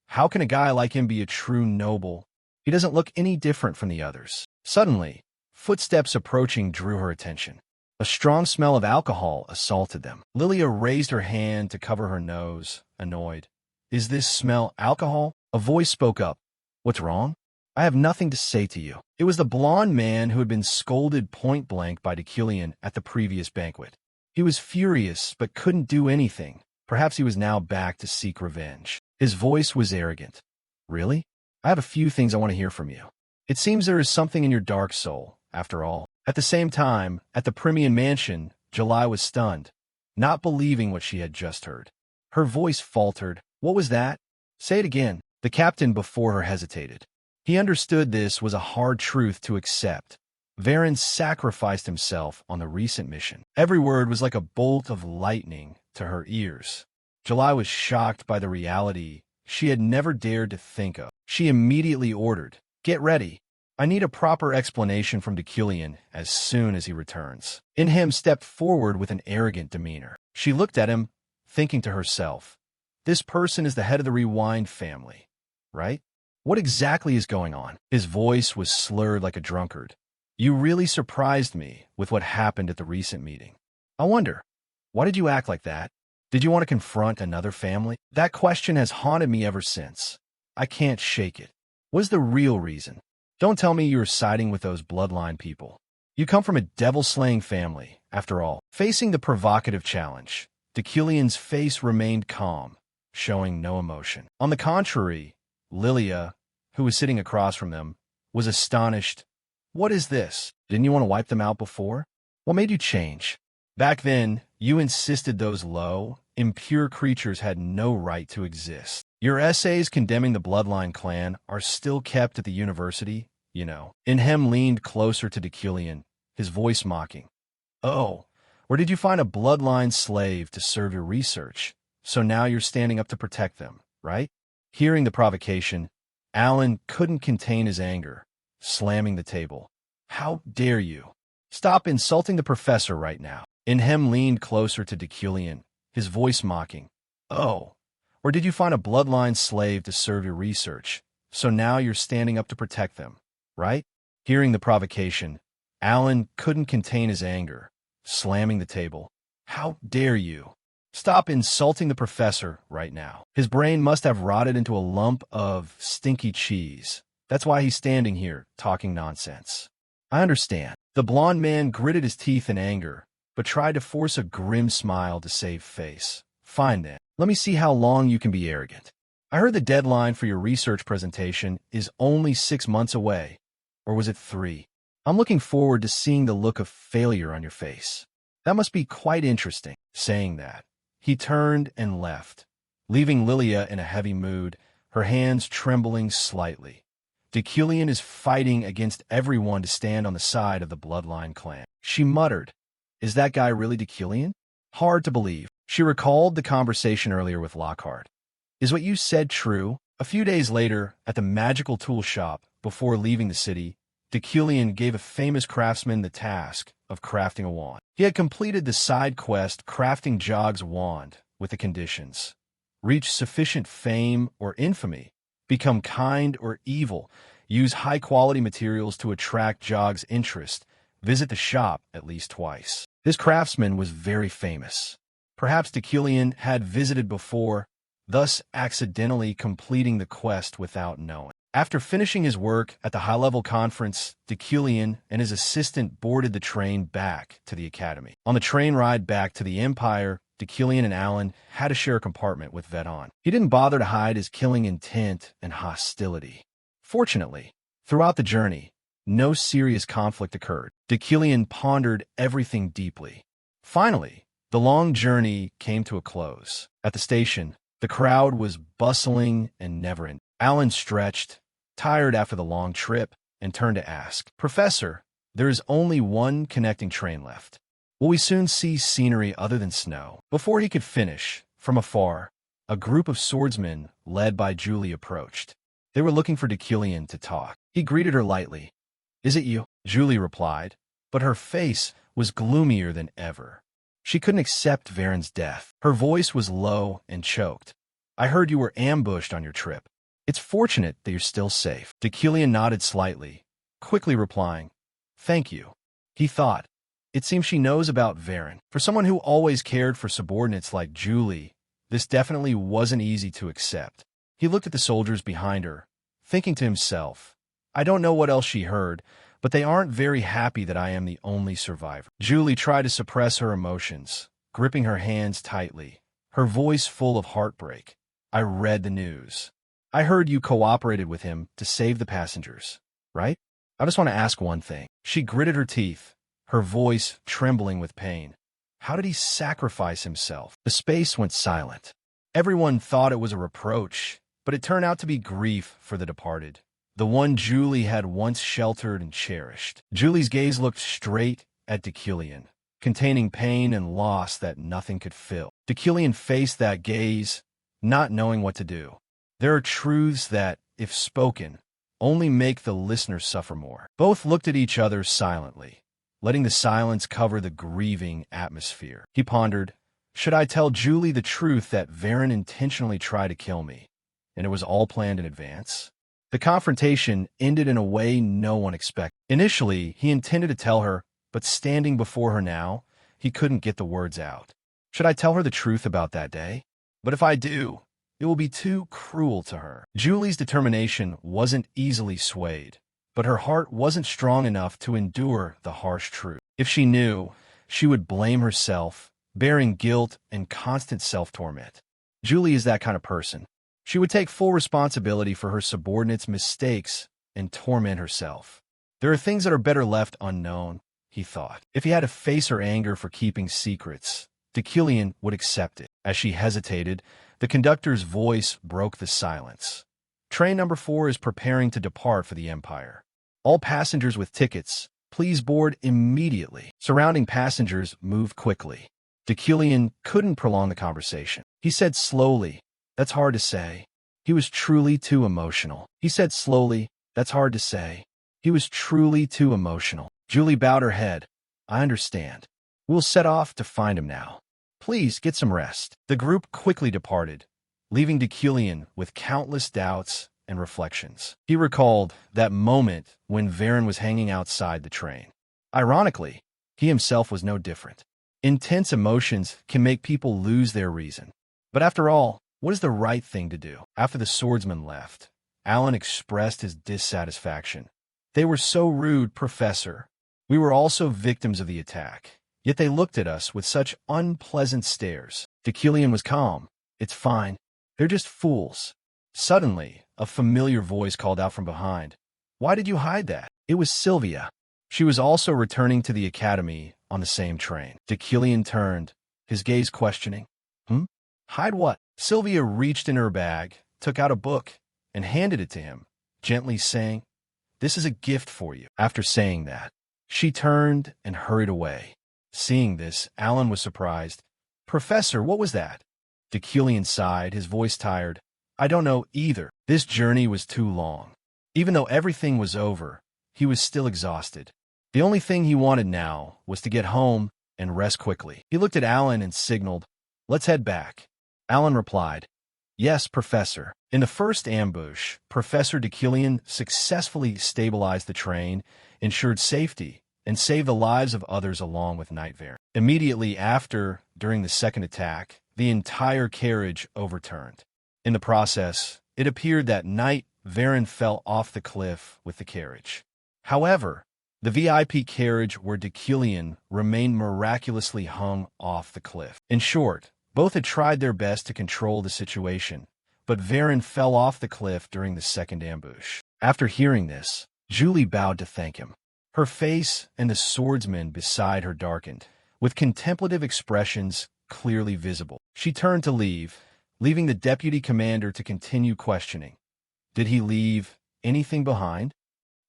How can a guy like him be a true noble? He doesn't look any different from the others. Suddenly, footsteps approaching drew her attention. A strong smell of alcohol assaulted them. Lilia raised her hand to cover her nose, annoyed. Is this smell alcohol? A voice spoke up. What's wrong? I have nothing to say to you. It was the blond man who had been scolded point-blank by Deucalion at the previous banquet. He was furious, but couldn't do anything. Perhaps he was now back to seek revenge. His voice was arrogant. Really? I have a few things I want to hear from you. It seems there is something in your dark soul, after all. At the same time, at the Premian mansion, July was stunned, not believing what she had just heard. Her voice faltered. What was that? Say it again. The captain before her hesitated. He understood this was a hard truth to accept. Varen sacrificed himself on the recent mission. Every word was like a bolt of lightning to her ears. July was shocked by the reality she had never dared to think of. She immediately ordered, "Get ready. I need a proper explanation from Deucalion as soon as he returns." Inhem stepped forward with an arrogant demeanor. She looked at him, thinking to herself, this person is the head of the Rewind family, right? What exactly is going on? His voice was slurred like a drunkard. You really surprised me with what happened at the recent meeting. I wonder, why did you act like that? Did you want to confront another family? That question has haunted me ever since. I can't shake it. What's the real reason? Don't tell me you were siding with those bloodline people. You come from a devil-slaying family, after all. Facing the provocative challenge, Deucalion's face remained calm, showing no emotion. On the contrary, Lilia, who was sitting across from them, was astonished. What is this? Didn't you want to wipe them out before? What made you change? Back then, you insisted those low, impure creatures had no right to exist. Your essays condemning the Bloodline clan are still kept at the university, you know. Inhem leaned closer to Deucalion, his voice mocking. Oh, or did you find a Bloodline slave to serve your research? So now you're standing up to protect them, right? Hearing the provocation, Alan couldn't contain his anger, slamming the table. How dare you? Stop insulting the professor right now. Inhem leaned closer to Deucalion, his voice mocking. Oh, or did you find a Bloodline slave to serve your research? So now you're standing up to protect them, right? Hearing the provocation, Alan couldn't contain his anger, slamming the table. How dare you? Stop insulting the professor right now. His brain must have rotted into a lump of stinky cheese. That's why he's standing here, talking nonsense. I understand. The blond man gritted his teeth in anger, but tried to force a grim smile to save face. Fine then. Let me see how long you can be arrogant. I heard the deadline for your research presentation is only 6 months away. Or was it 3? I'm looking forward to seeing the look of failure on your face. That must be quite interesting. Saying that, he turned and left, leaving Lilia in a heavy mood, her hands trembling slightly. Deucalion is fighting against everyone to stand on the side of the Bloodline clan. She muttered, is that guy really Deucalion? Hard to believe. She recalled the conversation earlier with Lockhart. Is what you said true? A few days later, at the magical tool shop, before leaving the city, Deucalion gave a famous craftsman the task of crafting a wand. He had completed the side quest crafting Jog's wand with the conditions. Reach sufficient fame or infamy, become kind or evil, use high-quality materials to attract Jog's interest, visit the shop at least twice. This craftsman was very famous. Perhaps Deucalion had visited before, thus accidentally completing the quest without knowing. After finishing his work at the high-level conference, Deculian and his assistant boarded the train back to the academy. On the train ride back to the Empire, Deculian and Alan had to share a compartment with Vedon. He didn't bother to hide his killing intent and hostility. Fortunately, throughout the journey, no serious conflict occurred. Deculian pondered everything deeply. Finally, the long journey came to a close. At the station, the crowd was bustling and never-ending. Alan stretched, tired after the long trip, and turned to ask, "Professor, there is only one connecting train left. Will we soon see scenery other than snow?" Before he could finish, from afar, a group of swordsmen, led by Julie, approached. They were looking for Deculian to talk. He greeted her lightly. "Is it you?" Julie replied, but her face was gloomier than ever. She couldn't accept Varen's death. Her voice was low and choked. "I heard you were ambushed on your trip. It's fortunate that you're still safe." Deculian nodded slightly, quickly replying, "Thank you." He thought, it seems she knows about Varen. For someone who always cared for subordinates like Julie, this definitely wasn't easy to accept. He looked at the soldiers behind her, thinking to himself, I don't know what else she heard, but they aren't very happy that I am the only survivor. Julie tried to suppress her emotions, gripping her hands tightly, her voice full of heartbreak. "I read the news. I heard you cooperated with him to save the passengers, right? I just want to ask one thing." She gritted her teeth, her voice trembling with pain. How did he sacrifice himself? The space went silent. Everyone thought it was a reproach, but it turned out to be grief for the departed, the one Julie had once sheltered and cherished. Julie's gaze looked straight at Deculian, containing pain and loss that nothing could fill. Deculian faced that gaze, not knowing what to do. There are truths that, if spoken, only make the listener suffer more. Both looked at each other silently, letting the silence cover the grieving atmosphere. He pondered, should I tell Julie the truth that Varen intentionally tried to kill me, and it was all planned in advance? The confrontation ended in a way no one expected. Initially, he intended to tell her, but standing before her now, he couldn't get the words out. Should I tell her the truth about that day? But if I do, it will be too cruel to her. Julie's determination wasn't easily swayed, but her heart wasn't strong enough to endure the harsh truth. If she knew, she would blame herself, bearing guilt and constant self-torment. Julie is that kind of person. She would take full responsibility for her subordinates' mistakes and torment herself. There are things that are better left unknown, he thought. If he had to face her anger for keeping secrets, Deculian would accept it. As she hesitated, the conductor's voice broke the silence. Train number 4 is preparing to depart for the Empire. All passengers with tickets, please board immediately. Surrounding passengers moved quickly. Deculian couldn't prolong the conversation. He said slowly, "That's hard to say." He was truly too emotional. He said slowly, "That's hard to say." He was truly too emotional. Julie bowed her head. "I understand. We'll set off to find him now. Please get some rest." The group quickly departed, leaving Deculian with countless doubts and reflections. He recalled that moment when Varen was hanging outside the train. Ironically, he himself was no different. Intense emotions can make people lose their reason. But after all, what is the right thing to do? After the swordsman left, Alan expressed his dissatisfaction. "They were so rude, Professor. We were also victims of the attack. Yet they looked at us with such unpleasant stares." Deculian was calm. "It's fine. They're just fools." Suddenly, a familiar voice called out from behind. "Why did you hide that?" It was Sylvia. She was also returning to the academy on the same train. Deculian turned, his gaze questioning. Hide what?" Sylvia reached in her bag, took out a book, and handed it to him, gently saying, "This is a gift for you." After saying that, she turned and hurried away. Seeing this, Alan was surprised. "Professor, what was that?" Deculian sighed, his voice tired. "I don't know either." This journey was too long. Even though everything was over, he was still exhausted. The only thing he wanted now was to get home and rest quickly. He looked at Alan and signaled, "Let's head back." Alan replied, "Yes, Professor." In the first ambush, Professor Deculian successfully stabilized the train, ensured safety, and saved the lives of others along with Night Varen. Immediately after, during the second attack, the entire carriage overturned. In the process, it appeared that night Varen fell off the cliff with the carriage. However, the VIP carriage where Decilion remained miraculously hung off the cliff. In short, both had tried their best to control the situation, but Varen fell off the cliff during the second ambush. After hearing this, Julie bowed to thank him. Her face and the swordsman beside her darkened, with contemplative expressions clearly visible. She turned to leave, leaving the deputy commander to continue questioning. Did he leave anything behind?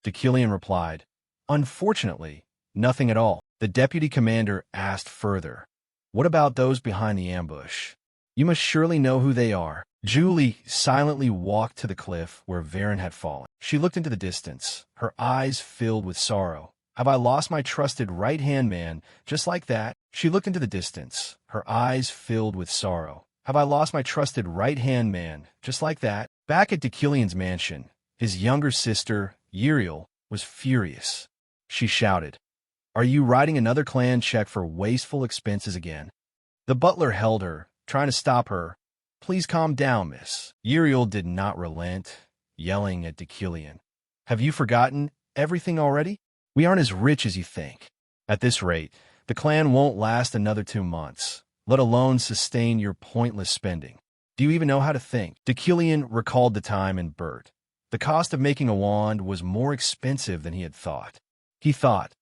Decilion replied, Unfortunately, nothing at all. The deputy commander asked further, What about those behind the ambush? You must surely know who they are. Julie silently walked to the cliff where Varen had fallen. She looked into the distance, her eyes filled with sorrow. Have I lost my trusted right-hand man just like that? She looked into the distance, her eyes filled with sorrow. Have I lost my trusted right-hand man just like that? Back at Decilion's mansion, his younger sister, Uriel, was furious. She shouted, Are you writing another clan check for wasteful expenses again? The butler held her, trying to stop her. Please calm down, miss. Uriel did not relent, yelling at Decilion. Have you forgotten everything already? We aren't as rich as you think. At this rate, the clan won't last another 2 months, let alone sustain your pointless spending. Do you even know how to think? Decilion recalled the time in Burt. The cost of making a wand was more expensive than he had thought. He thought,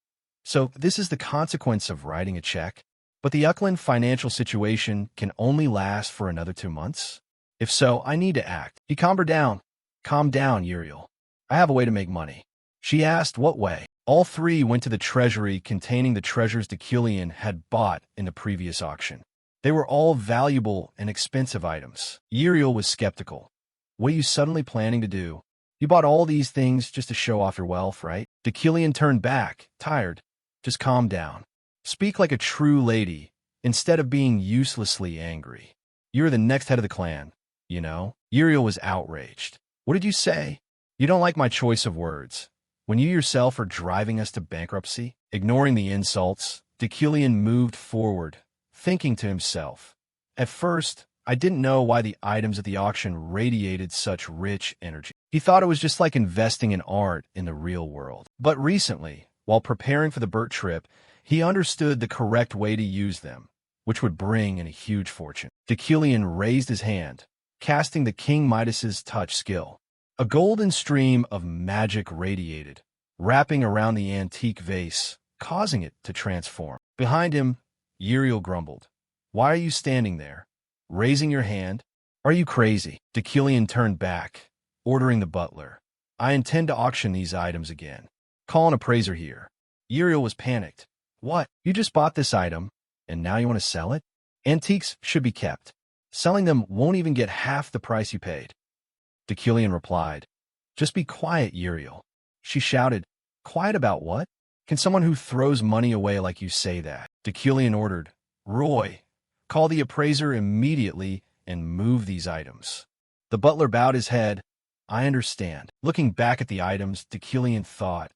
so this is the consequence of writing a check? But the Uckland financial situation can only last for another 2 months? If so, I need to act. He calmed her down. Calm down, Uriel. I have a way to make money. She asked what way. All three went to the treasury containing the treasures Decilion had bought in the previous auction. They were all valuable and expensive items. Uriel was skeptical. What are you suddenly planning to do? You bought all these things just to show off your wealth, right? Decilion turned back, tired. Just calm down. Speak like a true lady, instead of being uselessly angry. You're the next head of the clan, you know? Uriel was outraged. What did you say? You don't like my choice of words. When you yourself are driving us to bankruptcy? Ignoring the insults, Decilion moved forward, thinking to himself. At first, I didn't know why the items at the auction radiated such rich energy. He thought it was just like investing in art in the real world. But recently, while preparing for the Burt trip, he understood the correct way to use them, which would bring in a huge fortune. Decilion raised his hand, casting the King Midas's touch skill. A golden stream of magic radiated, wrapping around the antique vase, causing it to transform. Behind him, Uriel grumbled. Why are you standing there? Raising your hand? Are you crazy? Decilion turned back, ordering the butler. I intend to auction these items again. Call an appraiser here. Uriel was panicked. What? You just bought this item, and now you want to sell it? Antiques should be kept. Selling them won't even get half the price you paid. Decilion replied, Just be quiet, Uriel. She shouted, Quiet about what? Can someone who throws money away like you say that? Decilion ordered, Roy, call the appraiser immediately and move these items. The butler bowed his head. I understand. Looking back at the items, Decilion thought,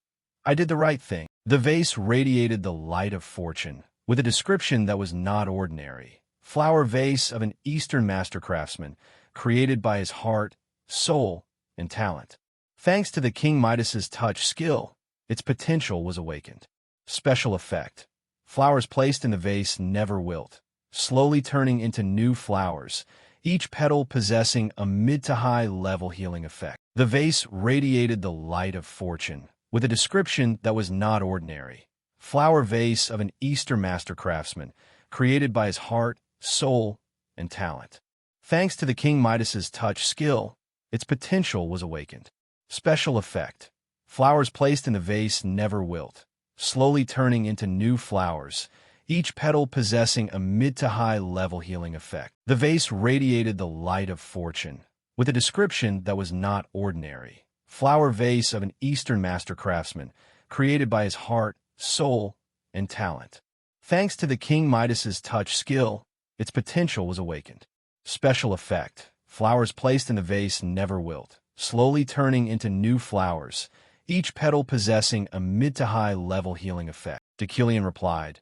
I did the right thing. The vase radiated the light of fortune, with a description that was not ordinary. Flower vase of an Eastern master craftsman, created by his heart, soul, and talent. Thanks to the King Midas's touch skill, its potential was awakened. Special effect. Flowers placed in the vase never wilt, slowly turning into new flowers, each petal possessing a mid to high level healing effect. The vase radiated the light of fortune, with a description that was not ordinary. Flower vase of an Eastern master craftsman, created by his heart, soul, and talent. Thanks to the King Midas's touch skill, its potential was awakened. Special effect. Flowers placed in the vase never wilt, slowly turning into new flowers, each petal possessing a mid to high level healing effect. The vase radiated the light of fortune, with a description that was not ordinary. Flower vase of an Eastern master craftsman, created by his heart, soul, and talent. Thanks to the King Midas's touch skill, its potential was awakened. Special effect. Flowers placed in the vase never wilt, slowly turning into new flowers, each petal possessing a mid to high level healing effect. Decilion replied,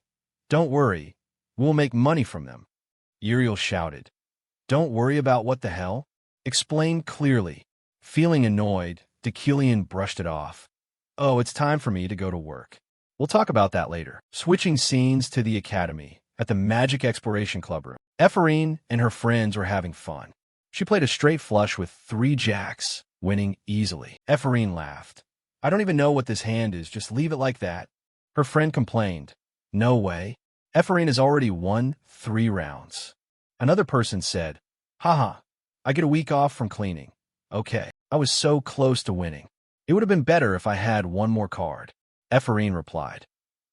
Don't worry, we'll make money from them. Uriel shouted, Don't worry about what the hell? Explain clearly. Feeling annoyed, Dekilian brushed it off. Oh, it's time for me to go to work. We'll talk about that later. Switching scenes to the academy, at the Magic Exploration Club room. Ephraim and her friends were having fun. She played a straight flush with 3 jacks, winning easily. Ephraim laughed. I don't even know what this hand is, just leave it like that. Her friend complained. No way. Ephraim has already won 3 rounds. Another person said, haha, I get a week off from cleaning. Okay, I was so close to winning. It would have been better if I had 1 more card. Ephraim replied.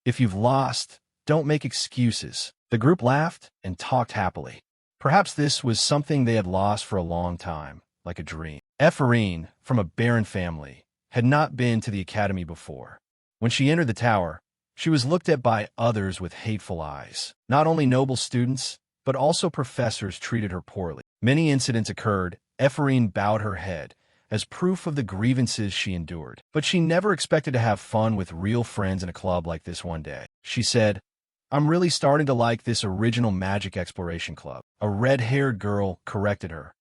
If you've lost, don't make excuses. The group laughed and talked happily. Perhaps this was something they had lost for a long time, like a dream. Ephraim, from a Baron family, had not been to the academy before. When she entered the tower, she was looked at by others with hateful eyes. Not only noble students, but also professors treated her poorly. Many incidents occurred. Ephraim bowed her head as proof of the grievances she endured. But she never expected to have fun with real friends in a club like this one day. She said, I'm really starting to like this original Magic Exploration Club. A red-haired girl corrected her.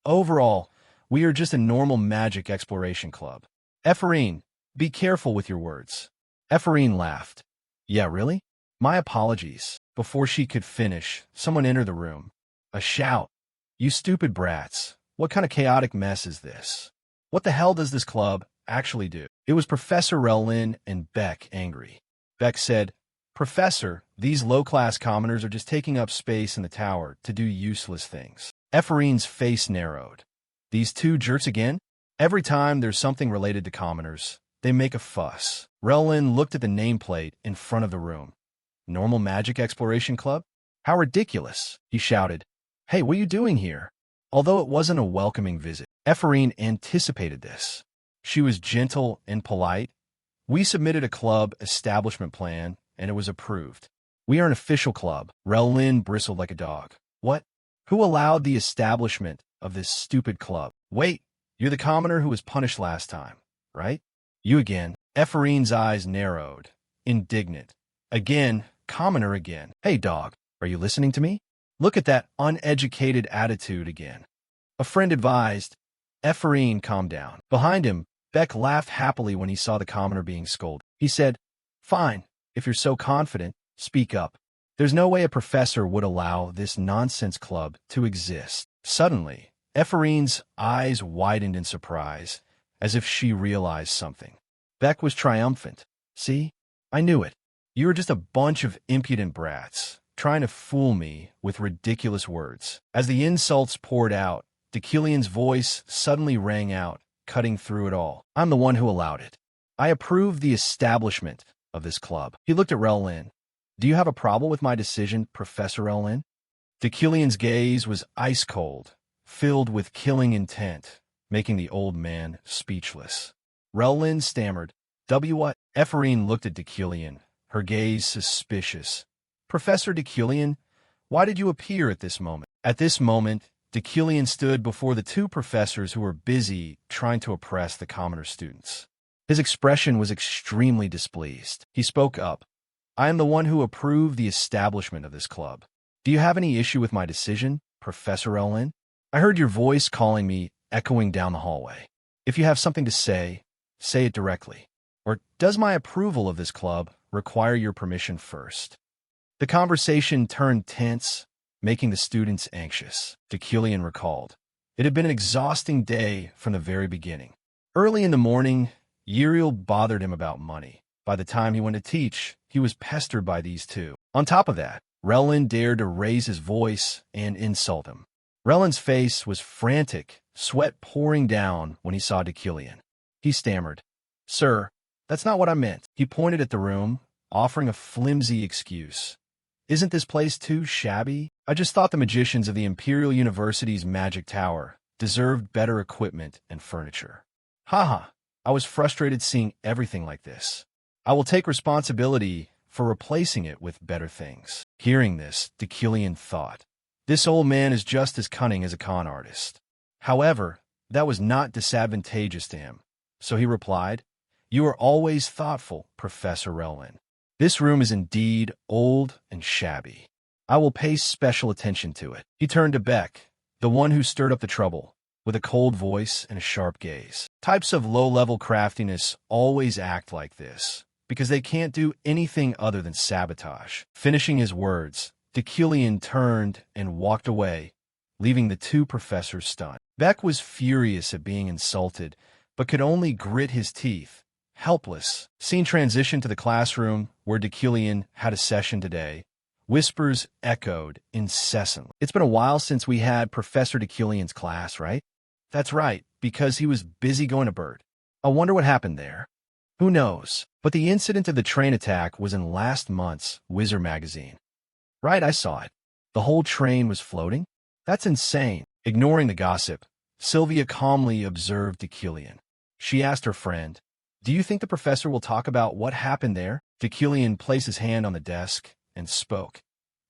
Overall, we are just a normal Magic Exploration Club. Ephraim, be careful with your words. Ephraim laughed. Yeah, really? My apologies. Before she could finish, someone entered the room. A shout. You stupid brats. What kind of chaotic mess is this? What the hell does this club actually do? It was Professor Relin and Beck angry. Beck said, Professor, these low-class commoners are just taking up space in the tower to do useless things. Ephraim's face narrowed. These 2 jerks again? Every time there's something related to commoners, they make a fuss. Relin looked at the nameplate in front of the room. Normal Magic Exploration Club? How ridiculous, he shouted. Hey, what are you doing here? Although it wasn't a welcoming visit, Ephraim anticipated this. She was gentle and polite. We submitted a club establishment plan, and it was approved. We are an official club. Relin bristled like a dog. What? Who allowed the establishment of this stupid club? Wait, you're the commoner who was punished last time, right? You again. Ephraim's eyes narrowed. Indignant. Again, commoner again. Hey, dog, are you listening to me? Look at that uneducated attitude again. A friend advised. Ephraim calmed down. Behind him, Beck laughed happily when he saw the commoner being scolded. He said, Fine, if you're so confident, speak up. There's no way a professor would allow this nonsense club to exist. Suddenly, Ephraim's eyes widened in surprise, as if she realized something. Beck was triumphant. See? I knew it. You were just a bunch of impudent brats, trying to fool me with ridiculous words. As the insults poured out, Dekilian's voice suddenly rang out, cutting through it all. I'm the one who allowed it. I approve the establishment of this club. He looked at Relin. Do you have a problem with my decision, Professor Relin? Dekilian's gaze was ice-cold, filled with killing intent, making the old man speechless. Relin stammered, What? Ephraim looked at Dekilian, her gaze suspicious. Professor Dekilian, why did you appear at this moment? At this moment, Dekilian stood before the 2 professors who were busy trying to oppress the commoner students. His expression was extremely displeased. He spoke up. I am the one who approved the establishment of this club. Do you have any issue with my decision, Professor Relin? I heard your voice calling me, echoing down the hallway. If you have something to say it directly. Or does my approval of this club require your permission first? The conversation turned tense, making the students anxious. Dekilian recalled. It had been an exhausting day from the very beginning. Early in the morning, Uriel bothered him about money. By the time he went to teach, he was pestered by these 2. On top of that, Relin dared to raise his voice and insult him. Relin's face was frantic, sweat pouring down when he saw Dekilian. He stammered, Sir, that's not what I meant. He pointed at the room, offering a flimsy excuse. Isn't this place too shabby? I just thought the magicians of the Imperial University's Magic Tower deserved better equipment and furniture. Haha, I was frustrated seeing everything like this. I will take responsibility for replacing it with better things. Hearing this, Dekilian thought, this old man is just as cunning as a con artist. However, that was not disadvantageous to him, so he replied, You are always thoughtful, Professor Relin. This room is indeed old and shabby. I will pay special attention to it. He turned to Beck, the one who stirred up the trouble. with a cold voice and a sharp gaze. Types of low-level craftiness always act like this, because they can't do anything other than sabotage. Finishing his words, Deucalion turned and walked away, leaving the two professors stunned. Beck was furious at being insulted, but could only grit his teeth, helpless. Scene transition to the classroom, where Deucalion had a session today. Whispers echoed incessantly. It's been a while since we had Professor Deucalion's class, right? That's right, because he was busy going to Bird. I wonder what happened there. Who knows? But the incident of the train attack was in last month's Wizard magazine. Right, I saw it. The whole train was floating? That's insane. Ignoring the gossip, Sylvia calmly observed Deucalion. She asked her friend, "Do you think the professor will talk about what happened there?" Deucalion placed his hand on the desk and spoke.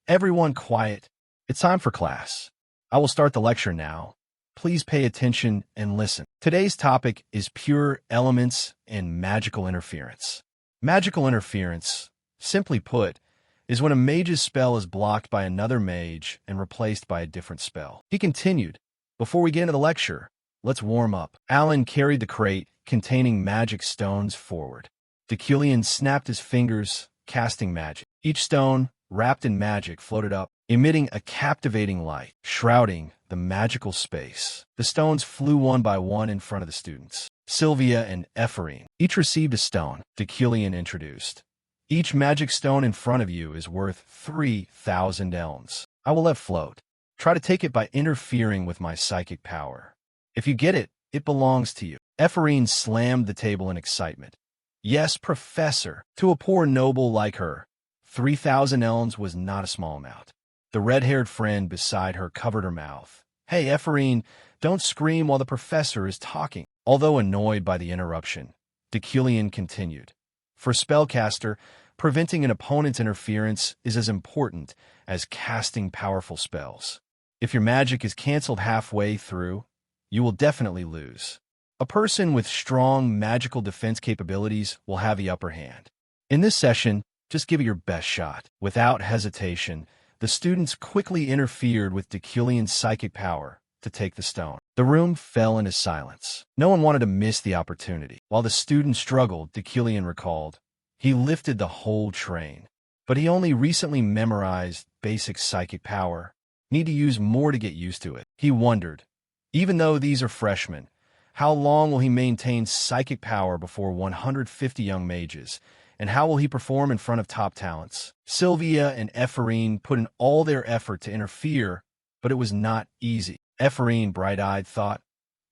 "Everyone quiet. It's time for class. I will start the lecture now. Please pay attention and listen. Today's topic is pure elements and magical interference. Magical interference, simply put, is when a mage's spell is blocked by another mage and replaced by a different spell." He continued, "Before we get into the lecture, let's warm up." Alan carried the crate containing magic stones forward. Deucalion snapped his fingers, casting magic. Each stone, wrapped in magic, floated up, emitting a captivating light, shrouding the magical space. The stones flew one by one in front of the students. Sylvia and Ephraim each received a stone, Deucalion introduced. "Each magic stone in front of you is worth 3,000 elms. I will let float. Try to take it by interfering with my psychic power. If you get it, it belongs to you." Ephraim slammed the table in excitement. "Yes, Professor." To a poor noble like her, 3,000 elms was not a small amount. The red-haired friend beside her covered her mouth. "Hey, Ephraim, don't scream while the professor is talking." Although annoyed by the interruption, Deucalion continued. "For spellcaster, preventing an opponent's interference is as important as casting powerful spells. If your magic is canceled halfway through, you will definitely lose. A person with strong magical defense capabilities will have the upper hand. In this session, just give it your best shot." Without hesitation, the students quickly interfered with Deucalion's psychic power to take the stone. The room fell into silence. No one wanted to miss the opportunity. While the students struggled, Deucalion recalled, he lifted the whole train. But he only recently memorized basic psychic power. Need to use more to get used to it. He wondered, even though these are freshmen, how long will he maintain psychic power before 150 young mages? And how will he perform in front of top talents? Sylvia and Ephraim put in all their effort to interfere, but it was not easy. Ephraim, bright-eyed, thought,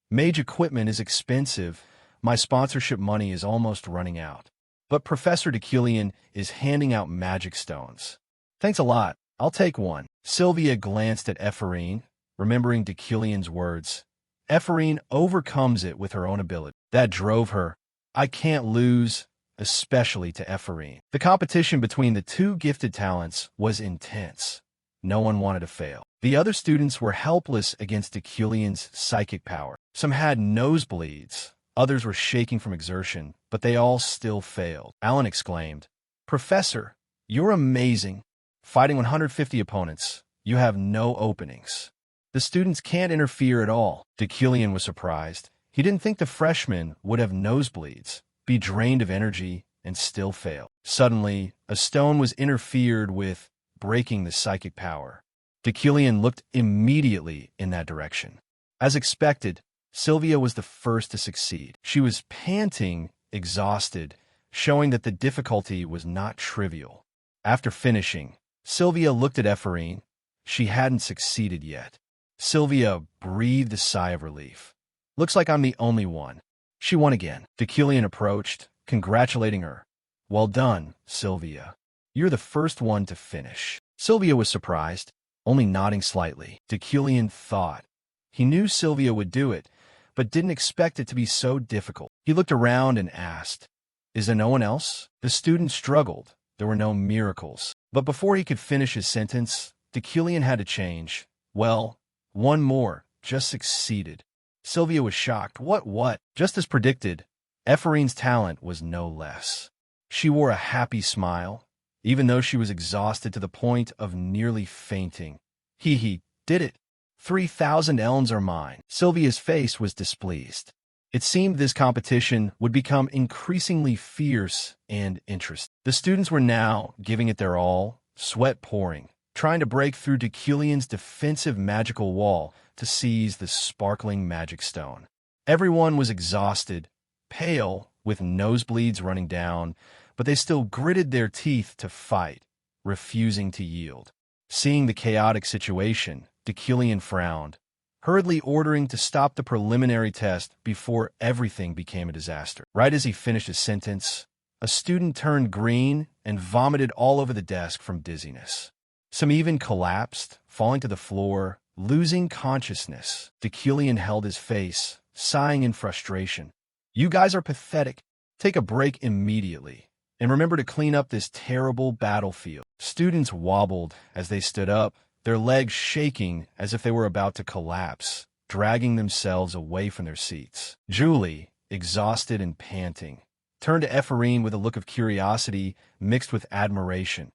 "Mage equipment is expensive. My sponsorship money is almost running out. But Professor Deucalion is handing out magic stones. Thanks a lot. I'll take one." Sylvia glanced at Ephraim, remembering Deucalion's words. Ephraim overcomes it with her own ability. That drove her. "I can't lose," especially to Ephraim. The competition between the two gifted talents was intense. No one wanted to fail. The other students were helpless against Deucalion's psychic power. Some had nosebleeds, others were shaking from exertion, but they all still failed. Alan exclaimed, "Professor, you're amazing. Fighting 150 opponents, you have no openings. The students can't interfere at all." Deucalion was surprised. He didn't think the freshmen would have nosebleeds, be drained of energy, and still fail. Suddenly, a stone was interfered with, breaking the psychic power. Deucalion looked immediately in that direction. As expected, Sylvia was the first to succeed. She was panting, exhausted, showing that the difficulty was not trivial. After finishing, Sylvia looked at Ephraim. She hadn't succeeded yet. Sylvia breathed a sigh of relief. "Looks like I'm the only one." She won again. Deucalion approached, congratulating her. "Well done, Sylvia. You're the first one to finish." Sylvia was surprised, only nodding slightly. Deucalion thought. He knew Sylvia would do it, but didn't expect it to be so difficult. He looked around and asked, "Is there no one else?" The student struggled. There were no miracles. But before he could finish his sentence, Deucalion had to change. "Well, one more just succeeded." Sylvia was shocked. What? Just as predicted, Ephraim's talent was no less. She wore a happy smile, even though she was exhausted to the point of nearly fainting. He did it. 3,000 elms are mine. Sylvia's face was displeased. It seemed this competition would become increasingly fierce and interesting. The students were now giving it their all, sweat pouring, trying to break through Deculian's defensive magical wall to seize the sparkling magic stone. Everyone was exhausted, pale, with nosebleeds running down, but they still gritted their teeth to fight, refusing to yield. Seeing the chaotic situation, Deculian frowned, hurriedly ordering to stop the preliminary test before everything became a disaster. Right as he finished his sentence, a student turned green and vomited all over the desk from dizziness. Some even collapsed, falling to the floor, losing consciousness. Deculian held his face, sighing in frustration. "You guys are pathetic. Take a break immediately. And remember to clean up this terrible battlefield." Students wobbled as they stood up, their legs shaking as if they were about to collapse, dragging themselves away from their seats. Julie, exhausted and panting, turned to Ephraim with a look of curiosity mixed with admiration.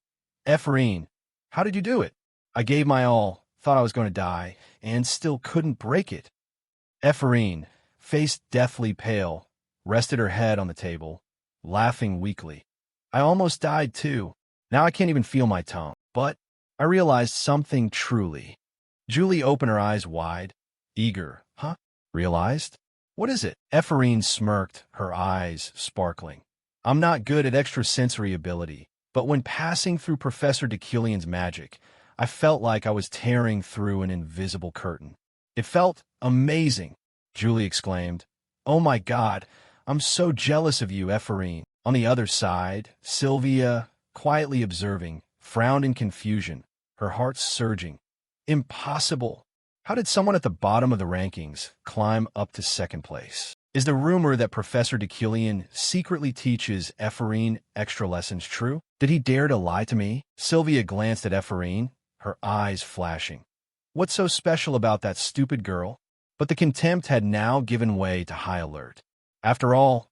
"Ephraim, how did you do it?" "I gave my all, thought I was going to die, and still couldn't break it." Ephraim, face deathly pale, rested her head on the table, laughing weakly. "I almost died too. Now I can't even feel my tongue. But I realized something truly." Julie opened her eyes wide, eager. "Huh? Realized? What is it?" Ephraim smirked, her eyes sparkling. "I'm not good at extrasensory ability, but when passing through Professor Deculian's magic, I felt like I was tearing through an invisible curtain. It felt amazing," Julie exclaimed. "Oh my God, I'm so jealous of you, Ephraim." On the other side, Sylvia, quietly observing, frowned in confusion, her heart surging. Impossible! How did someone at the bottom of the rankings climb up to second place? Is the rumor that Professor Deculian secretly teaches Ephraim extra lessons true? Did he dare to lie to me? Sylvia glanced at Ephraim, her eyes flashing. What's so special about that stupid girl? But the contempt had now given way to high alert. After all,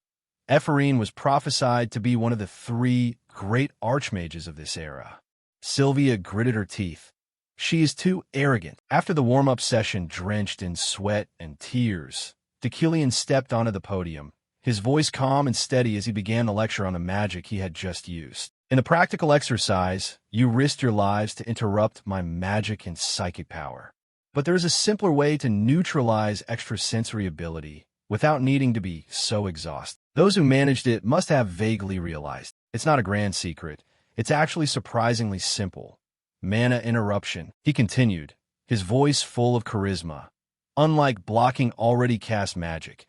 Ephraim was prophesied to be one of the 3 great archmages of this era. Sylvia gritted her teeth. She is too arrogant. After the warm-up session drenched in sweat and tears, Deculian stepped onto the podium, his voice calm and steady as he began the lecture on the magic he had just used. "In the practical exercise, you risked your lives to interrupt my magic and psychic power. But there is a simpler way to neutralize extrasensory ability without needing to be so exhausted. Those who managed it must have vaguely realized. It's not a grand secret. It's actually surprisingly simple. Mana interruption," he continued, his voice full of charisma. "Unlike blocking already cast magic,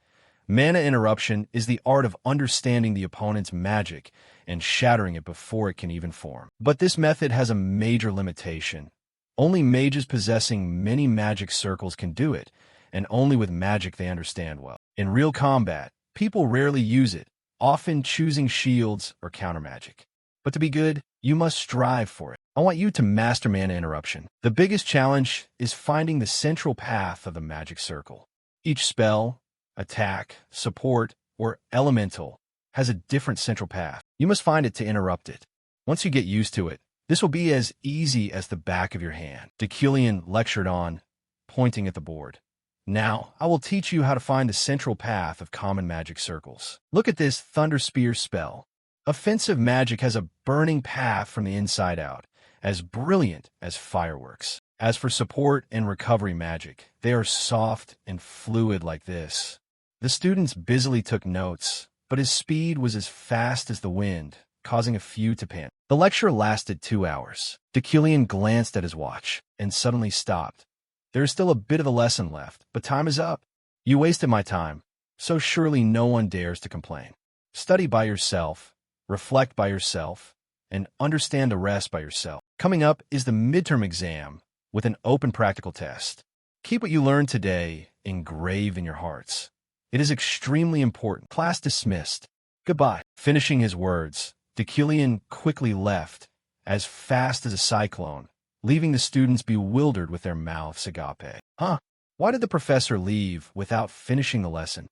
mana interruption is the art of understanding the opponent's magic and shattering it before it can even form. But this method has a major limitation. Only mages possessing many magic circles can do it, and only with magic they understand well. In real combat, people rarely use it, often choosing shields or counter magic. But to be good, you must strive for it. I want you to master mana interruption. The biggest challenge is finding the central path of the magic circle. Each spell, attack, support, or elemental has a different central path. You must find it to interrupt it. Once you get used to it, this will be as easy as the back of your hand." Deculian lectured on, pointing at the board. "Now, I will teach you how to find the central path of common magic circles. Look at this Thunder Spear spell. Offensive magic has a burning path from the inside out, as brilliant as fireworks. As for support and recovery magic, they are soft and fluid like this." The students busily took notes, but his speed was as fast as the wind, causing a few to panic. The lecture lasted 2 hours. Deculian glanced at his watch and suddenly stopped. "There is still a bit of the lesson left, but time is up. You wasted my time, so surely no one dares to complain. Study by yourself, reflect by yourself, and understand the rest by yourself. Coming up is the midterm exam with an open practical test. Keep what you learned today engraved in your hearts. It is extremely important. Class dismissed. Goodbye." Finishing his words, Deculian quickly left, as fast as a cyclone, leaving the students bewildered with their mouths agape. Huh? Why did the professor leave without finishing the lesson?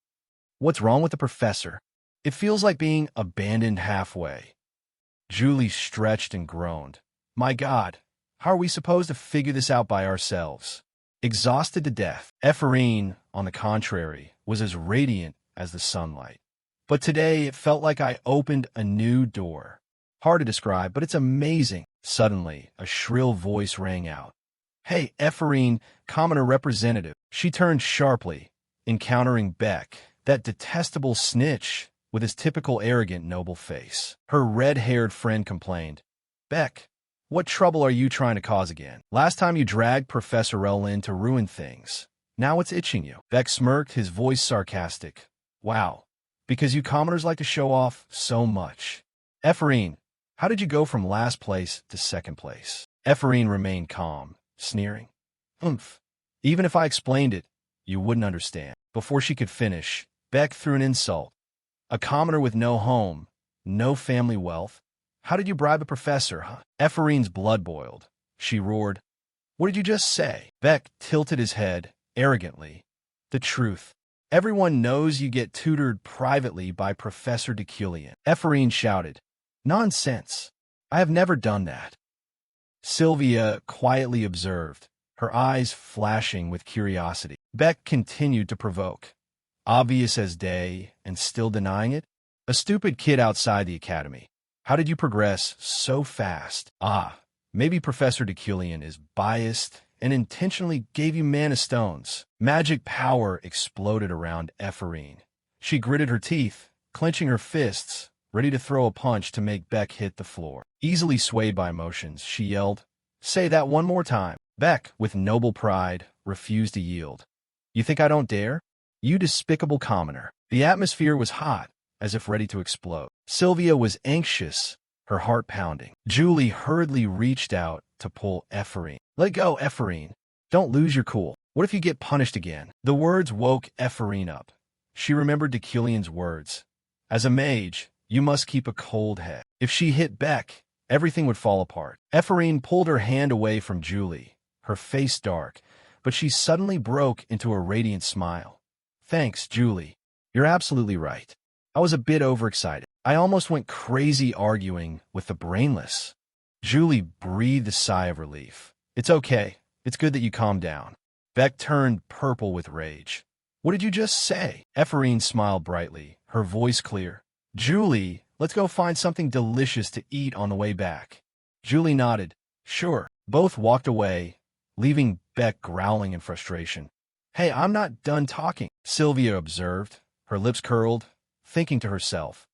What's wrong with the professor? It feels like being abandoned halfway. Julie stretched and groaned. My God, how are we supposed to figure this out by ourselves? exhausted to death. Ephraim, on the contrary, was as radiant as the sunlight. But today it felt like I opened a new door. Hard to describe, but it's amazing. Suddenly, a shrill voice rang out. "Hey, Ephraim, commoner representative." She turned sharply, encountering Beck, that detestable snitch with his typical arrogant noble face. Her red-haired friend complained, "Beck, what trouble are you trying to cause again? Last time you dragged Professor L in to ruin things. Now it's itching you." Beck smirked, his voice sarcastic. "Wow, because you commoners like to show off so much. Ephraim, how did you go from last place to second place?" Ephraim remained calm, sneering. "Oomph. Even if I explained it, you wouldn't understand." Before she could finish, Beck threw an insult. "A commoner with no home, no family wealth. How did you bribe a professor, huh?" Ephraim's blood boiled. She roared, "What did you just say?" Beck tilted his head, arrogantly. "The truth. Everyone knows you get tutored privately by Professor Deculian." Ephraim shouted, "Nonsense. I have never done that." Sylvia quietly observed, her eyes flashing with curiosity. Beck continued to provoke. Obvious as day, and still denying it? A stupid kid outside the academy. How did you progress so fast? Ah, maybe Professor Deculian is biased and intentionally gave you mana stones. Magic power exploded around Ephraim. She gritted her teeth, clenching her fists, ready to throw a punch to make Beck hit the floor. Easily swayed by emotions, she yelled, "Say that one more time." Beck, with noble pride, refused to yield. "You think I don't dare? You despicable commoner." The atmosphere was hot, as if ready to explode. Sylvia was anxious, her heart pounding. Julie hurriedly reached out to pull Ephraim. "Let go, Ephraim. Don't lose your cool. What if you get punished again?" The words woke Ephraim up. She remembered Deculian's words. "As a mage, you must keep a cold head." If she hit Beck, everything would fall apart. Ephraim pulled her hand away from Julie, her face dark, but she suddenly broke into a radiant smile. "Thanks, Julie. You're absolutely right. I was a bit overexcited. I almost went crazy arguing with the brainless." Julie breathed a sigh of relief. "It's okay. It's good that you calmed down." Beck turned purple with rage. "What did you just say?" Ephraim smiled brightly, her voice clear. "Julie, let's go find something delicious to eat on the way back." Julie nodded. "Sure." Both walked away, leaving Beck growling in frustration. "Hey, I'm not done talking," Sylvia observed, her lips curled, thinking to herself,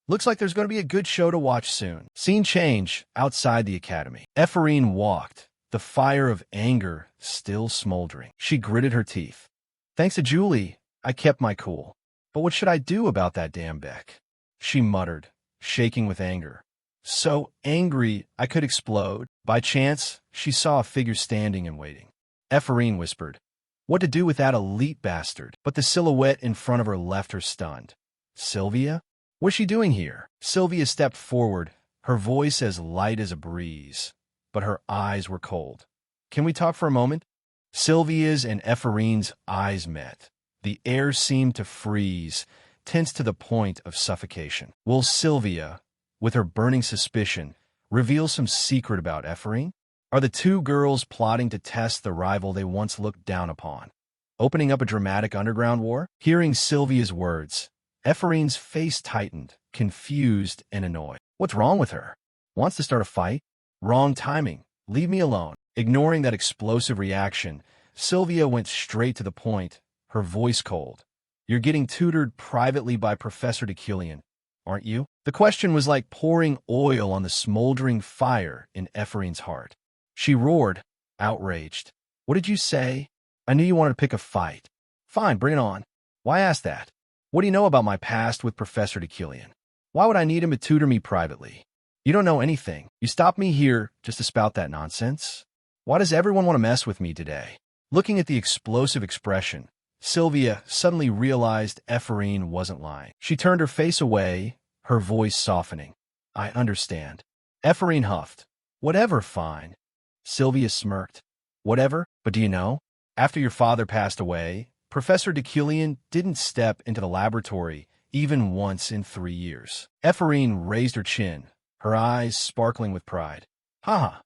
"Looks like there's going to be a good show to watch soon." Scene change outside the academy. Ephraim walked, the fire of anger still smoldering. She gritted her teeth. "Thanks to Julie, I kept my cool. But what should I do about that damn Beck?" She muttered, shaking with anger. So angry I could explode. By chance, she saw a figure standing and waiting. Ephraim whispered, "What to do with that elite bastard?" But the silhouette in front of her left her stunned. "Sylvia? What's she doing here?" Sylvia stepped forward, her voice as light as a breeze, but her eyes were cold. "Can we talk for a moment?" Sylvia's and Ephraim's eyes met. The air seemed to freeze, tense to the point of suffocation. Will Sylvia, with her burning suspicion, reveal some secret about Ephraim? Are the two girls plotting to test the rival they once looked down upon, opening up a dramatic underground war? Hearing Sylvia's words, Ephraim's face tightened, confused and annoyed. What's wrong with her? Wants to start a fight? Wrong timing. Leave me alone. Ignoring that explosive reaction, Sylvia went straight to the point, her voice cold. "You're getting tutored privately by Professor Deculian, aren't you?" The question was like pouring oil on the smoldering fire in Ephraim's heart. She roared, outraged. "What did you say? I knew you wanted to pick a fight. Fine, bring it on. Why ask that? What do you know about my past with Professor Deculian? Why would I need him to tutor me privately? You don't know anything. You stopped me here just to spout that nonsense? Why does everyone want to mess with me today?" Looking at the explosive expression, Sylvia suddenly realized Ephraim wasn't lying. She turned her face away, her voice softening. "I understand." Ephraim huffed. "Whatever, fine." Sylvia smirked. "Whatever? But do you know? After your father passed away, Professor Deculian didn't step into the laboratory even once in 3 years." Ephraim raised her chin, her eyes sparkling with pride. "Haha,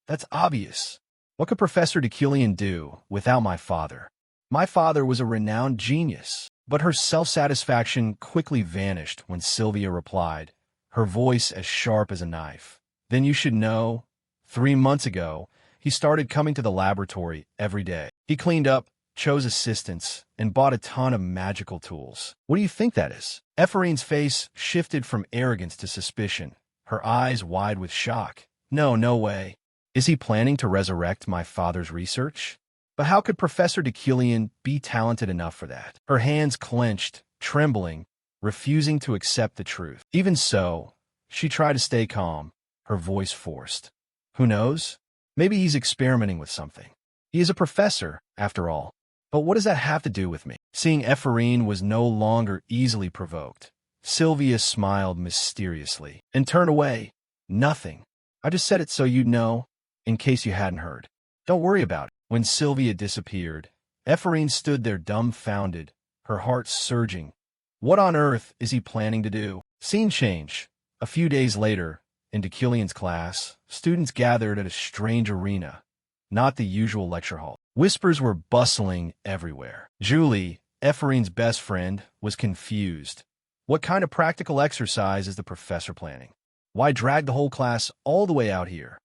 that's obvious. What could Professor Deucalion do without my father? My father was a renowned genius, but her self-satisfaction quickly vanished when Sylvia replied, her voice as sharp as a knife. Then you should know, 3 months ago, he started coming to the laboratory every day. He cleaned up, chose assistants, and bought a ton of magical tools. What do you think that is? Ephraim's face shifted from arrogance to suspicion, her eyes wide with shock. No way. Is he planning to resurrect my father's research? But how could Professor Deucalion be talented enough for that? Her hands clenched, trembling, refusing to accept the truth. Even so, she tried to stay calm, her voice forced. Who knows? Maybe he's experimenting with something. He is a professor, after all. But what does that have to do with me? Seeing Ephraim was no longer easily provoked, Sylvia smiled mysteriously and turned away. Nothing. I just said it so you'd know, in case you hadn't heard. Don't worry about it. When Sylvia disappeared, Ephraim stood there dumbfounded, her heart surging. What on earth is he planning to do? Scene change. A few days later, in Deucalion's class, students gathered at a strange arena, not the usual lecture hall. Whispers were bustling everywhere. Julie, Ephraim's best friend, was confused. What kind of practical exercise is the professor planning? Why drag the whole class all the way out here?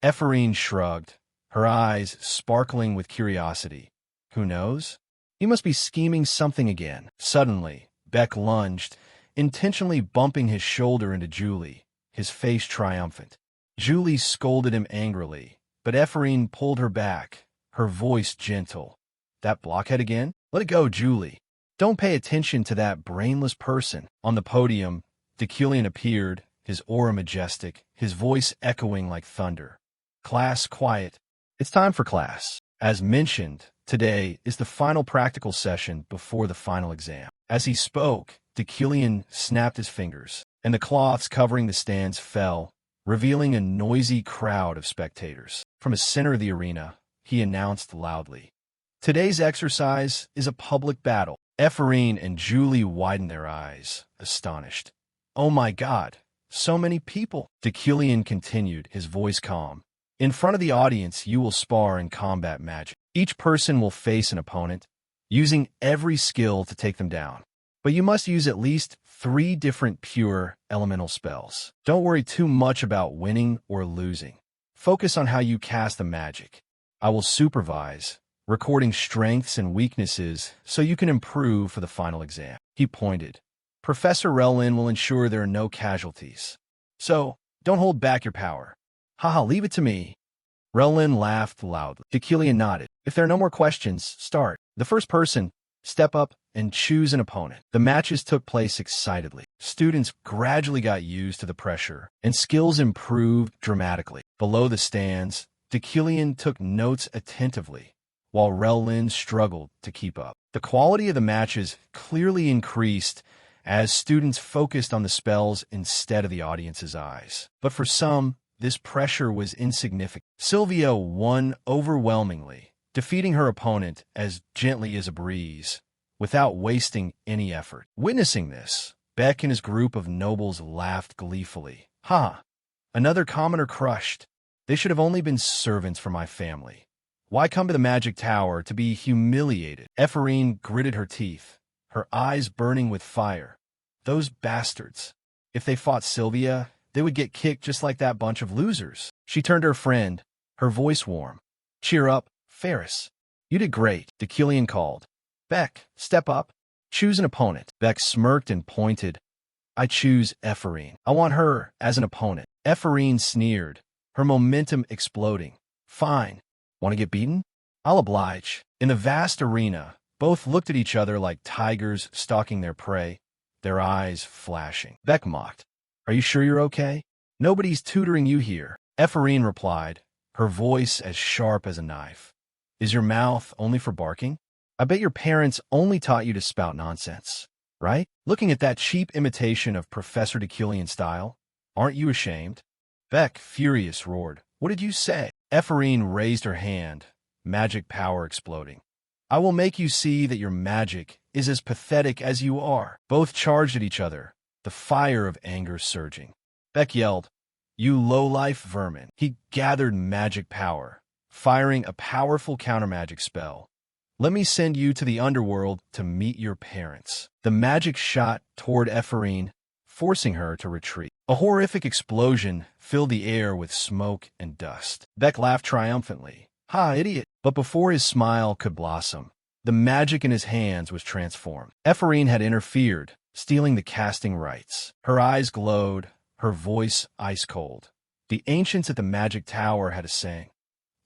Ephraim shrugged, her eyes sparkling with curiosity. Who knows? He must be scheming something again. Suddenly, Beck lunged, intentionally bumping his shoulder into Julie, his face triumphant. Julie scolded him angrily, but Ephraim pulled her back, her voice gentle. That blockhead again? Let it go, Julie. Don't pay attention to that brainless person. On the podium, Deucalion appeared, his aura majestic, his voice echoing like thunder. Class quiet. It's time for class. As mentioned, today is the final practical session before the final exam. As he spoke, Deucalion snapped his fingers, and the cloths covering the stands fell, revealing a noisy crowd of spectators. From the center of the arena, he announced loudly, "Today's exercise is a public battle." Ephraim and Julie widened their eyes, astonished. "Oh my God, so many people!" Deucalion continued, his voice calm. "In front of the audience, you will spar in combat magic. Each person will face an opponent, using every skill to take them down. But you must use at least 3 different pure elemental spells. Don't worry too much about winning or losing. Focus on how you cast the magic. I will supervise, recording strengths and weaknesses so you can improve for the final exam." He pointed. "Professor Relin will ensure there are no casualties. So, don't hold back your power." "Haha, leave it to me." Relin laughed loudly. Deucalion nodded. "If there are no more questions, start. The first person, step up and choose an opponent." The matches took place excitedly. Students gradually got used to the pressure, and skills improved dramatically. Below the stands, Deucalion took notes attentively, while Relin struggled to keep up. The quality of the matches clearly increased as students focused on the spells instead of the audience's eyes. But for some, this pressure was insignificant. Sylvia won overwhelmingly, defeating her opponent as gently as a breeze, without wasting any effort. Witnessing this, Beck and his group of nobles laughed gleefully. "Ha! Another commoner crushed. They should have only been servants for my family. Why come to the magic tower to be humiliated?" Ephraim gritted her teeth, her eyes burning with fire. Those bastards. If they fought Sylvia, they would get kicked just like that bunch of losers. She turned to her friend, her voice warm. "Cheer up, Ferris. You did great," Deucalion called. "Beck, step up. Choose an opponent." Beck smirked and pointed. "I choose Ephraim. I want her as an opponent." Ephraim sneered, her momentum exploding. "Fine. Want to get beaten? I'll oblige." In the vast arena, both looked at each other like tigers stalking their prey, their eyes flashing. Beck mocked. "Are you sure you're okay? Nobody's tutoring you here." Ephraim replied, her voice as sharp as a knife. "Is your mouth only for barking? I bet your parents only taught you to spout nonsense, right? Looking at that cheap imitation of Professor Deucalion's style, aren't you ashamed?" Beck, furious, roared, "What did you say?" Ephraim raised her hand, magic power exploding. "I will make you see that your magic is as pathetic as you are." Both charged at each other, the fire of anger surging. Beck yelled, "You low-life vermin." He gathered magic power, firing a powerful countermagic spell. Let me send you to the underworld to meet your parents. The magic shot toward Ephraim, forcing her to retreat. A horrific explosion filled the air with smoke and dust. Beck laughed triumphantly. Ha, idiot! But before his smile could blossom, the magic in his hands was transformed. Ephraim had interfered, stealing the casting rights. Her eyes glowed, her voice ice-cold. The ancients at the magic tower had a saying,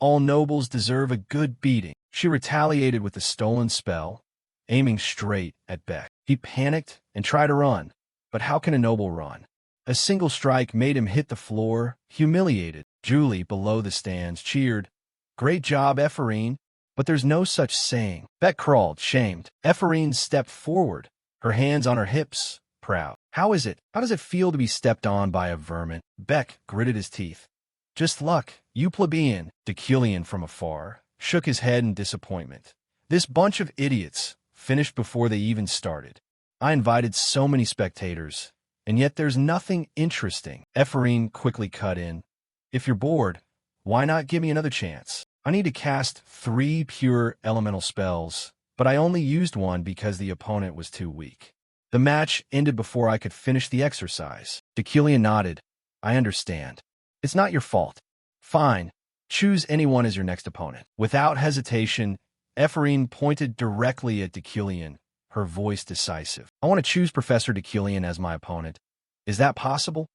"All nobles deserve a good beating." She retaliated with the stolen spell, aiming straight at Beck. He panicked and tried to run, but how can a noble run? A single strike made him hit the floor, humiliated. Julie, below the stands, cheered, "Great job, Ephraim." But there's no such saying. Beck crawled, shamed. Ephraim stepped forward, her hands on her hips, proud. How does it feel to be stepped on by a vermin? Beck gritted his teeth. Just luck, you plebeian. Decilion from afar shook his head in disappointment. This bunch of idiots finished before they even started. I invited so many spectators, and yet there's nothing interesting. Ephraim quickly cut in. If you're bored, why not give me another chance? I need to cast 3 pure elemental spells, but I only used one because the opponent was too weak. The match ended before I could finish the exercise. Decilion nodded. I understand. It's not your fault. Fine. Choose anyone as your next opponent. Without hesitation, Ephraim pointed directly at Decilion, her voice decisive. I want to choose Professor Decilion as my opponent. Is that possible?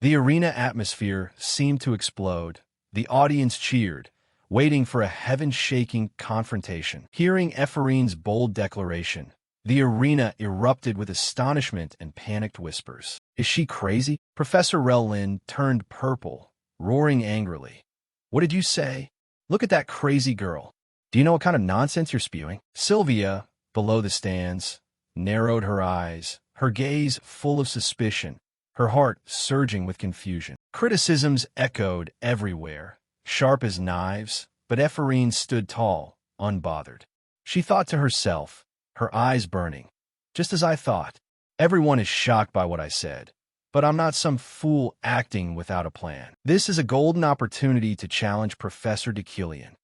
The arena atmosphere seemed to explode. The audience cheered, waiting for a heaven-shaking confrontation. Hearing Ephraim's bold declaration, the arena erupted with astonishment and panicked whispers. Is she crazy? Professor Relin turned purple, roaring angrily. What did you say? Look at that crazy girl. Do you know what kind of nonsense you're spewing? Sylvia, below the stands, narrowed her eyes, her gaze full of suspicion, her heart surging with confusion. Criticisms echoed everywhere, sharp as knives, but Ephraim stood tall, unbothered. She thought to herself, her eyes burning. Just as I thought. Everyone is shocked by what I said, but I'm not some fool acting without a plan. This is a golden opportunity to challenge Professor Decilion.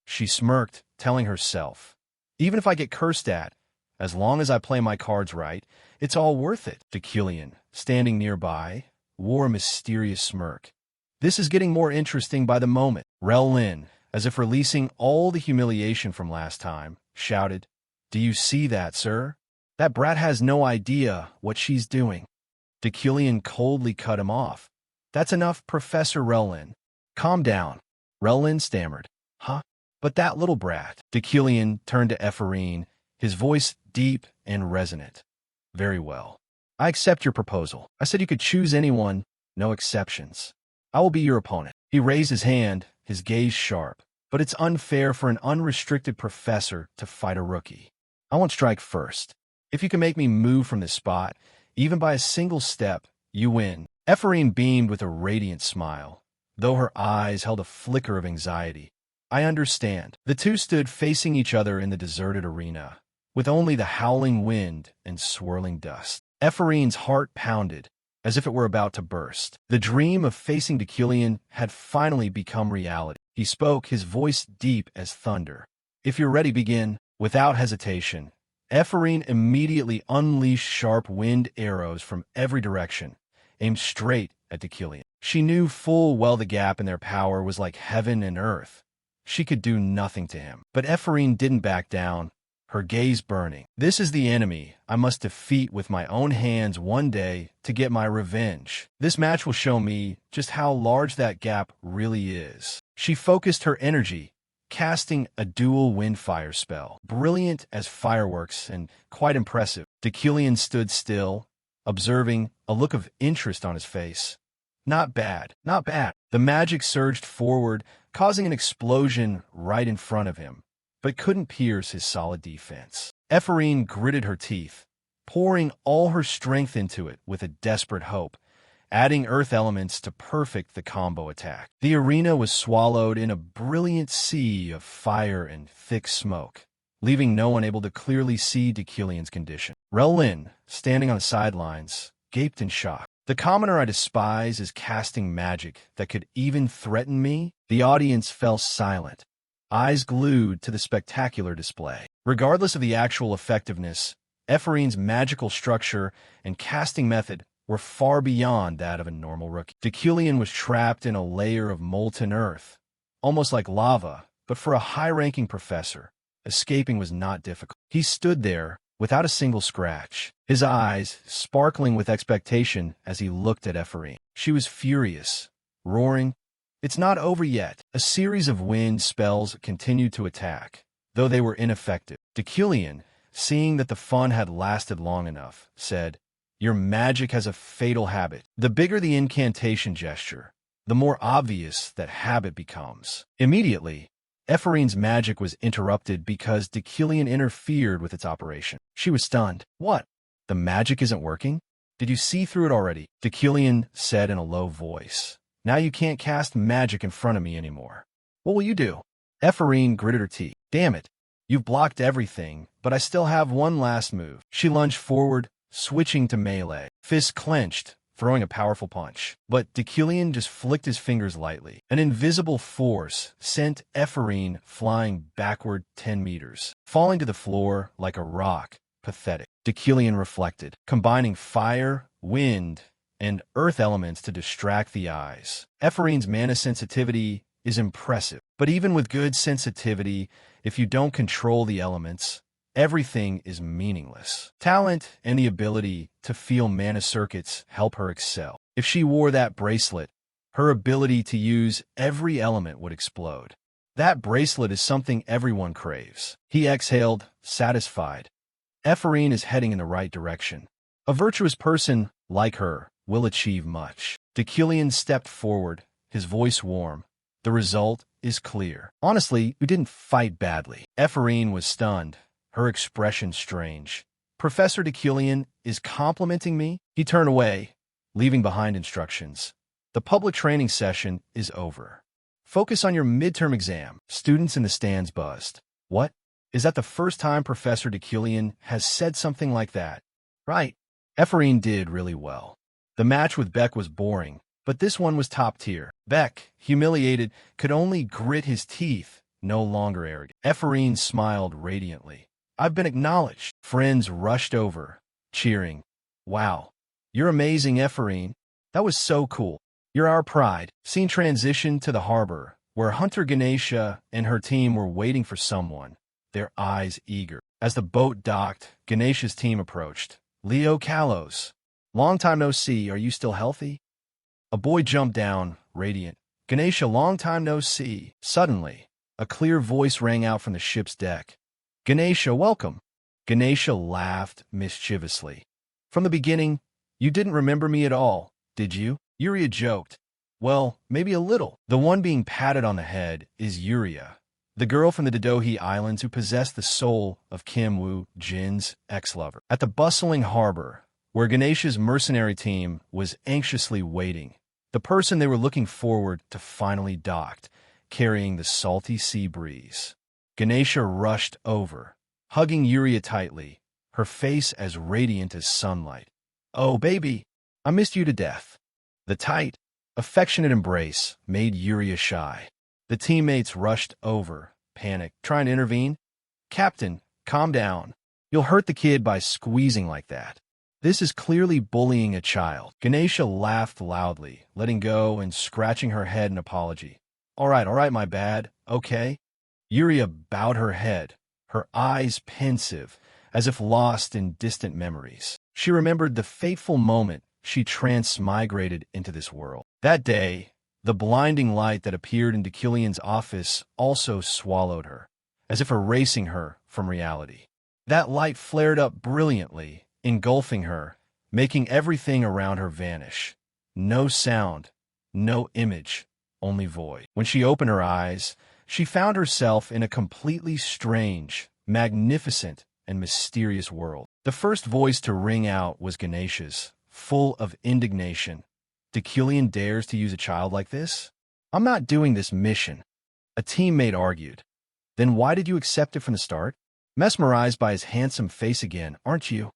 She smirked, telling herself, even if I get cursed at, as long as I play my cards right, it's all worth it. Decilion, standing nearby, wore a mysterious smirk. This is getting more interesting by the moment. Relin, as if releasing all the humiliation from last time, shouted, Do you see that, sir? That brat has no idea what she's doing. Decilion coldly cut him off. That's enough, Professor Relin. Calm down. Relin stammered. Huh? But that little brat. Decilion turned to Ephraim, his voice deep and resonant. Very well. I accept your proposal. I said you could choose anyone, no exceptions. I will be your opponent. He raised his hand, his gaze sharp. But it's unfair for an unrestricted professor to fight a rookie. I want strike first. If you can make me move from this spot, even by a single step, you win. Ephraim beamed with a radiant smile, though her eyes held a flicker of anxiety. I understand. The two stood facing each other in the deserted arena, with only the howling wind and swirling dust. Ephraim's heart pounded, as if it were about to burst. The dream of facing Decilion had finally become reality. He spoke, his voice deep as thunder. If you're ready, begin. Without hesitation, Ephraim immediately unleashed sharp wind arrows from every direction, aimed straight at Decilion. She knew full well the gap in their power was like heaven and earth. She could do nothing to him. But Ephraim didn't back down, her gaze burning. This is the enemy I must defeat with my own hands one day to get my revenge. This match will show me just how large that gap really is. She focused her energy, casting a dual windfire spell, brilliant as fireworks and quite impressive. Decilion stood still, observing, a look of interest on his face. Not bad, not bad. The magic surged forward, causing an explosion right in front of him, but couldn't pierce his solid defense. Ephraim gritted her teeth, pouring all her strength into it with a desperate hope, adding earth elements to perfect the combo attack. The arena was swallowed in a brilliant sea of fire and thick smoke, leaving no one able to clearly see Decilion's condition. Relin, standing on the sidelines, gaped in shock. The commoner I despise is casting magic that could even threaten me. The audience fell silent, eyes glued to the spectacular display. Regardless of the actual effectiveness, Ephraim's magical structure and casting method were far beyond that of a normal rookie. Deculion was trapped in a layer of molten earth, almost like lava, but for a high-ranking professor, escaping was not difficult. He stood there without a single scratch, his eyes sparkling with expectation as he looked at Ephraim. She was furious, roaring, "It's not over yet." A series of wind spells continued to attack, though they were ineffective. Deculion, seeing that the fun had lasted long enough, said, "Your magic has a fatal habit. The bigger the incantation gesture, the more obvious that habit becomes." Immediately, Ephraim's magic was interrupted because Deculion interfered with its operation. She was stunned. "What? The magic isn't working? Did you see through it already?" Deculion said in a low voice. "Now you can't cast magic in front of me anymore. What will you do?" Ephraim gritted her teeth. "Damn it. You've blocked everything, but I still have one last move." She lunged forward, switching to melee. Fists clenched, throwing a powerful punch. But Deculion just flicked his fingers lightly. An invisible force sent Ephraim flying backward 10 meters, falling to the floor like a rock. Pathetic. Deculion reflected, combining fire, wind, and earth elements to distract the eyes. Ephraim's mana sensitivity is impressive, but even with good sensitivity, if you don't control the elements, everything is meaningless. Talent and the ability to feel mana circuits help her excel. If she wore that bracelet, her ability to use every element would explode. That bracelet is something everyone craves. He exhaled, satisfied. Ephraim is heading in the right direction. A virtuous person like her will achieve much. Deculion stepped forward, his voice warm. The result is clear. Honestly, you didn't fight badly. Ephraim was stunned, her expression strange. "Professor Deculion is complimenting me?" He turned away, leaving behind instructions. "The public training session is over. Focus on your midterm exam." Students in the stands buzzed. "What? Is that the first time Professor Deculion has said something like that?" "Right." Ephraim did really well. The match with Beck was boring, but this one was top tier. Beck, humiliated, could only grit his teeth, no longer arrogant. Ephraim smiled radiantly. "I've been acknowledged." Friends rushed over, cheering. "Wow, you're amazing, Ephraim. That was so cool. You're our pride." Scene transitioned to the harbor, where Hunter Ganesha and her team were waiting for someone, their eyes eager. As the boat docked, Ganesha's team approached. "Leo Kalos. Long time no see, are you still healthy?" A boy jumped down, radiant. "Ganesha, long time no see." Suddenly, a clear voice rang out from the ship's deck. "Ganesha, welcome." Ganesha laughed mischievously. "From the beginning, you didn't remember me at all, did you?" Yuria joked. "Well, maybe a little." The one being patted on the head is Yuria, the girl from the Dodohi Islands who possessed the soul of Kim Woo Jin's ex-lover. At the bustling harbor, where Ganesha's mercenary team was anxiously waiting, the person they were looking forward to finally docked, carrying the salty sea breeze. Ganesha rushed over, hugging Yuria tightly, her face as radiant as sunlight. "Oh, baby, I missed you to death." The tight, affectionate embrace made Yuria shy. The teammates rushed over, panicked, trying to intervene. "Captain, calm down. You'll hurt the kid by squeezing like that. This is clearly bullying a child." Ganesha laughed loudly, letting go and scratching her head in apology. All right, my bad. Okay." Yuria bowed her head, her eyes pensive, as if lost in distant memories. She remembered the fateful moment she transmigrated into this world. That day, the blinding light that appeared in Deculion's office also swallowed her, as if erasing her from reality. That light flared up brilliantly, engulfing her, making everything around her vanish. No sound, no image, only void. When she opened her eyes, she found herself in a completely strange, magnificent, and mysterious world. The first voice to ring out was Ganesha's, full of indignation. "Deculion dares to use a child like this? I'm not doing this mission." A teammate argued. "Then why did you accept it from the start? Mesmerized by his handsome face again, aren't you?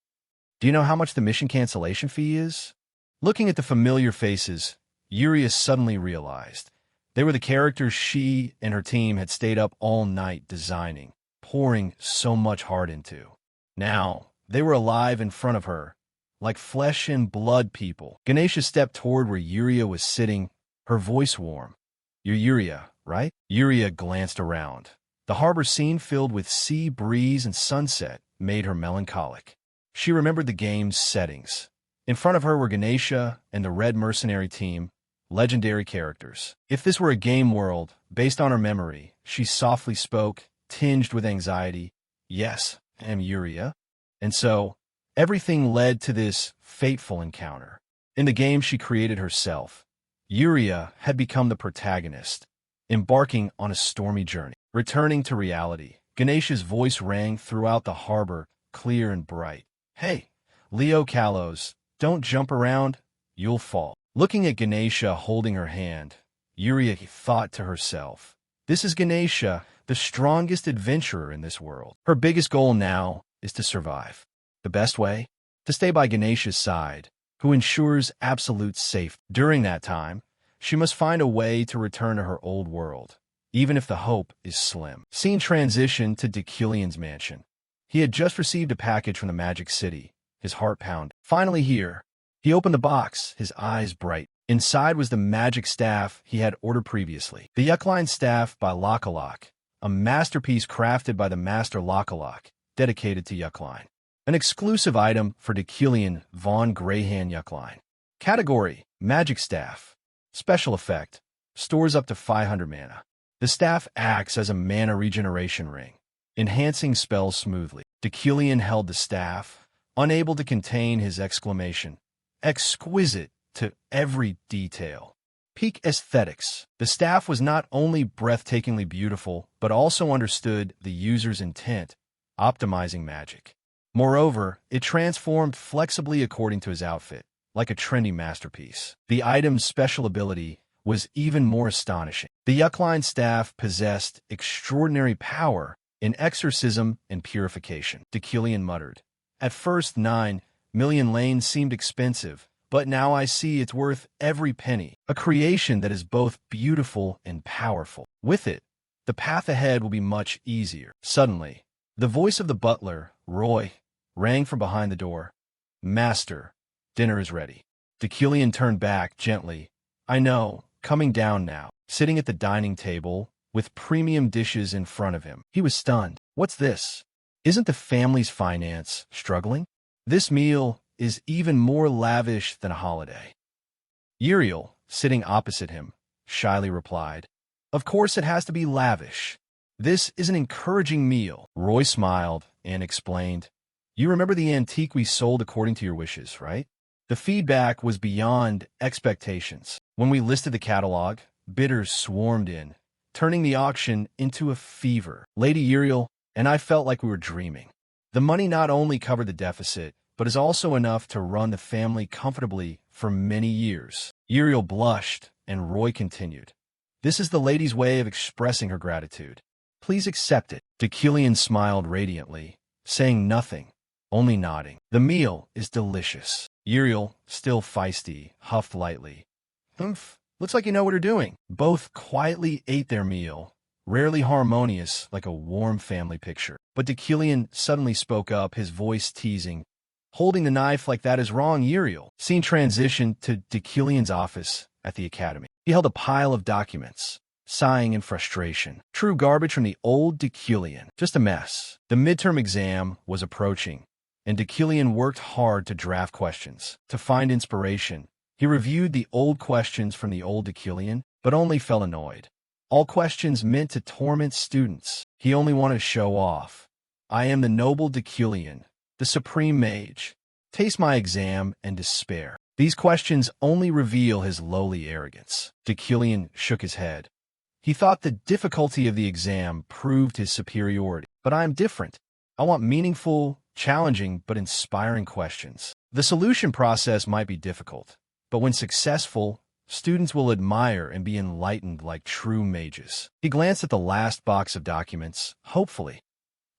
Do you know how much the mission cancellation fee is?" Looking at the familiar faces, Yuria suddenly realized they were the characters she and her team had stayed up all night designing, pouring so much heart into. Now, they were alive in front of her, like flesh and blood people. Ganesha stepped toward where Yuria was sitting, her voice warm. "You're Yuria, right?" Yuria glanced around. The harbor scene filled with sea breeze and sunset made her melancholic. She remembered the game's settings. In front of her were Ganesha and the Red Mercenary team, legendary characters. If this were a game world, based on her memory, she softly spoke, tinged with anxiety, "Yes, I am Yuria." And so, everything led to this fateful encounter. In the game she created herself, Yuria had become the protagonist, embarking on a stormy journey. Returning to reality, Ganesha's voice rang throughout the harbor, clear and bright. "Hey, Leo Kalos, don't jump around, you'll fall." Looking at Ganesha holding her hand, Yuria thought to herself, "This is Ganesha, the strongest adventurer in this world. Her biggest goal now is to survive. The best way? To stay by Ganesha's side, who ensures absolute safety. During that time, she must find a way to return to her old world, even if the hope is slim." Scene transition to Decilian's mansion. He had just received a package from the Magic City, his heart pounding. Finally here. He opened the box, his eyes bright. Inside was the magic staff he had ordered previously. The Yuckline staff by Lockalok, a masterpiece crafted by the master Lockalok, dedicated to Yuckline. An exclusive item for Decilian von Greyhand Yuckline. Category: Magic Staff. Special effect: stores up to 500 mana. The staff acts as a mana regeneration ring, enhancing spells smoothly. Decilian held the staff, unable to contain his exclamation. Exquisite to every detail. Peak aesthetics. The staff was not only breathtakingly beautiful, but also understood the user's intent, optimizing magic. Moreover, it transformed flexibly according to his outfit, like a trendy masterpiece. The item's special ability was even more astonishing. The Yuckline staff possessed extraordinary power in exorcism and purification. Decilian muttered. "At first 9 million lanes seemed expensive, but now I see it's worth every penny. A creation that is both beautiful and powerful. With it, the path ahead will be much easier." Suddenly, the voice of the butler, Roy, rang from behind the door. "Master, dinner is ready." Decilian turned back gently. "I know, coming down now." Sitting at the dining table, with premium dishes in front of him, he was stunned. "What's this? Isn't the family's finance struggling? This meal is even more lavish than a holiday." Uriel, sitting opposite him, shyly replied, "Of course it has to be lavish. This is an encouraging meal." Roy smiled and explained, "You remember the antique we sold according to your wishes, right? The feedback was beyond expectations. When we listed the catalog, bidders swarmed in, turning the auction into a fever. Lady Uriel and I felt like we were dreaming. The money not only covered the deficit, but is also enough to run the family comfortably for many years." Uriel blushed, and Roy continued, "This is the lady's way of expressing her gratitude. Please accept it." Decilian smiled radiantly, saying nothing, only nodding. "The meal is delicious." Uriel, still feisty, huffed lightly. "Humph, looks like you know what you're doing." Both quietly ate their meal, rarely harmonious like a warm family picture. But Decilian suddenly spoke up, his voice teasing, "Holding the knife like that is wrong, Uriel." Scene transitioned to Decilian's office at the academy. He held a pile of documents, sighing in frustration. True garbage from the old Decilian. Just a mess. The midterm exam was approaching, and Decilian worked hard to draft questions. To find inspiration, he reviewed the old questions from the old Decilian, but only felt annoyed. All questions meant to torment students. He only wanted to show off. "I am the noble Decilian, the supreme mage. Taste my exam and despair." These questions only reveal his lowly arrogance. Decilian shook his head. He thought the difficulty of the exam proved his superiority. "But I am different. I want meaningful, challenging, but inspiring questions." The solution process might be difficult, but when successful, students will admire and be enlightened like true mages. He glanced at the last box of documents, hopefully.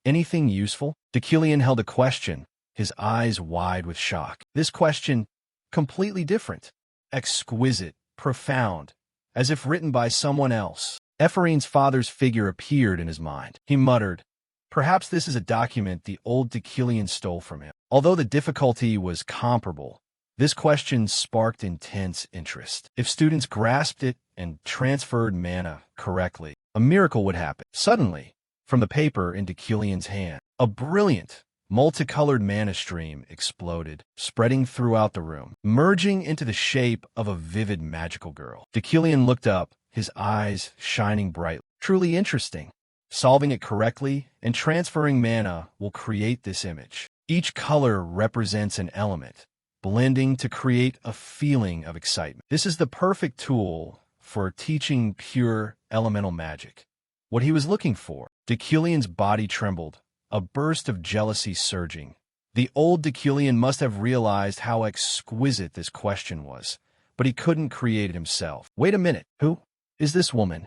"Anything useful?" Decilian held a question, his eyes wide with shock. This question, Completely different. Exquisite, profound, as if written by someone else. Ephraim's father's figure appeared in his mind. He muttered, "Perhaps this is a document the old Deucalion stole from him." Although the difficulty was comparable, this question sparked intense interest. If students grasped it and transferred mana correctly, a miracle would happen. Suddenly, from the paper in Deucalion's hand, a brilliant, multicolored mana stream exploded, spreading throughout the room, merging into the shape of a vivid magical girl. Deucalion looked up, his eyes shining brightly. Truly interesting. Solving it correctly and transferring mana will create this image. Each color represents an element, blending to create a feeling of excitement. This is the perfect tool for teaching pure elemental magic. What he was looking for. Deucalion's body trembled, a burst of jealousy surging. The old Deucalion must have realized how exquisite this question was, but he couldn't create it himself. Wait a minute, who is this woman?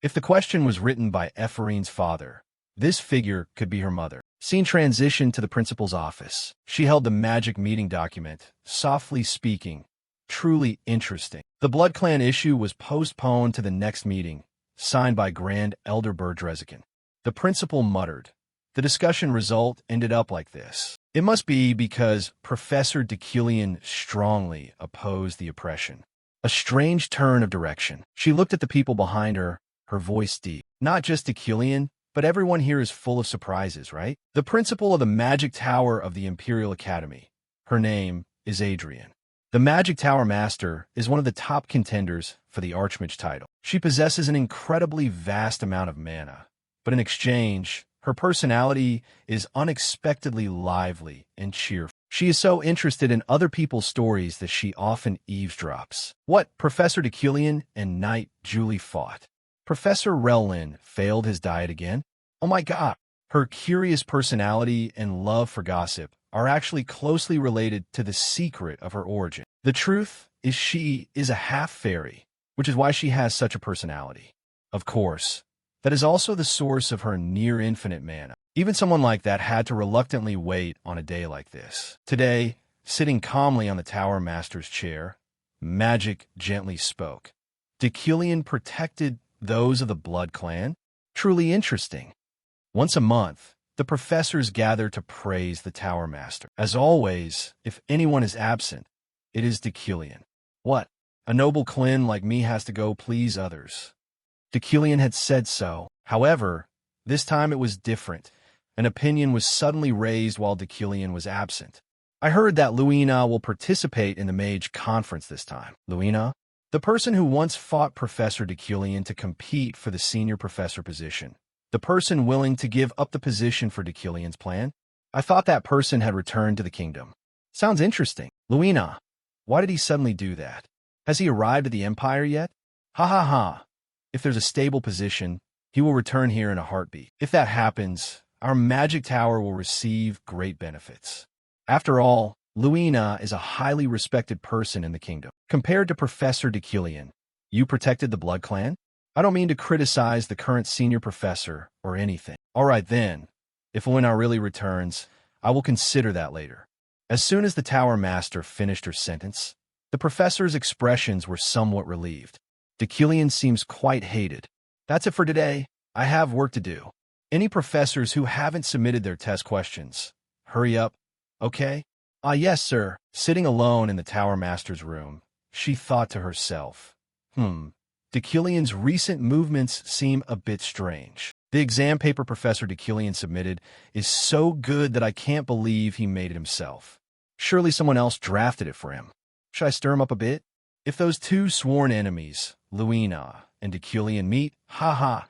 If the question was written by Ephraim's father, this figure could be her mother. Scene transition to the principal's office. She held the magic meeting document, softly speaking. Truly interesting. The Blood Clan issue was postponed to the next meeting, signed by Grand Elder Berdrezikin. The principal muttered. The discussion result ended up like this. It must be because Professor Deucalion strongly opposed the oppression. A strange turn of direction. She looked at the people behind her, her voice deep. Not just Deucalion, but everyone here is full of surprises, right? The principal of the Magic Tower of the Imperial Academy. Her name is Adrian. The Magic Tower Master is one of the top contenders for the Archmage title. She possesses an incredibly vast amount of mana, but in exchange, her personality is unexpectedly lively and cheerful. She is so interested in other people's stories that she often eavesdrops. What? Professor Deucalion and Knight Julie fought. Professor Relin failed his diet again? Oh my god! Her curious personality and love for gossip are actually closely related to the secret of her origin. The truth is she is a half-fairy, which is why she has such a personality. Of course, that is also the source of her near-infinite mana. Even someone like that had to reluctantly wait on a day like this. Today, sitting calmly on the Tower Master's chair, Magic gently spoke. Deucalion protected those of the Blood Clan? Truly interesting. Once a month, the professors gather to praise the Tower Master. As always, if anyone is absent, it is Deucalion. What? A noble Clan like me has to go please others. Deucalion had said so. However, this time it was different. An opinion was suddenly raised while Deucalion was absent. I heard that Luina will participate in the Mage Conference this time. Luina? The person who once fought Professor Deucalion to compete for the senior professor position. The person willing to give up the position for Deucalion's plan? I thought that person had returned to the kingdom. Sounds interesting. Luina, why did he suddenly do that? Has he arrived at the Empire yet? Ha ha ha. If there's a stable position, he will return here in a heartbeat. If that happens, our magic tower will receive great benefits. After all, Luina is a highly respected person in the kingdom. Compared to Professor Deucalion, you protected the Blood Clan? I don't mean to criticize the current senior professor or anything. All right then, if Luina really returns, I will consider that later. As soon as the Tower Master finished her sentence, the professor's expressions were somewhat relieved. Deucalion seems quite hated. That's it for today. I have work to do. Any professors who haven't submitted their test questions, hurry up, okay? Ah yes, sir. Sitting alone in the Tower Master's room, she thought to herself, Deucalion's recent movements seem a bit strange. The exam paper Professor Deucalion submitted is so good that I can't believe he made it himself. Surely someone else drafted it for him. Should I stir him up a bit? If those two sworn enemies, Luina and Deucalion, meet, haha,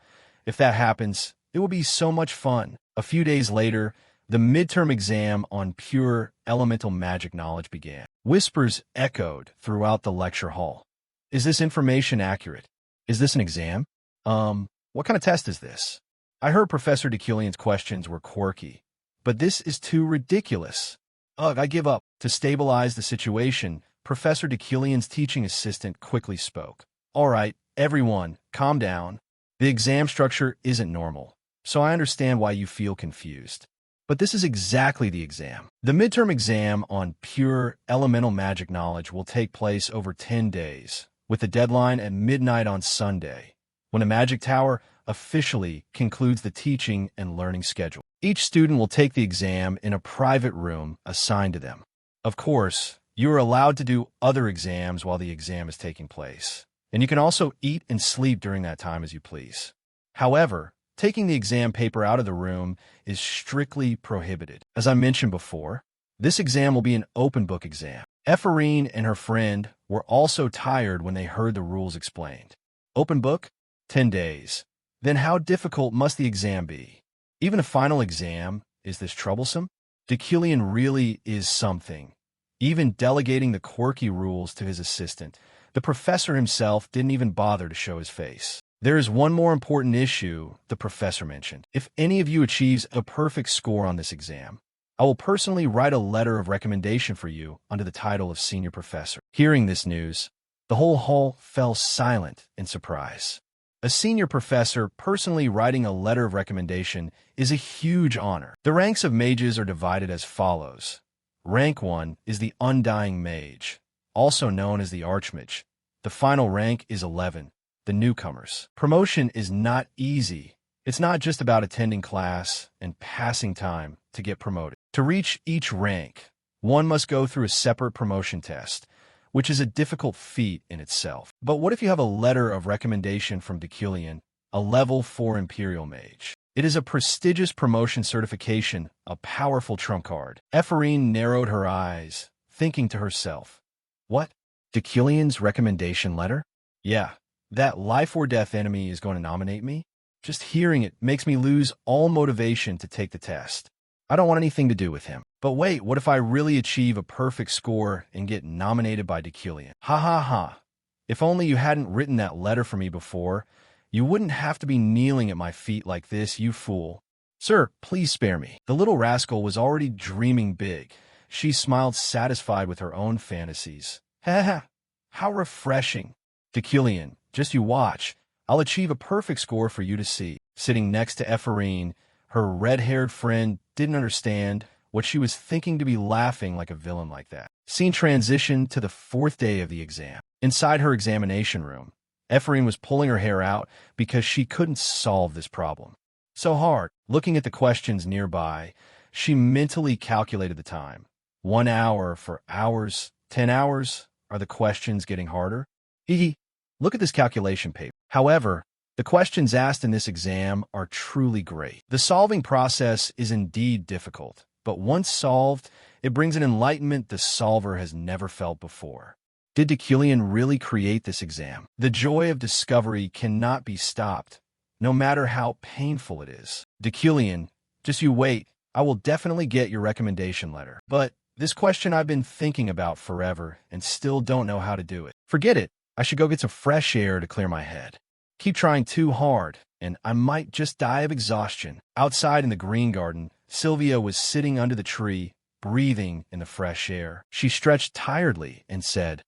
if that happens, it will be so much fun. A few days later, the midterm exam on pure elemental magic knowledge began. Whispers echoed throughout the lecture hall. Is this information accurate? Is this an exam? What kind of test is this? I heard Professor Deucalion's questions were quirky, but this is too ridiculous. Ugh, I give up. To stabilize the situation, Professor Deucalion's teaching assistant quickly spoke. All right, everyone, calm down. The exam structure isn't normal, so I understand why you feel confused. But this is exactly the exam. The midterm exam on pure elemental magic knowledge will take place over 10 days, with the deadline at midnight on Sunday, when a magic tower officially concludes the teaching and learning schedule. Each student will take the exam in a private room assigned to them. Of course, you are allowed to do other exams while the exam is taking place, and you can also eat and sleep during that time as you please. However, taking the exam paper out of the room is strictly prohibited. As I mentioned before, this exam will be an open book exam. Ephraim and her friend were also tired when they heard the rules explained. Open book? 10 days. Then how difficult must the exam be? Even a final exam, is this troublesome? Dekillian really is something. Even delegating the quirky rules to his assistant, the professor himself didn't even bother to show his face. There is one more important issue the professor mentioned. If any of you achieves a perfect score on this exam, I will personally write a letter of recommendation for you under the title of senior professor. Hearing this news, the whole hall fell silent in surprise. A senior professor personally writing a letter of recommendation is a huge honor. The ranks of mages are divided as follows. Rank 1 is the Undying Mage, also known as the Archmage. The final rank is 11, the newcomers. Promotion is not easy. It's not just about attending class and passing time to get promoted. To reach each rank, one must go through a separate promotion test, which is a difficult feat in itself. But what if you have a letter of recommendation from Dekillian, a level 4 Imperial Mage? It is a prestigious promotion certification, a powerful trump card. Ephraim narrowed her eyes, thinking to herself, what? Dekillian's recommendation letter? Yeah, that life or death enemy is going to nominate me? Just hearing it makes me lose all motivation to take the test. I don't want anything to do with him. But wait, what if I really achieve a perfect score and get nominated by Dekillian? Ha ha ha. If only you hadn't written that letter for me before, you wouldn't have to be kneeling at my feet like this, you fool. Sir, please spare me. The little rascal was already dreaming big. She smiled satisfied with her own fantasies. Ha ha, how refreshing. Dekillian, just you watch. I'll achieve a perfect score for you to see. Sitting next to Ephraim, her red-haired friend didn't understand what she was thinking to be laughing like a villain like that. Scene transitioned to the 4th day of the exam. Inside her examination room, Ephraim was pulling her hair out because she couldn't solve this problem. So hard. Looking at the questions nearby, she mentally calculated the time. 1 hour for hours, 10 hours? Are the questions getting harder? Hee. Look at this calculation paper. However, the questions asked in this exam are truly great. The solving process is indeed difficult, but once solved, it brings an enlightenment the solver has never felt before. Did Dekillian really create this exam? The joy of discovery cannot be stopped, no matter how painful it is. Dekillian, just you wait. I will definitely get your recommendation letter. But this question I've been thinking about forever and still don't know how to do it. Forget it. I should go get some fresh air to clear my head. Keep trying too hard, and I might just die of exhaustion. Outside in the green garden, Sylvia was sitting under the tree, breathing in the fresh air. She stretched tiredly and said,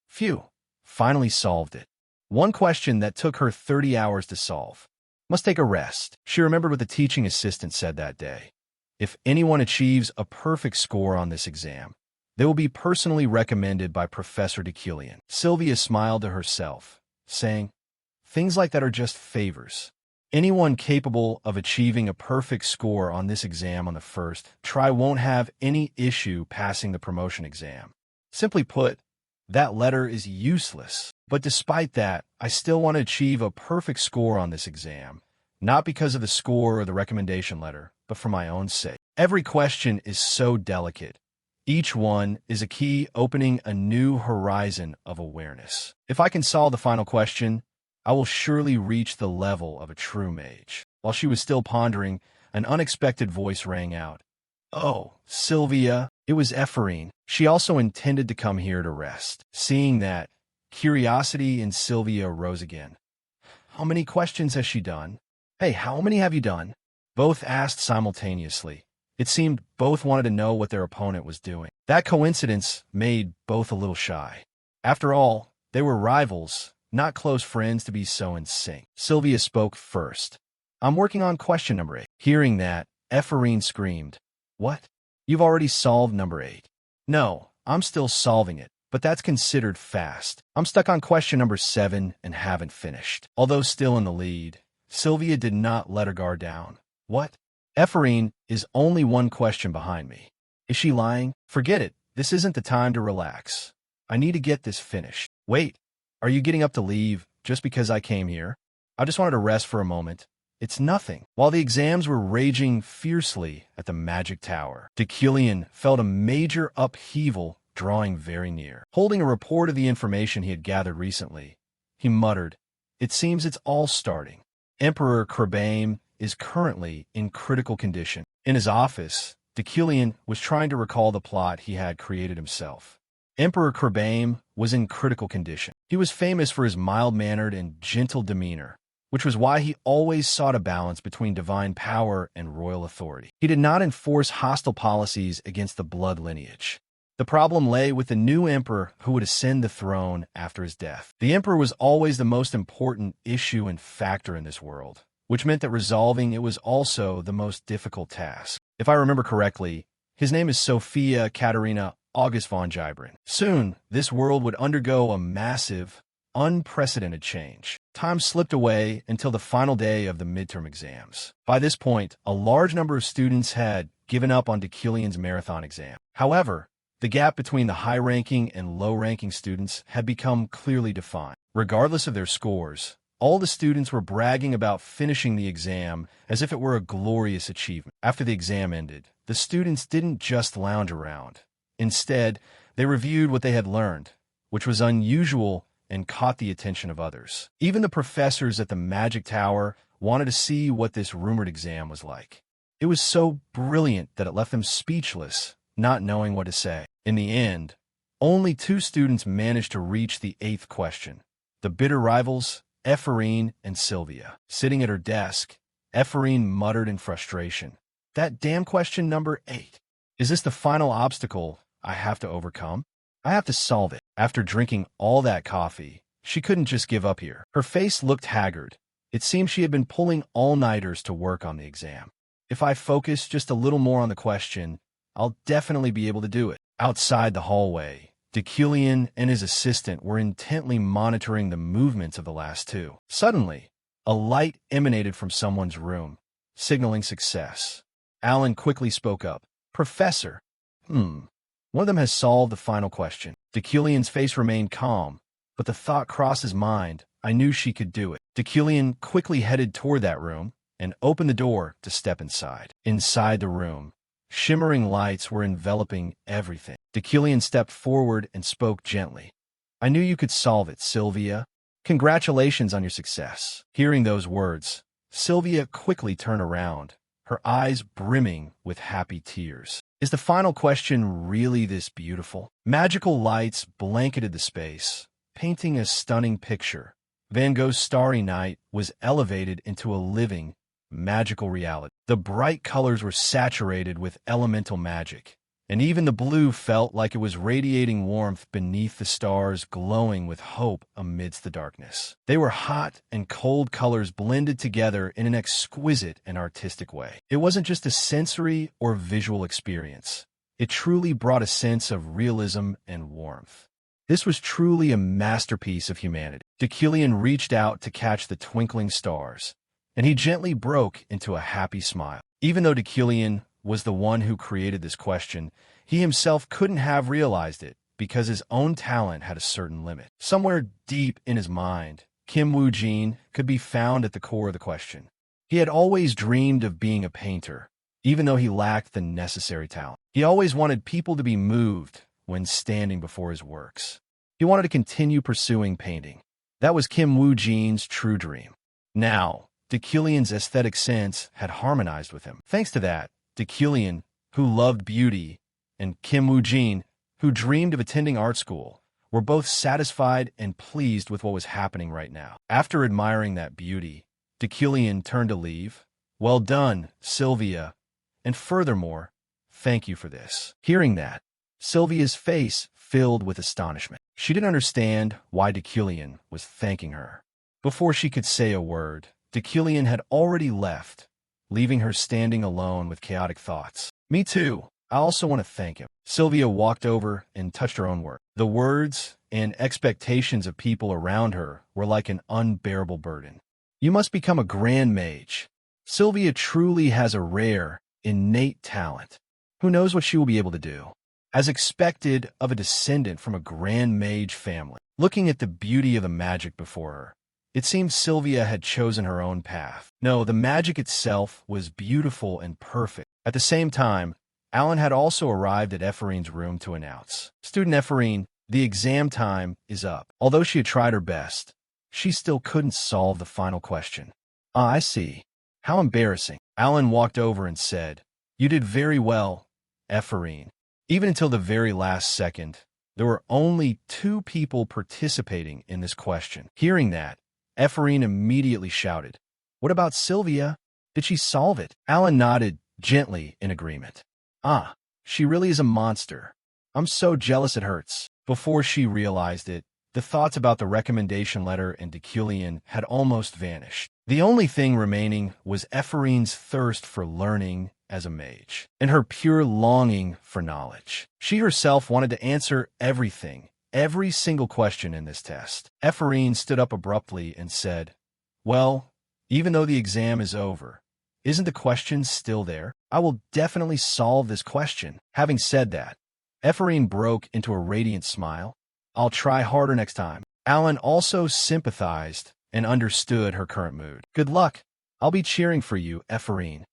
Phew, finally solved it. One question that took her 30 hours to solve. Must take a rest. She remembered what the teaching assistant said that day. If anyone achieves a perfect score on this exam, they will be personally recommended by Professor Dekillian. Sylvia smiled to herself, saying, things like that are just favors. Anyone capable of achieving a perfect score on this exam on the first try won't have any issue passing the promotion exam. Simply put, that letter is useless. But despite that, I still want to achieve a perfect score on this exam, not because of the score or the recommendation letter, but for my own sake. Every question is so delicate. Each one is a key opening a new horizon of awareness. If I can solve the final question, I will surely reach the level of a true mage. While she was still pondering, an unexpected voice rang out. Oh, Sylvia, it was Ephraim. She also intended to come here to rest. Seeing that, curiosity in Sylvia rose again. How many questions has she done? Hey, how many have you done? Both asked simultaneously. It seemed both wanted to know what their opponent was doing. That coincidence made both a little shy. After all, they were rivals, not close friends to be so in sync. Sylvia spoke first. I'm working on question number 8. Hearing that, Ephraim screamed. What? You've already solved number 8. No, I'm still solving it, but that's considered fast. I'm stuck on question number 7 and haven't finished. Although still in the lead, Sylvia did not let her guard down. What? Ephraim is only one question behind me. Is she lying? Forget it. This isn't the time to relax. I need to get this finished. Wait, are you getting up to leave just because I came here? I just wanted to rest for a moment. It's nothing. While the exams were raging fiercely at the Magic Tower, Deucalion felt a major upheaval drawing very near. Holding a report of the information he had gathered recently, he muttered, "It seems it's all starting." Emperor Krebaim is currently in critical condition. In his office, Deucalion was trying to recall the plot he had created himself. Emperor Krebaim was in critical condition. He was famous for his mild-mannered and gentle demeanor, which was why he always sought a balance between divine power and royal authority. He did not enforce hostile policies against the blood lineage. The problem lay with the new emperor who would ascend the throne after his death. The emperor was always the most important issue and factor in this world, which meant that resolving it was also the most difficult task. If I remember correctly, his name is Sophia Katerina August von Gibran. Soon, this world would undergo a massive, unprecedented change. Time slipped away until the final day of the midterm exams. By this point, a large number of students had given up on Deucalion's marathon exam. However, the gap between the high-ranking and low-ranking students had become clearly defined. Regardless of their scores, all the students were bragging about finishing the exam as if it were a glorious achievement. After the exam ended, the students didn't just lounge around. Instead, they reviewed what they had learned, which was unusual and caught the attention of others. Even the professors at the Magic Tower wanted to see what this rumored exam was like. It was so brilliant that it left them speechless, not knowing what to say. In the end, only 2 students managed to reach the 8th question. The bitter rivals, Ephraim and Sylvia. Sitting at her desk, Ephraim muttered in frustration, "That damn question number 8. Is this the final obstacle I have to overcome? I have to solve it." After drinking all that coffee, she couldn't just give up here. Her face looked haggard. It seemed she had been pulling all-nighters to work on the exam. If I focus just a little more on the question, I'll definitely be able to do it. Outside the hallway, Deucalion and his assistant were intently monitoring the movements of the last 2. Suddenly, a light emanated from someone's room, signaling success. Alan quickly spoke up. "Professor, one of them has solved the final question." Deucalion's face remained calm, but the thought crossed his mind, "I knew she could do it." Deucalion quickly headed toward that room and opened the door to step inside. Inside the room, shimmering lights were enveloping everything. Deucalion stepped forward and spoke gently. "I knew you could solve it, Sylvia. Congratulations on your success." Hearing those words, Sylvia quickly turned around, her eyes brimming with happy tears. Is the final question really this beautiful? Magical lights blanketed the space, painting a stunning picture. Van Gogh's Starry Night was elevated into a living, magical reality. The bright colors were saturated with elemental magic, and even the blue felt like it was radiating warmth beneath the stars, glowing with hope amidst the darkness. They were hot and cold colors blended together in an exquisite and artistic way. It wasn't just a sensory or visual experience. It truly brought a sense of realism and warmth. This was truly a masterpiece of humanity. Deucalion reached out to catch the twinkling stars, and he gently broke into a happy smile. Even though Deucalion was the one who created this question, he himself couldn't have realized it because his own talent had a certain limit. Somewhere deep in his mind, Kim Woo-jin could be found at the core of the question. He had always dreamed of being a painter, even though he lacked the necessary talent. He always wanted people to be moved when standing before his works. He wanted to continue pursuing painting. That was Kim Woo-jin's true dream. Now, Deucalion's aesthetic sense had harmonized with him. Thanks to that, Deucalion, who loved beauty, and Kim Woo-jin, who dreamed of attending art school, were both satisfied and pleased with what was happening right now. After admiring that beauty, Deucalion turned to leave. "Well done, Sylvia, and furthermore, thank you for this." Hearing that, Sylvia's face filled with astonishment. She didn't understand why Deucalion was thanking her. Before she could say a word, Deucalion had already left, leaving her standing alone with chaotic thoughts. Me too. I also want to thank him. Sylvia walked over and touched her own work. The words and expectations of people around her were like an unbearable burden. You must become a grand mage. Sylvia truly has a rare, innate talent. Who knows what she will be able to do? As expected of a descendant from a grand mage family, looking at the beauty of the magic before her, it seemed Sylvia had chosen her own path. No, the magic itself was beautiful and perfect. At the same time, Alan had also arrived at Epherine's room to announce, "Student Epherine, the exam time is up." Although she had tried her best, she still couldn't solve the final question. "Ah, I see. How embarrassing." Alan walked over and said, "You did very well, Epherine." Even until the very last second, there were only 2 people participating in this question. Hearing that, Epherine immediately shouted, "What about Sylvia? Did she solve it?" Alan nodded gently in agreement. "Ah, she really is a monster. I'm so jealous it hurts." Before she realized it, the thoughts about the recommendation letter and Deculian had almost vanished. The only thing remaining was Epherine's thirst for learning as a mage, and her pure longing for knowledge. She herself wanted to answer everything, every single question in this test. Epherine stood up abruptly and said, "Well, even though the exam is over, isn't the question still there? I will definitely solve this question." Having said that, Epherine broke into a radiant smile. "I'll try harder next time." Alan also sympathized and understood her current mood. "Good luck. I'll be cheering for you, Epherine."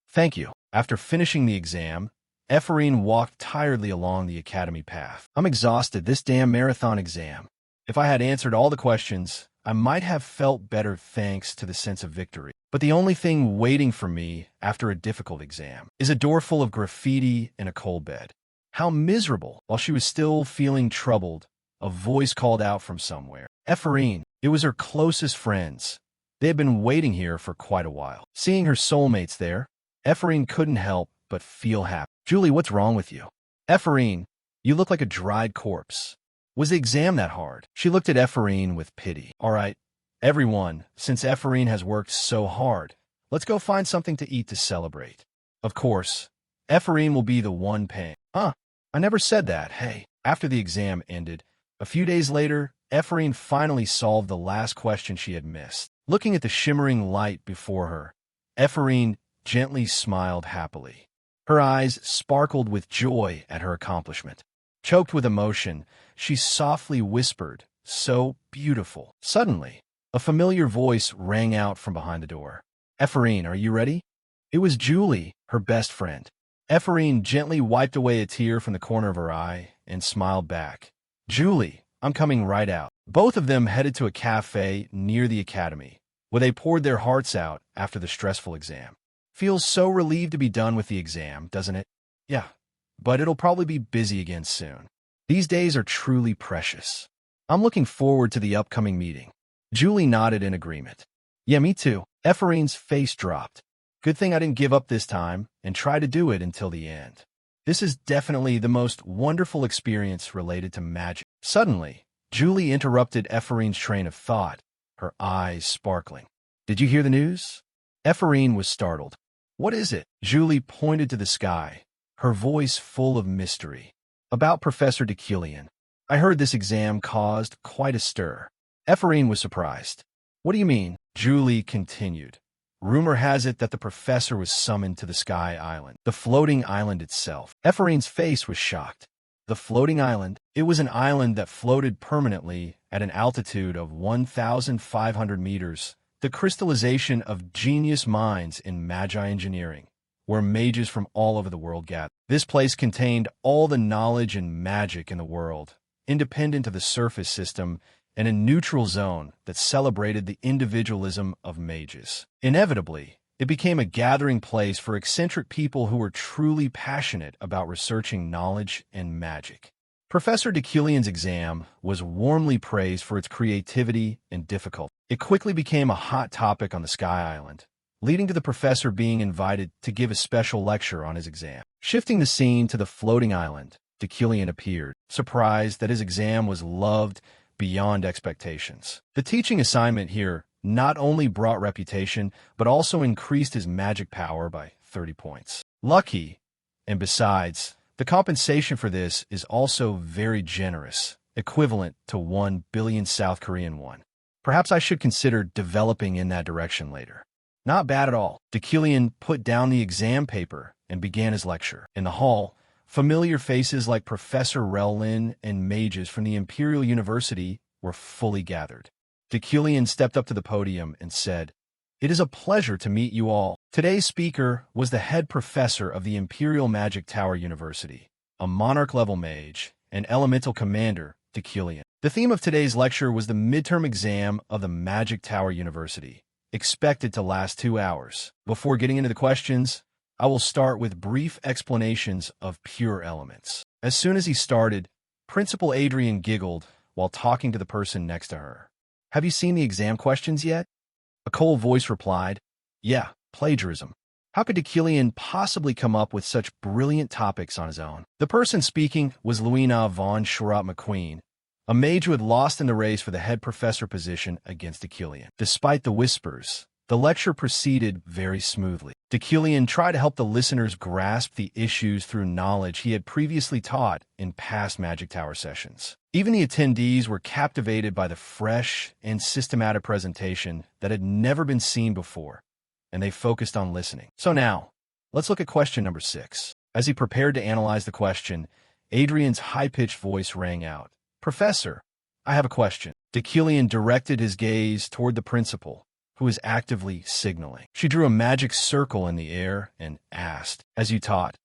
"Thank you." After finishing the exam, Epherine walked tiredly along the academy path. "I'm exhausted. This damn marathon exam. If I had answered all the questions, I might have felt better thanks to the sense of victory. But the only thing waiting for me after a difficult exam is a door full of graffiti and a cold bed. How miserable!" While she was still feeling troubled, a voice called out from somewhere. "Epherine." It was her closest friends. They had been waiting here for quite a while. Seeing her soulmates there, Epherine couldn't help but feel happy. "Julie, what's wrong with you?" "Epherine, you look like a dried corpse. Was the exam that hard?" She looked at Epherine with pity. "All right, everyone, since Epherine has worked so hard, let's go find something to eat to celebrate. Of course, Epherine will be the one paying." "Huh, I never said that. Hey." After the exam ended, a few days later, Epherine finally solved the last question she had missed. Looking at the shimmering light before her, Epherine gently smiled happily. Her eyes sparkled with joy at her accomplishment. Choked with emotion, she softly whispered, "So beautiful." Suddenly, a familiar voice rang out from behind the door. "Epherine, are you ready?" It was Julie, her best friend. Epherine gently wiped away a tear from the corner of her eye and smiled back. "Julie, I'm coming right out." Both of them headed to a cafe near the academy, where they poured their hearts out after the stressful exam. "Feels so relieved to be done with the exam, doesn't it?" "Yeah, but it'll probably be busy again soon. These days are truly precious. I'm looking forward to the upcoming meeting." Julie nodded in agreement. "Yeah, me too." Epherine's face dropped. "Good thing I didn't give up this time and try to do it until the end. This is definitely the most wonderful experience related to magic." Suddenly, Julie interrupted Epherine's train of thought, her eyes sparkling. "Did you hear the news?" Epherine was startled. "What is it?" Julie pointed to the sky, her voice full of mystery. "About Professor Deculian. I heard this exam caused quite a stir." Epherine was surprised. "What do you mean?" Julie continued. "Rumor has it that the professor was summoned to the Sky Island, the floating island itself." Epherine's face was shocked. The floating island? It was an island that floated permanently at an altitude of 1,500 meters, the crystallization of genius minds in magi engineering, where mages from all over the world gathered. This place contained all the knowledge and magic in the world, independent of the surface system, and a neutral zone that celebrated the individualism of mages. Inevitably, it became a gathering place for eccentric people who were truly passionate about researching knowledge and magic. Professor Deculian's exam was warmly praised for its creativity and difficulty. It quickly became a hot topic on the Sky Island, leading to the professor being invited to give a special lecture on his exam. Shifting the scene to the floating island, Deculian appeared, surprised that his exam was loved beyond expectations. The teaching assignment here not only brought reputation, but also increased his magic power by 30 points. Lucky, And besides, the compensation for this is also very generous, equivalent to 1 billion South Korean won. Perhaps I should consider developing in that direction later. Not bad at all. Dekilian put down the exam paper and began his lecture. In the hall, familiar faces like Professor Relin and mages from the Imperial University were fully gathered. Dekilian stepped up to the podium and said, "It is a pleasure to meet you all." Today's speaker was the head professor of the Imperial Magic Tower University, a monarch-level mage and elemental commander, Dekilian. The theme of today's lecture was the midterm exam of the Magic Tower University, expected to last 2 hours. Before getting into the questions, I will start with brief explanations of pure elements. As soon as he started, Principal Adrian giggled while talking to the person next to her. "Have you seen the exam questions yet?" A cold voice replied, "Yeah, plagiarism. How could Dekilian possibly come up with such brilliant topics on his own?" The person speaking was Luina von Schwarot McQueen, a mage who had lost in the race for the head professor position against Dekilian. Despite the whispers, the lecture proceeded very smoothly. Dekilian tried to help the listeners grasp the issues through knowledge he had previously taught in past Magic Tower sessions. Even the attendees were captivated by the fresh and systematic presentation that had never been seen before, and they focused on listening. So now, let's look at question number 6. As he prepared to analyze the question, Adrian's high-pitched voice rang out. "Professor, I have a question." Dekilian directed his gaze toward the principal, who was actively signaling. She drew a magic circle in the air and asked, "As you taught,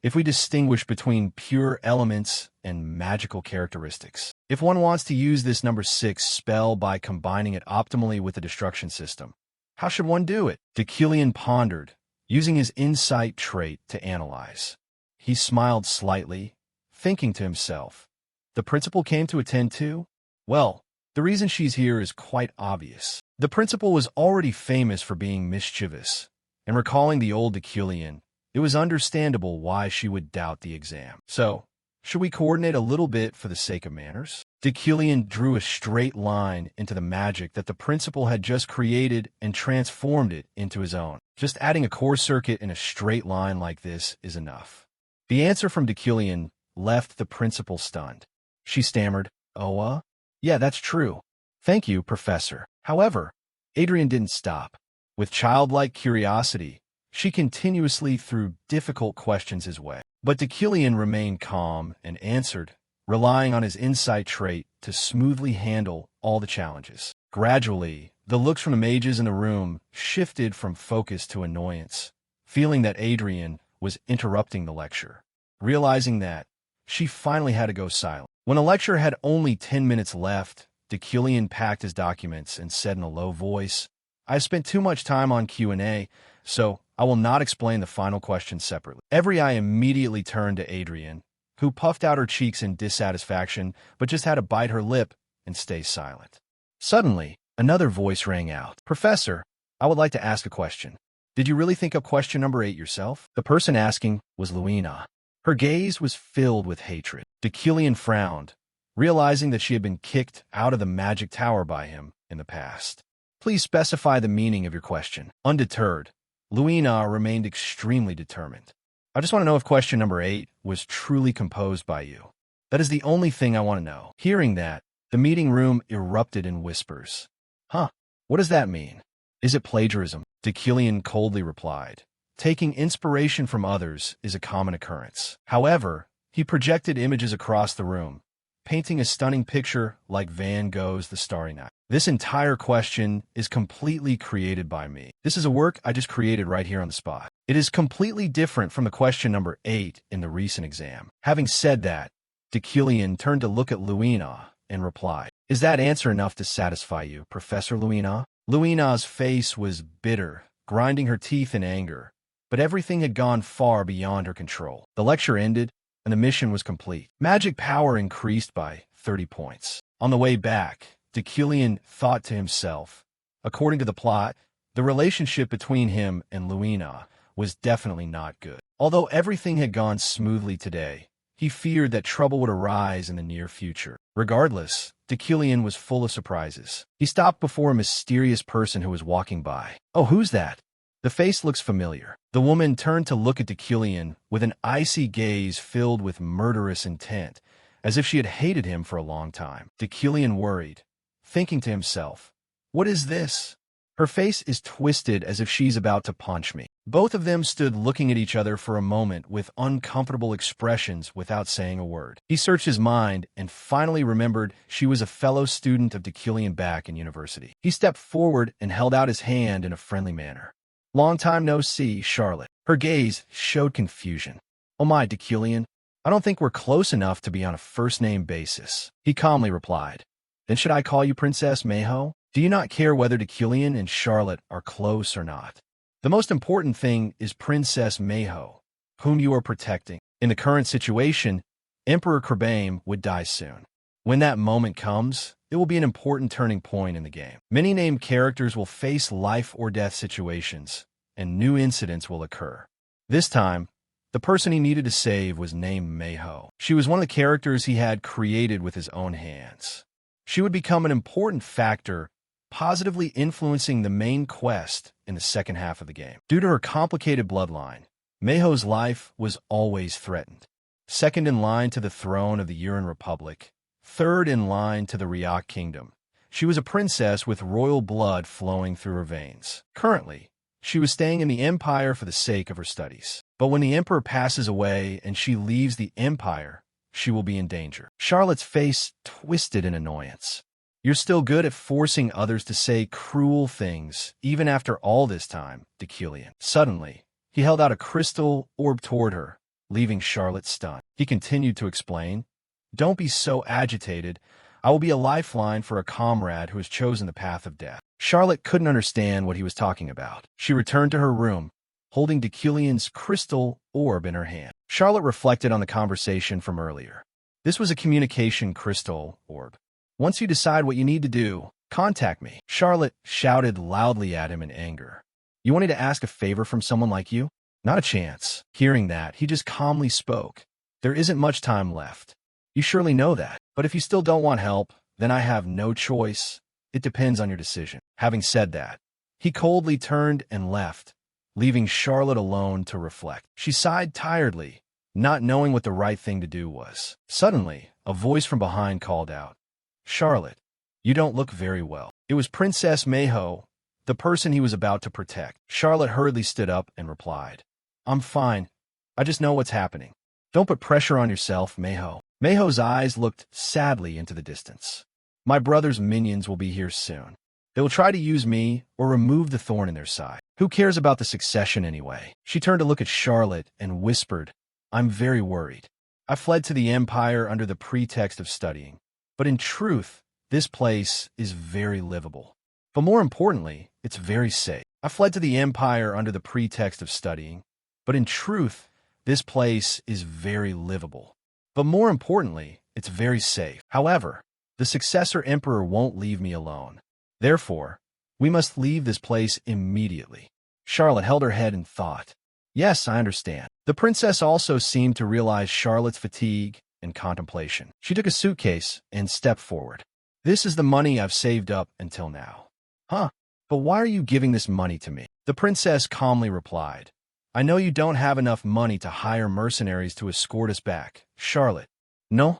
if we distinguish between pure elements and magical characteristics, if one wants to use this number 6 spell by combining it optimally with the destruction system, how should one do it?" Dekilian pondered, using his insight trait to analyze. He smiled slightly, thinking to himself, "The principal came to attend too? Well, the reason she's here is quite obvious." The principal was already famous for being mischievous, and recalling the old Dekilian, it was understandable why she would doubt the exam. "So, should we coordinate a little bit for the sake of manners?" Dekilian drew a straight line into the magic that the principal had just created and transformed it into his own. Just adding a core circuit in a straight line like this is enough. The answer from Dekilian left the principal stunned. She stammered, "Oh, yeah, that's true. Thank you, Professor." However, Adrian didn't stop. With childlike curiosity, she continuously threw difficult questions his way. But Dekilian remained calm and answered, relying on his insight trait to smoothly handle all the challenges. Gradually, the looks from the mages in the room shifted from focus to annoyance, feeling that Adrian was interrupting the lecture. Realizing that, she finally had to go silent. When the lecture had only 10 minutes left, Dekilian packed his documents and said in a low voice, "I spent too much time on Q&A, so I will not explain the final question separately." Every eye immediately turned to Adrian, who puffed out her cheeks in dissatisfaction, but just had to bite her lip and stay silent. Suddenly, another voice rang out. "Professor, I would like to ask a question. Did you really think up question number 8 yourself?" The person asking was Luina. Her gaze was filled with hatred. Dekilian frowned, realizing that she had been kicked out of the Magic Tower by him in the past. "Please specify the meaning of your question." Undeterred, Luina remained extremely determined. "I just want to know if question number 8 was truly composed by you. That is the only thing I want to know." Hearing that, the meeting room erupted in whispers. "Huh, what does that mean? Is it plagiarism?" Dekilian coldly replied. Taking inspiration from others is a common occurrence. However, he projected images across the room, painting a stunning picture like Van Gogh's The Starry Night. "This entire question is completely created by me. This is a work I just created right here on the spot. It is completely different from the question number 8 in the recent exam." Having said that, Dekilian turned to look at Luina and replied, "Is that answer enough to satisfy you, Professor Luina?" Luina's face was bitter, grinding her teeth in anger, but everything had gone far beyond her control. The lecture ended, and the mission was complete. Magic power increased by 30 points. On the way back, Dekilian thought to himself, according to the plot, the relationship between him and Luina was definitely not good. Although everything had gone smoothly today, he feared that trouble would arise in the near future. Regardless, Dekilian was full of surprises. He stopped before a mysterious person who was walking by. "Oh, who's that?" The face looks familiar. The woman turned to look at Deucalion with an icy gaze filled with murderous intent, as if she had hated him for a long time. Deucalion worried, thinking to himself, "What is this? Her face is twisted as if she's about to punch me." Both of them stood looking at each other for a moment with uncomfortable expressions without saying a word. He searched his mind and finally remembered she was a fellow student of Deucalion back in university. He stepped forward and held out his hand in a friendly manner. "Long time no see, Charlotte." Her gaze showed confusion. "Oh my, Deucalion, I don't think we're close enough to be on a first-name basis." He calmly replied. "Then should I call you Princess Manhwa? Do you not care whether Deucalion and Charlotte are close or not? The most important thing is Princess Manhwa, whom you are protecting. In the current situation, Emperor Krabame would die soon. When that moment comes, it will be an important turning point in the game. Many named characters will face life or death situations, and new incidents will occur. This time, the person he needed to save was named Manhwa. She was one of the characters he had created with his own hands. She would become an important factor, positively influencing the main quest in the second half of the game. Due to her complicated bloodline, Manhwa's life was always threatened. Second in line to the throne of the Uran Republic, third in line to the Ryak Kingdom, she was a princess with royal blood flowing through her veins. Currently, she was staying in the Empire for the sake of her studies. But when the Emperor passes away and she leaves the Empire, she will be in danger. Charlotte's face twisted in annoyance. "You're still good at forcing others to say cruel things, even after all this time, Deucalion." Suddenly, he held out a crystal orb toward her, leaving Charlotte stunned. He continued to explain, "Don't be so agitated. I will be a lifeline for a comrade who has chosen the path of death." Charlotte couldn't understand what he was talking about. She returned to her room, holding Deucalion's crystal orb in her hand. Charlotte reflected on the conversation from earlier. This was a communication crystal orb. "Once you decide what you need to do, contact me." Charlotte shouted loudly at him in anger. "You wanted to ask a favor from someone like you? Not a chance." Hearing that, he just calmly spoke. "There isn't much time left. You surely know that. But if you still don't want help, then I have no choice. It depends on your decision." Having said that, he coldly turned and left, leaving Charlotte alone to reflect. She sighed tiredly, not knowing what the right thing to do was. Suddenly, a voice from behind called out, "Charlotte, you don't look very well." It was Princess Manhwa, the person he was about to protect. Charlotte hurriedly stood up and replied, "I'm fine. I just know what's happening." "Don't put pressure on yourself, Manhwa." Manhwa's eyes looked sadly into the distance. "My brother's minions will be here soon. They will try to use me or remove the thorn in their side. Who cares about the succession anyway?" She turned to look at Charlotte and whispered, "I'm very worried. I fled to the Empire under the pretext of studying. But in truth, this place is very livable. But more importantly, it's very safe. I fled to the Empire under the pretext of studying. But in truth, this place is very livable. But more importantly, it's very safe. However, the successor emperor won't leave me alone. Therefore, we must leave this place immediately." Charlotte held her head in thought. "Yes, I understand." The princess also seemed to realize Charlotte's fatigue and contemplation. She took a suitcase and stepped forward. "This is the money I've saved up until now." "Huh? But why are you giving this money to me?" The princess calmly replied, "I know you don't have enough money to hire mercenaries to escort us back, Charlotte." No,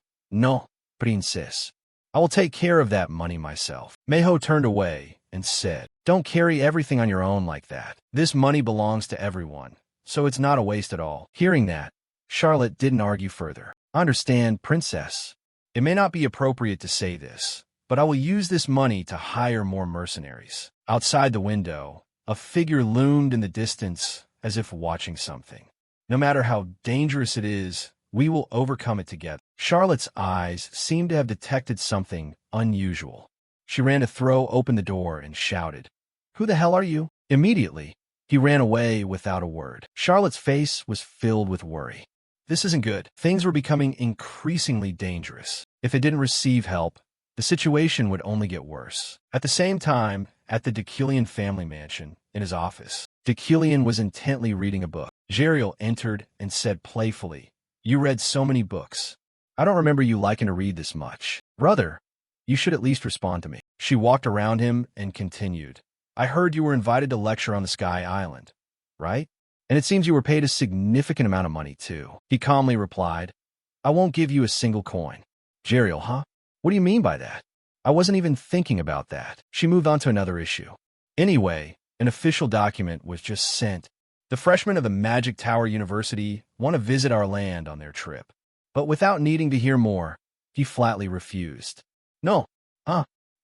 princess. I will take care of that money myself." Manhwa turned away and said, "Don't carry everything on your own like that. This money belongs to everyone, so it's not a waste at all." Hearing that, Charlotte didn't argue further. "I understand, princess. It may not be appropriate to say this, but I will use this money to hire more mercenaries." Outside the window, a figure loomed in the distance as if watching something. "No matter how dangerous it is, we will overcome it together." Charlotte's eyes seemed to have detected something unusual. She ran to throw open the door and shouted, "Who the hell are you?" Immediately, he ran away without a word. Charlotte's face was filled with worry. This isn't good. Things were becoming increasingly dangerous. If it didn't receive help, the situation would only get worse. At the same time, at the Deucalion family mansion, in his office, Deucalion was intently reading a book. Jeriel entered and said playfully, "You read so many books. I don't remember you liking to read this much. Brother, you should at least respond to me." She walked around him and continued, I heard you were invited to lecture on the Sky Island, right? And it seems you were paid a significant amount of money, too. He calmly replied, I won't give you a single coin. Jeriel, huh? What do you mean by that? I wasn't even thinking about that. She moved on to another issue. Anyway, an official document was just sent. The freshmen of the Magic Tower University want to visit our land on their trip. But without needing to hear more, he flatly refused. No.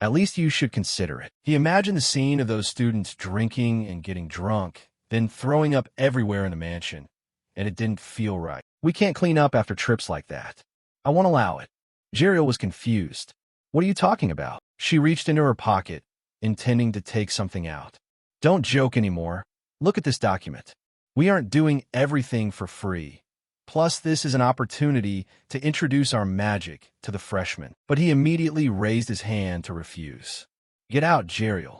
At least you should consider it. He imagined the scene of those students drinking and getting drunk, then throwing up everywhere in the mansion, and it didn't feel right. We can't clean up after trips like that. I won't allow it. Jeriel was confused. What are you talking about? She reached into her pocket, intending to take something out. Don't joke anymore. Look at this document. We aren't doing everything for free. Plus, this is an opportunity to introduce our magic to the freshmen. But he immediately raised his hand to refuse. Get out, Jeriel.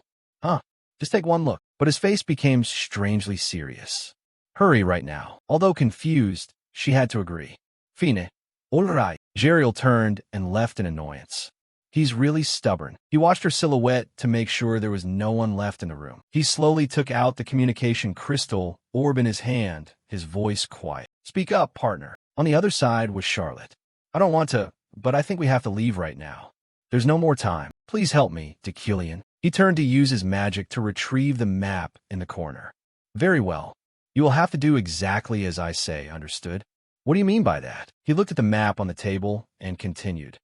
Just take one look. But his face became strangely serious. Hurry right now. Although confused, she had to agree. Fine. All right. Jeriel turned and left in annoyance. He's really stubborn. He watched her silhouette to make sure there was no one left in the room. He slowly took out the communication crystal orb in his hand, his voice quiet. Speak up, partner. On the other side was Charlotte. I don't want to, but I think we have to leave right now. There's no more time. Please help me, Decilion. He turned to use his magic to retrieve the map in the corner. Very well. You will have to do exactly as I say, understood? What do you mean by that? He looked at the map on the table and continued.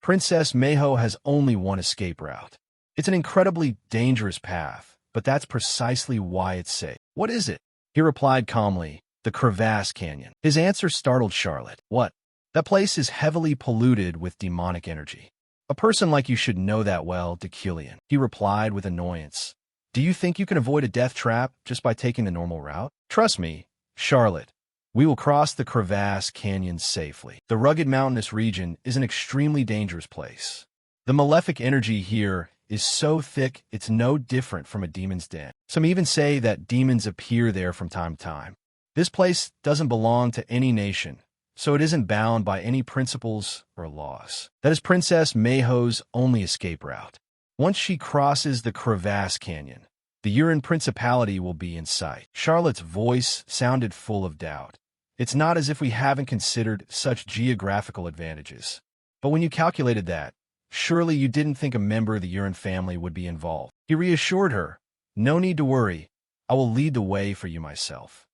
Princess Mayho has only one escape route. It's an incredibly dangerous path, but that's precisely why it's safe. What is it? He replied calmly, the Crevasse Canyon. His answer startled Charlotte. What? That place is heavily polluted with demonic energy. A person like you should know that well, Decilion. He replied with annoyance. Do you think you can avoid a death trap just by taking the normal route? Trust me, Charlotte. We will cross the Crevasse Canyon safely. The rugged mountainous region is an extremely dangerous place. The malefic energy here is so thick it's no different from a demon's den. Some even say that demons appear there from time to time. This place doesn't belong to any nation, so it isn't bound by any principles or laws. That is Princess Mayho's only escape route. Once she crosses the Crevasse Canyon, the Urin Principality will be in sight. Charlotte's voice sounded full of doubt. It's not as if we haven't considered such geographical advantages. But when you calculated that, surely you didn't think a member of the Urin family would be involved. He reassured her, no need to worry. I will lead the way for you myself.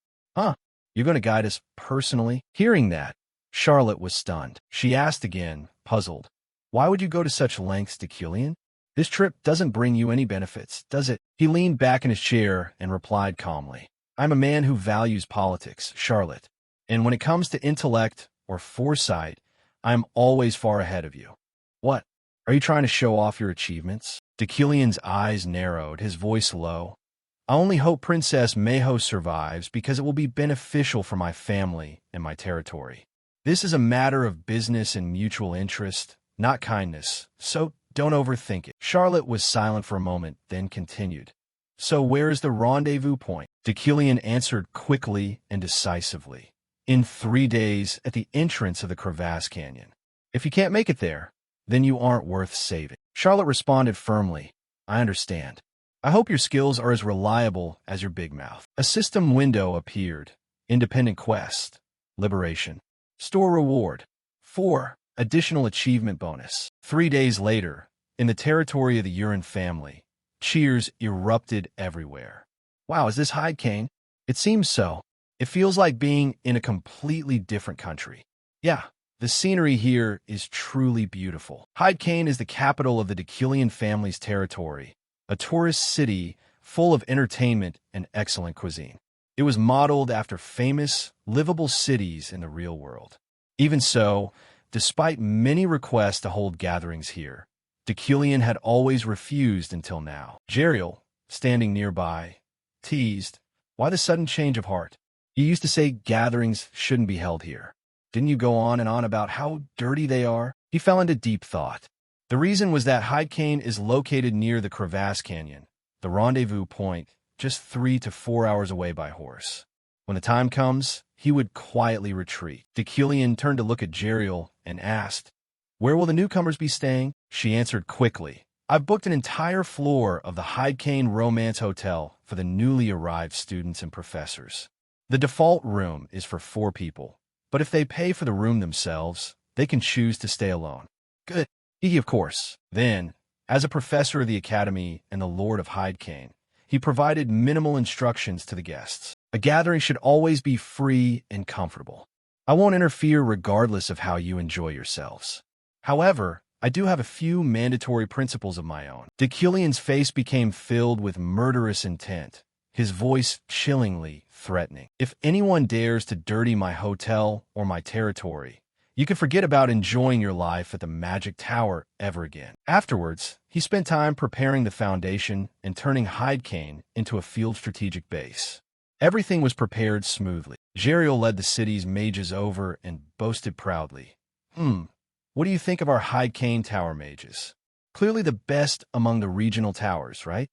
You're going to guide us personally? Hearing that, Charlotte was stunned. She asked again, puzzled. Why would you go to such lengths, Decilion? This trip doesn't bring you any benefits, does it? He leaned back in his chair and replied calmly. I'm a man who values politics, Charlotte. And when it comes to intellect or foresight, I'm always far ahead of you. What? Are you trying to show off your achievements? Decilion's eyes narrowed, his voice low. I only hope Princess Mayho survives because it will be beneficial for my family and my territory. This is a matter of business and mutual interest, not kindness, so don't overthink it. Charlotte was silent for a moment, then continued. So where is the rendezvous point? Decilion answered quickly and decisively. In 3 days at the entrance of the Crevasse Canyon. If you can't make it there, then you aren't worth saving. Charlotte responded firmly. I understand. I hope your skills are as reliable as your big mouth. A system window appeared. Independent quest. Liberation. Store reward. 4. Additional achievement bonus. 3 days later, in the territory of the Urin family, cheers erupted everywhere. Wow, is this Hyde Cane? It seems so. It feels like being in a completely different country. Yeah, the scenery here is truly beautiful. Hyde Cane is the capital of the Decilion family's territory, a tourist city full of entertainment and excellent cuisine. It was modeled after famous, livable cities in the real world. Even so, despite many requests to hold gatherings here, Decilion had always refused until now. Jeriel, standing nearby, teased, why the sudden change of heart? You used to say gatherings shouldn't be held here. Didn't you go on and on about how dirty they are? He fell into deep thought. The reason was that Hyde Cane is located near the Crevasse Canyon, the rendezvous point, just 3 to 4 hours away by horse. When the time comes, he would quietly retreat. Decilion turned to look at Jeriel and asked, where will the newcomers be staying? She answered quickly, I've booked an entire floor of the Hydecane Romance Hotel for the newly arrived students and professors. The default room is for 4 people, but if they pay for the room themselves, they can choose to stay alone. Good. He, of course. Then, as a professor of the Academy and the Lord of Hydecane, he provided minimal instructions to the guests. A gathering should always be free and comfortable. I won't interfere regardless of how you enjoy yourselves. However, I do have a few mandatory principles of my own. Decillian's face became filled with murderous intent, his voice chillingly threatening. If anyone dares to dirty my hotel or my territory, you can forget about enjoying your life at the Magic Tower ever again. Afterwards, he spent time preparing the foundation and turning Hydecane into a field strategic base. Everything was prepared smoothly. Jeriel led the city's mages over and boasted proudly, What do you think of our Hydecane Tower mages? Clearly the best among the regional towers, right?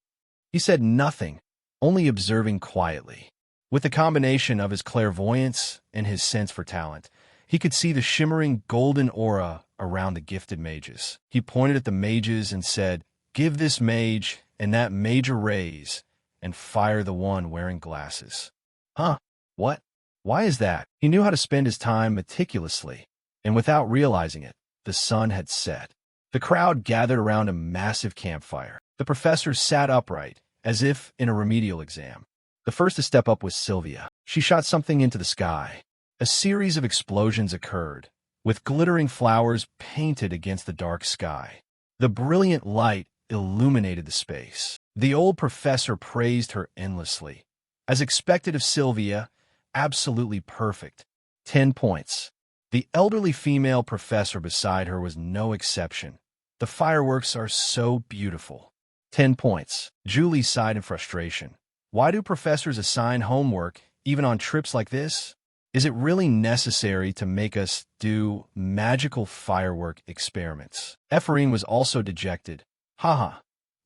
He said nothing, only observing quietly. With the combination of his clairvoyance and his sense for talent, he could see the shimmering golden aura around the gifted mages. He pointed at the mages and said, "Give this mage and that mage a raise, and fire the one wearing glasses." Huh? What? Why is that? He knew how to spend his time meticulously, and without realizing it, the sun had set. The crowd gathered around a massive campfire. The professor sat upright, as if in a remedial exam. The first to step up was Sylvia. She shot something into the sky. A series of explosions occurred, with glittering flowers painted against the dark sky. The brilliant light illuminated the space. The old professor praised her endlessly. As expected of Sylvia, absolutely perfect. 10 points. The elderly female professor beside her was no exception. The fireworks are so beautiful. 10 points. Julie sighed in frustration. Why do professors assign homework, even on trips like this? Is it really necessary to make us do magical firework experiments? Ephraim was also dejected. Haha,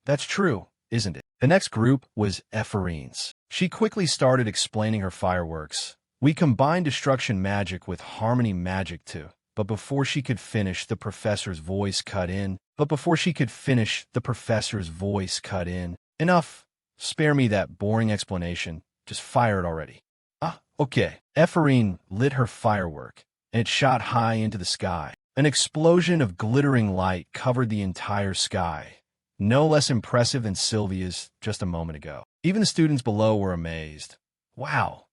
that's true, isn't it? The next group was Ephraim's. She quickly started explaining her fireworks. We combined destruction magic with harmony magic too. But before she could finish, the professor's voice cut in. Enough. Spare me that boring explanation. Just fire it already. Okay. Ephraim lit her firework, and it shot high into the sky. An explosion of glittering light covered the entire sky, no less impressive than Sylvia's just a moment ago. Even the students below were amazed. Wow,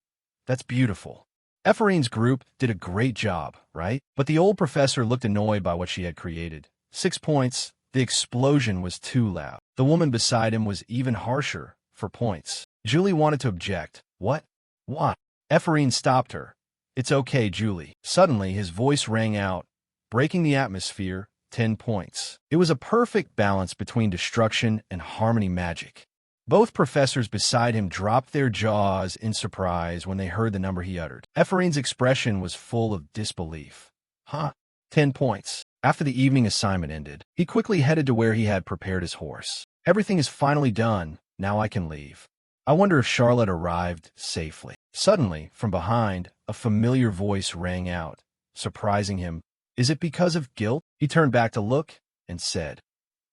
that's beautiful. Ephraim's group did a great job, right? But the old professor looked annoyed by what she had created. 6 points. The explosion was too loud. The woman beside him was even harsher, for points. Julie wanted to object. What? Ephraim stopped her. It's okay, Julie. Suddenly, his voice rang out, breaking the atmosphere. 10 points. It was a perfect balance between destruction and harmony magic. Both professors beside him dropped their jaws in surprise when they heard the number he uttered. Ephraim's expression was full of disbelief. 10 points. After the evening assignment ended, he quickly headed to where he had prepared his horse. Everything is finally done. Now I can leave. I wonder if Charlotte arrived safely. Suddenly, from behind, a familiar voice rang out, surprising him. Is it because of guilt? He turned back to look and said,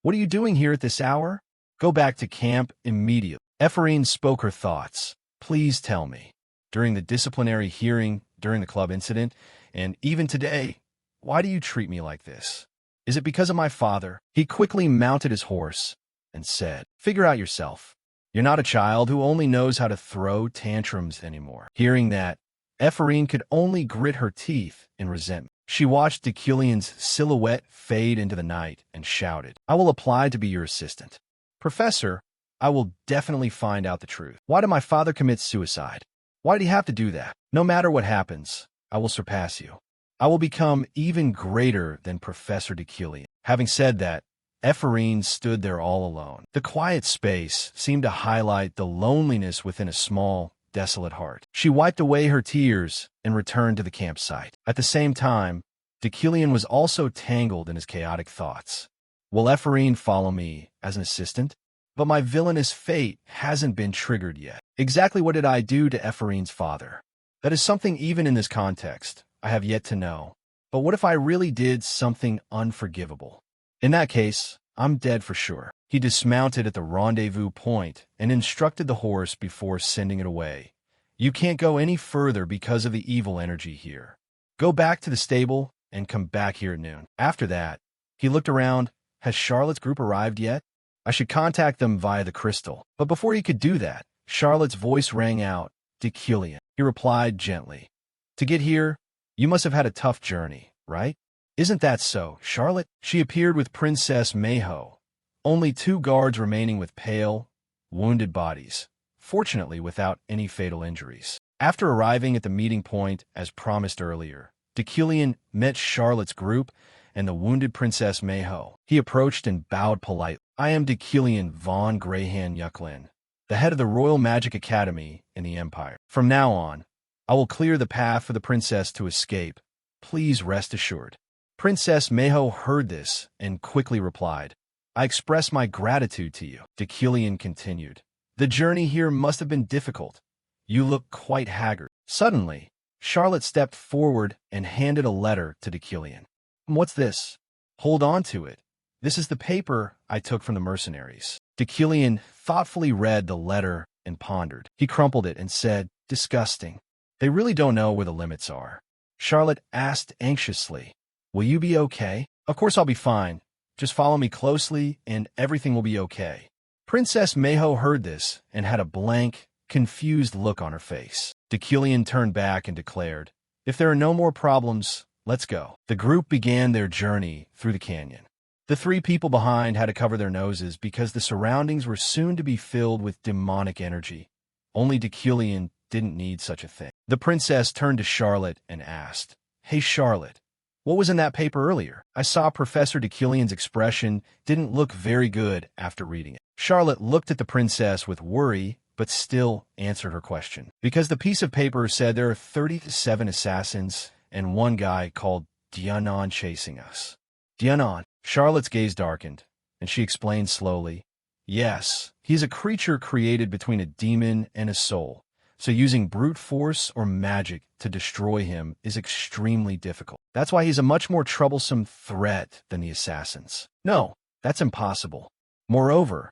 "What are you doing here at this hour? Go back to camp immediately." Ephraim spoke her thoughts. Please tell me. During the disciplinary hearing, during the club incident, and even today, why do you treat me like this? Is it because of my father? He quickly mounted his horse and said, "Figure out yourself. You're not a child who only knows how to throw tantrums anymore." Hearing that, Ephraim could only grit her teeth in resentment. She watched Decillian's silhouette fade into the night and shouted, "I will apply to be your assistant. Professor, I will definitely find out the truth. Why did my father commit suicide? Why did he have to do that? No matter what happens, I will surpass you. I will become even greater than Professor Decillian." Having said that, Ephraim stood there all alone. The quiet space seemed to highlight the loneliness within a small, desolate heart. She wiped away her tears and returned to the campsite. At the same time, Decillian was also tangled in his chaotic thoughts. Will Ephraim follow me as an assistant? But my villainous fate hasn't been triggered yet. Exactly what did I do to Ephraim's father? That is something even in this context I have yet to know. But what if I really did something unforgivable? In that case, I'm dead for sure. He dismounted at the rendezvous point and instructed the horse before sending it away. You can't go any further because of the evil energy here. Go back to the stable and come back here at noon. After that, he looked around. Has Charlotte's group arrived yet? I should contact them via the crystal. But before he could do that, Charlotte's voice rang out. Decillion. He replied gently. To get here, you must have had a tough journey, right? Isn't that so, Charlotte? She appeared with Princess Mayho. Only 2 guards remaining with pale, wounded bodies, fortunately without any fatal injuries. After arriving at the meeting point as promised earlier, Decillion met Charlotte's group and the wounded Princess Mayho. He approached and bowed politely. I am Decillion von Greyhan Yuklin, the head of the Royal Magic Academy in the Empire. From now on, I will clear the path for the princess to escape. Please rest assured. Princess Mayho heard this and quickly replied, I express my gratitude to you. Decillion continued. The journey here must have been difficult. You look quite haggard. Suddenly, Charlotte stepped forward and handed a letter to Decillion. What's this? Hold on to it. This is the paper I took from the mercenaries. Decillion thoughtfully read the letter and pondered. He crumpled it and said, disgusting. They really don't know where the limits are. Charlotte asked anxiously, will you be okay? Of course I'll be fine. Just follow me closely and everything will be okay. Princess Mayho heard this and had a blank, confused look on her face. Decillion turned back and declared, if there are no more problems, let's go. The group began their journey through the canyon. The 3 people behind had to cover their noses because the surroundings were soon to be filled with demonic energy. Only Decillion didn't need such a thing. The princess turned to Charlotte and asked, Hey Charlotte, what was in that paper earlier? I saw Professor Decillion's expression didn't look very good after reading it. Charlotte looked at the princess with worry, but still answered her question. Because the piece of paper said there are 37 assassins and 1 guy called Dianon chasing us. Dianon. Charlotte's gaze darkened, and she explained slowly, yes, he's a creature created between a demon and a soul, so using brute force or magic to destroy him is extremely difficult. That's why he's a much more troublesome threat than the assassins. No, that's impossible. Moreover,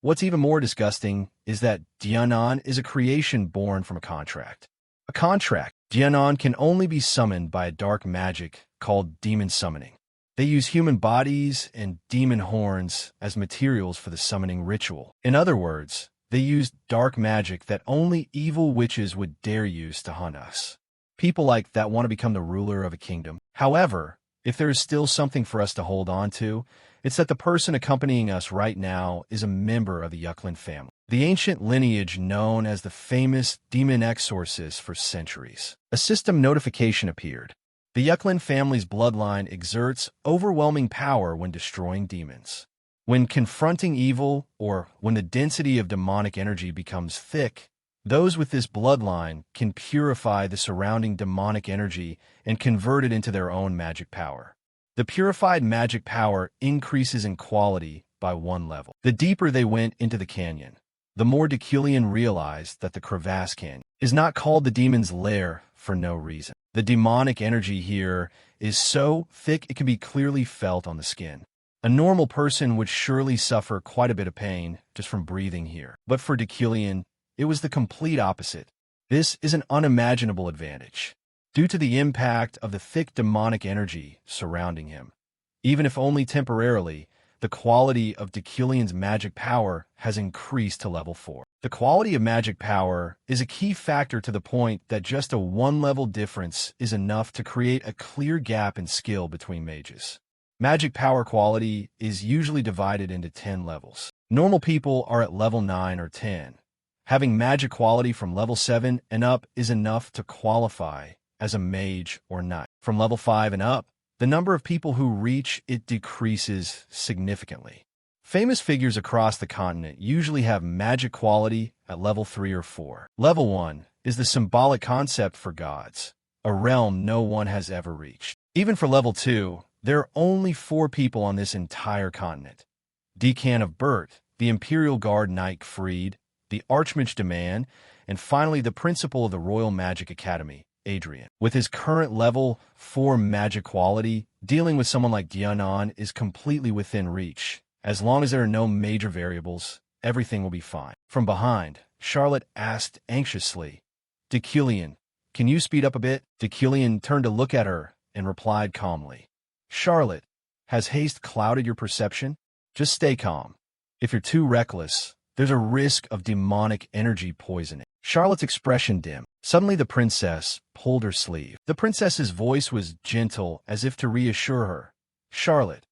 what's even more disgusting is that Dianon is a creation born from a contract. A contract. Dianon can only be summoned by a dark magic called demon summoning. They use human bodies and demon horns as materials for the summoning ritual. In other words, they use dark magic that only evil witches would dare use to hunt us. People like that want to become the ruler of a kingdom. However, if there is still something for us to hold on to, it's that the person accompanying us right now is a member of the Yuklin family, the ancient lineage known as the famous demon exorcists for centuries. A system notification appeared. The Yuklin family's bloodline exerts overwhelming power when destroying demons. When confronting evil, or when the density of demonic energy becomes thick, those with this bloodline can purify the surrounding demonic energy and convert it into their own magic power. The purified magic power increases in quality by 1 level. The deeper they went into the canyon, the more Decillion realized that the crevasse canyon is not called the demon's lair for no reason. The demonic energy here is so thick it can be clearly felt on the skin. A normal person would surely suffer quite a bit of pain just from breathing here. But for Decillion, it was the complete opposite. This is an unimaginable advantage, due to the impact of the thick demonic energy surrounding him. Even if only temporarily, the quality of Decillion's magic power has increased to level 4. The quality of magic power is a key factor to the point that just a 1-level difference is enough to create a clear gap in skill between mages. Magic power quality is usually divided into 10 levels. Normal people are at level 9 or 10. Having magic quality from level 7 and up is enough to qualify as a mage or knight. From level 5 and up, the number of people who reach it decreases significantly. Famous figures across the continent usually have magic quality at level 3 or 4. Level 1 is the symbolic concept for gods, a realm no one has ever reached. Even for level 2, there are only 4 people on this entire continent. Decan of Bert, the Imperial Guard Knight Freed, the Archmage Demand, and finally the principal of the Royal Magic Academy, Adrian. With his current level 4 magic quality, dealing with someone like Dianon is completely within reach, As long as there are no major variables, everything will be fine. From behind, Charlotte asked anxiously, Decillion, can you speed up a bit? Decillion turned to look at her and replied calmly, Charlotte, has haste clouded your perception? Just stay calm. If you're too reckless, there's a risk of demonic energy poisoning. Charlotte's expression dimmed. Suddenly the princess pulled her sleeve. The princess's voice was gentle, as if to reassure her. Charlotte,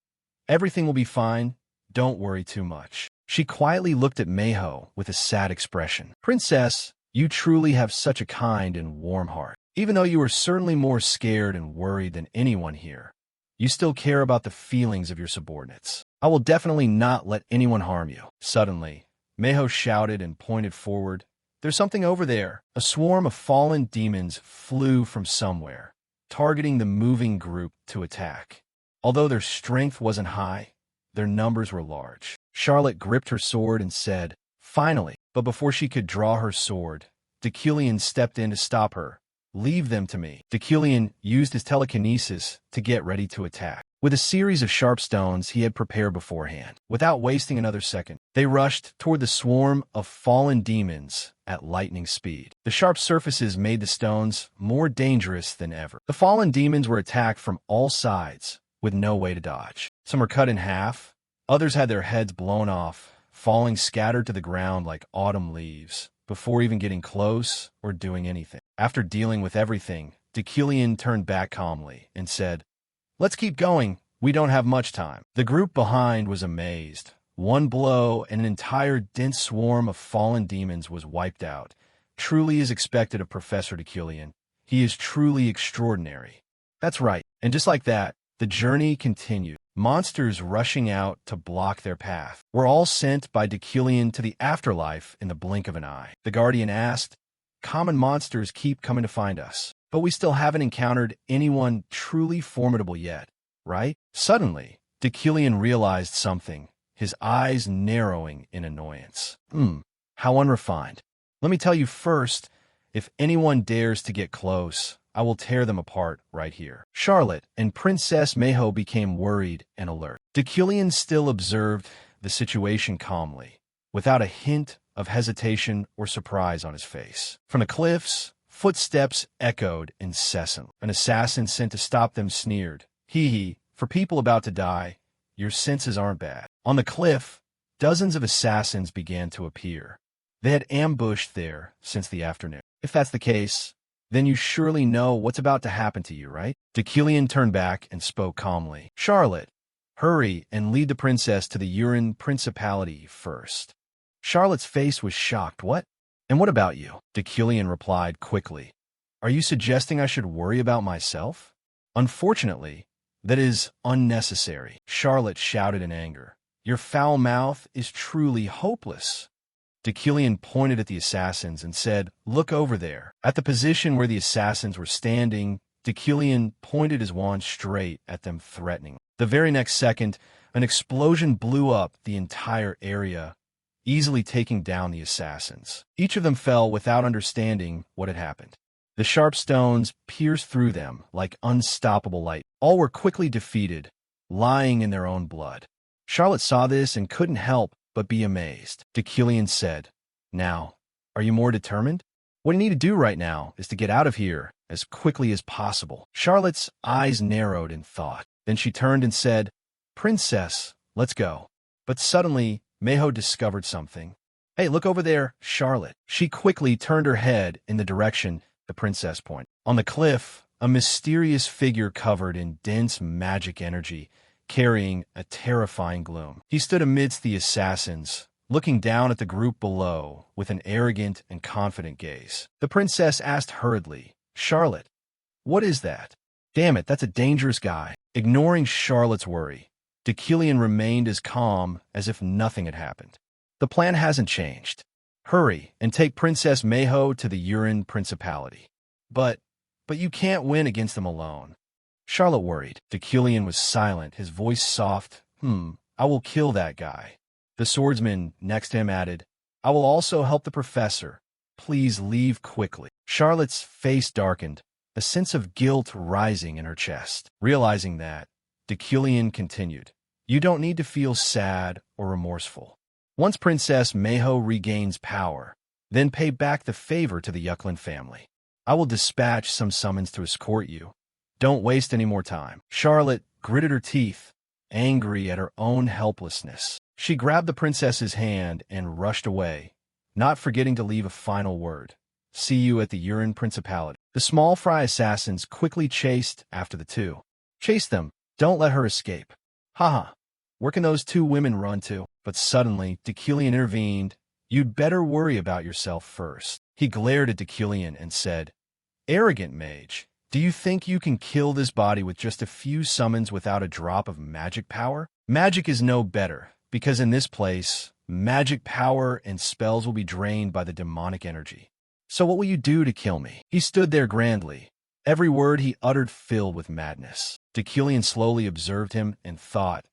everything will be fine. Don't worry too much. She quietly looked at Manhwa with a sad expression. Princess, you truly have such a kind and warm heart. Even though you are certainly more scared and worried than anyone here, you still care about the feelings of your subordinates. I will definitely not let anyone harm you. Suddenly, Manhwa shouted and pointed forward. There's something over there. A swarm of fallen demons flew from somewhere, targeting the moving group to attack. Although their strength wasn't high, their numbers were large. Charlotte gripped her sword and said, Finally, but before she could draw her sword, Decillion stepped in to stop her. Leave them to me. Decillion used his telekinesis to get ready to attack. With a series of sharp stones he had prepared beforehand. Without wasting another second, they rushed toward the swarm of fallen demons at lightning speed. The sharp surfaces made the stones more dangerous than ever. The fallen demons were attacked from all sides, with no way to dodge. Some were cut in half, others had their heads blown off, falling scattered to the ground like autumn leaves, before even getting close or doing anything. After dealing with everything, Decillion turned back calmly and said, Let's keep going. We don't have much time. The group behind was amazed. One blow and an entire dense swarm of fallen demons was wiped out. Truly is expected of Professor Decillion. He is truly extraordinary. That's right. And just like that, the journey continued. Monsters rushing out to block their path were all sent by Decillion to the afterlife in the blink of an eye. The Guardian asked, Common monsters keep coming to find us, but we still haven't encountered anyone truly formidable yet, right? Suddenly, Decillion realized something, his eyes narrowing in annoyance. How unrefined. Let me tell you first, if anyone dares to get close, I will tear them apart right here. Charlotte and Princess Manhwa became worried and alert. Decillion still observed the situation calmly, without a hint of hesitation or surprise on his face. From the cliffs, footsteps echoed incessantly. An assassin sent to stop them sneered. Hee, for people about to die, your senses aren't bad. On the cliff, dozens of assassins began to appear. They had ambushed there since the afternoon. If that's the case, then you surely know what's about to happen to you, right? Decillion turned back and spoke calmly. Charlotte, hurry and lead the princess to the Urin Principality first. Charlotte's face was shocked. What? And what about you? Decillion replied quickly. Are you suggesting I should worry about myself? Unfortunately, that is unnecessary. Charlotte shouted in anger. Your foul mouth is truly hopeless. Decillion pointed at the assassins and said, Look over there. At the position where the assassins were standing, Decillion pointed his wand straight at them threateningly. The very next second, an explosion blew up the entire area, easily taking down the assassins. Each of them fell without understanding what had happened. The sharp stones pierced through them like unstoppable light. All were quickly defeated, lying in their own blood. Charlotte saw this and couldn't help but be amazed. Decillion said, Now, are you more determined? What you need to do right now is to get out of here as quickly as possible. Charlotte's eyes narrowed in thought. Then she turned and said, Princess, let's go. But suddenly, Manhwa discovered something. Hey, look over there, Charlotte. She quickly turned her head in the direction the princess pointed. On the cliff, a mysterious figure covered in dense magic energy, carrying a terrifying gloom. He stood amidst the assassins, looking down at the group below with an arrogant and confident gaze. The princess asked hurriedly, Charlotte, what is that? Damn it, that's a dangerous guy. Ignoring Charlotte's worry, Decillion remained as calm as if nothing had happened. The plan hasn't changed. Hurry and take Princess Manhwa to the Urin Principality. But you can't win against them alone. Charlotte worried. Decillion was silent, his voice soft. I will kill that guy. The swordsman next to him added, I will also help the professor. Please leave quickly. Charlotte's face darkened, a sense of guilt rising in her chest. Realizing that, Decillion continued, You don't need to feel sad or remorseful. Once Princess Manhwa regains power, then pay back the favor to the Yuklin family. I will dispatch some summons to escort you. Don't waste any more time. Charlotte gritted her teeth, angry at her own helplessness. She grabbed the princess's hand and rushed away, not forgetting to leave a final word. See you at the Urin Principality. The small fry assassins quickly chased after the two. Chase them. Don't let her escape. Haha. Where can those two women run to? But suddenly, Deucalion intervened. You'd better worry about yourself first. He glared at Deucalion and said, Arrogant mage, do you think you can kill this body with just a few summons without a drop of magic power? Magic is no better, because in this place, magic power and spells will be drained by the demonic energy. So what will you do to kill me? He stood there grandly, every word he uttered filled with madness. Deucalion slowly observed him and thought,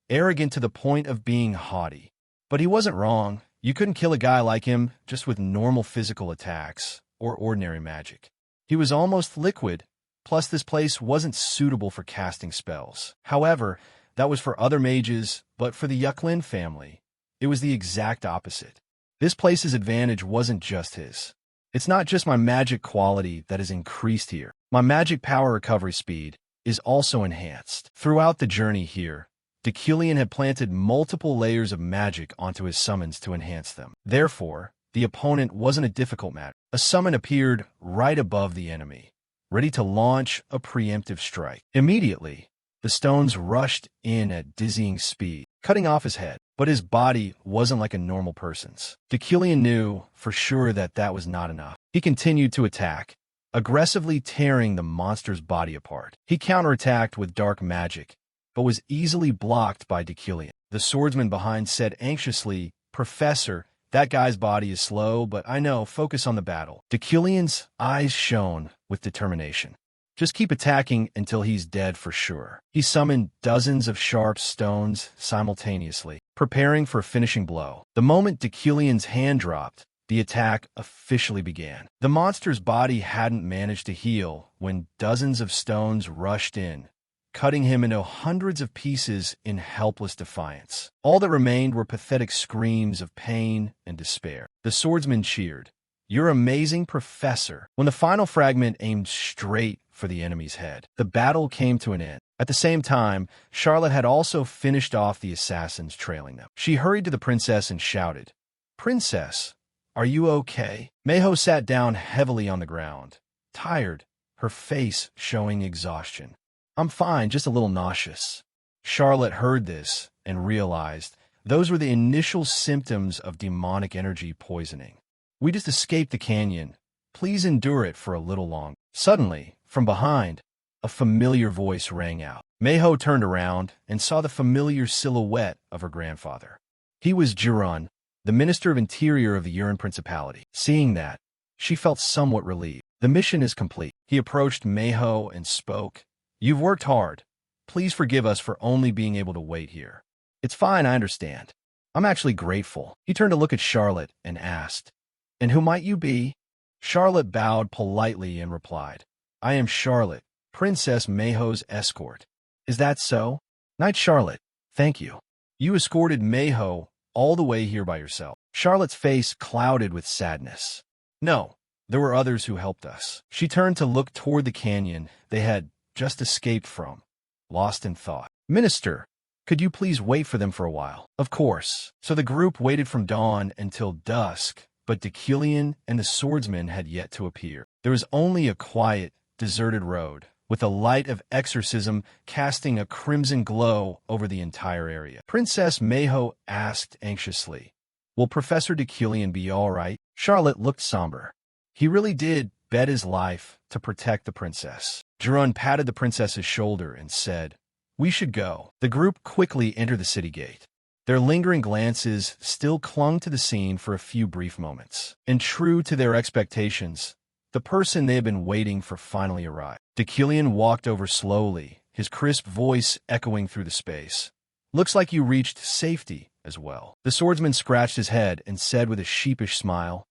arrogant to the point of being haughty. But he wasn't wrong. You couldn't kill a guy like him just with normal physical attacks or ordinary magic. He was almost liquid, plus this place wasn't suitable for casting spells. However, that was for other mages, but for the Yuklin family, it was the exact opposite. This place's advantage wasn't just his. It's not just my magic quality that is increased here. My magic power recovery speed is also enhanced. Throughout the journey here, Deucalion had planted multiple layers of magic onto his summons to enhance them. Therefore, the opponent wasn't a difficult matter. A summon appeared right above the enemy, ready to launch a preemptive strike. Immediately, the stones rushed in at dizzying speed, cutting off his head. But his body wasn't like a normal person's. Deucalion knew for sure that that was not enough. He continued to attack, aggressively tearing the monster's body apart. He counterattacked with dark magic, but was easily blocked by Deucalion. The swordsman behind said anxiously, Professor, that guy's body is slow, but I know, focus on the battle. Deucalion's eyes shone with determination. Just keep attacking until he's dead for sure. He summoned dozens of sharp stones simultaneously, preparing for a finishing blow. The moment Deucalion's hand dropped, the attack officially began. The monster's body hadn't managed to heal when dozens of stones rushed in, cutting him into hundreds of pieces in helpless defiance. All that remained were pathetic screams of pain and despair. The swordsman cheered, You're amazing, Professor, when the final fragment aimed straight for the enemy's head. The battle came to an end. At the same time, Charlotte had also finished off the assassins trailing them. She hurried to the princess and shouted, Princess, are you okay? Manhwa sat down heavily on the ground, tired, her face showing exhaustion. I'm fine, just a little nauseous. Charlotte heard this and realized those were the initial symptoms of demonic energy poisoning. We just escaped the canyon. Please endure it for a little longer. Suddenly, from behind, a familiar voice rang out. Manhwa turned around and saw the familiar silhouette of her grandfather. He was Jiran, the Minister of Interior of the Urin Principality. Seeing that, she felt somewhat relieved. The mission is complete. He approached Manhwa and spoke. You've worked hard. Please forgive us for only being able to wait here. It's fine, I understand. I'm actually grateful. He turned to look at Charlotte and asked, And who might you be? Charlotte bowed politely and replied, I am Charlotte, Princess Manhwa's escort. Is that so? Knight Charlotte, thank you. You escorted Manhwa all the way here by yourself. Charlotte's face clouded with sadness. No, there were others who helped us. She turned to look toward the canyon they had just escaped from, lost in thought. Minister, could you please wait for them for a while? Of course. So the group waited from dawn until dusk, but Deucalion and the swordsman had yet to appear. There was only a quiet, deserted road, with the light of exorcism casting a crimson glow over the entire area. Princess Manhwa asked anxiously, Will Professor Deucalion be all right? Charlotte looked somber. He really did bet his life to protect the princess. Jiran patted the princess's shoulder and said, We should go. The group quickly entered the city gate. Their lingering glances still clung to the scene for a few brief moments. And true to their expectations, the person they had been waiting for finally arrived. Deucalion walked over slowly, his crisp voice echoing through the space. Looks like you reached safety as well. The swordsman scratched his head and said with a sheepish smile,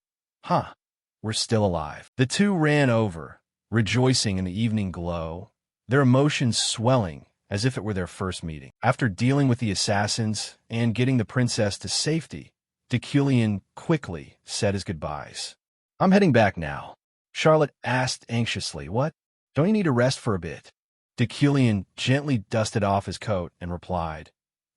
We're still alive. The two ran over, rejoicing in the evening glow, their emotions swelling as if it were their first meeting. After dealing with the assassins and getting the princess to safety, Deculion quickly said his goodbyes. "I'm heading back now." Charlotte asked anxiously, "What? Don't you need to rest for a bit?" Deculion gently dusted off his coat and replied,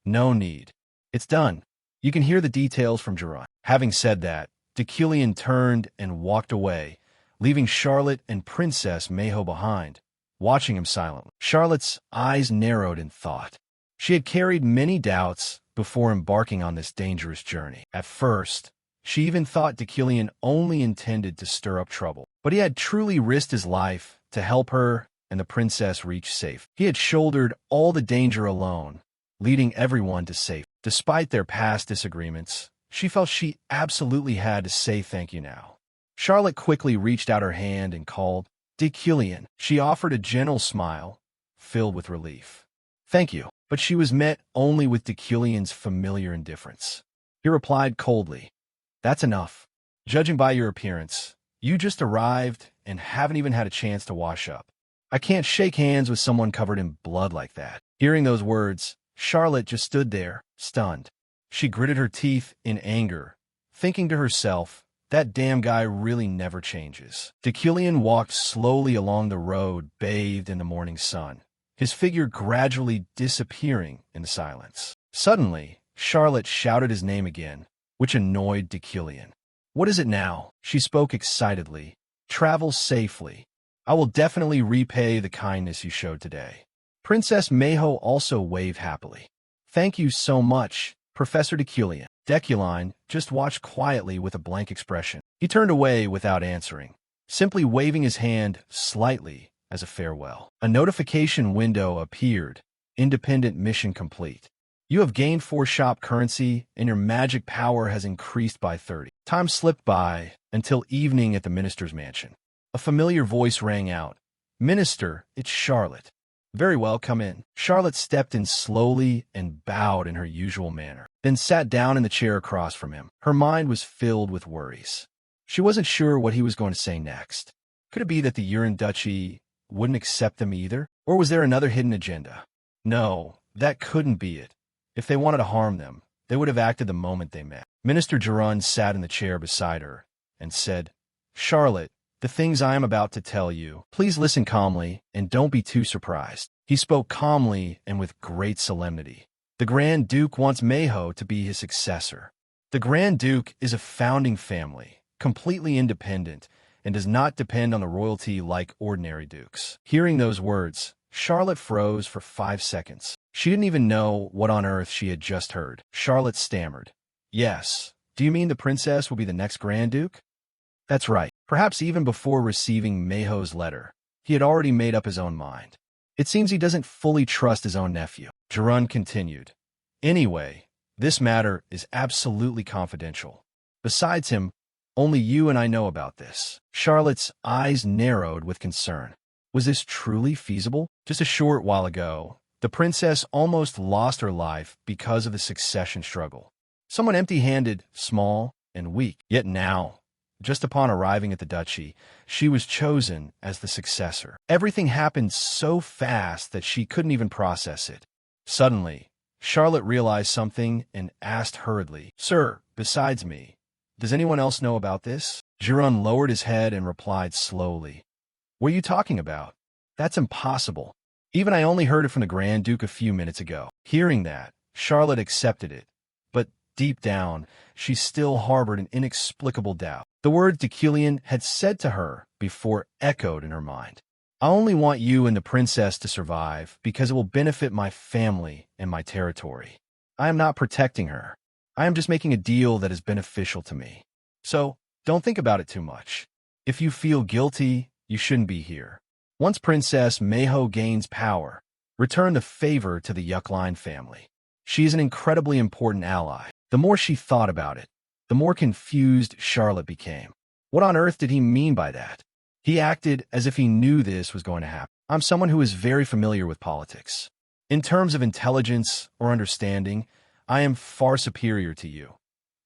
"No need. It's done. You can hear the details from Geron." Having said that, Deculion turned and walked away, leaving Charlotte and Princess Mayho behind, watching him silently. Charlotte's eyes narrowed in thought. She had carried many doubts before embarking on this dangerous journey. At first, she even thought Deculion only intended to stir up trouble, but he had truly risked his life to help her and the princess reach safe. He had shouldered all the danger alone, leading everyone to safety. Despite their past disagreements, she felt she absolutely had to say thank you now. Charlotte quickly reached out her hand and called, "Deculion." She offered a gentle smile, filled with relief. "Thank you." But she was met only with Deculion's familiar indifference. He replied coldly, "That's enough. Judging by your appearance, you just arrived and haven't even had a chance to wash up. I can't shake hands with someone covered in blood like that." Hearing those words, Charlotte just stood there, stunned. She gritted her teeth in anger, thinking to herself, that damn guy really never changes. Deculion walked slowly along the road, bathed in the morning sun, his figure gradually disappearing in the silence. Suddenly, Charlotte shouted his name again, which annoyed Deculion. "What is it now?" She spoke excitedly. "Travel safely. I will definitely repay the kindness you showed today." Princess Mayho also waved happily. "Thank you so much, Professor Deculion." Deculion just watched quietly with a blank expression. He turned away without answering, simply waving his hand slightly as a farewell. A notification window appeared. "Independent mission complete. You have gained 4 shop currency and your magic power has increased by 30. Time slipped by until evening at the minister's mansion. A familiar voice rang out. "Minister, it's Charlotte." "Very well, come in." Charlotte stepped in slowly and bowed in her usual manner, then sat down in the chair across from him. Her mind was filled with worries. She wasn't sure what he was going to say next. Could it be that the Urin Duchy wouldn't accept them either? Or was there another hidden agenda? No, that couldn't be it. If they wanted to harm them, they would have acted the moment they met. Minister Geron sat in the chair beside her and said, "Charlotte, the things I am about to tell you, please listen calmly and don't be too surprised." He spoke calmly and with great solemnity. "The Grand Duke wants Mayho to be his successor. The Grand Duke is a founding family, completely independent, and does not depend on the royalty like ordinary dukes." Hearing those words, Charlotte froze for 5 seconds. She didn't even know what on earth she had just heard. Charlotte stammered, "Yes. Do you mean the princess will be the next Grand Duke?" "That's right." Perhaps even before receiving Mayho's letter, he had already made up his own mind. "It seems he doesn't fully trust his own nephew." Geron continued, "Anyway, this matter is absolutely confidential. Besides him, only you and I know about this." Charlotte's eyes narrowed with concern. Was this truly feasible? Just a short while ago, the princess almost lost her life because of the succession struggle. Someone empty-handed, small, and weak. Yet now, just upon arriving at the duchy, she was chosen as the successor. Everything happened so fast that she couldn't even process it. Suddenly, Charlotte realized something and asked hurriedly, "Sir, besides me, does anyone else know about this?" Geron lowered his head and replied slowly, "What are you talking about? That's impossible. Even I only heard it from the Grand Duke a few minutes ago." Hearing that, Charlotte accepted it, but deep down, she still harbored an inexplicable doubt. The words Deculion had said to her before echoed in her mind. "I only want you and the princess to survive because it will benefit my family and my territory. I am not protecting her. I am just making a deal that is beneficial to me. So, don't think about it too much. If you feel guilty, you shouldn't be here. Once Princess Mayho gains power, return the favor to the Yuckline family. She is an incredibly important ally." The more she thought about it, the more confused Charlotte became. What on earth did he mean by that? He acted as if he knew this was going to happen. "I'm someone who is very familiar with politics. In terms of intelligence or understanding, I am far superior to you,"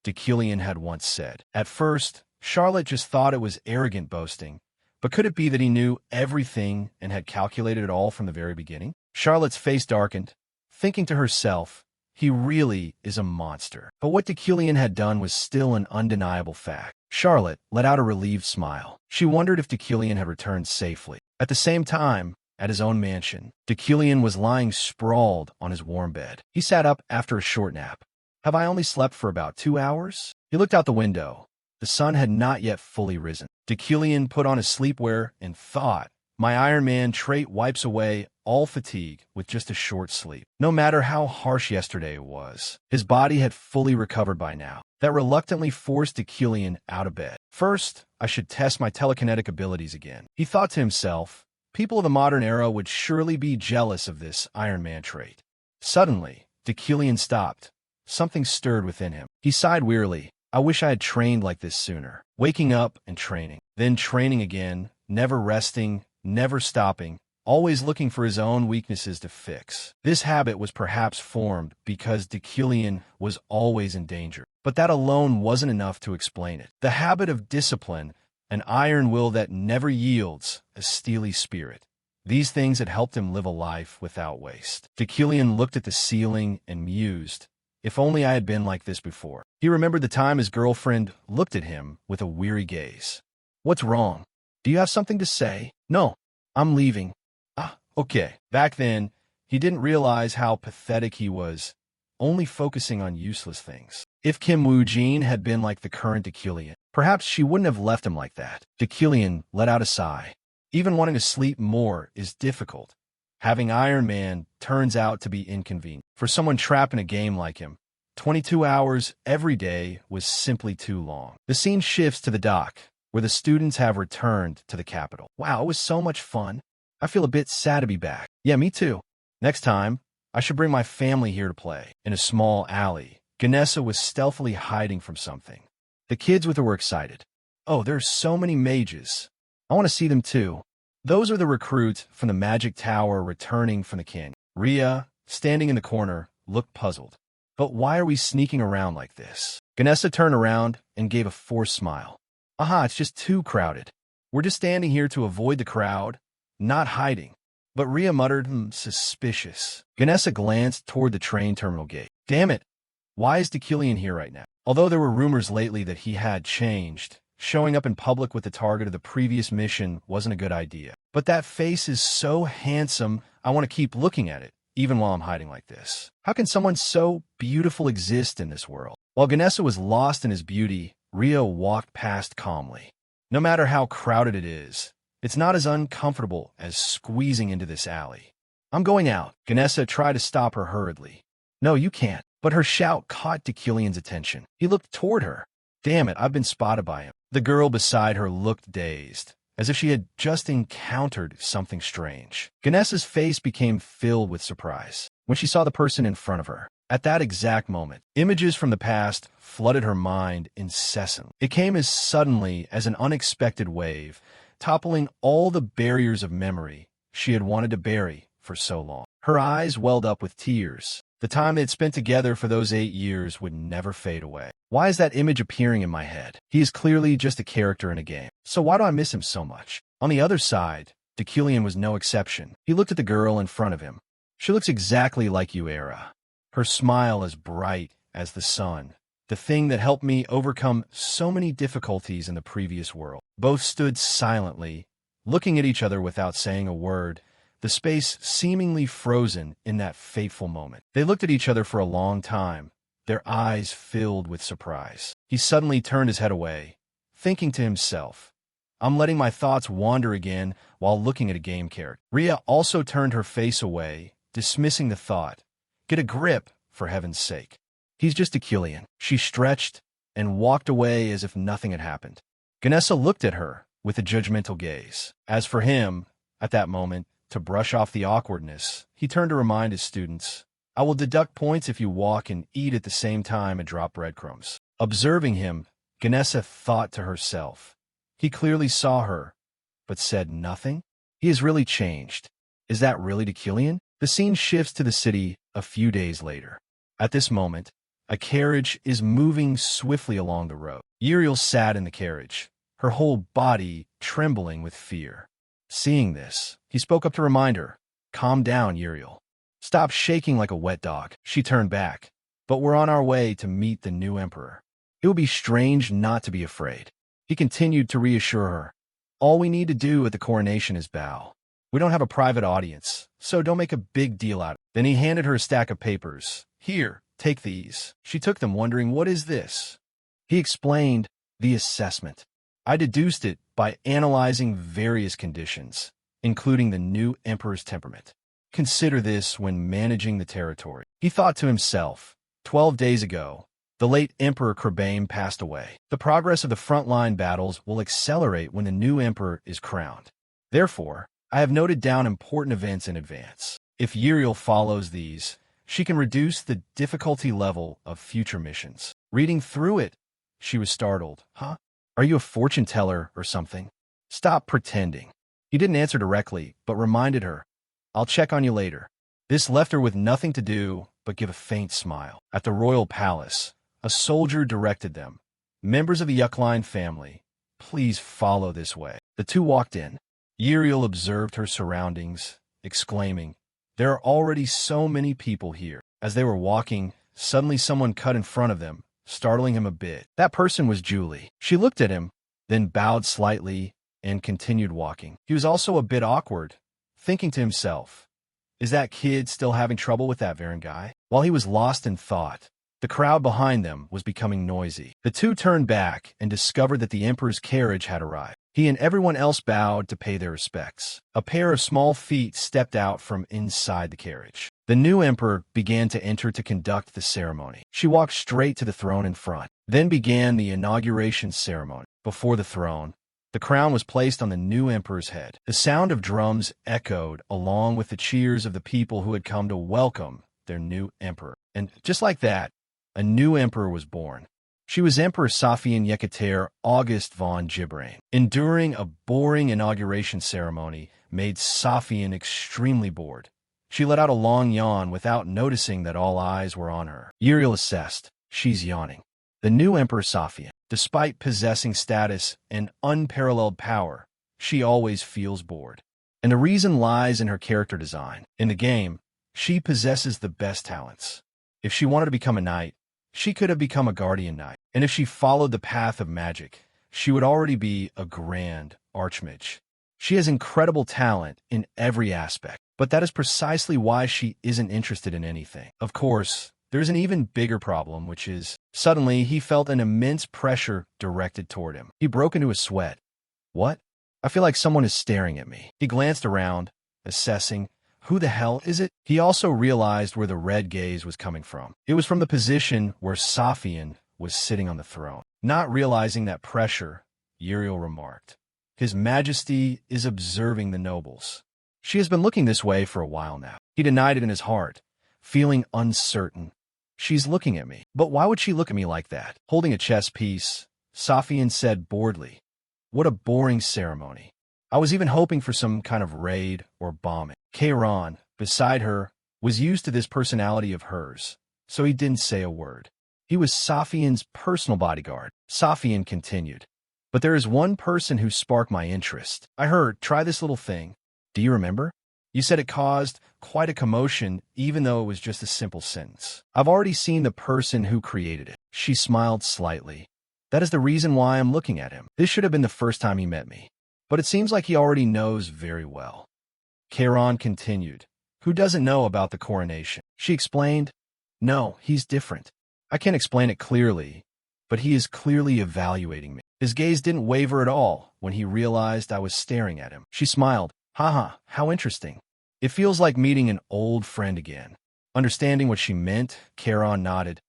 Deculion had once said. At first, Charlotte just thought it was arrogant boasting, but could it be that he knew everything and had calculated it all from the very beginning? Charlotte's face darkened, thinking to herself, he really is a monster. But what Decillion had done was still an undeniable fact. Charlotte let out a relieved smile. She wondered if Decillion had returned safely. At the same time, at his own mansion, Decillion was lying sprawled on his warm bed. He sat up after a short nap. Have I only slept for about 2 hours? He looked out the window. The sun had not yet fully risen. Decillion put on his sleepwear and thought, my Iron Man trait wipes away all fatigue with just a short sleep. No matter how harsh yesterday was, his body had fully recovered by now. That reluctantly forced Decillion out of bed. First, I should test my telekinetic abilities again. He thought to himself, people of the modern era would surely be jealous of this Iron Man trait. Suddenly, Decillion stopped. Something stirred within him. He sighed wearily. I wish I had trained like this sooner. Waking up and training. Then training again, never resting, never stopping, always looking for his own weaknesses to fix. This habit was perhaps formed because Decillion was always in danger. But that alone wasn't enough to explain it. The habit of discipline, an iron will that never yields, a steely spirit. These things had helped him live a life without waste. Decillion looked at the ceiling and mused, if only I had been like this before. He remembered the time his girlfriend looked at him with a weary gaze. What's wrong? Do you have something to say? No, I'm leaving. Ah, okay. Back then, he didn't realize how pathetic he was, only focusing on useless things. If Kim Woo-jin had been like the current Decillion, perhaps she wouldn't have left him like that. Decillion let out a sigh. Even wanting to sleep more is difficult. Having Iron Man turns out to be inconvenient. For someone trapped in a game like him, 22 hours every day was simply too long. The scene shifts to the dock, where the students have returned to the capital. Wow, it was so much fun. I feel a bit sad to be back. Yeah, me too. Next time, I should bring my family here to play. In a small alley, Ganessa was stealthily hiding from something. The kids with her were excited. Oh, there's so many mages. I want to see them too. Those are the recruits from the Magic Tower returning from the canyon. Rhea, standing in the corner, looked puzzled. But why are we sneaking around like this? Ganessa turned around and gave a forced smile. Aha, it's just too crowded. We're just standing here to avoid the crowd, not hiding. But Rhea muttered, suspicious. Ganessa glanced toward the train terminal gate. Damn it, why is Decillion here right now? Although there were rumors lately that he had changed, showing up in public with the target of the previous mission wasn't a good idea. But that face is so handsome, I want to keep looking at it, even while I'm hiding like this. How can someone so beautiful exist in this world? While Ganessa was lost in his beauty, Rhea walked past calmly. No matter how crowded it is, it's not as uncomfortable as squeezing into this alley. I'm going out. Ganessa tried to stop her hurriedly. No, you can't. But her shout caught Decillion's attention. He looked toward her. Damn it, I've been spotted by him. The girl beside her looked dazed, as if she had just encountered something strange. Ganessa's face became filled with surprise when she saw the person in front of her. At that exact moment, images from the past flooded her mind incessantly. It came as suddenly as an unexpected wave, toppling all the barriers of memory she had wanted to bury for so long. Her eyes welled up with tears. The time they had spent together for those 8 years would never fade away. Why is that image appearing in my head? He is clearly just a character in a game. So why do I miss him so much? On the other side, Decillion was no exception. He looked at the girl in front of him. She looks exactly like you, Era. Her smile is bright as the sun, the thing that helped me overcome so many difficulties in the previous world. Both stood silently, looking at each other without saying a word, the space seemingly frozen in that fateful moment. They looked at each other for a long time, their eyes filled with surprise. He suddenly turned his head away, thinking to himself, I'm letting my thoughts wander again while looking at a game character. Rhea also turned her face away, dismissing the thought. Get a grip, for heaven's sake. He's just Decillion. She stretched and walked away as if nothing had happened. Ganessa looked at her with a judgmental gaze. As for him, at that moment, to brush off the awkwardness, he turned to remind his students, I will deduct points if you walk and eat at the same time and drop breadcrumbs. Observing him, Ganessa thought to herself. He clearly saw her, but said nothing? He has really changed. Is that really Decillion? The scene shifts to the city a few days later. At this moment, a carriage is moving swiftly along the road. Uriel sat in the carriage, her whole body trembling with fear. Seeing this, he spoke up to remind her, Calm down, Uriel. Stop shaking like a wet dog. She turned back. But we're on our way to meet the new emperor. It would be strange not to be afraid. He continued to reassure her. All we need to do at the coronation is bow. We don't have a private audience, so don't make a big deal out of it. Then he handed her a stack of papers. Here, take these. She took them, wondering, what is this? He explained, the assessment. I deduced it by analyzing various conditions, including the new emperor's temperament. Consider this when managing the territory. He thought to himself, 12 days ago, the late Emperor Kerbame passed away. The progress of the frontline battles will accelerate when the new emperor is crowned. Therefore, I have noted down important events in advance. If Uriel follows these, she can reduce the difficulty level of future missions. Reading through it, she was startled. Huh? Are you a fortune teller or something? Stop pretending. He didn't answer directly, but reminded her, I'll check on you later. This left her with nothing to do but give a faint smile. At the royal palace, a soldier directed them. Members of the Yuckline family, please follow this way. The two walked in. Uriel observed her surroundings, exclaiming, there are already so many people here. As they were walking, suddenly someone cut in front of them, startling him a bit. That person was Julie. She looked at him, then bowed slightly and continued walking. He was also a bit awkward, thinking to himself, is that kid still having trouble with that Varen guy? While he was lost in thought, the crowd behind them was becoming noisy. The two turned back and discovered that the emperor's carriage had arrived. He and everyone else bowed to pay their respects. A pair of small feet stepped out from inside the carriage. The new emperor began to enter to conduct the ceremony. She walked straight to the throne in front. Then began the inauguration ceremony. Before the throne, the crown was placed on the new emperor's head. The sound of drums echoed along with the cheers of the people who had come to welcome their new emperor. And just like that, a new emperor was born. She was Emperor Safian Yekater August von Gibrain. Enduring a boring inauguration ceremony made Safian extremely bored. She let out a long yawn without noticing that all eyes were on her. Uriel assessed. She's yawning. The new Emperor Safian, despite possessing status and unparalleled power, she always feels bored. And the reason lies in her character design. In the game, she possesses the best talents. If she wanted to become a knight, she could have become a guardian knight. And if she followed the path of magic, she would already be a grand archmage. She has incredible talent in every aspect, but that is precisely why she isn't interested in anything. Of course, there's an even bigger problem, which is, suddenly he felt an immense pressure directed toward him. He broke into a sweat. What? I feel like someone is staring at me. He glanced around, assessing, who the hell is it? He also realized where the red gaze was coming from. It was from the position where Safian was sitting on the throne. Not realizing that pressure, Uriel remarked, His Majesty is observing the nobles. She has been looking this way for a while now. He denied it in his heart, feeling uncertain. She's looking at me. But why would she look at me like that? Holding a chess piece, Safian said boredly, what a boring ceremony. I was even hoping for some kind of raid or bombing. Kairon, beside her, was used to this personality of hers, so he didn't say a word. He was Safian's personal bodyguard. Safian continued, but there is one person who sparked my interest. I heard, try this little thing. Do you remember? You said it caused quite a commotion, even though it was just a simple sentence. I've already seen the person who created it. She smiled slightly. That is the reason why I'm looking at him. This should have been the first time he met me, but it seems like he already knows very well. Kairon continued, who doesn't know about the coronation? She explained, no, he's different. I can't explain it clearly, but he is clearly evaluating me. His gaze didn't waver at all when he realized I was staring at him. She smiled. Haha, how interesting. It feels like meeting an old friend again. Understanding what she meant, Kairon nodded.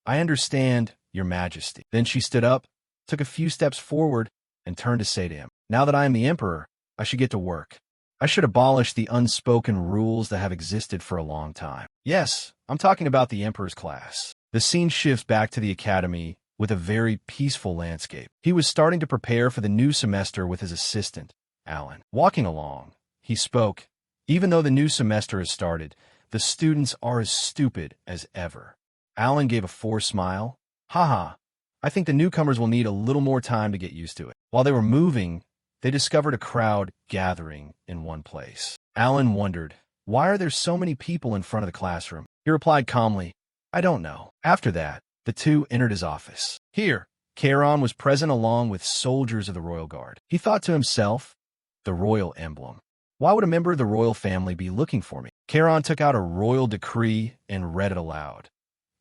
I understand, Your Majesty. Then she stood up, took a few steps forward, and turned to say to him, now that I am the emperor, I should get to work. I should abolish the unspoken rules that have existed for a long time. Yes, I'm talking about the emperor's class. The scene shifts back to the academy with a very peaceful landscape. He was starting to prepare for the new semester with his assistant, Alan. Walking along, he spoke, even though the new semester has started, the students are as stupid as ever. Alan gave a forced smile. Haha, I think the newcomers will need a little more time to get used to it. While they were moving, they discovered a crowd gathering in one place. Alan wondered, Why are there so many people in front of the classroom? He replied calmly, I don't know. After that, the two entered his office. Here, Charon was present along with soldiers of the royal guard. He thought to himself, the royal emblem. Why would a member of the royal family be looking for me? Charon took out a royal decree and read it aloud.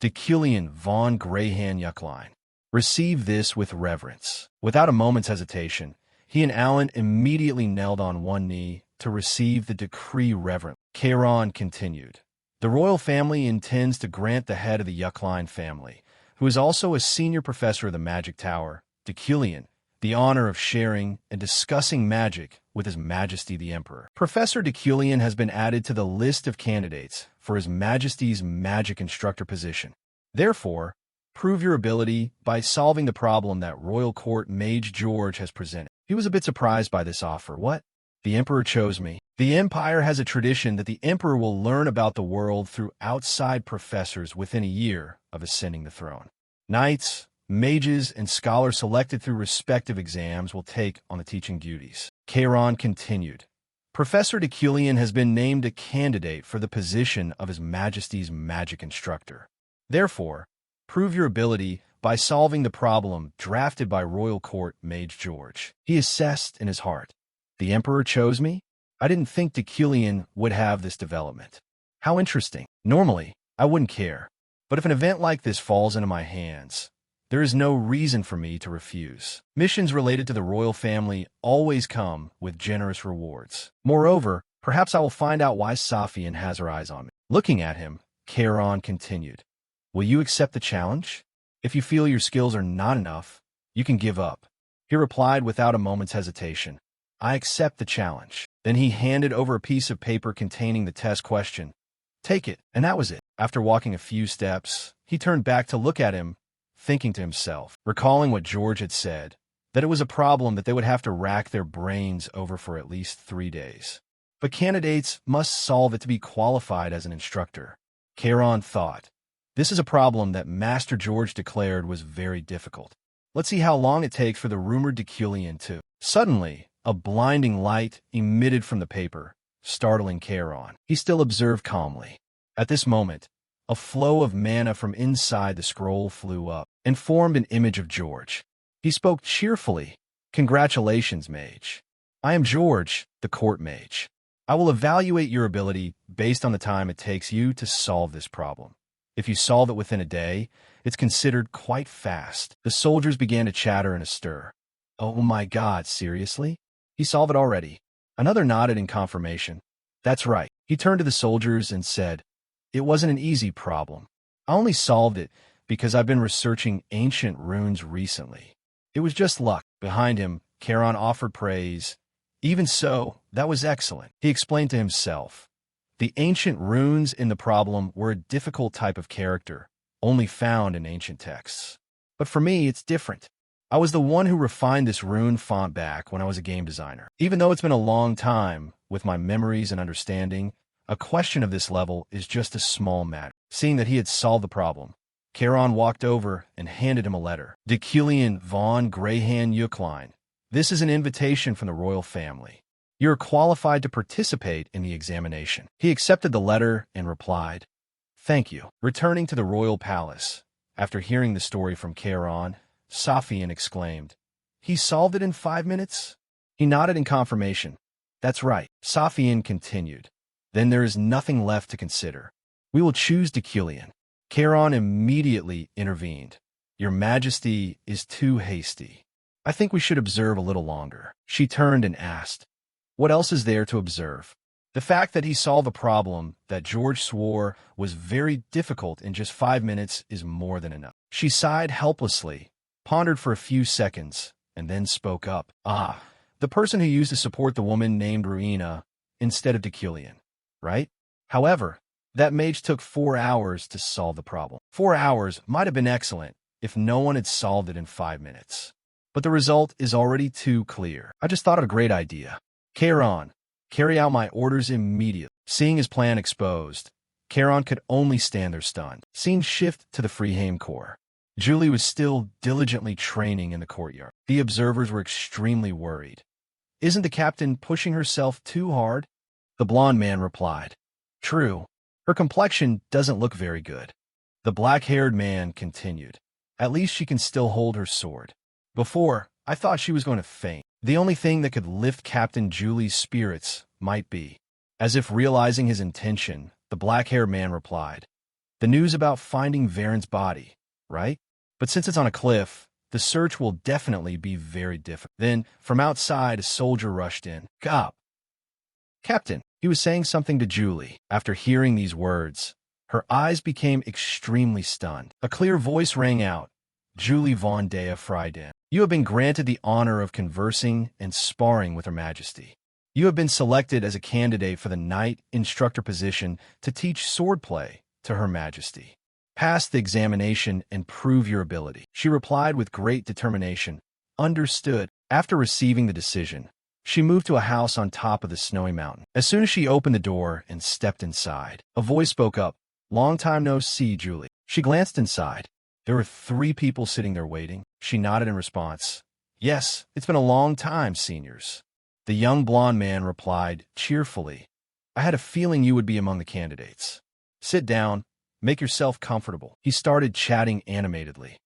Deucalion von Greyhan Yuckline. Receive this with reverence. Without a moment's hesitation, he and Alan immediately knelt on one knee to receive the decree reverently. Charon continued. The royal family intends to grant the head of the Yuckline family, who is also a senior professor of the Magic Tower, Deucalion, the honor of sharing and discussing magic with His Majesty the Emperor. Professor Deucalion has been added to the list of candidates for His Majesty's magic instructor position. Therefore, prove your ability by solving the problem that Royal Court Mage George has presented. He was a bit surprised by this offer. What? The Emperor chose me. The Empire has a tradition that the Emperor will learn about the world through outside professors within a year of ascending the throne. Knights, mages, and scholars selected through respective exams will take on the teaching duties. Charon continued. Professor Deucalion has been named a candidate for the position of His Majesty's magic instructor. Therefore, prove your ability by solving the problem drafted by Royal Court Mage George. He assessed in his heart. The Emperor chose me? I didn't think Deucalion would have this development. How interesting. Normally, I wouldn't care. But if an event like this falls into my hands, there is no reason for me to refuse. Missions related to the royal family always come with generous rewards. Moreover, perhaps I will find out why Safian has her eyes on me. Looking at him, Charon continued. Will you accept the challenge? If you feel your skills are not enough, you can give up. He replied without a moment's hesitation. I accept the challenge. Then he handed over a piece of paper containing the test question. Take it, and that was it. After walking a few steps, he turned back to look at him, thinking to himself, recalling what George had said, that it was a problem that they would have to rack their brains over for at least 3 days. But candidates must solve it to be qualified as an instructor. Charon thought, this is a problem that Master George declared was very difficult. Let's see how long it takes for the rumored Deucalion to. Suddenly, a blinding light emitted from the paper, startling Charon. He still observed calmly. At this moment, a flow of mana from inside the scroll flew up and formed an image of George. He spoke cheerfully. Congratulations, mage. I am George, the court mage. I will evaluate your ability based on the time it takes you to solve this problem. If you solve it within a day, it's considered quite fast. The soldiers began to chatter in a stir. Oh my God, seriously? He solved it already. Another nodded in confirmation. That's right. He turned to the soldiers and said, it wasn't an easy problem. I only solved it because I've been researching ancient runes recently. It was just luck. Behind him, Charon offered praise. Even so, that was excellent. He explained to himself. The ancient runes in the problem were a difficult type of character, only found in ancient texts. But for me, it's different. I was the one who refined this rune font back when I was a game designer. Even though it's been a long time, with my memories and understanding, a question of this level is just a small matter. Seeing that he had solved the problem, Charon walked over and handed him a letter. Deucalion von Greyhan Yuckline. This is an invitation from the royal family. You are qualified to participate in the examination. He accepted the letter and replied, Thank you. Returning to the royal palace, after hearing the story from Charon, Safian exclaimed, He solved it in 5 minutes? He nodded in confirmation. That's right. Safian continued. Then there is nothing left to consider. We will choose Deucalion. Charon immediately intervened. Your Majesty is too hasty. I think we should observe a little longer. She turned and asked, What else is there to observe? The fact that he solved a problem that George swore was very difficult in just 5 minutes is more than enough. She sighed helplessly, pondered for a few seconds, and then spoke up. The person who used to support the woman named Ruina instead of Deucalion, right? However, that mage took 4 hours to solve the problem. 4 hours might have been excellent if no one had solved it in 5 minutes. But the result is already too clear. I just thought of a great idea. Charon, carry out my orders immediately. Seeing his plan exposed, Charon could only stand there stunned. Scene shift to the Freeheim Corps. Julie was still diligently training in the courtyard. The observers were extremely worried. Isn't the captain pushing herself too hard? The blonde man replied. True, her complexion doesn't look very good. The black-haired man continued. At least she can still hold her sword. Before, I thought she was going to faint. The only thing that could lift Captain Julie's spirits might be. As if realizing his intention, the black-haired man replied, the news about finding Varen's body, right? But since it's on a cliff, the search will definitely be very difficult. Then, from outside, a soldier rushed in. Cop. Captain, he was saying something to Julie. After hearing these words, her eyes became extremely stunned. A clear voice rang out. Julie von Dea Frieden. You have been granted the honor of conversing and sparring with Her Majesty. You have been selected as a candidate for the Knight Instructor position to teach swordplay to Her Majesty. Pass the examination and prove your ability. She replied with great determination. Understood. After receiving the decision, she moved to a house on top of the snowy mountain. As soon as she opened the door and stepped inside, a voice spoke up. Long time no see, Julie. She glanced inside. There were 3 people sitting there waiting. She nodded in response. Yes, it's been a long time, seniors. The young blonde man replied cheerfully. I had a feeling you would be among the candidates. Sit down. Make yourself comfortable. He started chatting animatedly.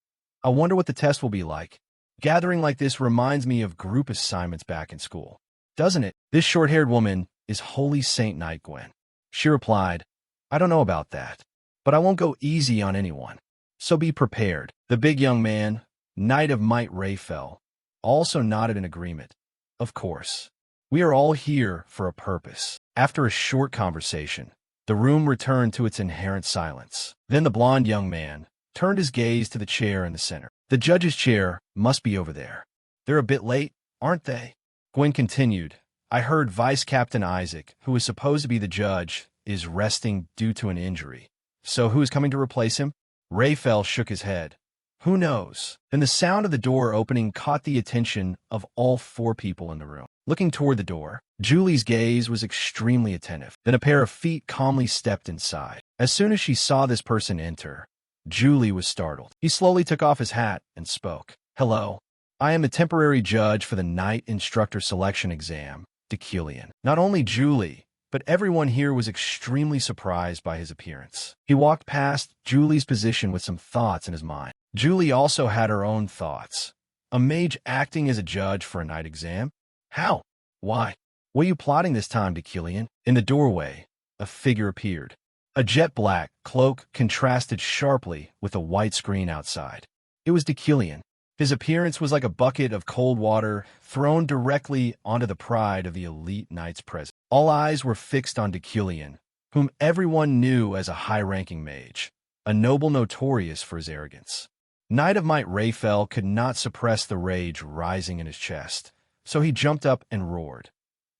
I wonder what the test will be like. Gathering like this reminds me of group assignments back in school. Doesn't it? This short-haired woman is Holy Saint Nightgwen. She replied, I don't know about that, but I won't go easy on anyone. So be prepared. The big young man, Knight of Might Rayfell, also nodded in agreement. Of course. We are all here for a purpose. After a short conversation, the room returned to its inherent silence. Then the blond young man turned his gaze to the chair in the center. The judge's chair must be over there. They're a bit late, aren't they? Gwen continued. I heard Vice Captain Isaac, who is supposed to be the judge, is resting due to an injury. So who is coming to replace him? Rayfell shook his head. Who knows? Then the sound of the door opening caught the attention of all 4 people in the room. Looking toward the door, Julie's gaze was extremely attentive. Then a pair of feet calmly stepped inside. As soon as she saw this person enter, Julie was startled. He slowly took off his hat and spoke. Hello. I am the temporary judge for the Knight Instructor Selection Exam, Decilion. Not only Julie, but everyone here was extremely surprised by his appearance. He walked past Julie's position with some thoughts in his mind. Julie also had her own thoughts. A mage acting as a judge for a knight exam? How? Why? What are you plotting this time, Decilion? In the doorway, a figure appeared. A jet-black cloak contrasted sharply with a white screen outside. It was Decilion. His appearance was like a bucket of cold water thrown directly onto the pride of the elite knights present. All eyes were fixed on Decilion, whom everyone knew as a high-ranking mage, a noble notorious for his arrogance. Knight of Might Rayfell could not suppress the rage rising in his chest, so he jumped up and roared.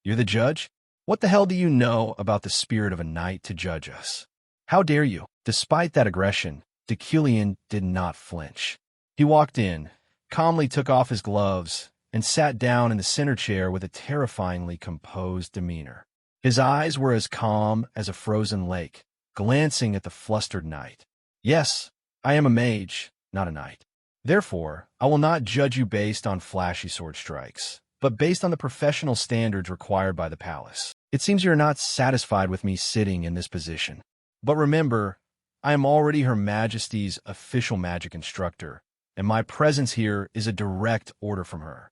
You're the judge? What the hell do you know about the spirit of a knight to judge us? How dare you? Despite that aggression, Decilion did not flinch. He walked in, calmly took off his gloves, and sat down in the center chair with a terrifyingly composed demeanor. His eyes were as calm as a frozen lake, glancing at the flustered knight. Yes, I am a mage, not a knight. Therefore, I will not judge you based on flashy sword strikes, but based on the professional standards required by the palace. It seems you are not satisfied with me sitting in this position. But remember, I am already Her Majesty's official magic instructor, and my presence here is a direct order from her.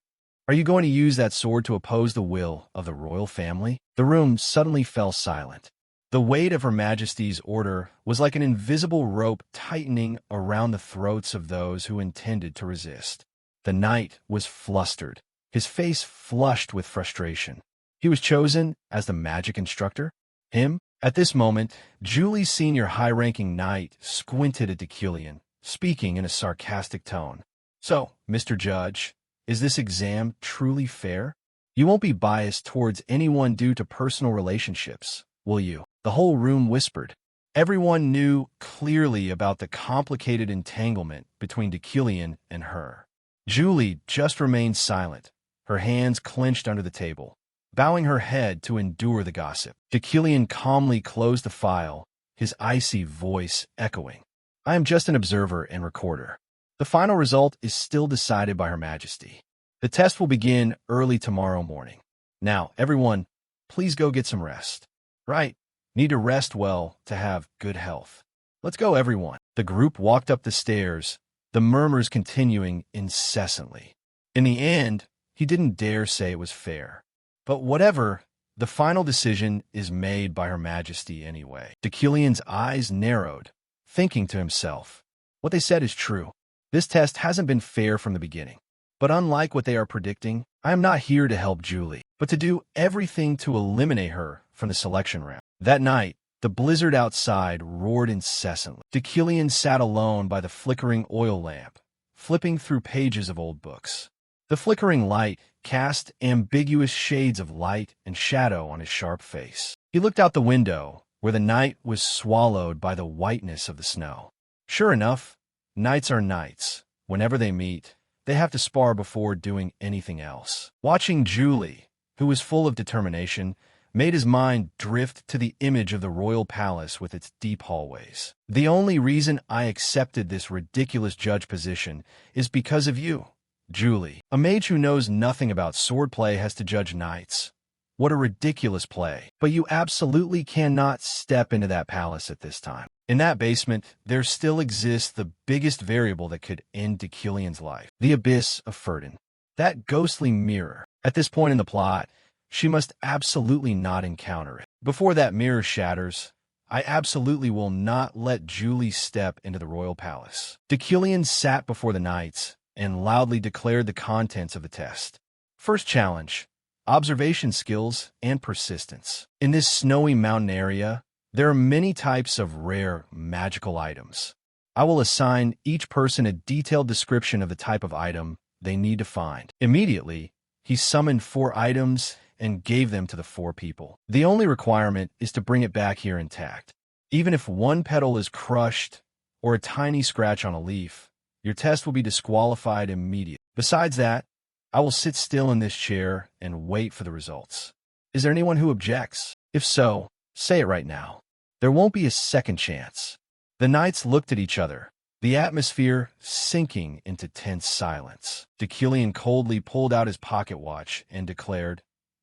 Are you going to use that sword to oppose the will of the royal family? The room suddenly fell silent. The weight of Her Majesty's order was like an invisible rope tightening around the throats of those who intended to resist. The knight was flustered, his face flushed with frustration. He was chosen as the magic instructor? Him? At this moment, Julie's senior high-ranking knight squinted at Decilion, speaking in a sarcastic tone. So, Mr. Judge, is this exam truly fair? You won't be biased towards anyone due to personal relationships, will you? The whole room whispered. Everyone knew clearly about the complicated entanglement between Decilion and her. Julie just remained silent, her hands clenched under the table, bowing her head to endure the gossip. Decilion calmly closed the file, his icy voice echoing. I am just an observer and recorder. The final result is still decided by Her Majesty. The test will begin early tomorrow morning. Now, everyone, please go get some rest. Right. Need to rest well to have good health. Let's go, everyone. The group walked up the stairs, the murmurs continuing incessantly. In the end, he didn't dare say it was fair. But whatever, the final decision is made by Her Majesty anyway. Deucalion's eyes narrowed, thinking to himself, what they said is true. This test hasn't been fair from the beginning. But unlike what they are predicting, I am not here to help Julie, but to do everything to eliminate her from the selection round. That night, the blizzard outside roared incessantly. Deucalion sat alone by the flickering oil lamp, flipping through pages of old books. The flickering light cast ambiguous shades of light and shadow on his sharp face. He looked out the window, where the night was swallowed by the whiteness of the snow. Sure enough, knights are knights. Whenever they meet, they have to spar before doing anything else. Watching Julie, who was full of determination, made his mind drift to the image of the royal palace with its deep hallways. The only reason I accepted this ridiculous judge position is because of you, Julie. A mage who knows nothing about swordplay has to judge knights. What a ridiculous play. But you absolutely cannot step into that palace at this time. In that basement, there still exists the biggest variable that could end Deucalion's life. The abyss of Ferdin. That ghostly mirror. At this point in the plot, she must absolutely not encounter it. Before that mirror shatters, I absolutely will not let Julie step into the royal palace. Deucalion sat before the knights and loudly declared the contents of the test. First challenge, observation skills and persistence. In this snowy mountain area, there are many types of rare magical items. I will assign each person a detailed description of the type of item they need to find. Immediately, he summoned 4 items and gave them to the 4 people. The only requirement is to bring it back here intact. Even if one petal is crushed or a tiny scratch on a leaf, your test will be disqualified immediately. Besides that, I will sit still in this chair and wait for the results. Is there anyone who objects? If so, say it right now. There won't be a second chance. The knights looked at each other, the atmosphere sinking into tense silence. Deucalion coldly pulled out his pocket watch and declared,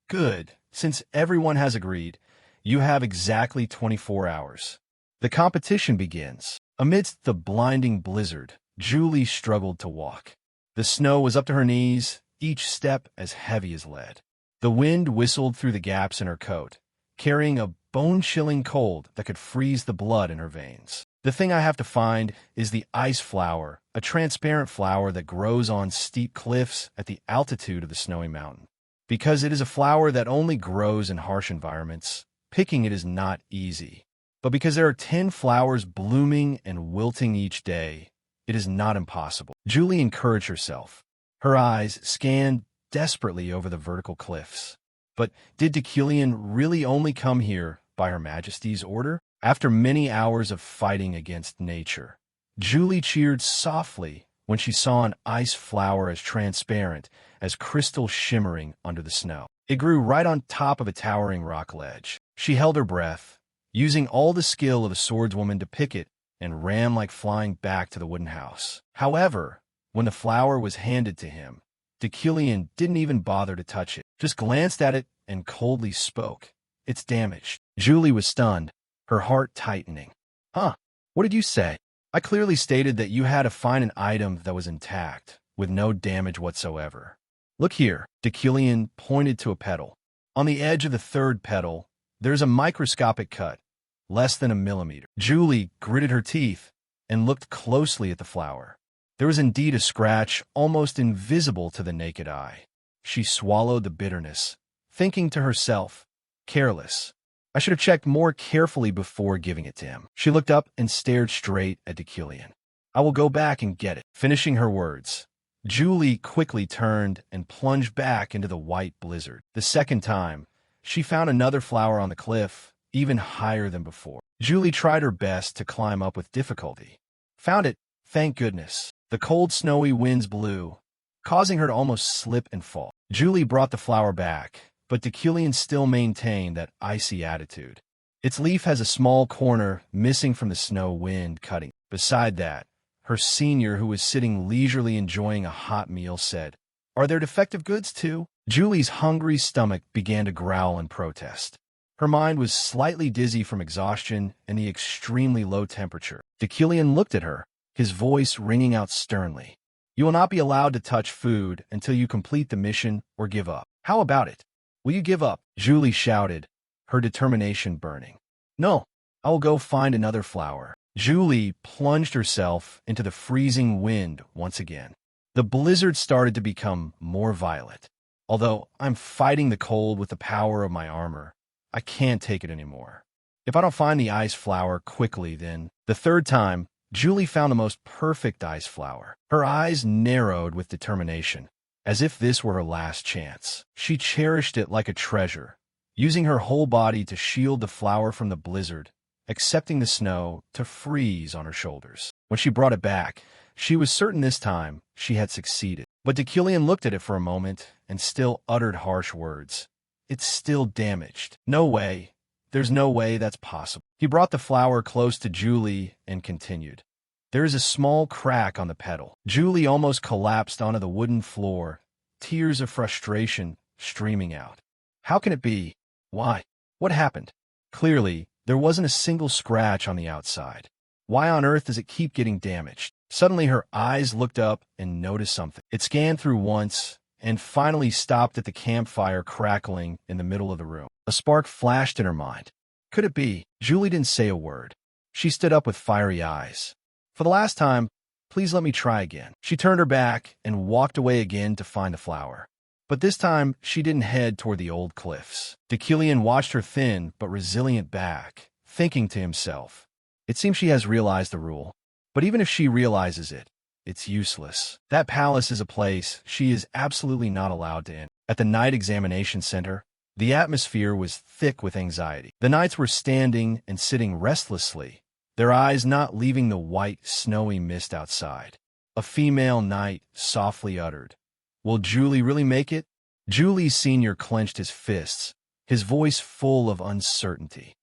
"Good. Since everyone has agreed, you have exactly 24 hours. The competition begins." Amidst the blinding blizzard, Julie struggled to walk. The snow was up to her knees, each step as heavy as lead. The wind whistled through the gaps in her coat, carrying a bone-chilling cold that could freeze the blood in her veins. The thing I have to find is the ice flower, a transparent flower that grows on steep cliffs at the altitude of the snowy mountain. Because it is a flower that only grows in harsh environments, picking it is not easy. But because there are 10 flowers blooming and wilting each day, it is not impossible. Julie encouraged herself. Her eyes scanned desperately over the vertical cliffs. But did Deucalion really only come here by Her Majesty's order? After many hours of fighting against nature, Julie cheered softly when she saw an ice flower as transparent as crystal shimmering under the snow. It grew right on top of a towering rock ledge. She held her breath, using all the skill of a swordswoman to pick it, and ran like flying back to the wooden house. However, when the flower was handed to him, Deucalion didn't even bother to touch it, just glanced at it and coldly spoke. "It's damaged." Julie was stunned, her heart tightening. "Huh? What did you say?" "I clearly stated that you had to find an item that was intact, with no damage whatsoever. Look here." Deucalion pointed to a petal. On the edge of the 3rd petal, there's a microscopic cut, less than a millimeter. Julie gritted her teeth and looked closely at the flower. There was indeed a scratch almost invisible to the naked eye. She swallowed the bitterness, thinking to herself, "Careless. I should have checked more carefully before giving it to him." She looked up and stared straight at Deucalion. "I will go back and get it." Finishing her words, Julie quickly turned and plunged back into the white blizzard. The second time, she found another flower on the cliff, even higher than before. Julie tried her best to climb up with difficulty. Found it, thank goodness. The cold, snowy winds blew, causing her to almost slip and fall. Julie brought the flower back, but Deucalion still maintained that icy attitude. Its leaf has a small corner missing from the snow wind cutting. Beside that, her senior, who was sitting leisurely enjoying a hot meal, said, "Are there defective goods too?" Julie's hungry stomach began to growl in protest. Her mind was slightly dizzy from exhaustion and the extremely low temperature. Deucalion looked at her, his voice ringing out sternly. You will not be allowed to touch food until you complete the mission or give up. How about it? Will you give up? Julie shouted, her determination burning. No, I will go find another flower. Julie plunged herself into the freezing wind once again. The blizzard started to become more violent. Although I'm fighting the cold with the power of my armor, I can't take it anymore. If I don't find the ice flower quickly, then the third time, Julie found the most perfect ice flower. Her eyes narrowed with determination, as if this were her last chance. She cherished it like a treasure, using her whole body to shield the flower from the blizzard, accepting the snow to freeze on her shoulders. When she brought it back, she was certain this time she had succeeded. But Deucalion looked at it for a moment and still uttered harsh words. It's still damaged. No way. There's no way that's possible. He brought the flower close to Julie and continued. There is a small crack on the petal. Julie almost collapsed onto the wooden floor, tears of frustration streaming out. How can it be? Why? What happened? Clearly, there wasn't a single scratch on the outside. Why on earth does it keep getting damaged? Suddenly her eyes looked up and noticed something. It scanned through once and finally stopped at the campfire crackling in the middle of the room. A spark flashed in her mind. Could it be? Julie didn't say a word. She stood up with fiery eyes. For the last time, please let me try again. She turned her back and walked away again to find the flower. But this time, she didn't head toward the old cliffs. Deucalion watched her thin but resilient back, thinking to himself, it seems she has realized the rule. But even if she realizes it, it's useless. That palace is a place she is absolutely not allowed to enter. At the night examination center, the atmosphere was thick with anxiety. The knights were standing and sitting restlessly, their eyes not leaving the white, snowy mist outside. A female knight softly uttered, Will Julie really make it? Julie Sr. clenched his fists, his voice full of uncertainty.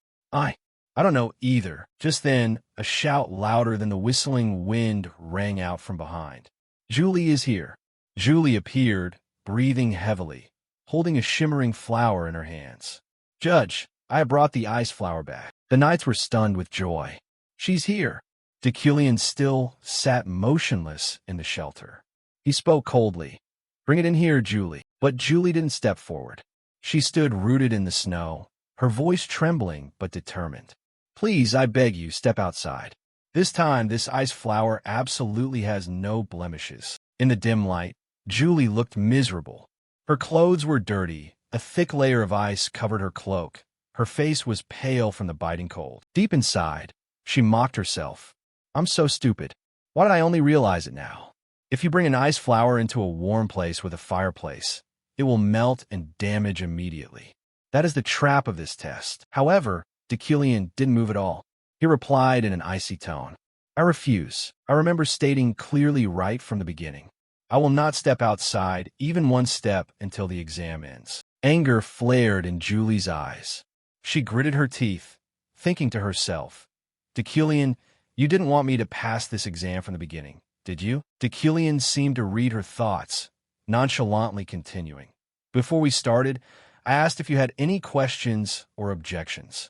I don't know either. Just then, a shout louder than the whistling wind rang out from behind. Julie is here. Julie appeared, breathing heavily, holding a shimmering flower in her hands. Judge, I have brought the ice flower back. The knights were stunned with joy. She's here. Deucalion still sat motionless in the shelter. He spoke coldly. Bring it in here, Julie. But Julie didn't step forward. She stood rooted in the snow, her voice trembling but determined. Please, I beg you, step outside. This time, this ice flower absolutely has no blemishes. In the dim light, Julie looked miserable. Her clothes were dirty, a thick layer of ice covered her cloak. Her face was pale from the biting cold. Deep inside, she mocked herself. I'm so stupid. Why did I only realize it now? If you bring an ice flower into a warm place with a fireplace, it will melt and damage immediately. That is the trap of this test. However, Deucalion didn't move at all. He replied in an icy tone. I refuse. I remember stating clearly right from the beginning. I will not step outside even one step until the exam ends. Anger flared in Julie's eyes. She gritted her teeth, thinking to herself, Deucalion, you didn't want me to pass this exam from the beginning, did you? Deucalion seemed to read her thoughts, nonchalantly continuing. Before we started, I asked if you had any questions or objections.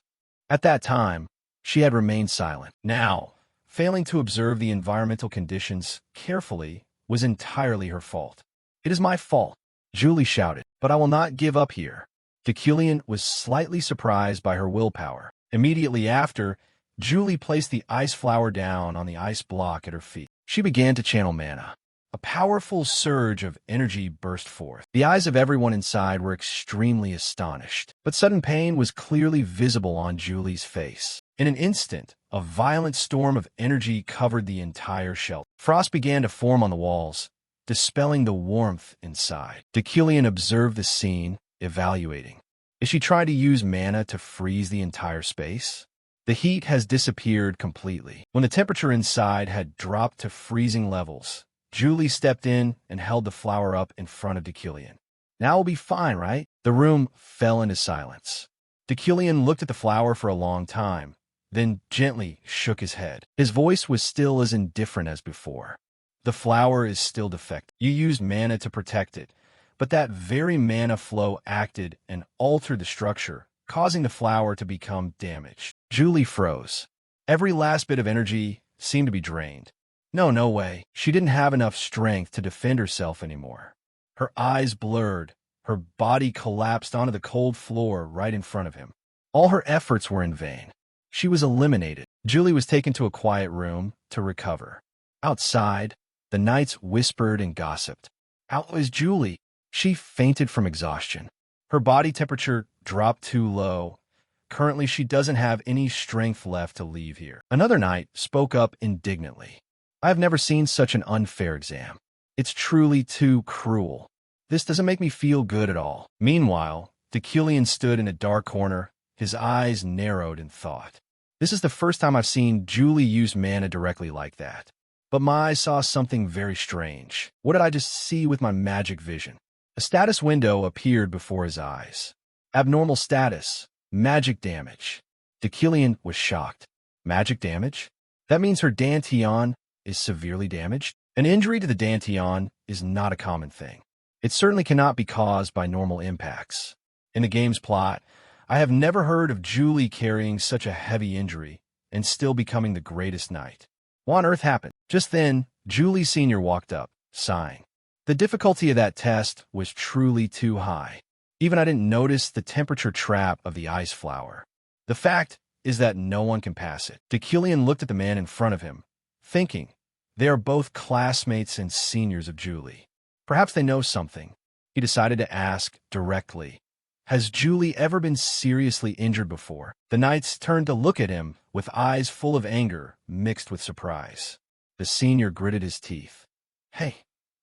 At that time, she had remained silent. Now, failing to observe the environmental conditions carefully was entirely her fault. It is my fault, Julie shouted, but I will not give up here. Deucalion was slightly surprised by her willpower. Immediately after, Julie placed the ice flower down on the ice block at her feet. She began to channel mana. A powerful surge of energy burst forth. The eyes of everyone inside were extremely astonished, but sudden pain was clearly visible on Julie's face. In an instant, a violent storm of energy covered the entire shelter. Frost began to form on the walls, dispelling the warmth inside. Deucalion observed the scene, evaluating. Is she trying to use mana to freeze the entire space? The heat has disappeared completely. When the temperature inside had dropped to freezing levels, Julie stepped in and held the flower up in front of Deucalion. Now we'll be fine, right? The room fell into silence. Deucalion looked at the flower for a long time, then gently shook his head. His voice was still as indifferent as before. The flower is still defective. You used mana to protect it, but that very mana flow acted and altered the structure, causing the flower to become damaged. Julie froze. Every last bit of energy seemed to be drained. No way. She didn't have enough strength to defend herself anymore. Her eyes blurred. Her body collapsed onto the cold floor right in front of him. All her efforts were in vain. She was eliminated. Julie was taken to a quiet room to recover. Outside, the knights whispered and gossiped. How is Julie? She fainted from exhaustion. Her body temperature dropped too low. Currently, she doesn't have any strength left to leave here. Another knight spoke up indignantly. I have never seen such an unfair exam. It's truly too cruel. This doesn't make me feel good at all. Meanwhile, Deucalion stood in a dark corner, his eyes narrowed in thought. This is the first time I've seen Julie use mana directly like that. But my eyes saw something very strange. What did I just see with my magic vision? A status window appeared before his eyes. Abnormal status. Magic damage. Deucalion was shocked. Magic damage? That means her Dantian is severely damaged? An injury to the Dantian is not a common thing. It certainly cannot be caused by normal impacts. In the game's plot, I have never heard of Julie carrying such a heavy injury and still becoming the greatest knight. What on earth happened? Just then, Julie Sr. walked up, sighing. The difficulty of that test was truly too high. Even I didn't notice the temperature trap of the ice flower. The fact is that no one can pass it. Deucalion looked at the man in front of him, thinking, they are both classmates and seniors of Julie. Perhaps they know something. He decided to ask directly, has Julie ever been seriously injured before? The knights turned to look at him with eyes full of anger mixed with surprise. The senior gritted his teeth. Hey,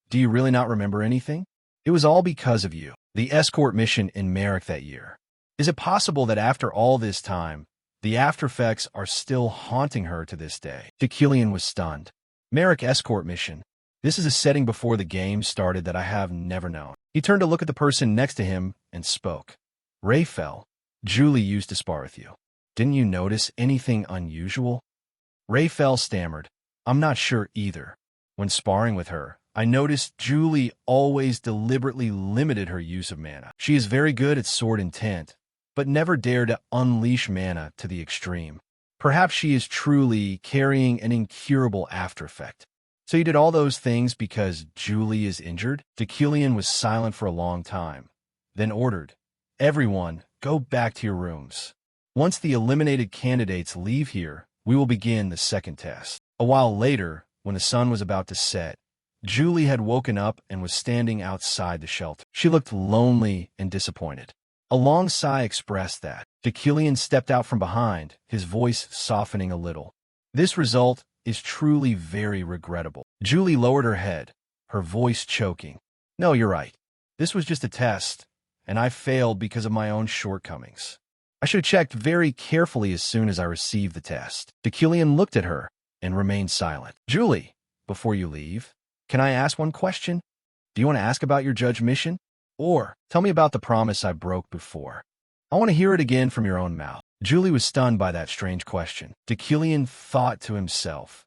do you really not remember anything? It was all because of you. The escort mission in Merrick that year. Is it possible that after all this time, the aftereffects are still haunting her to this day? Deucalion was stunned. Merrick escort mission. This is a setting before the game started that I have never known. He turned to look at the person next to him and spoke. Raphael, Julie used to spar with you. Didn't you notice anything unusual? Raphael stammered. I'm not sure either. When sparring with her, I noticed Julie always deliberately limited her use of mana. She is very good at sword intent, but never dared to unleash mana to the extreme. Perhaps she is truly carrying an incurable aftereffect. So you did all those things because Julie is injured? Deucalion was silent for a long time, then ordered, everyone, go back to your rooms. Once the eliminated candidates leave here, we will begin the second test. A while later, when the sun was about to set, Julie had woken up and was standing outside the shelter. She looked lonely and disappointed. A long sigh expressed that. Deucalion stepped out from behind, his voice softening a little. This result is truly very regrettable. Julie lowered her head, her voice choking. No, you're right. This was just a test, and I failed because of my own shortcomings. I should have checked very carefully as soon as I received the test. Deucalion looked at her and remained silent. Julie, before you leave, can I ask one question? Do you want to ask about your judge mission? Or tell me about the promise I broke before. I want to hear it again from your own mouth. Julie was stunned by that strange question. Deucalion thought to himself.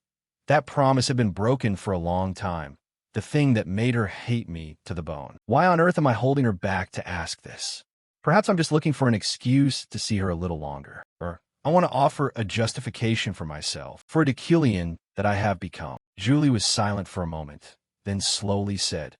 That promise had been broken for a long time, the thing that made her hate me to the bone. Why on earth am I holding her back to ask this? Perhaps I'm just looking for an excuse to see her a little longer. Or I want to offer a justification for myself, for a Deucalion that I have become. Julie was silent for a moment, then slowly said,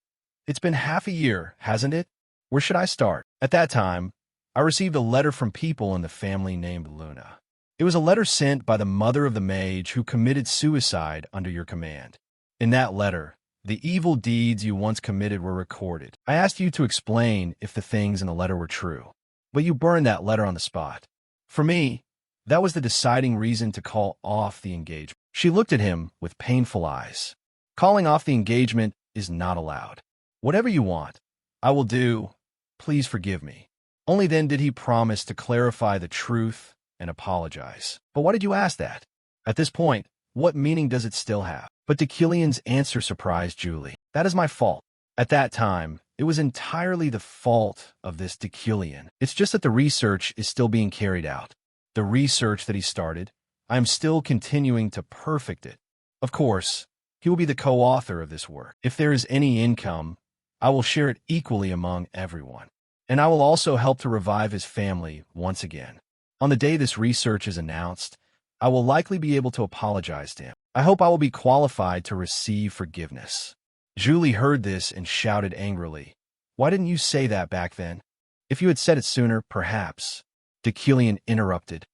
It's been half a year, hasn't it? Where should I start? At that time, I received a letter from people in the family named Luna. It was a letter sent by the mother of the mage who committed suicide under your command. In that letter, the evil deeds you once committed were recorded. I asked you to explain if the things in the letter were true, but you burned that letter on the spot. For me, that was the deciding reason to call off the engagement. She looked at him with painful eyes. Calling off the engagement is not allowed. Whatever you want, I will do. Please forgive me. Only then did he promise to clarify the truth and apologize. But why did you ask that? At this point, what meaning does it still have? But Deucalion's answer surprised Julie. That is my fault. At that time, it was entirely the fault of this Deucalion. It's just that the research is still being carried out. The research that he started, I am still continuing to perfect it. Of course, he will be the co-author of this work. If there is any income, I will share it equally among everyone. and I will also help to revive his family once again. On the day this research is announced, I will likely be able to apologize to him. I hope I will be qualified to receive forgiveness." Julie heard this and shouted angrily, "Why didn't you say that back then? If you had said it sooner, perhaps." Deucalion interrupted.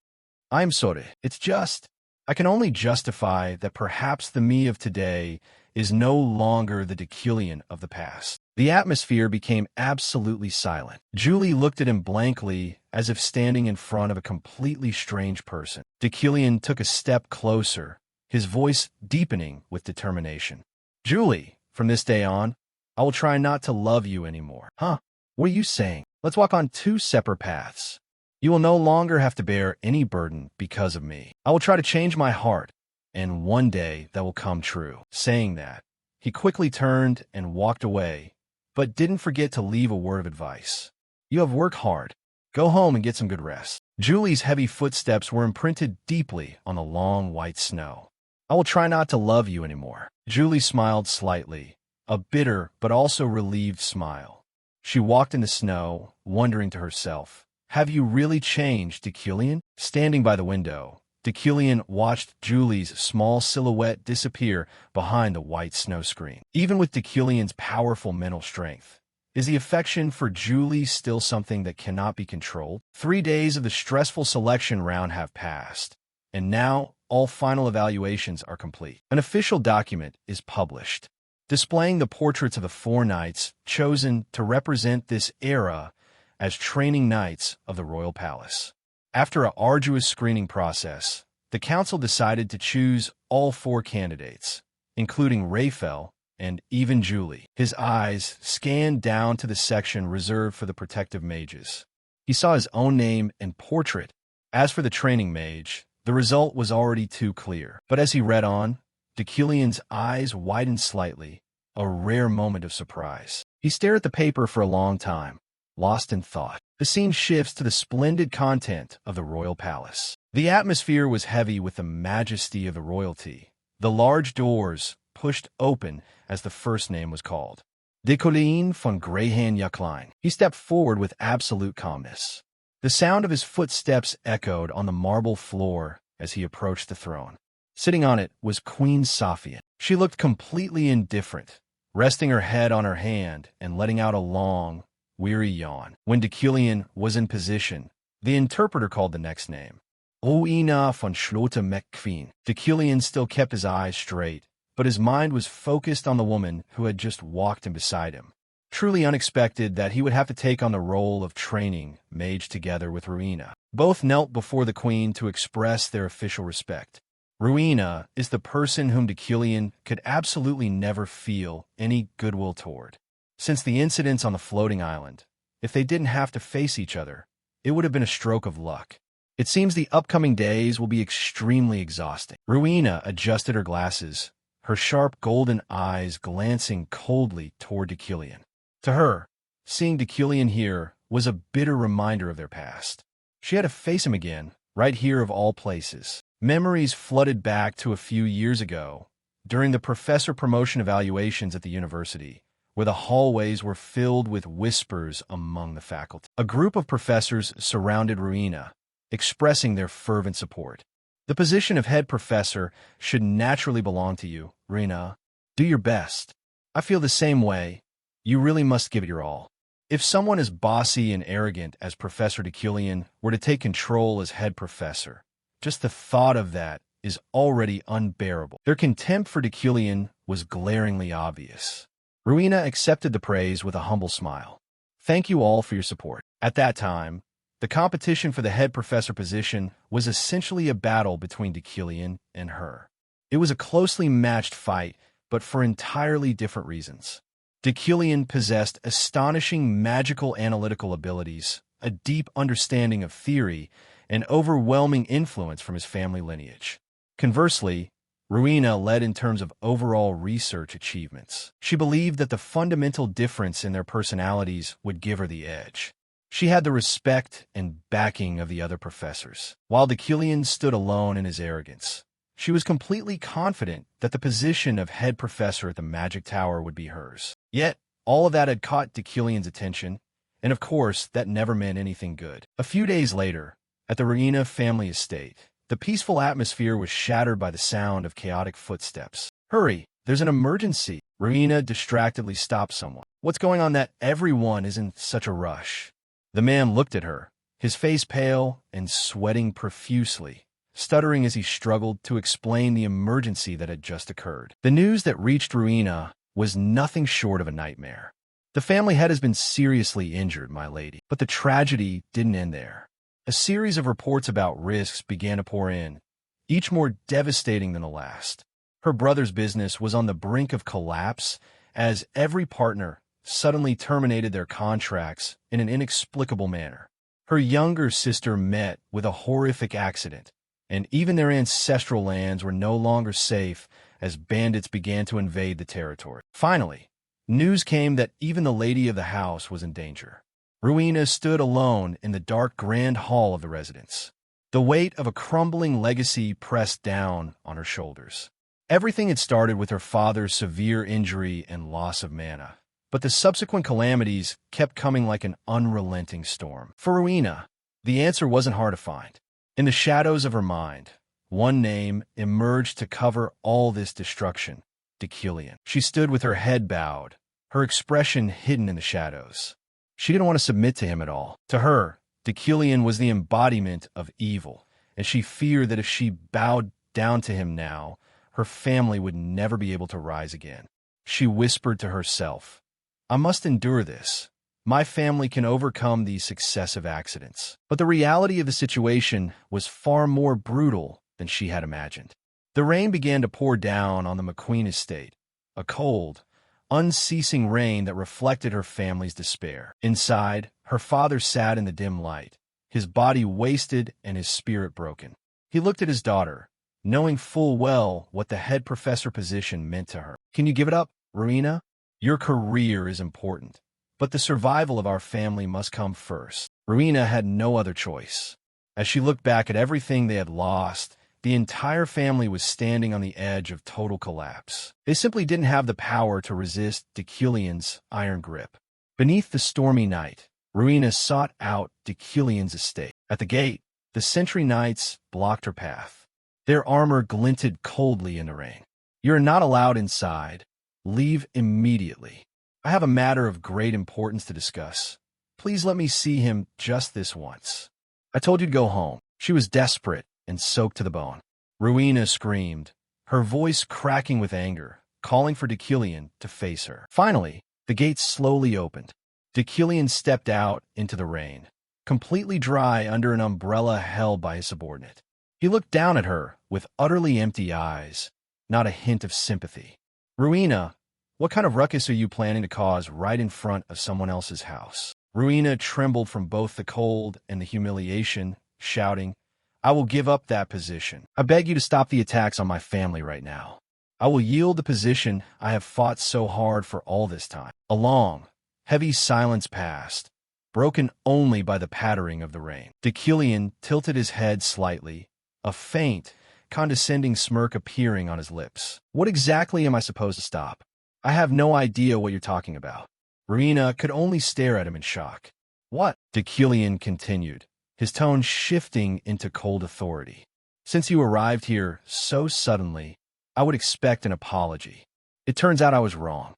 "I'm sorry. It's just, I can only justify that perhaps the me of today is no longer the Deucalion of the past." The atmosphere became absolutely silent. Julie looked at him blankly, as if standing in front of a completely strange person. Deucalion took a step closer, his voice deepening with determination. "Julie, from this day on, I will try not to love you anymore." "Huh? What are you saying? Let's walk on two separate paths. You will no longer have to bear any burden because of me. I will try to change my heart, and one day that will come true." Saying that, he quickly turned and walked away, but didn't forget to leave a word of advice. "You have worked hard. Go home and get some good rest." Julie's heavy footsteps were imprinted deeply on the long white snow. "I will try not to love you anymore." Julie smiled slightly, a bitter but also relieved smile. She walked in the snow, wondering to herself, "Have you really changed, Deucalion?" Standing by the window, Deucalion watched Julie's small silhouette disappear behind the white snow screen. Even with Deucalion's powerful mental strength, is the affection for Julie still something that cannot be controlled? 3 days of the stressful selection round have passed, and now all final evaluations are complete. An official document is published, displaying the portraits of the 4 knights chosen to represent this era as training knights of the royal palace. After an arduous screening process, the council decided to choose all 4 candidates, including Raphael and even Julie. His eyes scanned down to the section reserved for the protective mages. He saw his own name and portrait. As for the training mage, the result was already too clear. But as he read on, Deucalion's eyes widened slightly, a rare moment of surprise. He stared at the paper for a long time, lost in thought. The scene shifts to the splendid content of the royal palace. The atmosphere was heavy with the majesty of the royalty. The large doors pushed open as the first name was called. Deucalion von Greyhan-Yucklein. He stepped forward with absolute calmness. The sound of his footsteps echoed on the marble floor as he approached the throne. Sitting on it was Queen Safia. She looked completely indifferent, resting her head on her hand and letting out a long, weary yawn. When Deucalion was in position, the interpreter called the next name. Rowena von Schlotte-Meckqueen. Deucalion still kept his eyes straight, but his mind was focused on the woman who had just walked in beside him. Truly unexpected that he would have to take on the role of training mage together with Rowena. Both knelt before the queen to express their official respect. Rowena is the person whom Deucalion could absolutely never feel any goodwill toward. Since the incidents on the floating island, if they didn't have to face each other, it would have been a stroke of luck. It seems the upcoming days will be extremely exhausting. Rowena adjusted her glasses, her sharp golden eyes glancing coldly toward Deucalion. To her, seeing Deucalion here was a bitter reminder of their past. She had to face him again, right here of all places. Memories flooded back to a few years ago, during the professor promotion evaluations at the university, where the hallways were filled with whispers among the faculty. A group of professors surrounded Rowena, expressing their fervent support. "The position of head professor should naturally belong to you, Rowena. Do your best. I feel the same way. You really must give it your all." If someone as bossy and arrogant as Professor Deucalion were to take control as head professor, just the thought of that is already unbearable. Their contempt for Deucalion was glaringly obvious. Rowena accepted the praise with a humble smile. "Thank you all for your support." At that time, the competition for the head professor position was essentially a battle between Deucalion and her. It was a closely matched fight, but for entirely different reasons. Deucalion possessed astonishing magical analytical abilities, a deep understanding of theory, and overwhelming influence from his family lineage. Conversely, Rowena led in terms of overall research achievements. She believed that the fundamental difference in their personalities would give her the edge. She had the respect and backing of the other professors. While Deucalion stood alone in his arrogance, she was completely confident that the position of head professor at the Magic Tower would be hers. Yet, all of that had caught Deucalion's attention, And of course, that never meant anything good. A few days later, at the Ruina family estate, the peaceful atmosphere was shattered by the sound of chaotic footsteps. "Hurry, there's an emergency." Ruina distractedly stopped someone. "What's going on that everyone is in such a rush?" The man looked at her, his face pale and sweating profusely, stuttering as he struggled to explain the emergency that had just occurred. The news that reached Ruina was nothing short of a nightmare. "The family head has been seriously injured, my lady." But the tragedy didn't end there. A series of reports about risks began to pour in, each more devastating than the last. Her brother's business was on the brink of collapse as every partner suddenly terminated their contracts in an inexplicable manner. Her younger sister met with a horrific accident, and even their ancestral lands were no longer safe as bandits began to invade the territory. Finally, news came that even the lady of the house was in danger. Ruina stood alone in the dark grand hall of the residence, the weight of a crumbling legacy pressed down on her shoulders. Everything had started with her father's severe injury and loss of mana, but the subsequent calamities kept coming like an unrelenting storm. For Ruina, the answer wasn't hard to find. In the shadows of her mind, one name emerged to cover all this destruction: Deucalion. She stood with her head bowed, her expression hidden in the shadows. She didn't want to submit to him at all. To her, Deucalion was the embodiment of evil, and she feared that if she bowed down to him now, her family would never be able to rise again. She whispered to herself, "I must endure this. My family can overcome these successive accidents." But the reality of the situation was far more brutal than she had imagined. The rain began to pour down on the McQueen estate, a cold, unceasing rain that reflected her family's despair. Inside, her father sat in the dim light, his body wasted and his spirit broken. He looked at his daughter, knowing full well what the head professor position meant to her. "Can you give it up, Ruina? Your career is important, but the survival of our family must come first." Ruina had no other choice. As she looked back at everything they had lost, the entire family was standing on the edge of total collapse. They simply didn't have the power to resist Deucalion's iron grip. Beneath the stormy night, Ruina sought out Deucalion's estate. At the gate, the sentry knights blocked her path. Their armor glinted coldly in the rain. "You're not allowed inside. Leave immediately. I have a matter of great importance to discuss. Please let me see him just this once. I told you to go home." She was desperate and soaked to the bone. Ruina screamed, her voice cracking with anger, calling for Deucalion to face her. Finally, the gate slowly opened. Deucalion stepped out into the rain, completely dry under an umbrella held by his subordinate. He looked down at her with utterly empty eyes, not a hint of sympathy. "Ruina, what kind of ruckus are you planning to cause right in front of someone else's house?" Ruina trembled from both the cold and the humiliation, shouting, "I will give up that position. I beg you to stop the attacks on my family right now. I will yield the position I have fought so hard for all this time." A long, heavy silence passed, broken only by the pattering of the rain. Deucalion tilted his head slightly, a faint, condescending smirk appearing on his lips. "What exactly am I supposed to stop? I have no idea what you're talking about." Ruina could only stare at him in shock. "What?" Deucalion continued, his tone shifting into cold authority. "Since you arrived here so suddenly, I would expect an apology. It turns out I was wrong."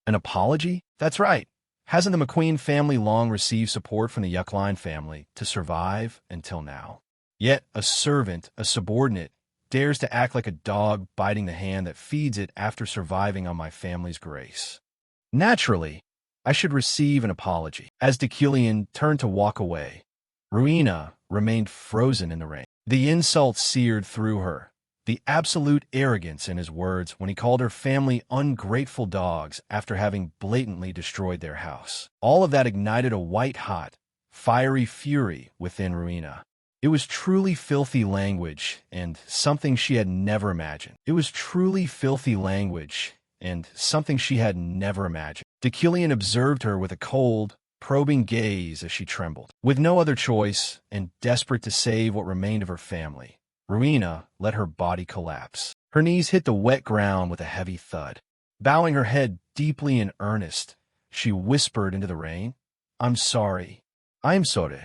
"An apology?" "That's right. Hasn't the McQueen family long received support from the Yuckline family to survive until now? Yet a servant, a subordinate, dares to act like a dog biting the hand that feeds it after surviving on my family's grace. Naturally, I should receive an apology." As Deucalion turned to walk away, Ruina remained frozen in the rain. The insult seared through her, the absolute arrogance in his words when he called her family ungrateful dogs after having blatantly destroyed their house. All of that ignited a white-hot, fiery fury within Ruina. It was truly filthy language and something she had never imagined. Deucalion observed her with a cold, probing gaze as she trembled. With no other choice, and desperate to save what remained of her family, Ruina let her body collapse. Her knees hit the wet ground with a heavy thud. Bowing her head deeply in earnest, she whispered into the rain, I'm sorry. I'm sorry.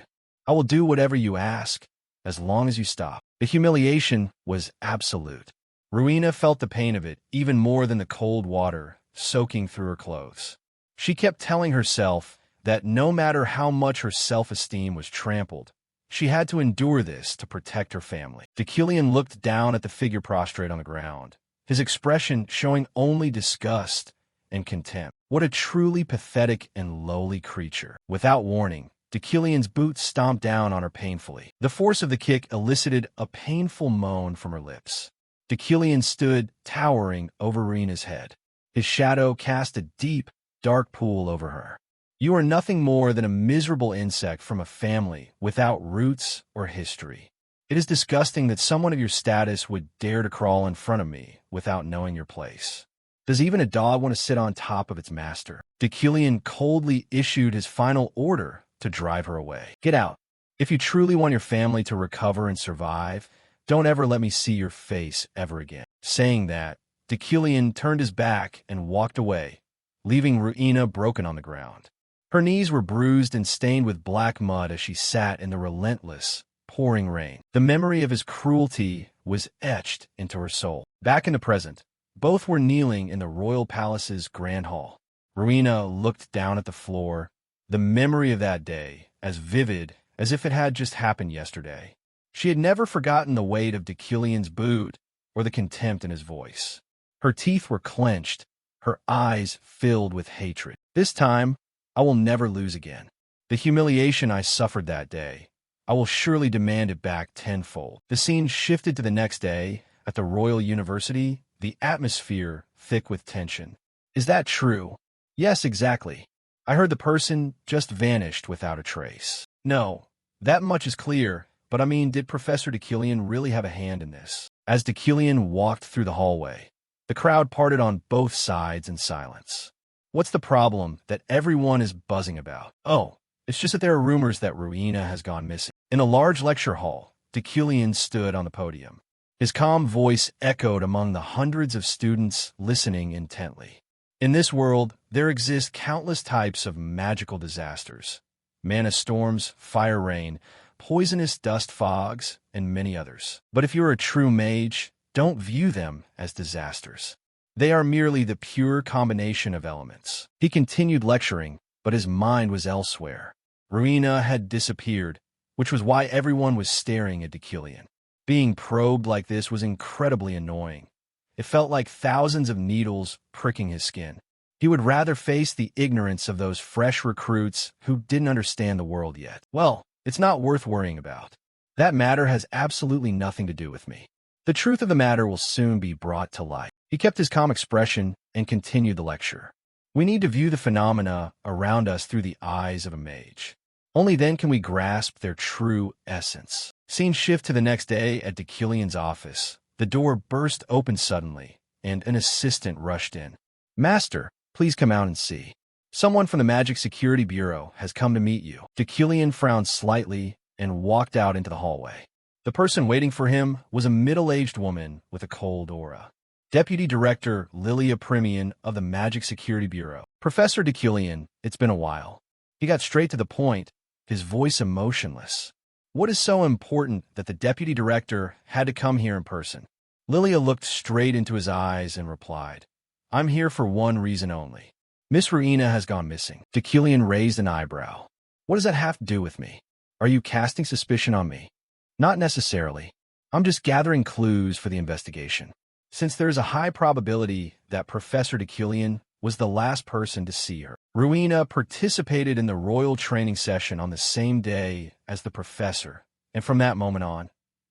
I will do whatever you ask, as long as you stop. The humiliation was absolute. Ruina felt the pain of it even more than the cold water soaking through her clothes. She kept telling herself that no matter how much her self-esteem was trampled, she had to endure this to protect her family. Deucalion looked down at the figure prostrate on the ground, his expression showing only disgust and contempt. What a truly pathetic and lowly creature. Without warning, Deucalion's boots stomped down on her painfully. The force of the kick elicited a painful moan from her lips. Deucalion stood towering over Ruina's head. His shadow cast a deep, dark pool over her. You are nothing more than a miserable insect from a family without roots or history. It is disgusting that someone of your status would dare to crawl in front of me without knowing your place. Does even a dog want to sit on top of its master? Deucalion coldly issued his final order to drive her away. Get out. If you truly want your family to recover and survive, don't ever let me see your face ever again. Saying that, Deucalion turned his back and walked away, leaving Ruina broken on the ground. Her knees were bruised and stained with black mud as she sat in the relentless, pouring rain. The memory of his cruelty was etched into her soul. Back in the present, both were kneeling in the royal palace's grand hall. Ruina looked down at the floor, the memory of that day as vivid as if it had just happened yesterday. She had never forgotten the weight of Deucalion's boot or the contempt in his voice. Her teeth were clenched, her eyes filled with hatred. This time, I will never lose again. The humiliation I suffered that day, I will surely demand it back tenfold. The scene shifted to the next day at the Royal University, the atmosphere thick with tension. Is that true? Yes, exactly. I heard the person just vanished without a trace. No, that much is clear, but I mean, did Professor Deucalion really have a hand in this? As Deucalion walked through the hallway, the crowd parted on both sides in silence. What's the problem that everyone is buzzing about? Oh, it's just that there are rumors that Ruina has gone missing. In a large lecture hall, Deucalion stood on the podium. His calm voice echoed among the hundreds of students listening intently. In this world, there exist countless types of magical disasters. Mana storms, fire rain, poisonous dust fogs, and many others. But if you're a true mage, don't view them as disasters. They are merely the pure combination of elements. He continued lecturing, but his mind was elsewhere. Ruina had disappeared, which was why everyone was staring at Deucalion. Being probed like this was incredibly annoying. It felt like thousands of needles pricking his skin. He would rather face the ignorance of those fresh recruits who didn't understand the world yet. Well, it's not worth worrying about. That matter has absolutely nothing to do with me. The truth of the matter will soon be brought to light. He kept his calm expression and continued the lecture. We need to view the phenomena around us through the eyes of a mage. Only then can we grasp their true essence. Scene shift to the next day at Deucalion's office. The door burst open suddenly, and an assistant rushed in. Master, please come out and see. Someone from the Magic Security Bureau has come to meet you. Deucalion frowned slightly and walked out into the hallway. The person waiting for him was a middle-aged woman with a cold aura. Deputy Director Lilia Premian of the Magic Security Bureau. Professor Deucalion, it's been a while. He got straight to the point, his voice emotionless. What is so important that the Deputy Director had to come here in person? Lilia looked straight into his eyes and replied, I'm here for one reason only. Miss Ruina has gone missing. Deucalion raised an eyebrow. What does that have to do with me? Are you casting suspicion on me? Not necessarily. I'm just gathering clues for the investigation. Since there is a high probability that Professor Deucalion was the last person to see her. Ruina participated in the royal training session on the same day as the professor, and from that moment on,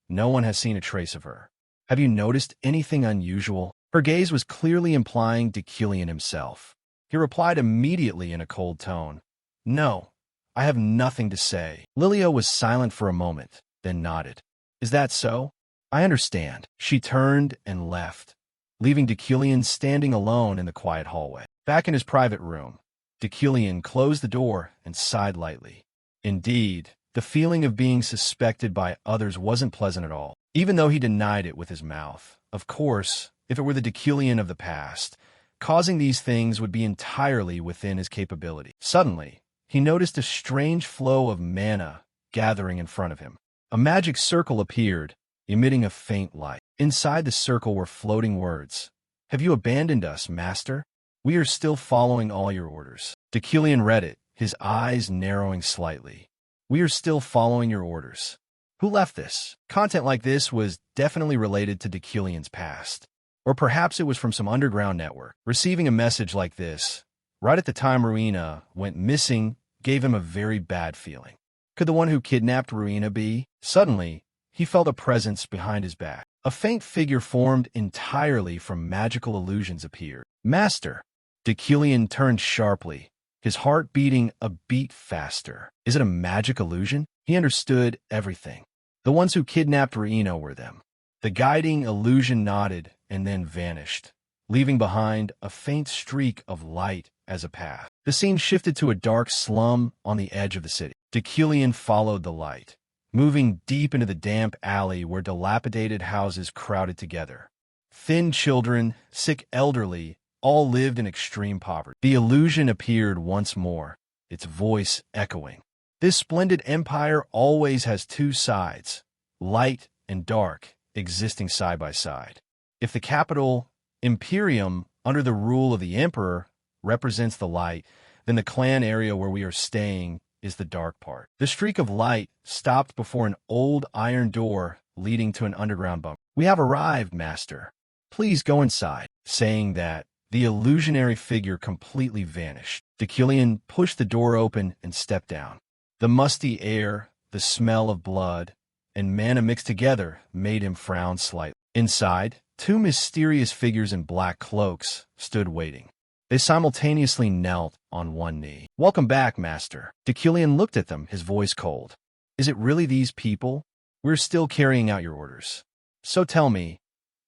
no one has seen a trace of her. Have you noticed anything unusual? Her gaze was clearly implying Deucalion himself. He replied immediately in a cold tone, No, I have nothing to say. Lilia was silent for a moment, then nodded. Is that so? I understand. She turned and left, leaving Deucalion standing alone in the quiet hallway. Back in his private room, Deucalion closed the door and sighed lightly. Indeed, the feeling of being suspected by others wasn't pleasant at all, even though he denied it with his mouth. Of course, if it were the Deucalion of the past, causing these things would be entirely within his capability. Suddenly, he noticed a strange flow of mana gathering in front of him. A magic circle appeared, emitting a faint light. Inside the circle were floating words. "Have you abandoned us, Master? We are still following all your orders." Deucalion read it, his eyes narrowing slightly. "We are still following your orders." Who left this? Content like this was definitely related to Deucalion's past. Or perhaps it was from some underground network. Receiving a message like this, right at the time Ruina went missing, gave him a very bad feeling. Could the one who kidnapped Ruina be? Suddenly, he felt a presence behind his back. A faint figure formed entirely from magical illusions appeared. "Master!" Deucalion turned sharply, his heart beating a beat faster. Is it a magic illusion? He understood everything. The ones who kidnapped Ruina were them. The guiding illusion nodded and then vanished, leaving behind a faint streak of light as a path. The scene shifted to a dark slum on the edge of the city. Deucalion followed the light, moving deep into the damp alley where dilapidated houses crowded together. Thin children, sick elderly, all lived in extreme poverty. The illusion appeared once more, its voice echoing. "This splendid empire always has two sides, light and dark, existing side by side. If the capital, Imperium, under the rule of the Emperor, represents the light, then the clan area where we are staying is the dark part." The streak of light stopped before an old iron door leading to an underground bunker. "We have arrived, Master. Please go inside." Saying that, the illusionary figure completely vanished. Deucalion pushed the door open and stepped down. The musty air, the smell of blood, and mana mixed together made him frown slightly. Inside, two mysterious figures in black cloaks stood waiting. They simultaneously knelt on one knee. "Welcome back, Master." Deucalion looked at them, his voice cold. "Is it really these people? We're still carrying out your orders. So tell me,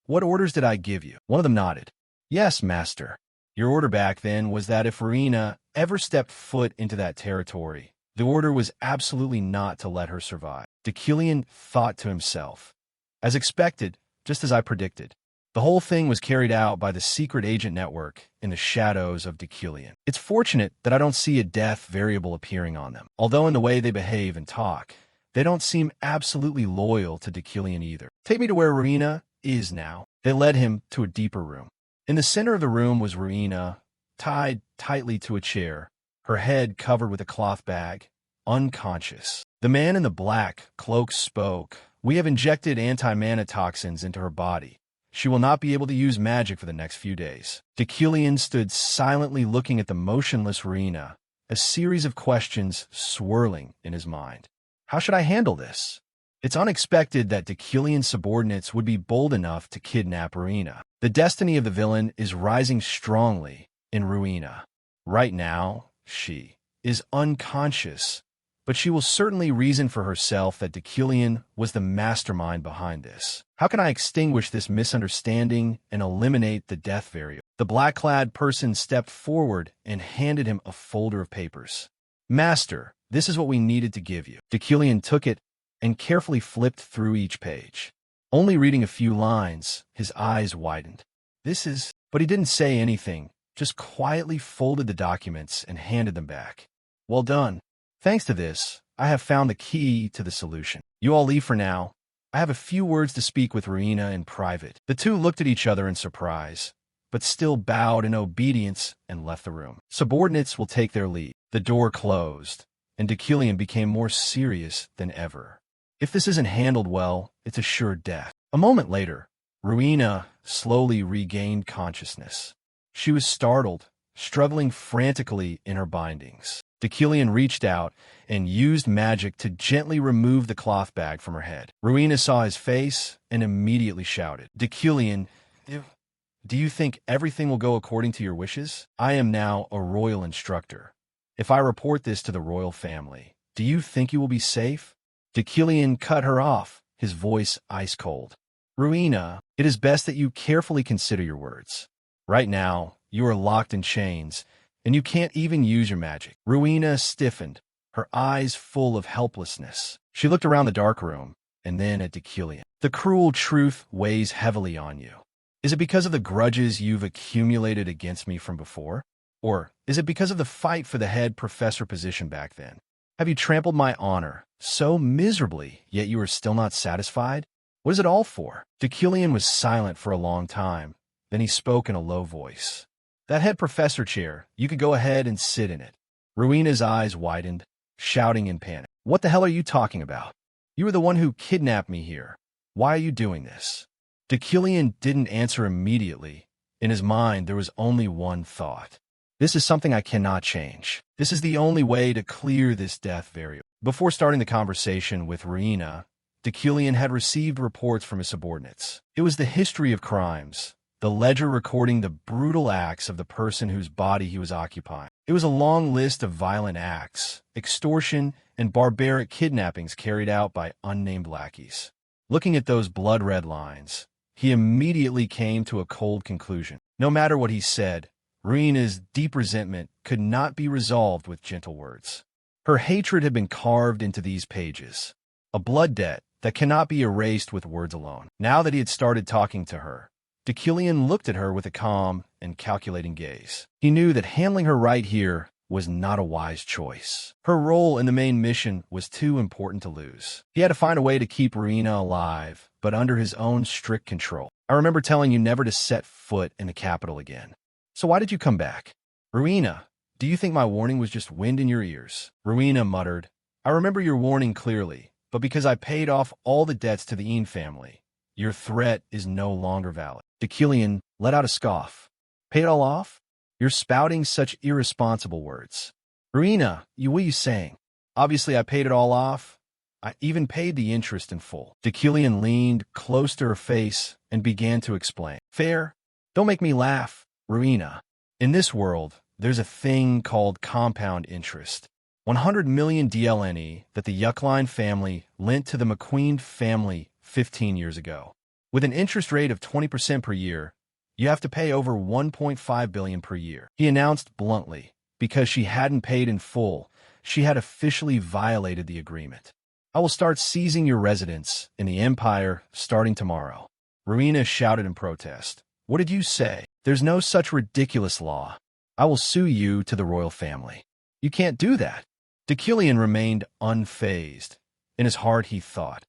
what orders did I give you?" One of them nodded. "Yes, Master. Your order back then was that if Ruina ever stepped foot into that territory, the order was absolutely not to let her survive." Deucalion thought to himself. As expected, just as I predicted. The whole thing was carried out by the secret agent network in the shadows of Deucalion. It's fortunate that I don't see a death variable appearing on them. Although in the way they behave and talk, they don't seem absolutely loyal to Deucalion either. "Take me to where Ruina is now." They led him to a deeper room. In the center of the room was Ruina, tied tightly to a chair, her head covered with a cloth bag, unconscious. The man in the black cloak spoke. "We have injected anti-mana toxins into her body. She will not be able to use magic for the next few days." Deucalion stood silently looking at the motionless Ruina, a series of questions swirling in his mind. How should I handle this? It's unexpected that Deucalion's subordinates would be bold enough to kidnap Ruina. The destiny of the villain is rising strongly in Ruina. Right now, she is unconscious, but she will certainly reason for herself that Deucalion was the mastermind behind this. How can I extinguish this misunderstanding and eliminate the death variable? The black-clad person stepped forward and handed him a folder of papers. "Master, this is what we needed to give you." Deucalion took it and carefully flipped through each page. Only reading a few lines, his eyes widened. "This is..." But he didn't say anything, just quietly folded the documents and handed them back. "Well done. Thanks to this, I have found the key to the solution. You all leave for now. I have a few words to speak with Ruina in private." The two looked at each other in surprise, but still bowed in obedience and left the room. Subordinates will take their leave. The door closed, and Deucalion became more serious than ever. If this isn't handled well, it's a sure death. A moment later, Ruina slowly regained consciousness. She was startled, struggling frantically in her bindings. Deucalion reached out and used magic to gently remove the cloth bag from her head. Ruina saw his face and immediately shouted, "Deucalion, do you think everything will go according to your wishes? I am now a royal instructor. If I report this to the royal family, do you think you will be safe?" Deucalion cut her off, his voice ice cold. "Ruina, it is best that you carefully consider your words. Right now, you are locked in chains, and you can't even use your magic." Ruina stiffened, her eyes full of helplessness. She looked around the dark room, and then at Deucalion. "The cruel truth weighs heavily on you. Is it because of the grudges you've accumulated against me from before?" Or is it because of the fight for the head professor position back then? Have you trampled my honor so miserably, yet you are still not satisfied? What is it all for? Deucalion was silent for a long time. Then he spoke in a low voice. That head professor chair, you could go ahead and sit in it. Rowena's eyes widened, shouting in panic. What the hell are you talking about? You were the one who kidnapped me here. Why are you doing this? Deucalion didn't answer immediately. In his mind, there was only one thought. This is something I cannot change. This is the only way to clear this death variable. Before starting the conversation with Rowena, Deucalion had received reports from his subordinates. It was the history of crimes, the ledger recording the brutal acts of the person whose body he was occupying. It was a long list of violent acts, extortion, and barbaric kidnappings carried out by unnamed lackeys. Looking at those blood-red lines, he immediately came to a cold conclusion. No matter what he said, Rowena's deep resentment could not be resolved with gentle words. Her hatred had been carved into these pages, a blood debt that cannot be erased with words alone. Now that he had started talking to her, Deucalion looked at her with a calm and calculating gaze. He knew that handling her right here was not a wise choice. Her role in the main mission was too important to lose. He had to find a way to keep Rowena alive, but under his own strict control. I remember telling you never to set foot in the capital again. So why did you come back? Rowena, do you think my warning was just wind in your ears? Rowena muttered, I remember your warning clearly, but because I paid off all the debts to the Ian family, your threat is no longer valid. Deucalion let out a scoff. Pay it all off? You're spouting such irresponsible words. Rowena, what are you saying? Obviously I paid it all off. I even paid the interest in full. Deucalion leaned close to her face and began to explain. Fair? Don't make me laugh. Rowena, in this world, there's a thing called compound interest. 100 million DLNE that the Yuckline family lent to the McQueen family 15 years ago. With an interest rate of 20% per year, you have to pay over $1.5 billion per year. He announced bluntly, because she hadn't paid in full, she had officially violated the agreement. I will start seizing your residence in the Empire starting tomorrow. Rowena shouted in protest. What did you say? There's no such ridiculous law. I will sue you to the royal family. You can't do that. Deucalion remained unfazed. In his heart he thought,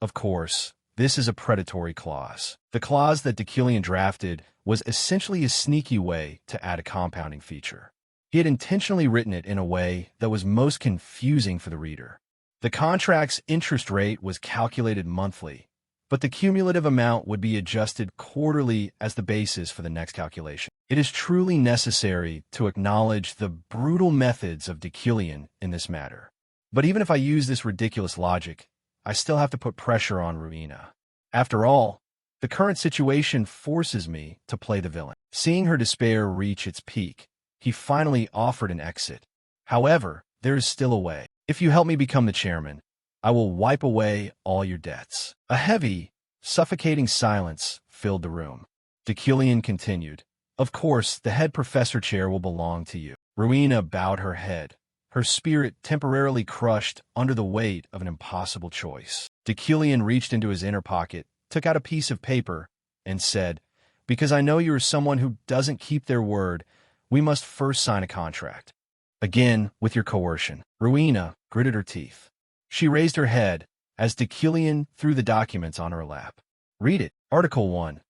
of course, this is a predatory clause. The clause that Deucalion drafted was essentially a sneaky way to add a compounding feature. He had intentionally written it in a way that was most confusing for the reader. The contract's interest rate was calculated monthly, but the cumulative amount would be adjusted quarterly as the basis for the next calculation. It is truly necessary to acknowledge the brutal methods of Deucalion in this matter. But even if I use this ridiculous logic, I still have to put pressure on Rowena. After all, the current situation forces me to play the villain. Seeing her despair reach its peak, he finally offered an exit. However, there is still a way. If you help me become the chairman, I will wipe away all your debts. A heavy, suffocating silence filled the room. Deucalion continued, Of course, the head professor chair will belong to you. Rowena bowed her head, her spirit temporarily crushed under the weight of an impossible choice. Deucalion reached into his inner pocket, took out a piece of paper, and said, Because I know you are someone who doesn't keep their word, we must first sign a contract. Again, with your coercion. Rowena gritted her teeth. She raised her head as Deucalion threw the documents on her lap. Read it. Article 1.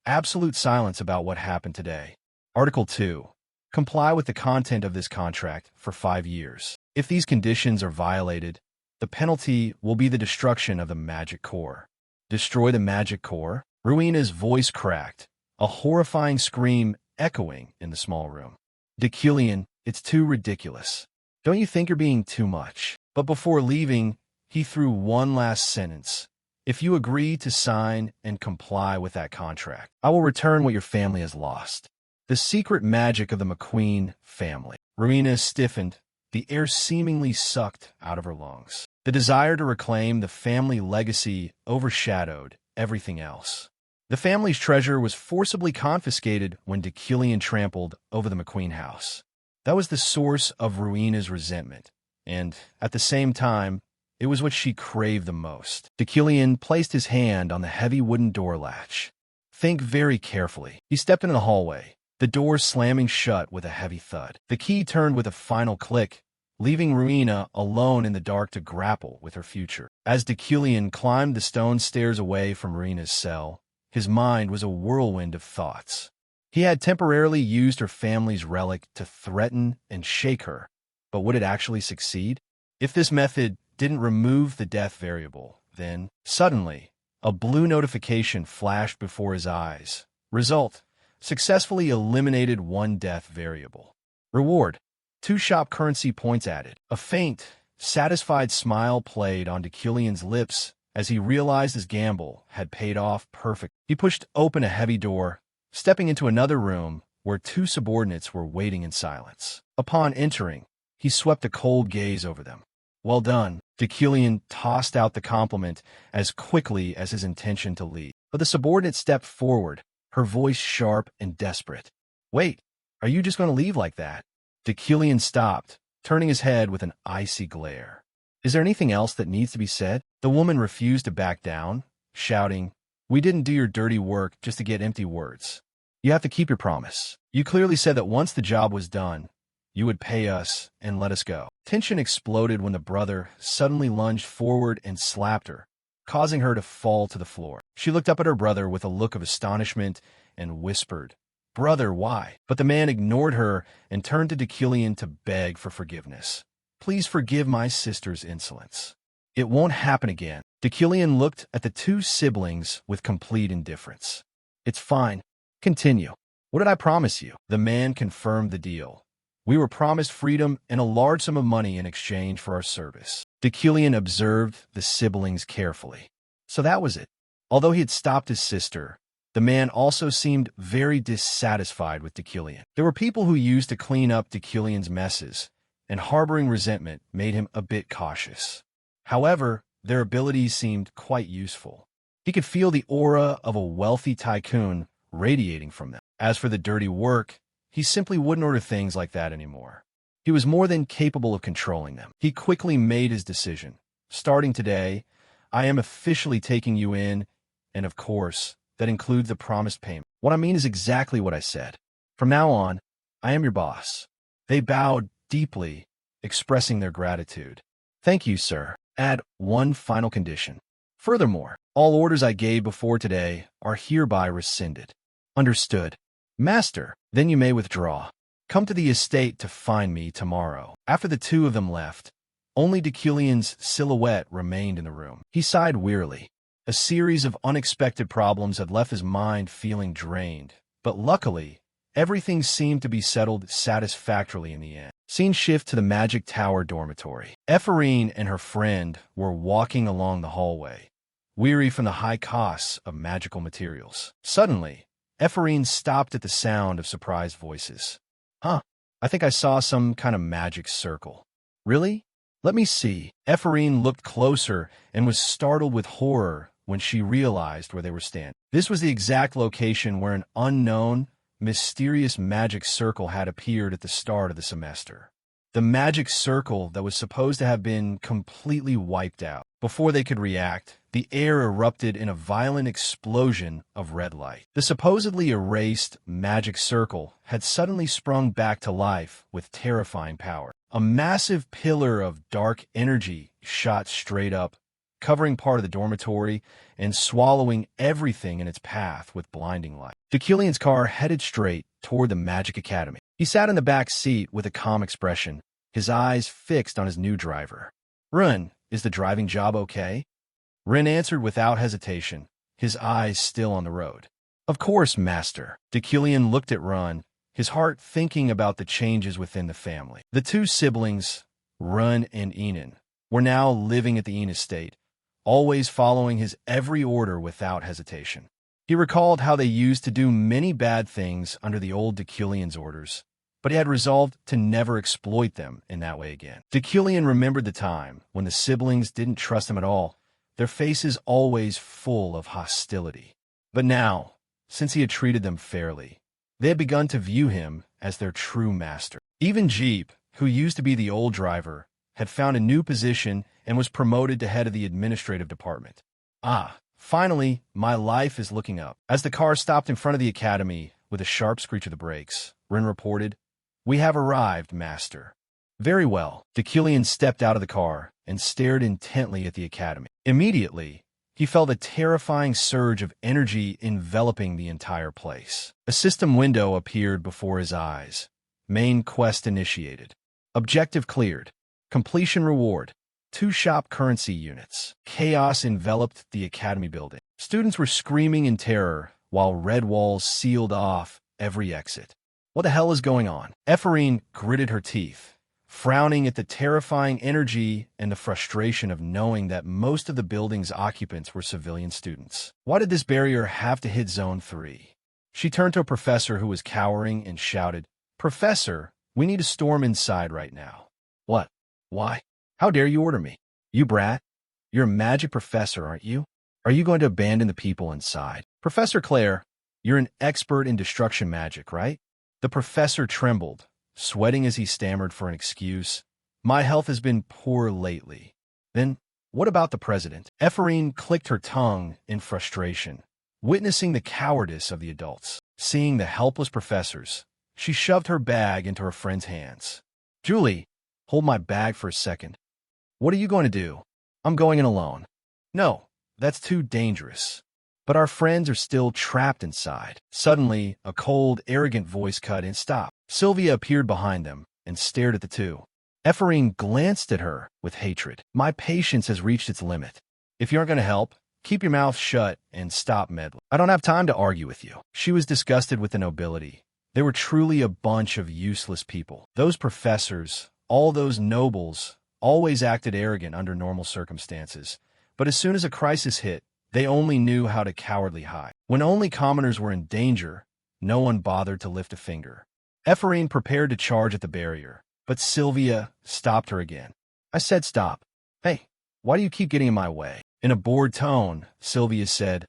Absolute silence about what happened today. Article 2. Comply with the content of this contract for 5 years. If these conditions are violated, the penalty will be the destruction of the magic core. Destroy the magic core? Rowena's voice cracked, a horrifying scream echoing in the small room. Deucalion, it's too ridiculous. Don't you think you're being too much? But before leaving, he threw one last sentence. If you agree to sign and comply with that contract, I will return what your family has lost. The secret magic of the McQueen family. Rowena stiffened, the air seemingly sucked out of her lungs. The desire to reclaim the family legacy overshadowed everything else. The family's treasure was forcibly confiscated when Deucalion trampled over the McQueen house. That was the source of Rowena's resentment, and, at the same time, it was what she craved the most. Deucalion placed his hand on the heavy wooden door latch. Think very carefully. He stepped into the hallway, the door slamming shut with a heavy thud. The key turned with a final click, leaving Ruina alone in the dark to grapple with her future. As Deculian climbed the stone stairs away from Ruina's cell, his mind was a whirlwind of thoughts. He had temporarily used her family's relic to threaten and shake her, but would it actually succeed? If this method didn't remove the death variable, then, suddenly, a blue notification flashed before his eyes. Result: successfully eliminated one death variable. Reward: 2 shop currency points added. A faint, satisfied smile played on Deculian's lips as he realized his gamble had paid off perfect. He pushed open a heavy door, stepping into another room where 2 subordinates were waiting in silence. Upon entering, he swept a cold gaze over them. "Well done." Deculian tossed out the compliment as quickly as his intention to leave. But the subordinate stepped forward, her voice sharp and desperate. "Wait, are you just going to leave like that?" Deculian stopped, turning his head with an icy glare. "Is there anything else that needs to be said?" The woman refused to back down, shouting, "We didn't do your dirty work just to get empty words. You have to keep your promise. You clearly said that once the job was done, you would pay us and let us go." Tension exploded when the brother suddenly lunged forward and slapped her, causing her to fall to the floor. She looked up at her brother with a look of astonishment and whispered, "Brother, why?" But the man ignored her and turned to Deculian to beg for forgiveness. "Please forgive my sister's insolence. It won't happen again." Deculian looked at the 2 siblings with complete indifference. "It's fine. Continue. What did I promise you?" The man confirmed the deal. "We were promised freedom and a large sum of money in exchange for our service." Deculian observed the siblings carefully. So that was it. Although he had stopped his sister, the man also seemed very dissatisfied with Deculian. There were people who used to clean up Deculian's messes, and harboring resentment made him a bit cautious. However, their abilities seemed quite useful. He could feel the aura of a wealthy tycoon radiating from them. As for the dirty work, he simply wouldn't order things like that anymore. He was more than capable of controlling them. He quickly made his decision. "Starting today, I am officially taking you in, and of course, that includes the promised payment." "What I mean is exactly what I said. From now on, I am your boss." They bowed deeply, expressing their gratitude. "Thank you, sir. Add one final condition. Furthermore, all orders I gave before today are hereby rescinded." "Understood, master." "Then you may withdraw. Come to the estate to find me tomorrow." After the 2 of them left, only Deculian's silhouette remained in the room. He sighed wearily. A series of unexpected problems had left his mind feeling drained, but luckily, everything seemed to be settled satisfactorily in the end. Scene shift to the Magic Tower dormitory. Ephraim and her friend were walking along the hallway, weary from the high costs of magical materials. Suddenly, Ephraim stopped at the sound of surprised voices. "Huh, I think I saw some kind of magic circle." "Really? Let me see." Ephraim looked closer and was startled with horror when she realized where they were standing. This was the exact location where an unknown, mysterious magic circle had appeared at the start of the semester. The magic circle that was supposed to have been completely wiped out. Before they could react, the air erupted in a violent explosion of red light. The supposedly erased magic circle had suddenly sprung back to life with terrifying power. A massive pillar of dark energy shot straight up, covering part of the dormitory and swallowing everything in its path with blinding light. Deculian's car headed straight toward the Magic Academy. He sat in the back seat with a calm expression, his eyes fixed on his new driver. "Run, is the driving job okay?" Rin answered without hesitation, his eyes still on the road. "Of course, master." Deculian looked at Run, his heart thinking about the changes within the family. The 2 siblings, Run and Enan, were now living at the Enan estate, always following his every order without hesitation. He recalled how they used to do many bad things under the old Deculian's orders, but he had resolved to never exploit them in that way again. Deculian remembered the time when the siblings didn't trust him at all, their faces always full of hostility. But now, since he had treated them fairly, they had begun to view him as their true master. Even Jeep, who used to be the old driver, had found a new position and was promoted to head of the administrative department. "Ah, finally, my life is looking up." As the car stopped in front of the academy, with a sharp screech of the brakes. Rin reported, "We have arrived, Master." Very well. Deucalion stepped out of the car and stared intently at the academy. Immediately, he felt a terrifying surge of energy enveloping the entire place. A system window appeared before his eyes. Main quest initiated. Objective cleared. Completion reward. 2 shop currency units. Chaos enveloped the academy building. Students were screaming in terror while red walls sealed off every exit. What the hell is going on? Ephraim gritted her teeth, frowning at the terrifying energy and the frustration of knowing that most of the building's occupants were civilian students. Why did this barrier have to hit Zone 3? She turned to a professor who was cowering and shouted, "Professor, we need to storm inside right now." "What? Why? How dare you order me? You brat. You're a magic professor, aren't you? Are you going to abandon the people inside?" "Professor Claire, you're an expert in destruction magic, right?" The professor trembled, sweating as he stammered for an excuse. "My health has been poor lately." "Then, what about the president?" Ephraim clicked her tongue in frustration, witnessing the cowardice of the adults. Seeing the helpless professors, she shoved her bag into her friend's hands. "Julie, hold my bag for a second. What are you going to do?" "I'm going in alone." "No, that's too dangerous." "But our friends are still trapped inside." Suddenly, a cold, arrogant voice cut in. "Stop." Sylvia appeared behind them and stared at the two. Ephraim glanced at her with hatred. "My patience has reached its limit. If you aren't going to help, keep your mouth shut and stop meddling. I don't have time to argue with you." She was disgusted with the nobility. They were truly a bunch of useless people. Those professors, all those nobles, always acted arrogant under normal circumstances. But as soon as a crisis hit, they only knew how to cowardly hide. When only commoners were in danger, no one bothered to lift a finger. Ephraim prepared to charge at the barrier, but Sylvia stopped her again. "I said stop." "Hey, why do you keep getting in my way?" In a bored tone, Sylvia said,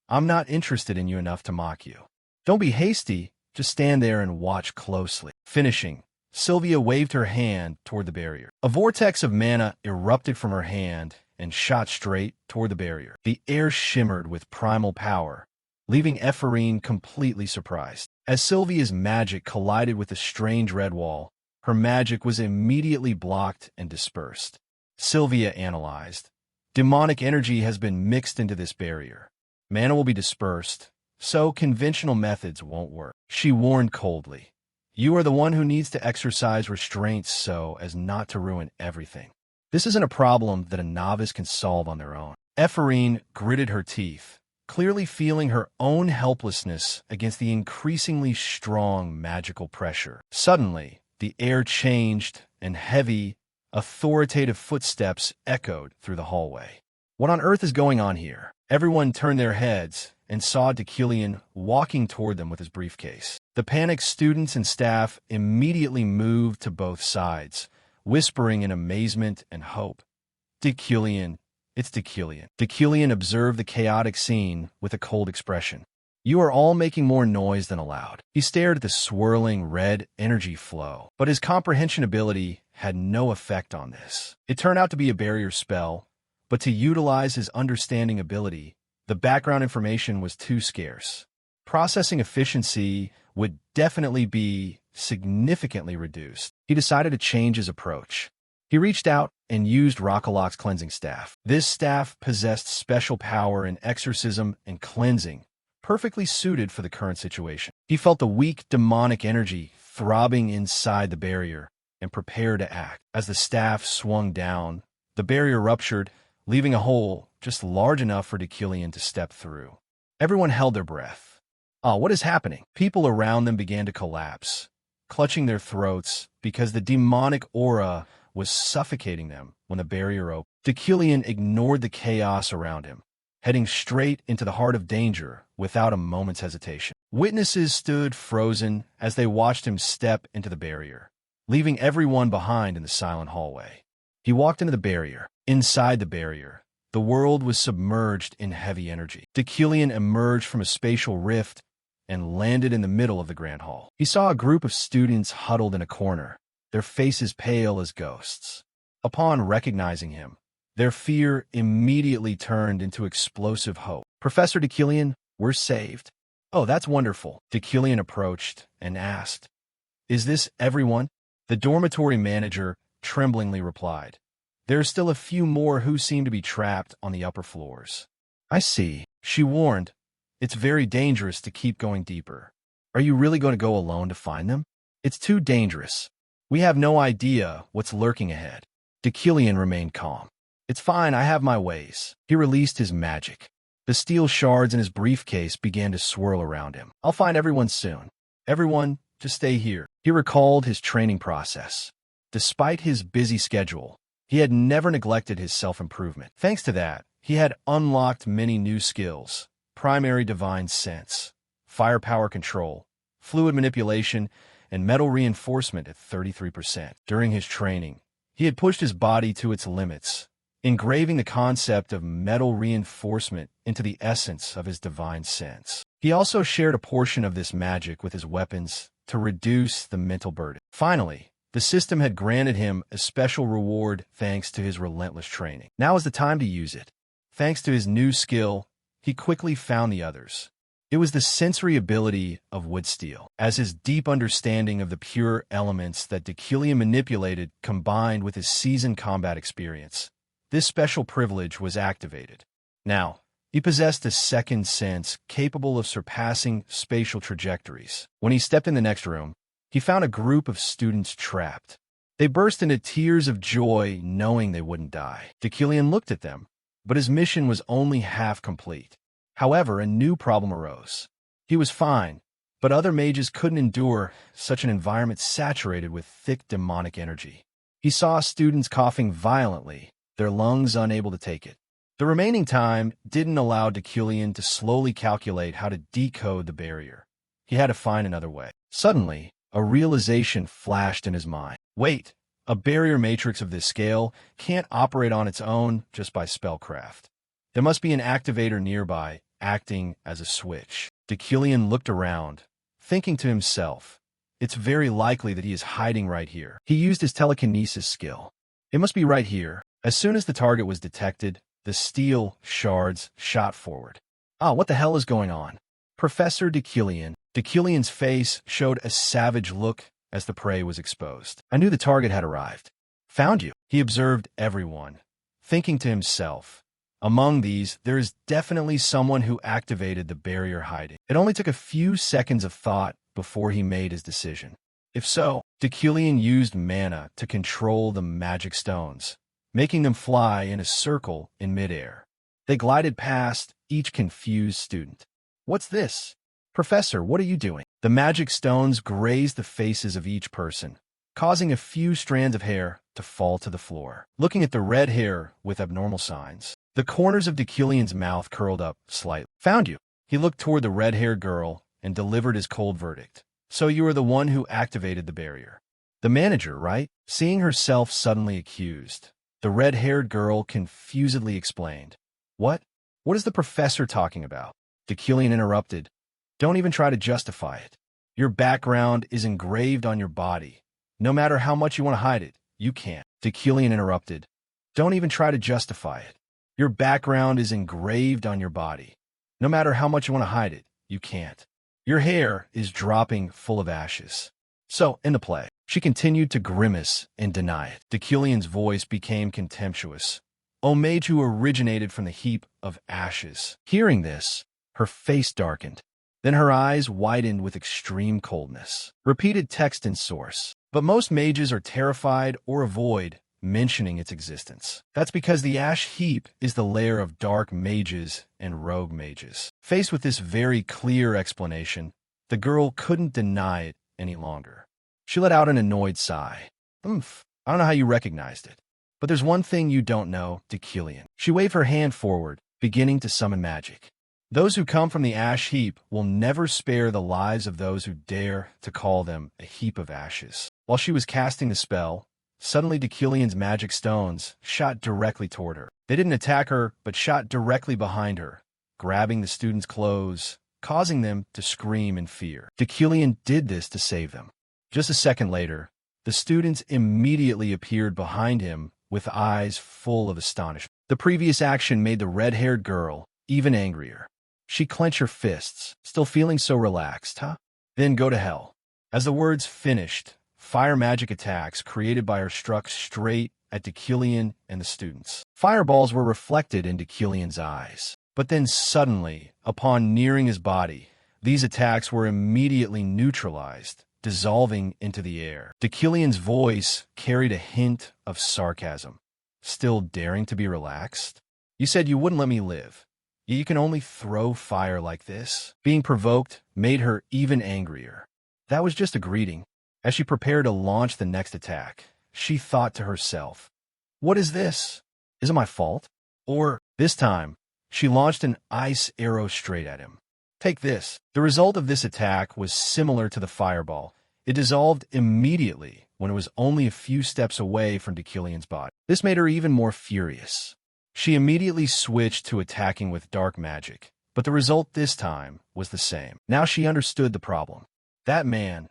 "I'm not interested in you enough to mock you." "Don't be hasty, just stand there and watch closely." Finishing, Sylvia waved her hand toward the barrier. A vortex of mana erupted from her hand and shot straight toward the barrier. The air shimmered with primal power, leaving Ephraim completely surprised. As Sylvia's magic collided with the strange red wall, her magic was immediately blocked and dispersed. Sylvia analyzed. Demonic energy has been mixed into this barrier. Mana will be dispersed, so conventional methods won't work. She warned coldly, "You are the one who needs to exercise restraints so as not to ruin everything. This isn't a problem that a novice can solve on their own." Ephraim gritted her teeth, clearly feeling her own helplessness against the increasingly strong magical pressure. Suddenly, the air changed and heavy, authoritative footsteps echoed through the hallway. What on earth is going on here? Everyone turned their heads and saw Deucalion walking toward them with his briefcase. The panicked students and staff immediately moved to both sides, whispering in amazement and hope. "Deucalion, it's Deucalion." Deucalion observed the chaotic scene with a cold expression. "You are all making more noise than allowed." He stared at the swirling red energy flow, but his comprehension ability had no effect on this. It turned out to be a barrier spell, but to utilize his understanding ability, the background information was too scarce. Processing efficiency would definitely be significantly reduced. He decided to change his approach. He reached out and used Rockaloc's cleansing staff. This staff possessed special power in exorcism and cleansing, perfectly suited for the current situation. He felt the weak demonic energy throbbing inside the barrier and prepared to act. As the staff swung down, the barrier ruptured, leaving a hole just large enough for Deucalion to step through. Everyone held their breath. What is happening? People around them began to collapse, clutching their throats because the demonic aura was suffocating them when the barrier opened. Deucalion ignored the chaos around him, heading straight into the heart of danger without a moment's hesitation. Witnesses stood frozen as they watched him step into the barrier, leaving everyone behind in the silent hallway. He walked into the barrier. Inside the barrier, the world was submerged in heavy energy. Deucalion emerged from a spatial rift and landed in the middle of the grand hall. He saw a group of students huddled in a corner, their faces pale as ghosts. Upon recognizing him, their fear immediately turned into explosive hope. "Professor Deucalion, we're saved." "Oh, that's wonderful." Deucalion approached and asked, "Is this everyone?" The dormitory manager tremblingly replied, "There are still a few more who seem to be trapped on the upper floors." "I see," she warned. "It's very dangerous to keep going deeper. Are you really going to go alone to find them?" "It's too dangerous. We have no idea what's lurking ahead." Deucalion remained calm. "It's fine, I have my ways." He released his magic. The steel shards in his briefcase began to swirl around him. "I'll find everyone soon. Everyone, just stay here." He recalled his training process. Despite his busy schedule, he had never neglected his self-improvement. Thanks to that, he had unlocked many new skills: primary divine sense, firepower control, fluid manipulation, and metal reinforcement at 33%. During his training, he had pushed his body to its limits, engraving the concept of metal reinforcement into the essence of his divine sense. He also shared a portion of this magic with his weapons to reduce the mental burden. Finally, the system had granted him a special reward thanks to his relentless training. Now is the time to use it. Thanks to his new skill, he quickly found the others. It was the sensory ability of wood steel. As his deep understanding of the pure elements that Deucalion manipulated combined with his seasoned combat experience, this special privilege was activated. Now, he possessed a second sense capable of surpassing spatial trajectories. When he stepped in the next room, he found a group of students trapped. They burst into tears of joy knowing they wouldn't die. Deucalion looked at them, but his mission was only half complete. However, a new problem arose. He was fine, but other mages couldn't endure such an environment saturated with thick demonic energy. He saw students coughing violently, their lungs unable to take it. The remaining time didn't allow Deucalion to slowly calculate how to decode the barrier. He had to find another way. Suddenly, a realization flashed in his mind. Wait, a barrier matrix of this scale can't operate on its own just by spellcraft. There must be an activator nearby, acting as a switch. Deucalion looked around, thinking to himself, it's very likely that he is hiding right here. He used his telekinesis skill. It must be right here. As soon as the target was detected, the steel shards shot forward. Ah, what the hell is going on? Professor Deucalion. Deucalion's face showed a savage look as the prey was exposed. I knew the target had arrived. Found you. He observed everyone, thinking to himself, among these, there is definitely someone who activated the barrier hiding. It only took a few seconds of thought before he made his decision. If so, Deucalion used mana to control the magic stones, making them fly in a circle in midair. They glided past each confused student. What's this? Professor, what are you doing? The magic stones grazed the faces of each person, causing a few strands of hair to fall to the floor. Looking at the red hair with abnormal signs, the corners of Deucalion's mouth curled up slightly. Found you. He looked toward the red-haired girl and delivered his cold verdict. So you are the one who activated the barrier. The manager, right? Seeing herself suddenly accused, the red-haired girl confusedly explained. What? What is the professor talking about? Deucalion interrupted. Don't even try to justify it. Your background is engraved on your body. No matter how much you want to hide it, you can't. Deucalion interrupted. Don't even try to justify it. Your background is engraved on your body. No matter how much you want to hide it, you can't. Your hair is dropping full of ashes. So, in the play, she continued to grimace and deny it. Deucalion's voice became contemptuous. O mage who originated from the heap of ashes. Hearing this, her face darkened. Then her eyes widened with extreme coldness. Repeated text and source. But most mages are terrified or avoid mentioning its existence. That's because the ash heap is the lair of dark mages and rogue mages. Faced with this very clear explanation, the girl couldn't deny it any longer. She let out an annoyed sigh. Oomph, I don't know how you recognized it. But there's one thing you don't know, Deucalion. She waved her hand forward, beginning to summon magic. Those who come from the ash heap will never spare the lives of those who dare to call them a heap of ashes. While she was casting the spell, suddenly Deucalion's magic stones shot directly toward her. They didn't attack her, but shot directly behind her, grabbing the students' clothes, causing them to scream in fear. Deucalion did this to save them. Just a second later, the students immediately appeared behind him with eyes full of astonishment. The previous action made the red-haired girl even angrier. She clenched her fists, still feeling so relaxed, huh? Then go to hell. As the words finished, fire magic attacks created by her struck straight at Dekilian and the students. Fireballs were reflected in Dekilian's eyes. But then suddenly, upon nearing his body, these attacks were immediately neutralized, dissolving into the air. Dekilian's voice carried a hint of sarcasm. Still daring to be relaxed? You said you wouldn't let me live. Yet you can only throw fire like this? Being provoked made her even angrier. That was just a greeting. As she prepared to launch the next attack, she thought to herself, what is this? Is it my fault? Or, this time, she launched an ice arrow straight at him. Take this. The result of this attack was similar to the fireball. It dissolved immediately when it was only a few steps away from Dekilian's body. This made her even more furious. She immediately switched to attacking with dark magic, but the result this time was the same. Now she understood the problem. That man,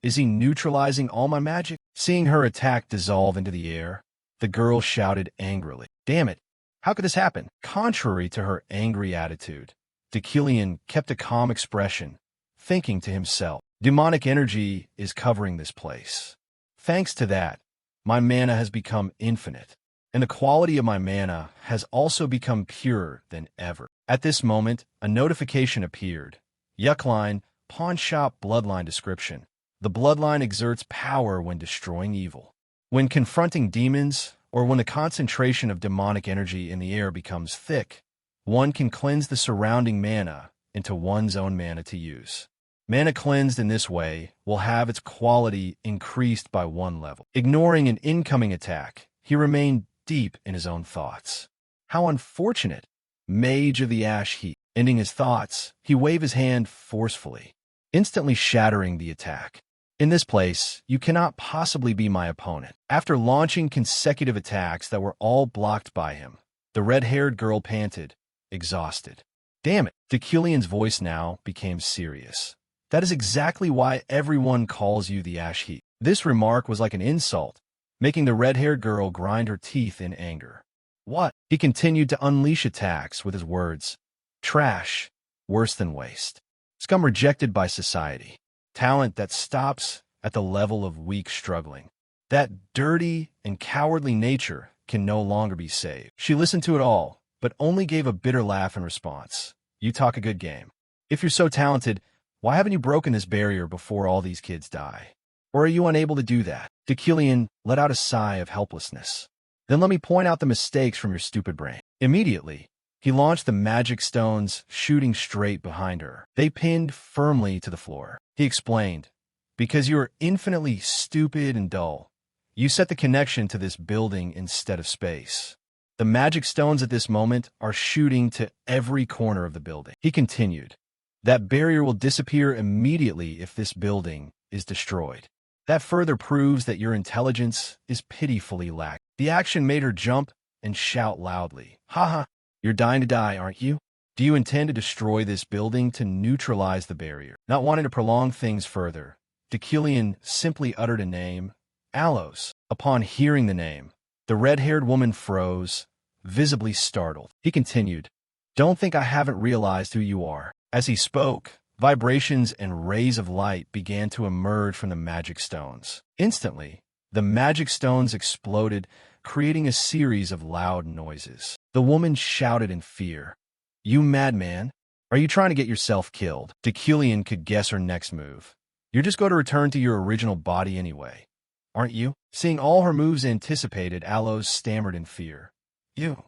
is he neutralizing all my magic? Seeing her attack dissolve into the air, the girl shouted angrily. Damn it! How could this happen? Contrary to her angry attitude, Dekilian kept a calm expression, thinking to himself, demonic energy is covering this place. Thanks to that, my mana has become infinite, and the quality of my mana has also become purer than ever. At this moment, a notification appeared. Yuckline, pawn shop bloodline description. The bloodline exerts power when destroying evil. When confronting demons, or when the concentration of demonic energy in the air becomes thick, one can cleanse the surrounding mana into one's own mana to use. Mana cleansed in this way will have its quality increased by 1 level. Ignoring an incoming attack, he remained deep in his own thoughts. How unfortunate! Mage of the Ash Heap. Ending his thoughts, he waved his hand forcefully, instantly shattering the attack. In this place, you cannot possibly be my opponent. After launching consecutive attacks that were all blocked by him, the red-haired girl panted, exhausted. Damn it! Dekilian's voice now became serious. That is exactly why everyone calls you the Ash Heap. This remark was like an insult, making the red-haired girl grind her teeth in anger. What? He continued to unleash attacks with his words. Trash, worse than waste. Scum rejected by society. Talent that stops at the level of weak struggling. That dirty and cowardly nature can no longer be saved. She listened to it all, but only gave a bitter laugh in response. You talk a good game. If you're so talented, why haven't you broken this barrier before all these kids die? Or are you unable to do that? Dekilian let out a sigh of helplessness. Then let me point out the mistakes from your stupid brain. Immediately, he launched the magic stones, shooting straight behind her. They pinned firmly to the floor. He explained, because you are infinitely stupid and dull, you set the connection to this building instead of space. The magic stones at this moment are shooting to every corner of the building. He continued, that barrier will disappear immediately if this building is destroyed. That further proves that your intelligence is pitifully lacking. The action made her jump and shout loudly. Haha, you're dying to die, aren't you? Do you intend to destroy this building to neutralize the barrier? Not wanting to prolong things further, Dekilian simply uttered a name, Aloes. Upon hearing the name, the red-haired woman froze, visibly startled. He continued, don't think I haven't realized who you are. As he spoke, vibrations and rays of light began to emerge from the magic stones. Instantly, the magic stones exploded, creating a series of loud noises. The woman shouted in fear. You madman! Are you trying to get yourself killed? Dekilian could guess her next move. You're just going to return to your original body anyway, aren't you? Seeing all her moves anticipated, Aloes stammered in fear. You?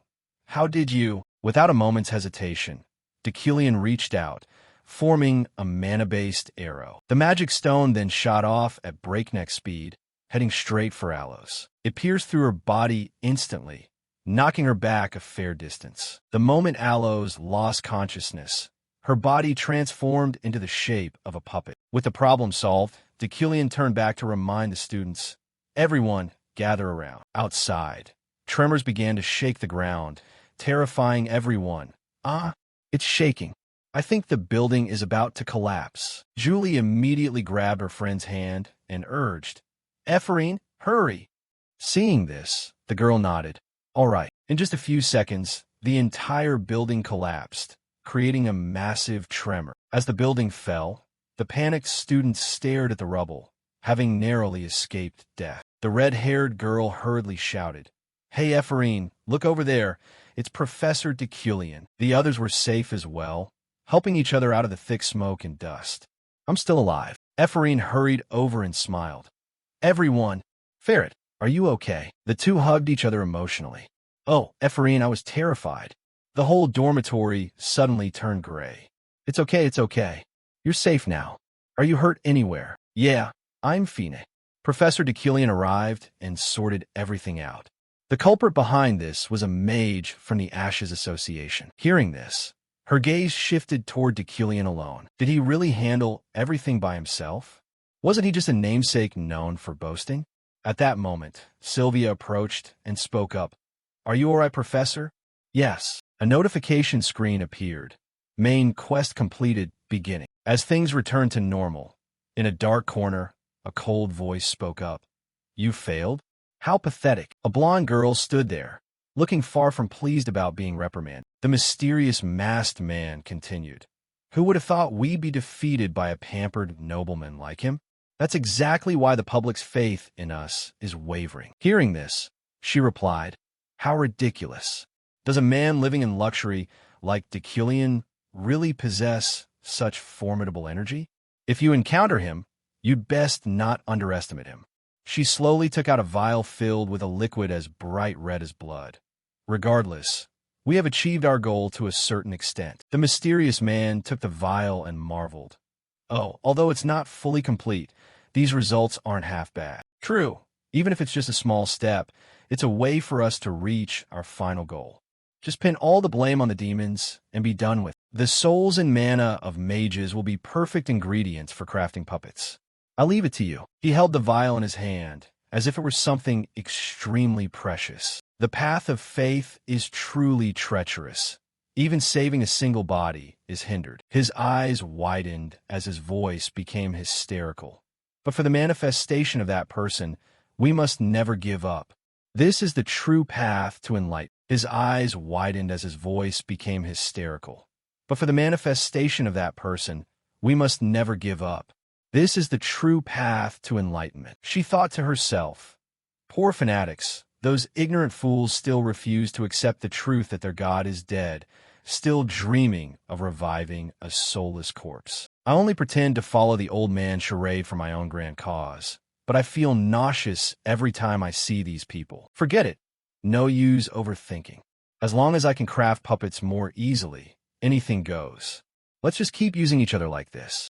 How did you? Without a moment's hesitation, Dekilian reached out, forming a mana-based arrow. The magic stone then shot off at breakneck speed, heading straight for Aloes. It pierced through her body instantly, knocking her back a fair distance. The moment Aloes lost consciousness, her body transformed into the shape of a puppet. With the problem solved, Dekilian turned back to remind the students, everyone, gather around. Outside, tremors began to shake the ground, terrifying everyone. It's shaking. I think the building is about to collapse. Julie immediately grabbed her friend's hand and urged, Ephraim, hurry. Seeing this, the girl nodded. All right. In just a few seconds, the entire building collapsed, creating a massive tremor. As the building fell, the panicked students stared at the rubble, having narrowly escaped death. The red-haired girl hurriedly shouted, "Hey, Ephraim, look over there. It's Professor Deculian." The others were safe as well, helping each other out of the thick smoke and dust. "I'm still alive." Ephraim hurried over and smiled. "Everyone, Ferret, are you okay?" The two hugged each other emotionally. "Oh, Ephraim, I was terrified." The whole dormitory suddenly turned gray. It's okay. You're safe now. Are you hurt anywhere?" "Yeah, I'm fine." Professor Deculian arrived and sorted everything out. The culprit behind this was a mage from the Ashes Association. Hearing this, her gaze shifted toward Deculian alone. Did he really handle everything by himself? Wasn't he just a namesake known for boasting? At that moment, Sylvia approached and spoke up. "Are you all right, Professor?" "Yes." A notification screen appeared. Main quest completed, beginning. As things returned to normal, in a dark corner, a cold voice spoke up. "You failed? How pathetic." A blonde girl stood there, looking far from pleased about being reprimanded. The mysterious masked man continued. "Who would have thought we'd be defeated by a pampered nobleman like him? That's exactly why the public's faith in us is wavering." Hearing this, she replied, "How ridiculous. Does a man living in luxury like Deculian really possess such formidable energy? If you encounter him, you'd best not underestimate him." She slowly took out a vial filled with a liquid as bright red as blood. "Regardless, we have achieved our goal to a certain extent." The mysterious man took the vial and marveled. "Oh, although it's not fully complete, these results aren't half bad." "True. Even if it's just a small step, it's a way for us to reach our final goal. Just pin all the blame on the demons and be done with it. The souls and mana of mages will be perfect ingredients for crafting puppets. I'll leave it to you." He held the vial in his hand, as if it were something extremely precious. The path of faith is truly treacherous. Even saving a single body is hindered. His eyes widened as his voice became hysterical. "But for the manifestation of that person, we must never give up. This is the true path to enlightenment." His eyes widened as his voice became hysterical. "But for the manifestation of that person, we must never give up. This is the true path to enlightenment." She thought to herself, "Poor fanatics, those ignorant fools still refuse to accept the truth that their God is dead, still dreaming of reviving a soulless corpse. I only pretend to follow the old man charade for my own grand cause, but I feel nauseous every time I see these people. Forget it. No use overthinking. As long as I can craft puppets more easily, anything goes. Let's just keep using each other like this.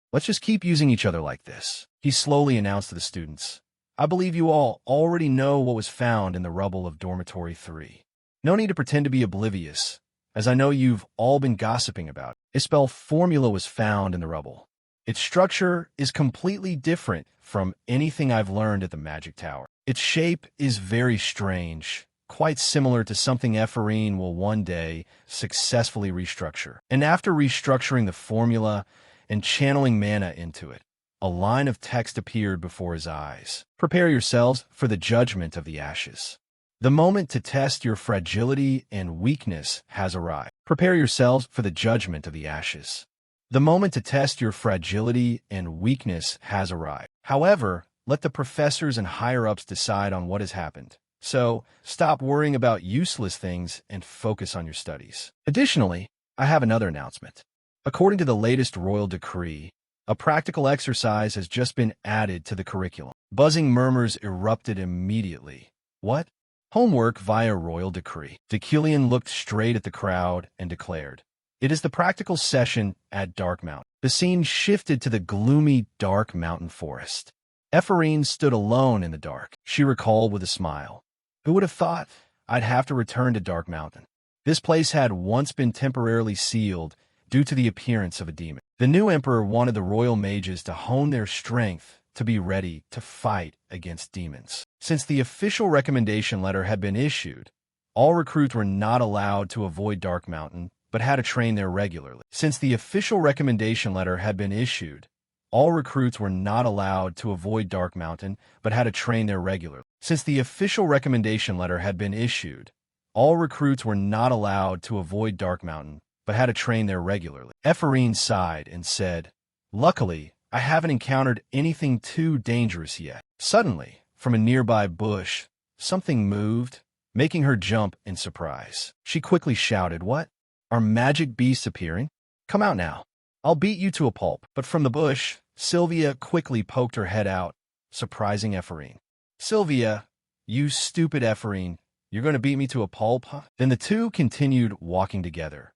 He slowly announced to the students, "I believe you all already know what was found in the rubble of Dormitory 3. No need to pretend to be oblivious, as I know you've all been gossiping about it. A spell formula was found in the rubble. Its structure is completely different from anything I've learned at the Magic Tower. Its shape is very strange, quite similar to something Ephraim will one day successfully restructure. And after restructuring the formula and channeling mana into it, a line of text appeared before his eyes. Prepare yourselves for the judgment of the ashes. The moment to test your fragility and weakness has arrived. Prepare yourselves for the judgment of the ashes. The moment to test your fragility and weakness has arrived. However, let the professors and higher-ups decide on what has happened. So, stop worrying about useless things and focus on your studies." Additionally, I have another announcement. According to the latest royal decree, a practical exercise has just been added to the curriculum. Buzzing murmurs erupted immediately. "What? Homework via royal decree?" Deculian looked straight at the crowd and declared, "It is the practical session at Dark Mountain." The scene shifted to the gloomy Dark Mountain forest. Ephraim stood alone in the dark. She recalled with a smile. "Who would have thought I'd have to return to Dark Mountain? This place had once been temporarily sealed due to the appearance of a demon. The new emperor wanted the royal mages to hone their strength to be ready to fight against demons. Since the official recommendation letter had been issued, all recruits were not allowed to avoid Dark Mountain, but had to train there regularly. Since the official recommendation letter had been issued, all recruits were not allowed to avoid Dark Mountain, but had to train there regularly. Since the official recommendation letter had been issued, all recruits were not allowed to avoid Dark Mountain, but had to train there regularly. Ephraim sighed and said, "Luckily, I haven't encountered anything too dangerous yet." Suddenly, from a nearby bush, something moved, making her jump in surprise. She quickly shouted, "What? Are magic beasts appearing? Come out now. I'll beat you to a pulp." But from the bush, Sylvia quickly poked her head out, surprising Ephraim. "Sylvia, you stupid Ephraim, you're going to beat me to a pulp, huh?" Then the two continued walking together.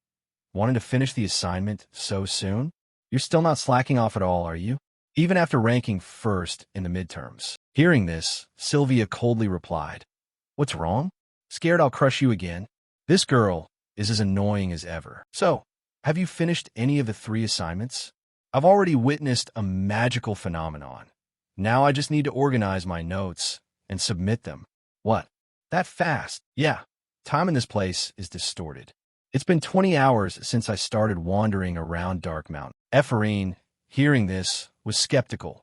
"Wanting to finish the assignment so soon? You're still not slacking off at all, are you? Even after ranking first in the midterms." Hearing this, Sylvia coldly replied, "What's wrong? Scared I'll crush you again? This girl is as annoying as ever. So, have you finished any of the 3 assignments? I've already witnessed a magical phenomenon. Now I just need to organize my notes and submit them." "What? That fast?" "Yeah. Time in this place is distorted. It's been 20 hours since I started wandering around Dark Mountain." Ephraim, hearing this, was skeptical.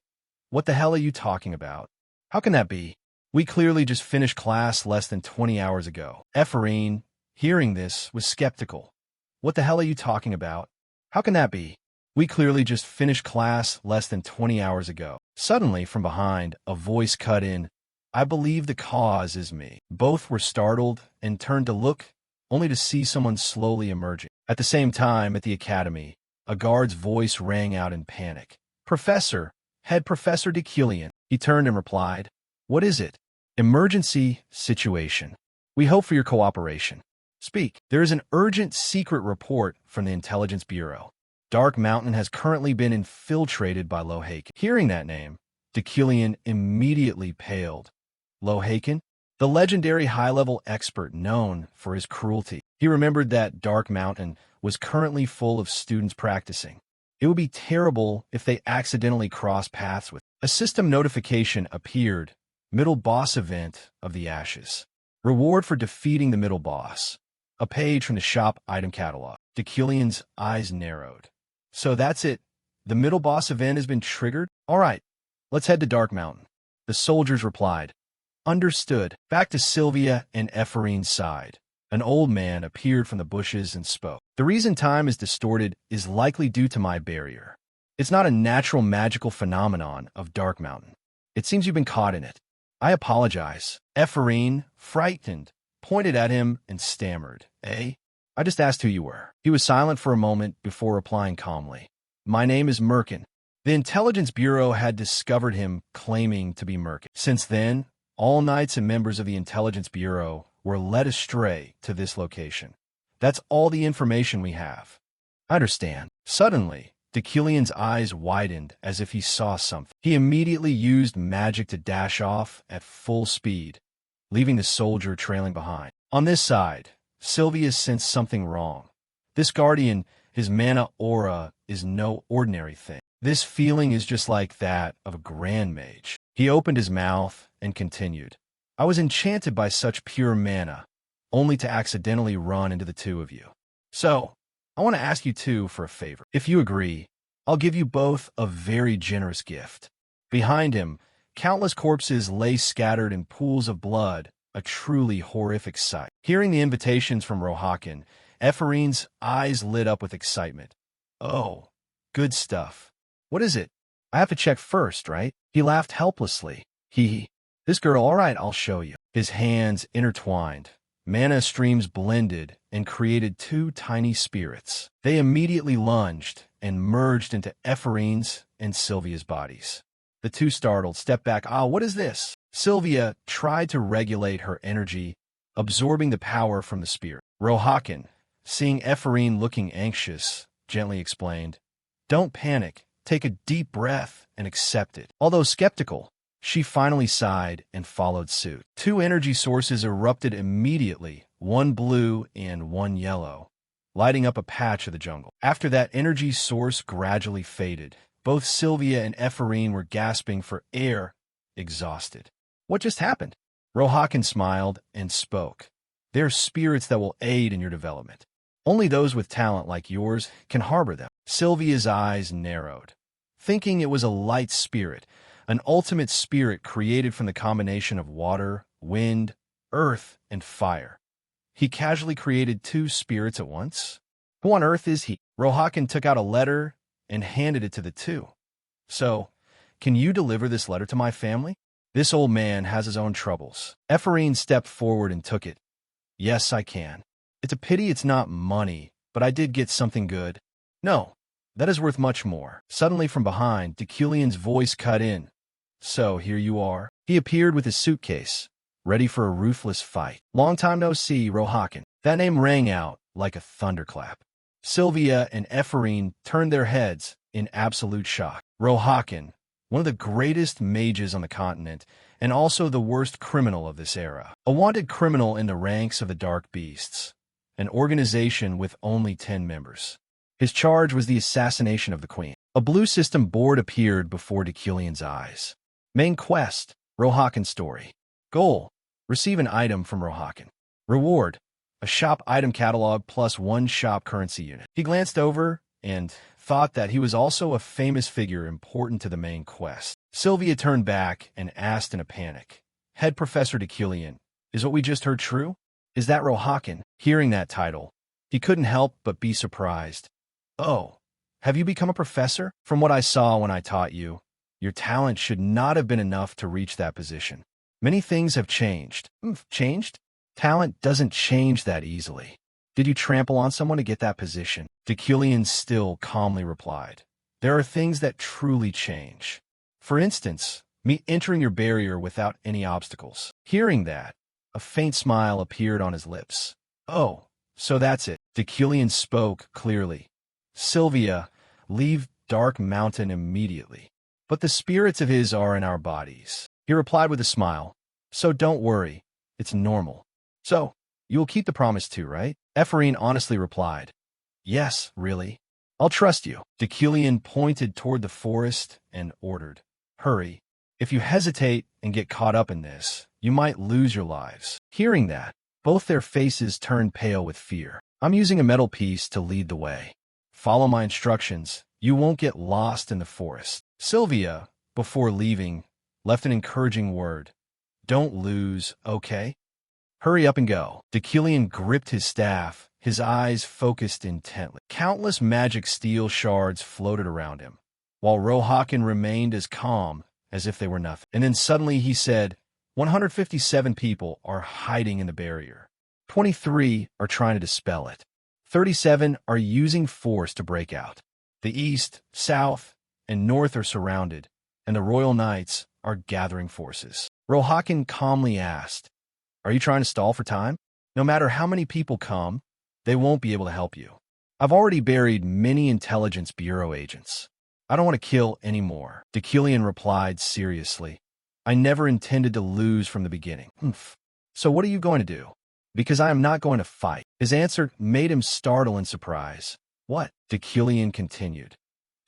"What the hell are you talking about? How can that be? We clearly just finished class less than 20 hours ago." Ephraim, hearing this, was skeptical. "What the hell are you talking about? How can that be? We clearly just finished class less than 20 hours ago." Suddenly, from behind, a voice cut in, "I believe the cause is me." Both were startled and turned to look, only to see someone slowly emerging. At the same time, at the academy, a guard's voice rang out in panic. "Professor, Head Professor DeKillian." He turned and replied, "What is it?" "Emergency situation. We hope for your cooperation. Speak." "There is an urgent secret report from the Intelligence Bureau. Dark Mountain has currently been infiltrated by Lohake." Hearing that name, DeKillian immediately paled. Lohake? The legendary high-level expert known for his cruelty. He remembered that Dark Mountain was currently full of students practicing. It would be terrible if they accidentally crossed paths with. A system notification appeared. Middle boss event of the Ashes. Reward for defeating the middle boss. A page from the shop item catalog. DeKillian's eyes narrowed. "So that's it. The middle boss event has been triggered? All right, let's head to Dark Mountain." The soldiers replied, "Understood." Back to Sylvia and Ephraim's side. An old man appeared from the bushes and spoke. "The reason time is distorted is likely due to my barrier. It's not a natural magical phenomenon of Dark Mountain. It seems you've been caught in it. I apologize." Ephraim, frightened, pointed at him and stammered, "Eh? I just asked who you were." He was silent for a moment before replying calmly, "My name is Merkin." The Intelligence Bureau had discovered him claiming to be Merkin. Since then, all knights and members of the Intelligence Bureau were led astray to this location. That's all the information we have. "I understand." Suddenly, DeKillian's eyes widened as if he saw something. He immediately used magic to dash off at full speed, leaving the soldier trailing behind. On this side, Sylvia sensed something wrong. This guardian, his mana aura, is no ordinary thing. This feeling is just like that of a grand mage. He opened his mouth and continued, "I was enchanted by such pure mana, only to accidentally run into the 2 of you. So, I want to ask you 2 for a favor. If you agree, I'll give you both a very generous gift." Behind him, countless corpses lay scattered in pools of blood, a truly horrific sight. Hearing the invitations from Rohakan, Ephraim's eyes lit up with excitement. "Oh, good stuff. What is it? I have to check first, right?" He laughed helplessly. This girl, all right, I'll show you." His hands intertwined. Mana streams blended and created 2 tiny spirits. They immediately lunged and merged into Ephraim's and Sylvia's bodies. The 2, startled, stepped back. What is this?" Sylvia tried to regulate her energy, absorbing the power from the spirit. Rohakan, seeing Ephraim looking anxious, gently explained, "Don't panic. Take a deep breath and accept it." Although skeptical, she finally sighed and followed suit. 2 energy sources erupted immediately, 1 blue and 1 yellow, lighting up a patch of the jungle. After that energy source gradually faded, both Sylvia and Ephraim were gasping for air, exhausted. "What just happened?" Rohakan smiled and spoke. "They're spirits that will aid in your development. Only those with talent like yours can harbor them." Sylvia's eyes narrowed. Thinking it was a light spirit, an ultimate spirit created from the combination of water, wind, earth, and fire. He casually created 2 spirits at once? Who on earth is he? Rohakan took out a letter and handed it to the two. So, can you deliver this letter to my family? This old man has his own troubles. Ephraim stepped forward and took it. Yes, I can. It's a pity it's not money, but I did get something good. No, that is worth much more. Suddenly from behind, Deculian's voice cut in. So, here you are. He appeared with his suitcase, ready for a ruthless fight. Long time no see, Rohakan. That name rang out like a thunderclap. Sylvia and Ephraim turned their heads in absolute shock. Rohakan, one of the greatest mages on the continent, and also the worst criminal of this era. A wanted criminal in the ranks of the Dark Beasts, an organization with only 10 members. His charge was the assassination of the queen. A blue system board appeared before Deculian's eyes. Main quest, Rohakan story. Goal, receive an item from Rohakan. Reward, a shop item catalog plus 1 shop currency unit. He glanced over and thought that he was also a famous figure important to the main quest. Sylvia turned back and asked in a panic, Head Professor Deculian, is what we just heard true? Is that Rohakan? Hearing that title, he couldn't help but be surprised. Oh, have you become a professor? From what I saw when I taught you, your talent should not have been enough to reach that position. Many things have changed. Changed? Talent doesn't change that easily. Did you trample on someone to get that position? Deculian still calmly replied. There are things that truly change. For instance, me entering your barrier without any obstacles. Hearing that, a faint smile appeared on his lips. Oh, so that's it. Deculian spoke clearly. Sylvia, leave Dark Mountain immediately. But the spirits of his are in our bodies. He replied with a smile. So don't worry, it's normal. So, you will keep the promise too, right? Ephraim honestly replied. Yes, really. I'll trust you. Deculian pointed toward the forest and ordered. Hurry. If you hesitate and get caught up in this, you might lose your lives. Hearing that, both their faces turned pale with fear. I'm using a metal piece to lead the way. Follow my instructions. You won't get lost in the forest. Sylvia, before leaving, left an encouraging word. Don't lose, okay? Hurry up and go. Deculian gripped his staff, his eyes focused intently. Countless magic steel shards floated around him, while Rohakan remained as calm as if they were nothing. And then suddenly he said, 157 people are hiding in the barrier. 23 are trying to dispel it. 37 are using force to break out. The east, south, and north are surrounded, and the Royal Knights are gathering forces. Rohakan calmly asked, Are you trying to stall for time? No matter how many people come, they won't be able to help you. I've already buried many Intelligence Bureau agents. I don't want to kill any more. Deculian replied seriously. I never intended to lose from the beginning. So what are you going to do? Because I am not going to fight. His answer made him startle in surprise. What? Deculian continued.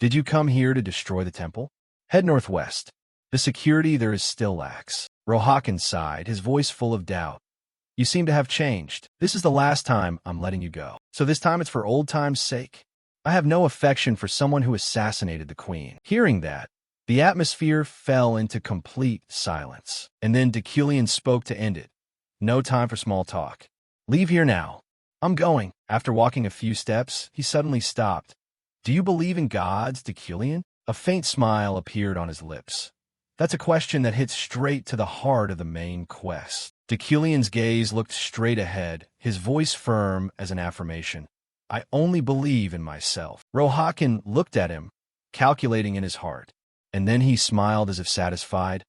Did you come here to destroy the temple? Head northwest. The security there is still lacks. Rohakan sighed, his voice full of doubt. You seem to have changed. This is the last time I'm letting you go. So this time it's for old time's sake? I have no affection for someone who assassinated the queen. Hearing that, the atmosphere fell into complete silence. And then Deculian spoke to end it. No time for small talk. Leave here now. I'm going. After walking a few steps, he suddenly stopped. Do you believe in gods, Deculian? A faint smile appeared on his lips. That's a question that hits straight to the heart of the main quest. Deculian's gaze looked straight ahead, his voice firm as an affirmation. I only believe in myself. Rohakan looked at him, calculating in his heart, and then he smiled as if satisfied.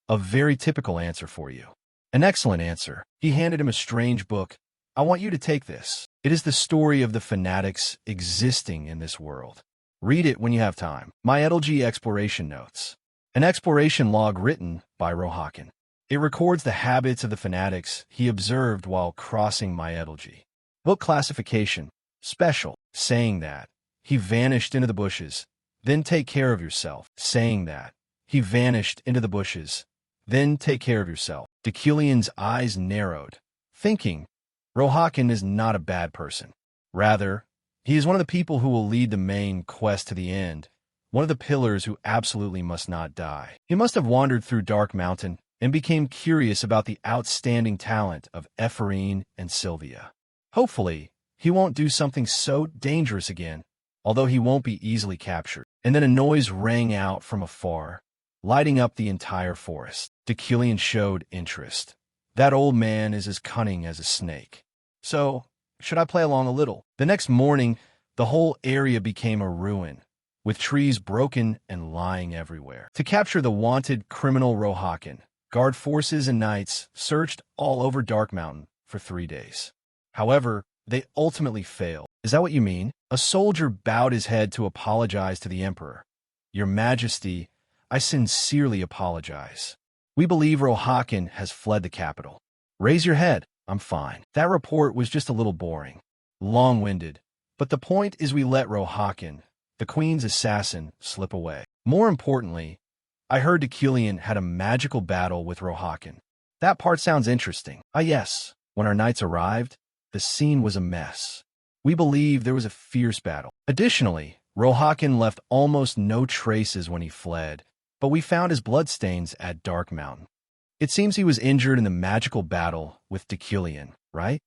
A very typical answer for you. An excellent answer. He handed him a strange book. I want you to take this. It is the story of the fanatics existing in this world. Read it when you have time. Myetology Exploration Notes. An exploration log written by Rohakan. It records the habits of the fanatics he observed while crossing Myetology. Book classification. Special. Saying that. He vanished into the bushes. Then take care of yourself. Saying that. He vanished into the bushes. Then take care of yourself. Deculian's eyes narrowed, thinking, Rohakan is not a bad person. Rather, he is one of the people who will lead the main quest to the end, one of the pillars who absolutely must not die. He must have wandered through Dark Mountain and became curious about the outstanding talent of Ephraim and Sylvia. Hopefully, he won't do something so dangerous again, although he won't be easily captured. And then a noise rang out from afar, lighting up the entire forest. Deucalion showed interest. That old man is as cunning as a snake. So, should I play along a little? The next morning, the whole area became a ruin, with trees broken and lying everywhere. To capture the wanted criminal Rohakan, guard forces and knights searched all over Dark Mountain for 3 days. However, they ultimately failed. Is that what you mean? A soldier bowed his head to apologize to the emperor. Your Majesty, I sincerely apologize. We believe Rohakan has fled the capital. Raise your head. I'm fine. That report was just a little boring. Long-winded. But the point is we let Rohakan, the queen's assassin, slip away. More importantly, I heard Deucalion had a magical battle with Rohakan. That part sounds interesting. Ah yes, when our knights arrived, the scene was a mess. We believe there was a fierce battle. Additionally, Rohakan left almost no traces when he fled, but we found his bloodstains at Dark Mountain. It seems he was injured in the magical battle with Deucalion, right?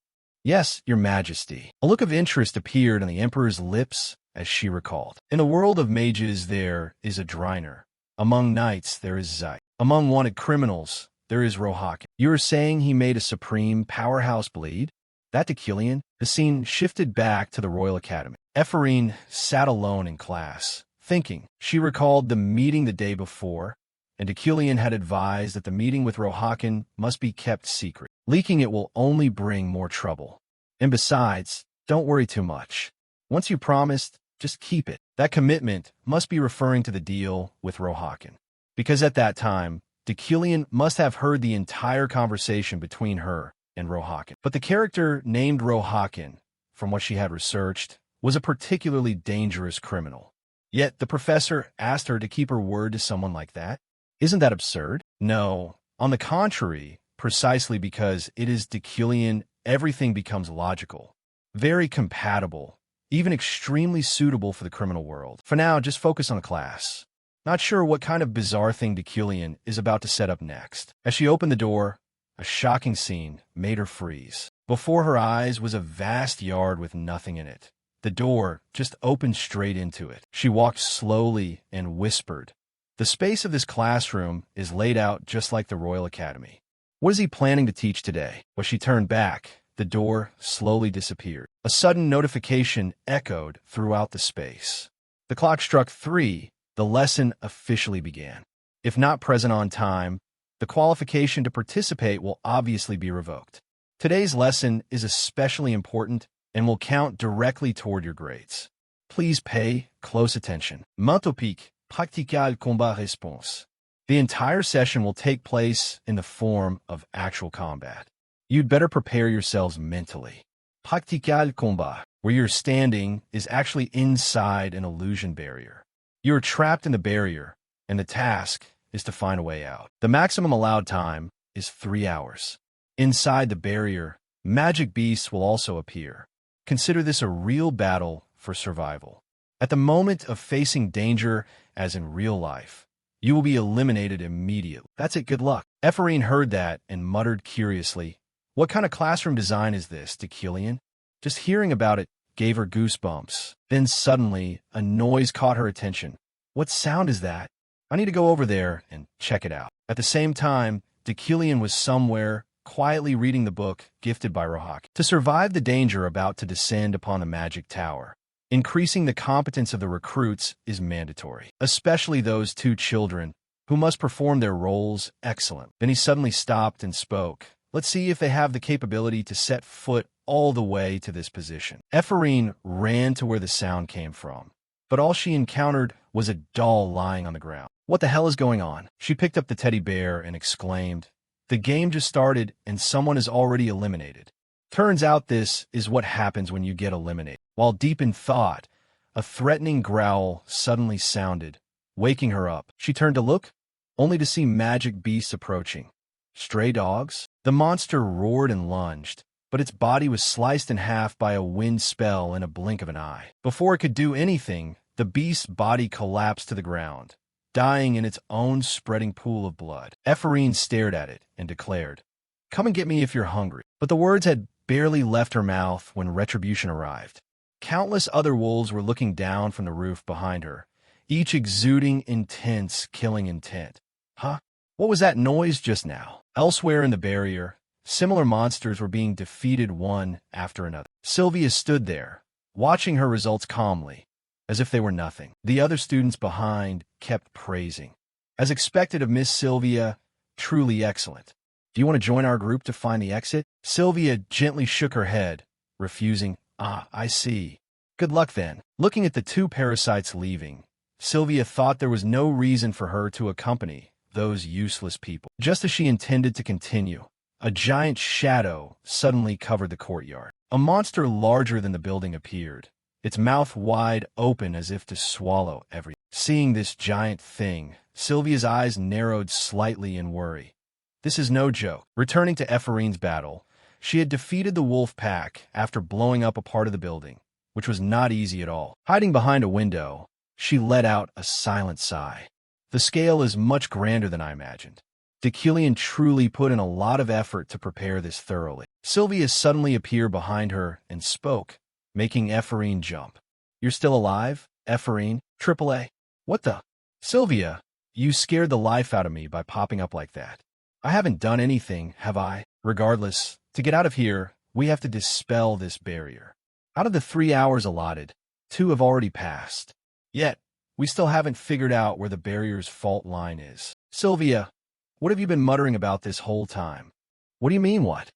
Yes, Your Majesty. A look of interest appeared on the Emperor's lips as she recalled. In a world of mages there is a Driner. Among knights there is Zeit. Among wanted criminals there is Rohakan. You are saying he made a supreme powerhouse bleed? That Deucalion? The scene shifted back to the Royal Academy. Ephraim sat alone in class, thinking. She recalled the meeting the day before, and Deucalion had advised that the meeting with Rohakan must be kept secret. Leaking it will only bring more trouble. And besides, don't worry too much. Once you promised, just keep it. That commitment must be referring to the deal with Rohakan. Because at that time, Deucalion must have heard the entire conversation between her and Rohakan. But the character named Rohakan, from what she had researched, was a particularly dangerous criminal. Yet the professor asked her to keep her word to someone like that? Isn't that absurd? No. On the contrary, precisely because it is Deucalion, everything becomes logical, very compatible, even extremely suitable for the criminal world. For now, just focus on class. Not sure what kind of bizarre thing Deucalion is about to set up next. As she opened the door, a shocking scene made her freeze. Before her eyes was a vast yard with nothing in it. The door just opened straight into it. She walked slowly and whispered, "The space of this classroom is laid out just like the Royal Academy. What is he planning to teach today?" When she turned back, the door slowly disappeared. A sudden notification echoed throughout the space. The clock struck 3. The lesson officially began. If not present on time, the qualification to participate will obviously be revoked. Today's lesson is especially important and will count directly toward your grades. Please pay close attention. Topic, practical combat réponse. The entire session will take place in the form of actual combat. You'd better prepare yourselves mentally. Practical combat, where you're standing, is actually inside an illusion barrier. You are trapped in the barrier, and the task is to find a way out. The maximum allowed time is 3 hours. Inside the barrier, magic beasts will also appear. Consider this a real battle for survival. At the moment of facing danger, as in real life, you will be eliminated immediately. That's it, good luck. Ephraim heard that and muttered curiously, "What kind of classroom design is this, Deucalion?" Just hearing about it gave her goosebumps. Then suddenly, a noise caught her attention. What sound is that? I need to go over there and check it out. At the same time, Deucalion was somewhere, quietly reading the book gifted by Rohakan. To survive the danger about to descend upon the magic tower, increasing the competence of the recruits is mandatory, especially those 2 children who must perform their roles excellent. Then he suddenly stopped and spoke. Let's see if they have the capability to set foot all the way to this position. Ephraim ran to where the sound came from, but all she encountered was a doll lying on the ground. What the hell is going on? She picked up the teddy bear and exclaimed, "The game just started and someone is already eliminated." Turns out this is what happens when you get eliminated. While deep in thought, a threatening growl suddenly sounded, waking her up. She turned to look, only to see magic beasts approaching. Stray dogs? The monster roared and lunged, but its body was sliced in half by a wind spell in a blink of an eye. Before it could do anything, the beast's body collapsed to the ground, dying in its own spreading pool of blood. Ephraim stared at it and declared, "Come and get me if you're hungry." But the words had barely left her mouth when retribution arrived. Countless other wolves were looking down from the roof behind her, each exuding intense, killing intent. Huh? What was that noise just now? Elsewhere in the barrier, similar monsters were being defeated one after another. Sylvia stood there, watching her results calmly, as if they were nothing. The other students behind kept praising. As expected of Miss Sylvia, truly excellent. Do you want to join our group to find the exit? Sylvia gently shook her head, refusing. I see. Good luck then. Looking at the two parasites leaving, Sylvia thought there was no reason for her to accompany those useless people. Just as she intended to continue, a giant shadow suddenly covered the courtyard. A monster larger than the building appeared, its mouth wide open as if to swallow everything. Seeing this giant thing, Sylvia's eyes narrowed slightly in worry. This is no joke. Returning to Ephraim's battle, she had defeated the wolf pack after blowing up a part of the building, which was not easy at all. Hiding behind a window, she let out a silent sigh. The scale is much grander than I imagined. Decillion truly put in a lot of effort to prepare this thoroughly. Sylvia suddenly appeared behind her and spoke, making Ephraim jump. You're still alive, Ephraim? AAA? What the? Sylvia, you scared the life out of me by popping up like that. I haven't done anything, have I? Regardless, to get out of here, we have to dispel this barrier. Out of the 3 hours allotted, 2 have already passed. Yet, we still haven't figured out where the barrier's fault line is. Sylvia, what have you been muttering about this whole time? What do you mean, what?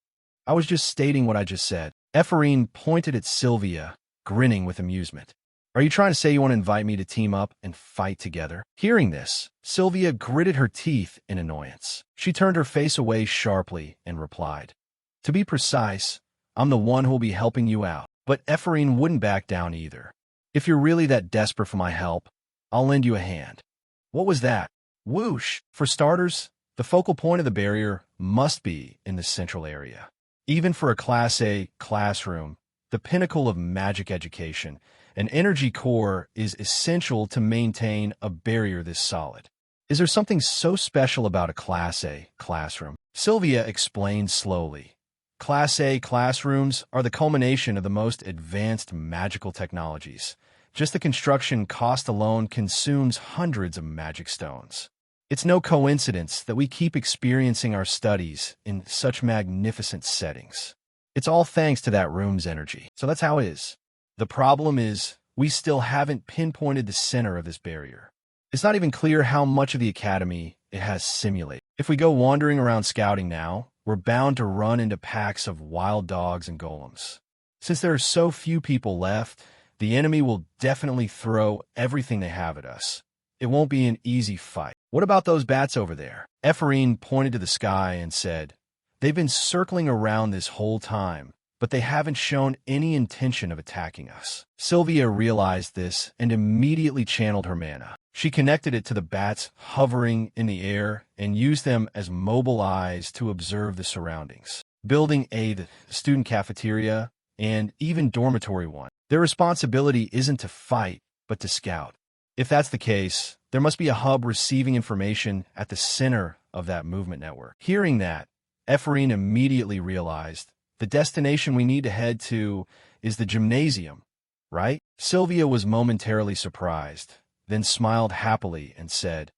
I was just stating what I just said. Ephraim pointed at Sylvia, grinning with amusement. Are you trying to say you want to invite me to team up and fight together? Hearing this, Sylvia gritted her teeth in annoyance. She turned her face away sharply and replied, to be precise, I'm the one who will be helping you out. But Ephraim wouldn't back down either. If you're really that desperate for my help, I'll lend you a hand. What was that? Whoosh! For starters, the focal point of the barrier must be in the central area. Even for a Class A classroom, the pinnacle of magic education, an energy core is essential to maintain a barrier this solid. Is there something so special about a Class A classroom? Sylvia explained slowly. Class A classrooms are the culmination of the most advanced magical technologies. Just the construction cost alone consumes hundreds of magic stones. It's no coincidence that we keep experiencing our studies in such magnificent settings. It's all thanks to that room's energy. So that's how it is. The problem is, we still haven't pinpointed the center of this barrier. It's not even clear how much of the academy it has simulated. If we go wandering around scouting now, we're bound to run into packs of wild dogs and golems. Since there are so few people left, the enemy will definitely throw everything they have at us. It won't be an easy fight. What about those bats over there? Ephraim pointed to the sky and said, they've been circling around this whole time, but they haven't shown any intention of attacking us. Sylvia realized this and immediately channeled her mana. She connected it to the bats hovering in the air and used them as mobile eyes to observe the surroundings. Building A, the student cafeteria, and even dormitory 1. Their responsibility isn't to fight, but to scout. If that's the case, there must be a hub receiving information at the center of that movement network. Hearing that, Ephraim immediately realized the destination we need to head to is the gymnasium, right? Sylvia was momentarily surprised, then smiled happily and said,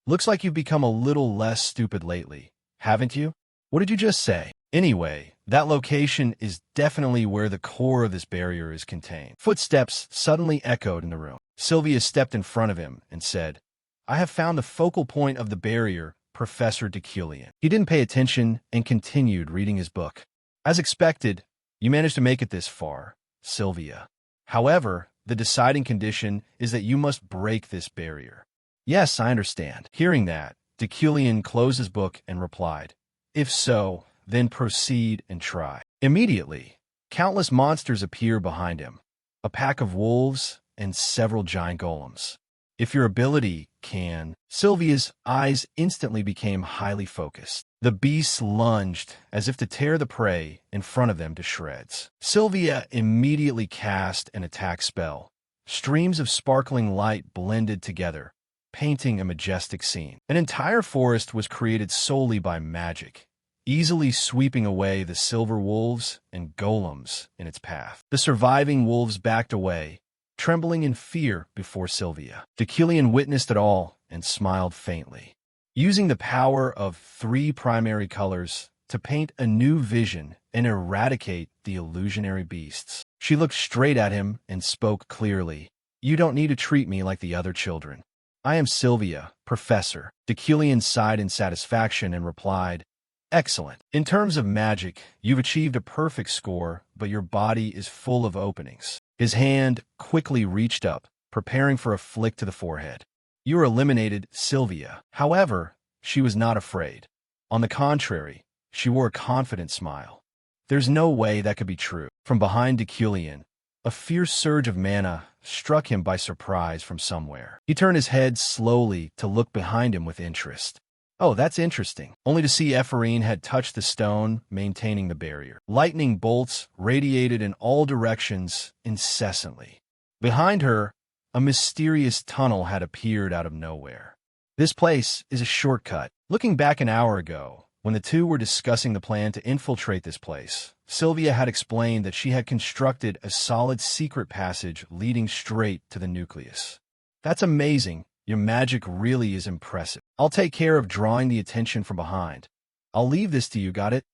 looks like you've become a little less stupid lately, haven't you? What did you just say? Anyway, that location is definitely where the core of this barrier is contained. Footsteps suddenly echoed in the room. Sylvia stepped in front of him and said, I have found the focal point of the barrier, Professor Decillion. He didn't pay attention and continued reading his book. As expected, you managed to make it this far, Sylvia. However, the deciding condition is that you must break this barrier. Yes, I understand. Hearing that, Decillion closed his book and replied, if so, then proceed and try. Immediately, countless monsters appear behind him, a pack of wolves and several giant golems. If your ability can, Sylvia's eyes instantly became highly focused. The beasts lunged as if to tear the prey in front of them to shreds. Sylvia immediately cast an attack spell. Streams of sparkling light blended together, painting a majestic scene. An entire forest was created solely by magic, easily sweeping away the silver wolves and golems in its path. The surviving wolves backed away, trembling in fear before Sylvia. Deucalion witnessed it all and smiled faintly. Using the power of 3 primary colors to paint a new vision and eradicate the illusionary beasts, she looked straight at him and spoke clearly. "You don't need to treat me like the other children. I am Sylvia, Professor." Deucalion sighed in satisfaction and replied, "Excellent. In terms of magic, you've achieved a perfect score, but your body is full of openings." His hand quickly reached up, preparing for a flick to the forehead. "You are eliminated, Sylvia." However, she was not afraid. On the contrary, she wore a confident smile. There's no way that could be true. From behind Deucalion, a fierce surge of mana struck him by surprise from somewhere. He turned his head slowly to look behind him with interest. Oh, that's interesting. Only to see Ephraim had touched the stone, maintaining the barrier. Lightning bolts radiated in all directions incessantly. Behind her, a mysterious tunnel had appeared out of nowhere. This place is a shortcut. Looking back an hour ago, when the two were discussing the plan to infiltrate this place, Sylvia had explained that she had constructed a solid secret passage leading straight to the nucleus. "That's amazing. Your magic really is impressive. I'll take care of drawing the attention from behind. I'll leave this to you, got it?"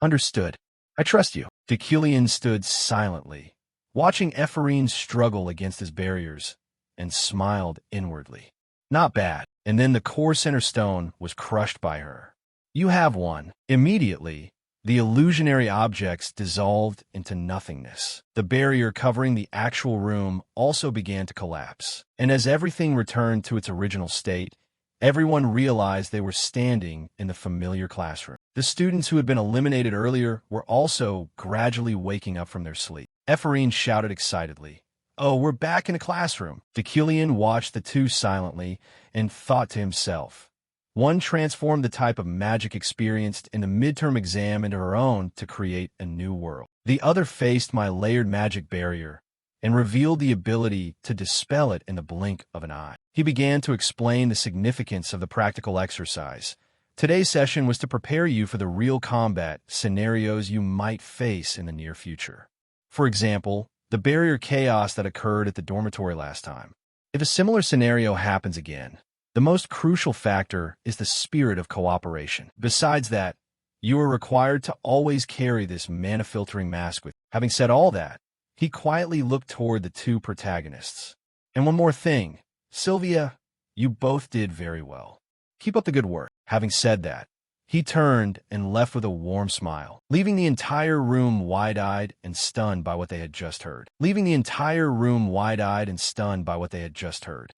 "Understood. I trust you." Deucalion stood silently, watching Ephraim struggle against his barriers, and smiled inwardly. Not bad. And then the core center stone was crushed by her. "You have one." Immediately, the illusionary objects dissolved into nothingness. The barrier covering the actual room also began to collapse. And as everything returned to its original state, everyone realized they were standing in the familiar classroom. The students who had been eliminated earlier were also gradually waking up from their sleep. Ephraim shouted excitedly, "Oh, we're back in the classroom." Deucalion watched the two silently and thought to himself. One transformed the type of magic experienced in the midterm exam into her own to create a new world. The other faced my layered magic barrier and revealed the ability to dispel it in the blink of an eye. He began to explain the significance of the practical exercise. Today's session was to prepare you for the real combat scenarios you might face in the near future. For example, the barrier chaos that occurred at the dormitory last time. If a similar scenario happens again, the most crucial factor is the spirit of cooperation. Besides that, you are required to always carry this mana-filtering mask with you. Having said all that, he quietly looked toward the two protagonists. "And one more thing, Sylvia, you both did very well. Keep up the good work." Having said that, he turned and left with a warm smile, leaving the entire room wide-eyed and stunned by what they had just heard.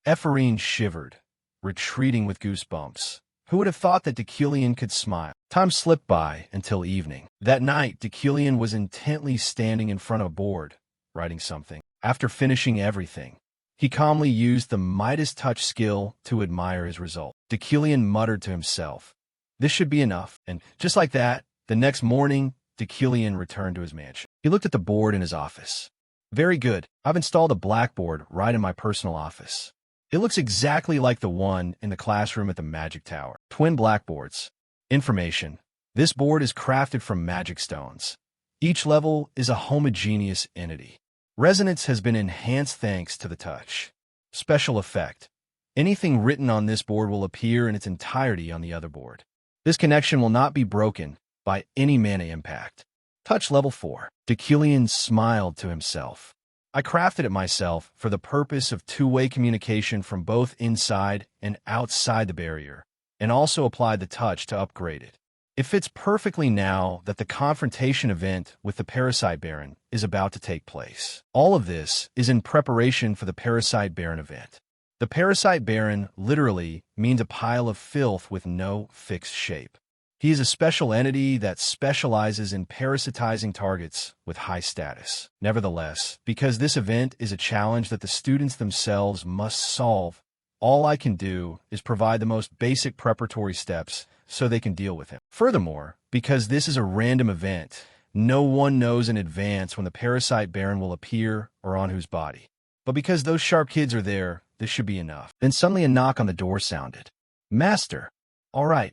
Ephraim shivered, retreating with goosebumps. Who would have thought that Deucalion could smile? Time slipped by until evening. That night, Deucalion was intently standing in front of a board, writing something. After finishing everything, he calmly used the Midas touch skill to admire his result. Deucalion muttered to himself, "This should be enough." And just like that, the next morning, Deucalion returned to his mansion. He looked at the board in his office. "Very good. I've installed a blackboard right in my personal office. It looks exactly like the one in the classroom at the Magic Tower. Twin blackboards. Information. This board is crafted from magic stones. Each level is a homogeneous entity. Resonance has been enhanced thanks to the touch. Special effect. Anything written on this board will appear in its entirety on the other board. This connection will not be broken by any mana impact. Touch level 4. Deucalion smiled to himself. "I crafted it myself for the purpose of two-way communication from both inside and outside the barrier, and also applied the touch to upgrade it. It fits perfectly now that the confrontation event with the Parasite Baron is about to take place. All of this is in preparation for the Parasite Baron event. The Parasite Baron literally means a pile of filth with no fixed shape. He is a special entity that specializes in parasitizing targets with high status. Nevertheless, because this event is a challenge that the students themselves must solve, all I can do is provide the most basic preparatory steps so they can deal with him. Furthermore, because this is a random event, no one knows in advance when the Parasite Baron will appear or on whose body. But because those sharp kids are there, this should be enough." Then suddenly a knock on the door sounded. "Master." "All right.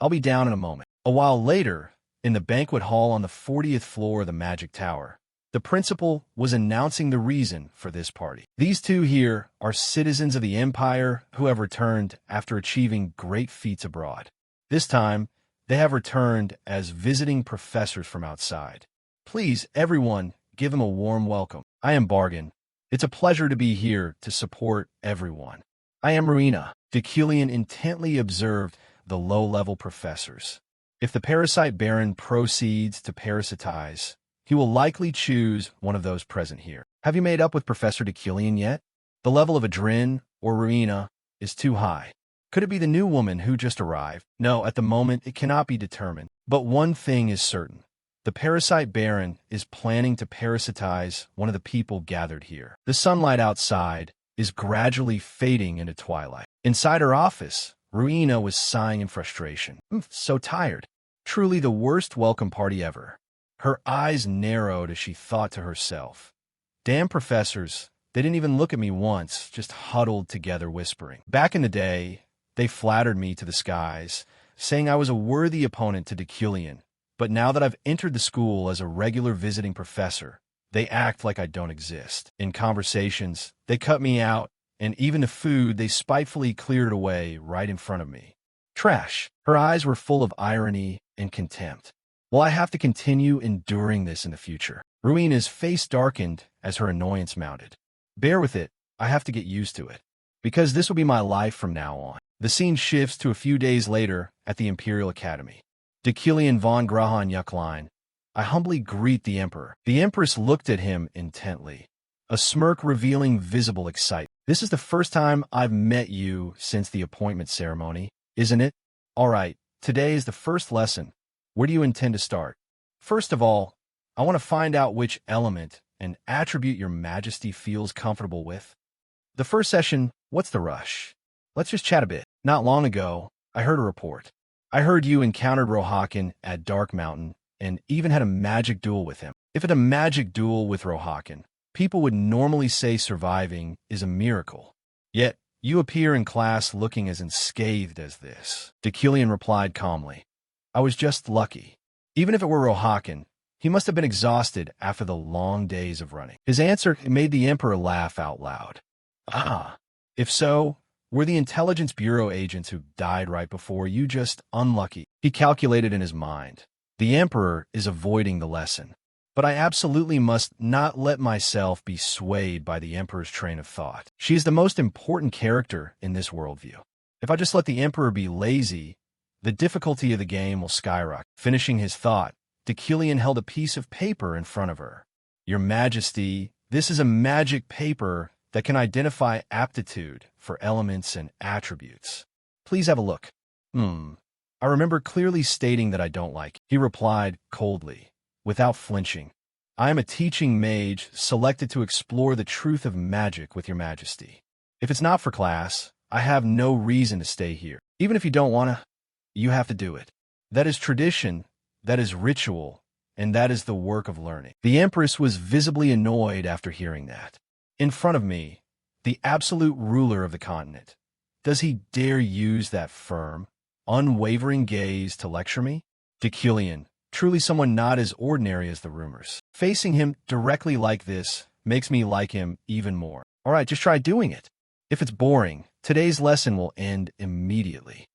I'll be down in a moment." A while later, in the banquet hall on the 40th floor of the Magic Tower. The principal was announcing the reason for this party. These two here are citizens of the Empire who have returned after achieving great feats abroad. This time, they have returned as visiting professors from outside. Please, everyone, give them a warm welcome. I am Bargain. It's a pleasure to be here to support everyone. I am Marina. Decilion intently observed the low-level professors. If the parasite baron proceeds to parasitize, he will likely choose one of those present here. Have you made up with Professor Decilion yet? The level of Adrin or Ruina is too high. Could it be the new woman who just arrived? No, at the moment it cannot be determined. But one thing is certain. The parasite baron is planning to parasitize one of the people gathered here. The sunlight outside is gradually fading into twilight. Inside her office, Ruina was sighing in frustration. So tired. Truly the worst welcome party ever. Her eyes narrowed as she thought to herself. Damn professors, they didn't even look at me once, just huddled together whispering. Back in the day, they flattered me to the skies, saying I was a worthy opponent to Decilion. But now that I've entered the school as a regular visiting professor, they act like I don't exist. In conversations, they cut me out, and even the food they spitefully cleared away right in front of me. Trash. Her eyes were full of irony and contempt. Will I have to continue enduring this in the future? Ruina's face darkened as her annoyance mounted. Bear with it, I have to get used to it. Because this will be my life from now on. The scene shifts to a few days later at the Imperial Academy. Decilion von Grahan Yucklein. I humbly greet the Emperor. The Empress looked at him intently, a smirk revealing visible excitement. This is the first time I've met you since the appointment ceremony, isn't it? All right, today is the first lesson. Where do you intend to start? First of all, I want to find out which element and attribute your Majesty feels comfortable with. The first session, what's the rush? Let's just chat a bit. Not long ago, I heard a report. I heard you encountered Rohakan at Dark Mountain and even had a magic duel with him. If it's a magic duel with Rohakan, people would normally say surviving is a miracle. Yet, you appear in class looking as unscathed as this. Decilion replied calmly. I was just lucky. Even if it were Rohakan, he must have been exhausted after the long days of running. His answer made the Emperor laugh out loud. Ah, if so, were the Intelligence Bureau agents who died right before you just unlucky? He calculated in his mind. The Emperor is avoiding the lesson. But I absolutely must not let myself be swayed by the Emperor's train of thought. She is the most important character in this worldview. If I just let the Emperor be lazy, the difficulty of the game will skyrocket. Finishing his thought, Decilion held a piece of paper in front of her. Your Majesty, this is a magic paper that can identify aptitude for elements and attributes. Please have a look. I remember clearly stating that I don't like it. He replied coldly, without flinching. I am a teaching mage selected to explore the truth of magic with your Majesty. If it's not for class, I have no reason to stay here. Even if you don't want to, you have to do it. That is tradition, that is ritual, and that is the work of learning. The Empress was visibly annoyed after hearing that. In front of me, the absolute ruler of the continent. Does he dare use that firm, unwavering gaze to lecture me? Decilion, truly someone not as ordinary as the rumors. Facing him directly like this makes me like him even more. All right, just try doing it. If it's boring, today's lesson will end immediately.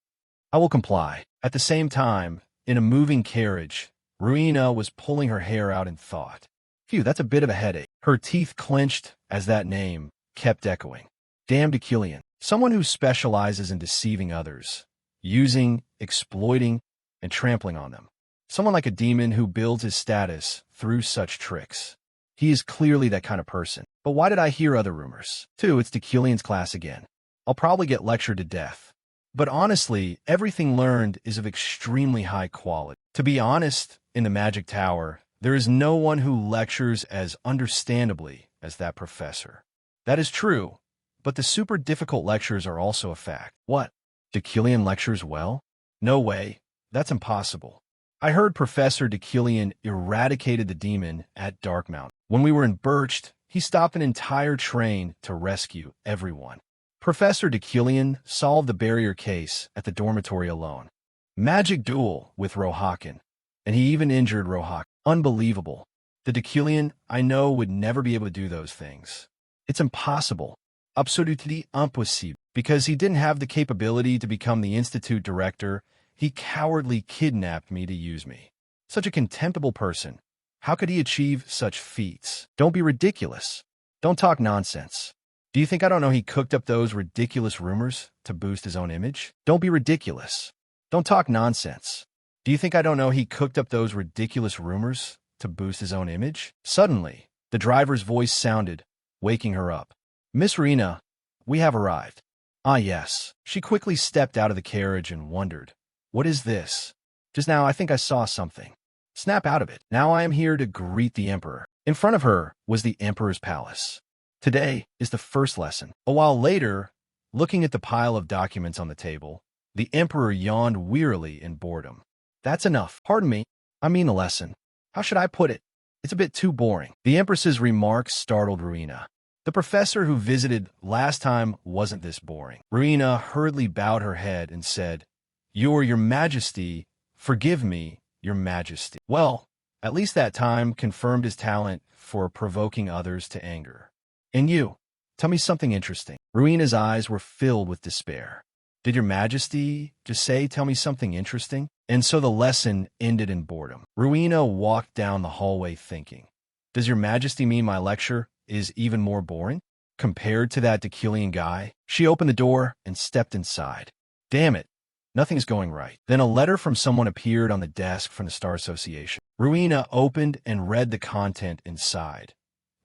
I will comply. At the same time, in a moving carriage, Ruina was pulling her hair out in thought. Phew, that's a bit of a headache. Her teeth clenched as that name kept echoing. Damn Decilion, someone who specializes in deceiving others, using, exploiting, and trampling on them. Someone like a demon who builds his status through such tricks. He is clearly that kind of person. But why did I hear other rumors? It's Decilion's class again. I'll probably get lectured to death. But honestly, everything learned is of extremely high quality. To be honest, in the Magic Tower, there is no one who lectures as understandably as that professor. That is true, but the super difficult lectures are also a fact. What? Decilion lectures well? No way. That's impossible. I heard Professor Decilion eradicated the demon at Dark Mountain. When we were in Birched, he stopped an entire train to rescue everyone. Professor Decilion solved the barrier case at the dormitory alone. Magic duel with Rohakan. And he even injured Rohak. Unbelievable. The Decilion I know would never be able to do those things. It's impossible. Absolutely impossible. Because he didn't have the capability to become the institute director, he cowardly kidnapped me to use me. Such a contemptible person. How could he achieve such feats? Don't be ridiculous. Don't talk nonsense. Do you think I don't know he cooked up those ridiculous rumors to boost his own image? Don't be ridiculous. Don't talk nonsense. Do you think I don't know he cooked up those ridiculous rumors to boost his own image? Suddenly, the driver's voice sounded, waking her up. Miss Rena, we have arrived. Ah, yes. She quickly stepped out of the carriage and wondered, what is this? Just now I think I saw something. Snap out of it. Now I am here to greet the emperor. In front of her was the emperor's palace. Today is the first lesson. A while later, looking at the pile of documents on the table, the emperor yawned wearily in boredom. That's enough. Pardon me. I mean the lesson. How should I put it? It's a bit too boring. The empress's remarks startled Ruina. The professor who visited last time wasn't this boring. Ruina hurriedly bowed her head and said, Your Majesty, forgive me, Your Majesty. Well, at least that time confirmed his talent for provoking others to anger. And you, tell me something interesting. Ruina's eyes were filled with despair. Did Your Majesty just say, tell me something interesting? And so the lesson ended in boredom. Ruina walked down the hallway thinking, does Your Majesty mean my lecture is even more boring? Compared to that Decilion guy? She opened the door and stepped inside. Damn it, nothing's going right. Then a letter from someone appeared on the desk from the Star Association. Ruina opened and read the content inside.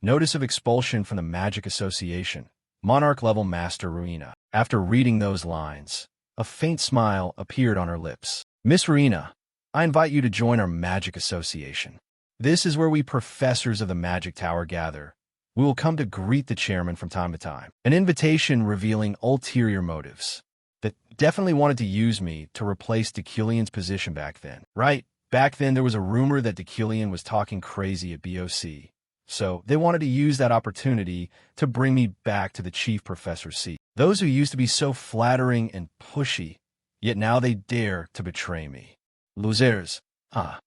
Notice of expulsion from the Magic Association. Monarch-level Master Ruina. After reading those lines, a faint smile appeared on her lips. Miss Ruina, I invite you to join our Magic Association. This is where we professors of the Magic Tower gather. We will come to greet the chairman from time to time. An invitation revealing ulterior motives. That definitely wanted to use me to replace Decilion's position back then. Right, back then there was a rumor that Decilion was talking crazy at BOC. So they wanted to use that opportunity to bring me back to the chief professor's seat. Those who used to be so flattering and pushy, yet now they dare to betray me. Losers.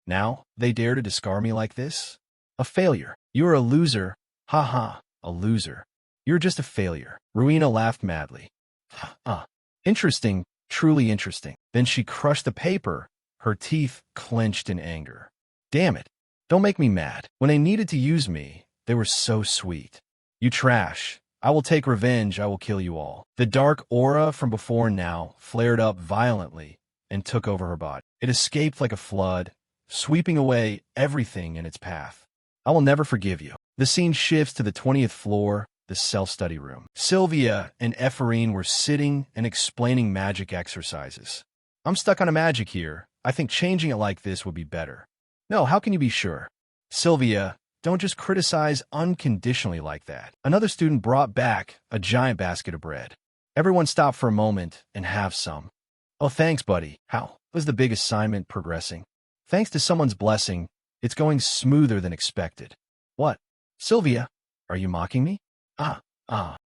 Now they dare to discard me like this? A failure. You're a loser. Ha ha, a loser. You're just a failure. Ruina laughed madly. Interesting, truly interesting. Then she crushed the paper, her teeth clenched in anger. Damn it. Don't make me mad. When they needed to use me, they were so sweet. You trash. I will take revenge. I will kill you all. The dark aura from before now flared up violently and took over her body. It escaped like a flood, sweeping away everything in its path. I will never forgive you. The scene shifts to the 20th floor, the self-study room. Sylvia and Ephraim were sitting and explaining magic exercises. I'm stuck on a magic here. I think changing it like this would be better. No, how can you be sure? Sylvia, don't just criticize unconditionally like that. Another student brought back a giant basket of bread. Everyone stopped for a moment and have some. Oh, thanks, buddy. How was the big assignment progressing? Thanks to someone's blessing, it's going smoother than expected. What? Sylvia, are you mocking me?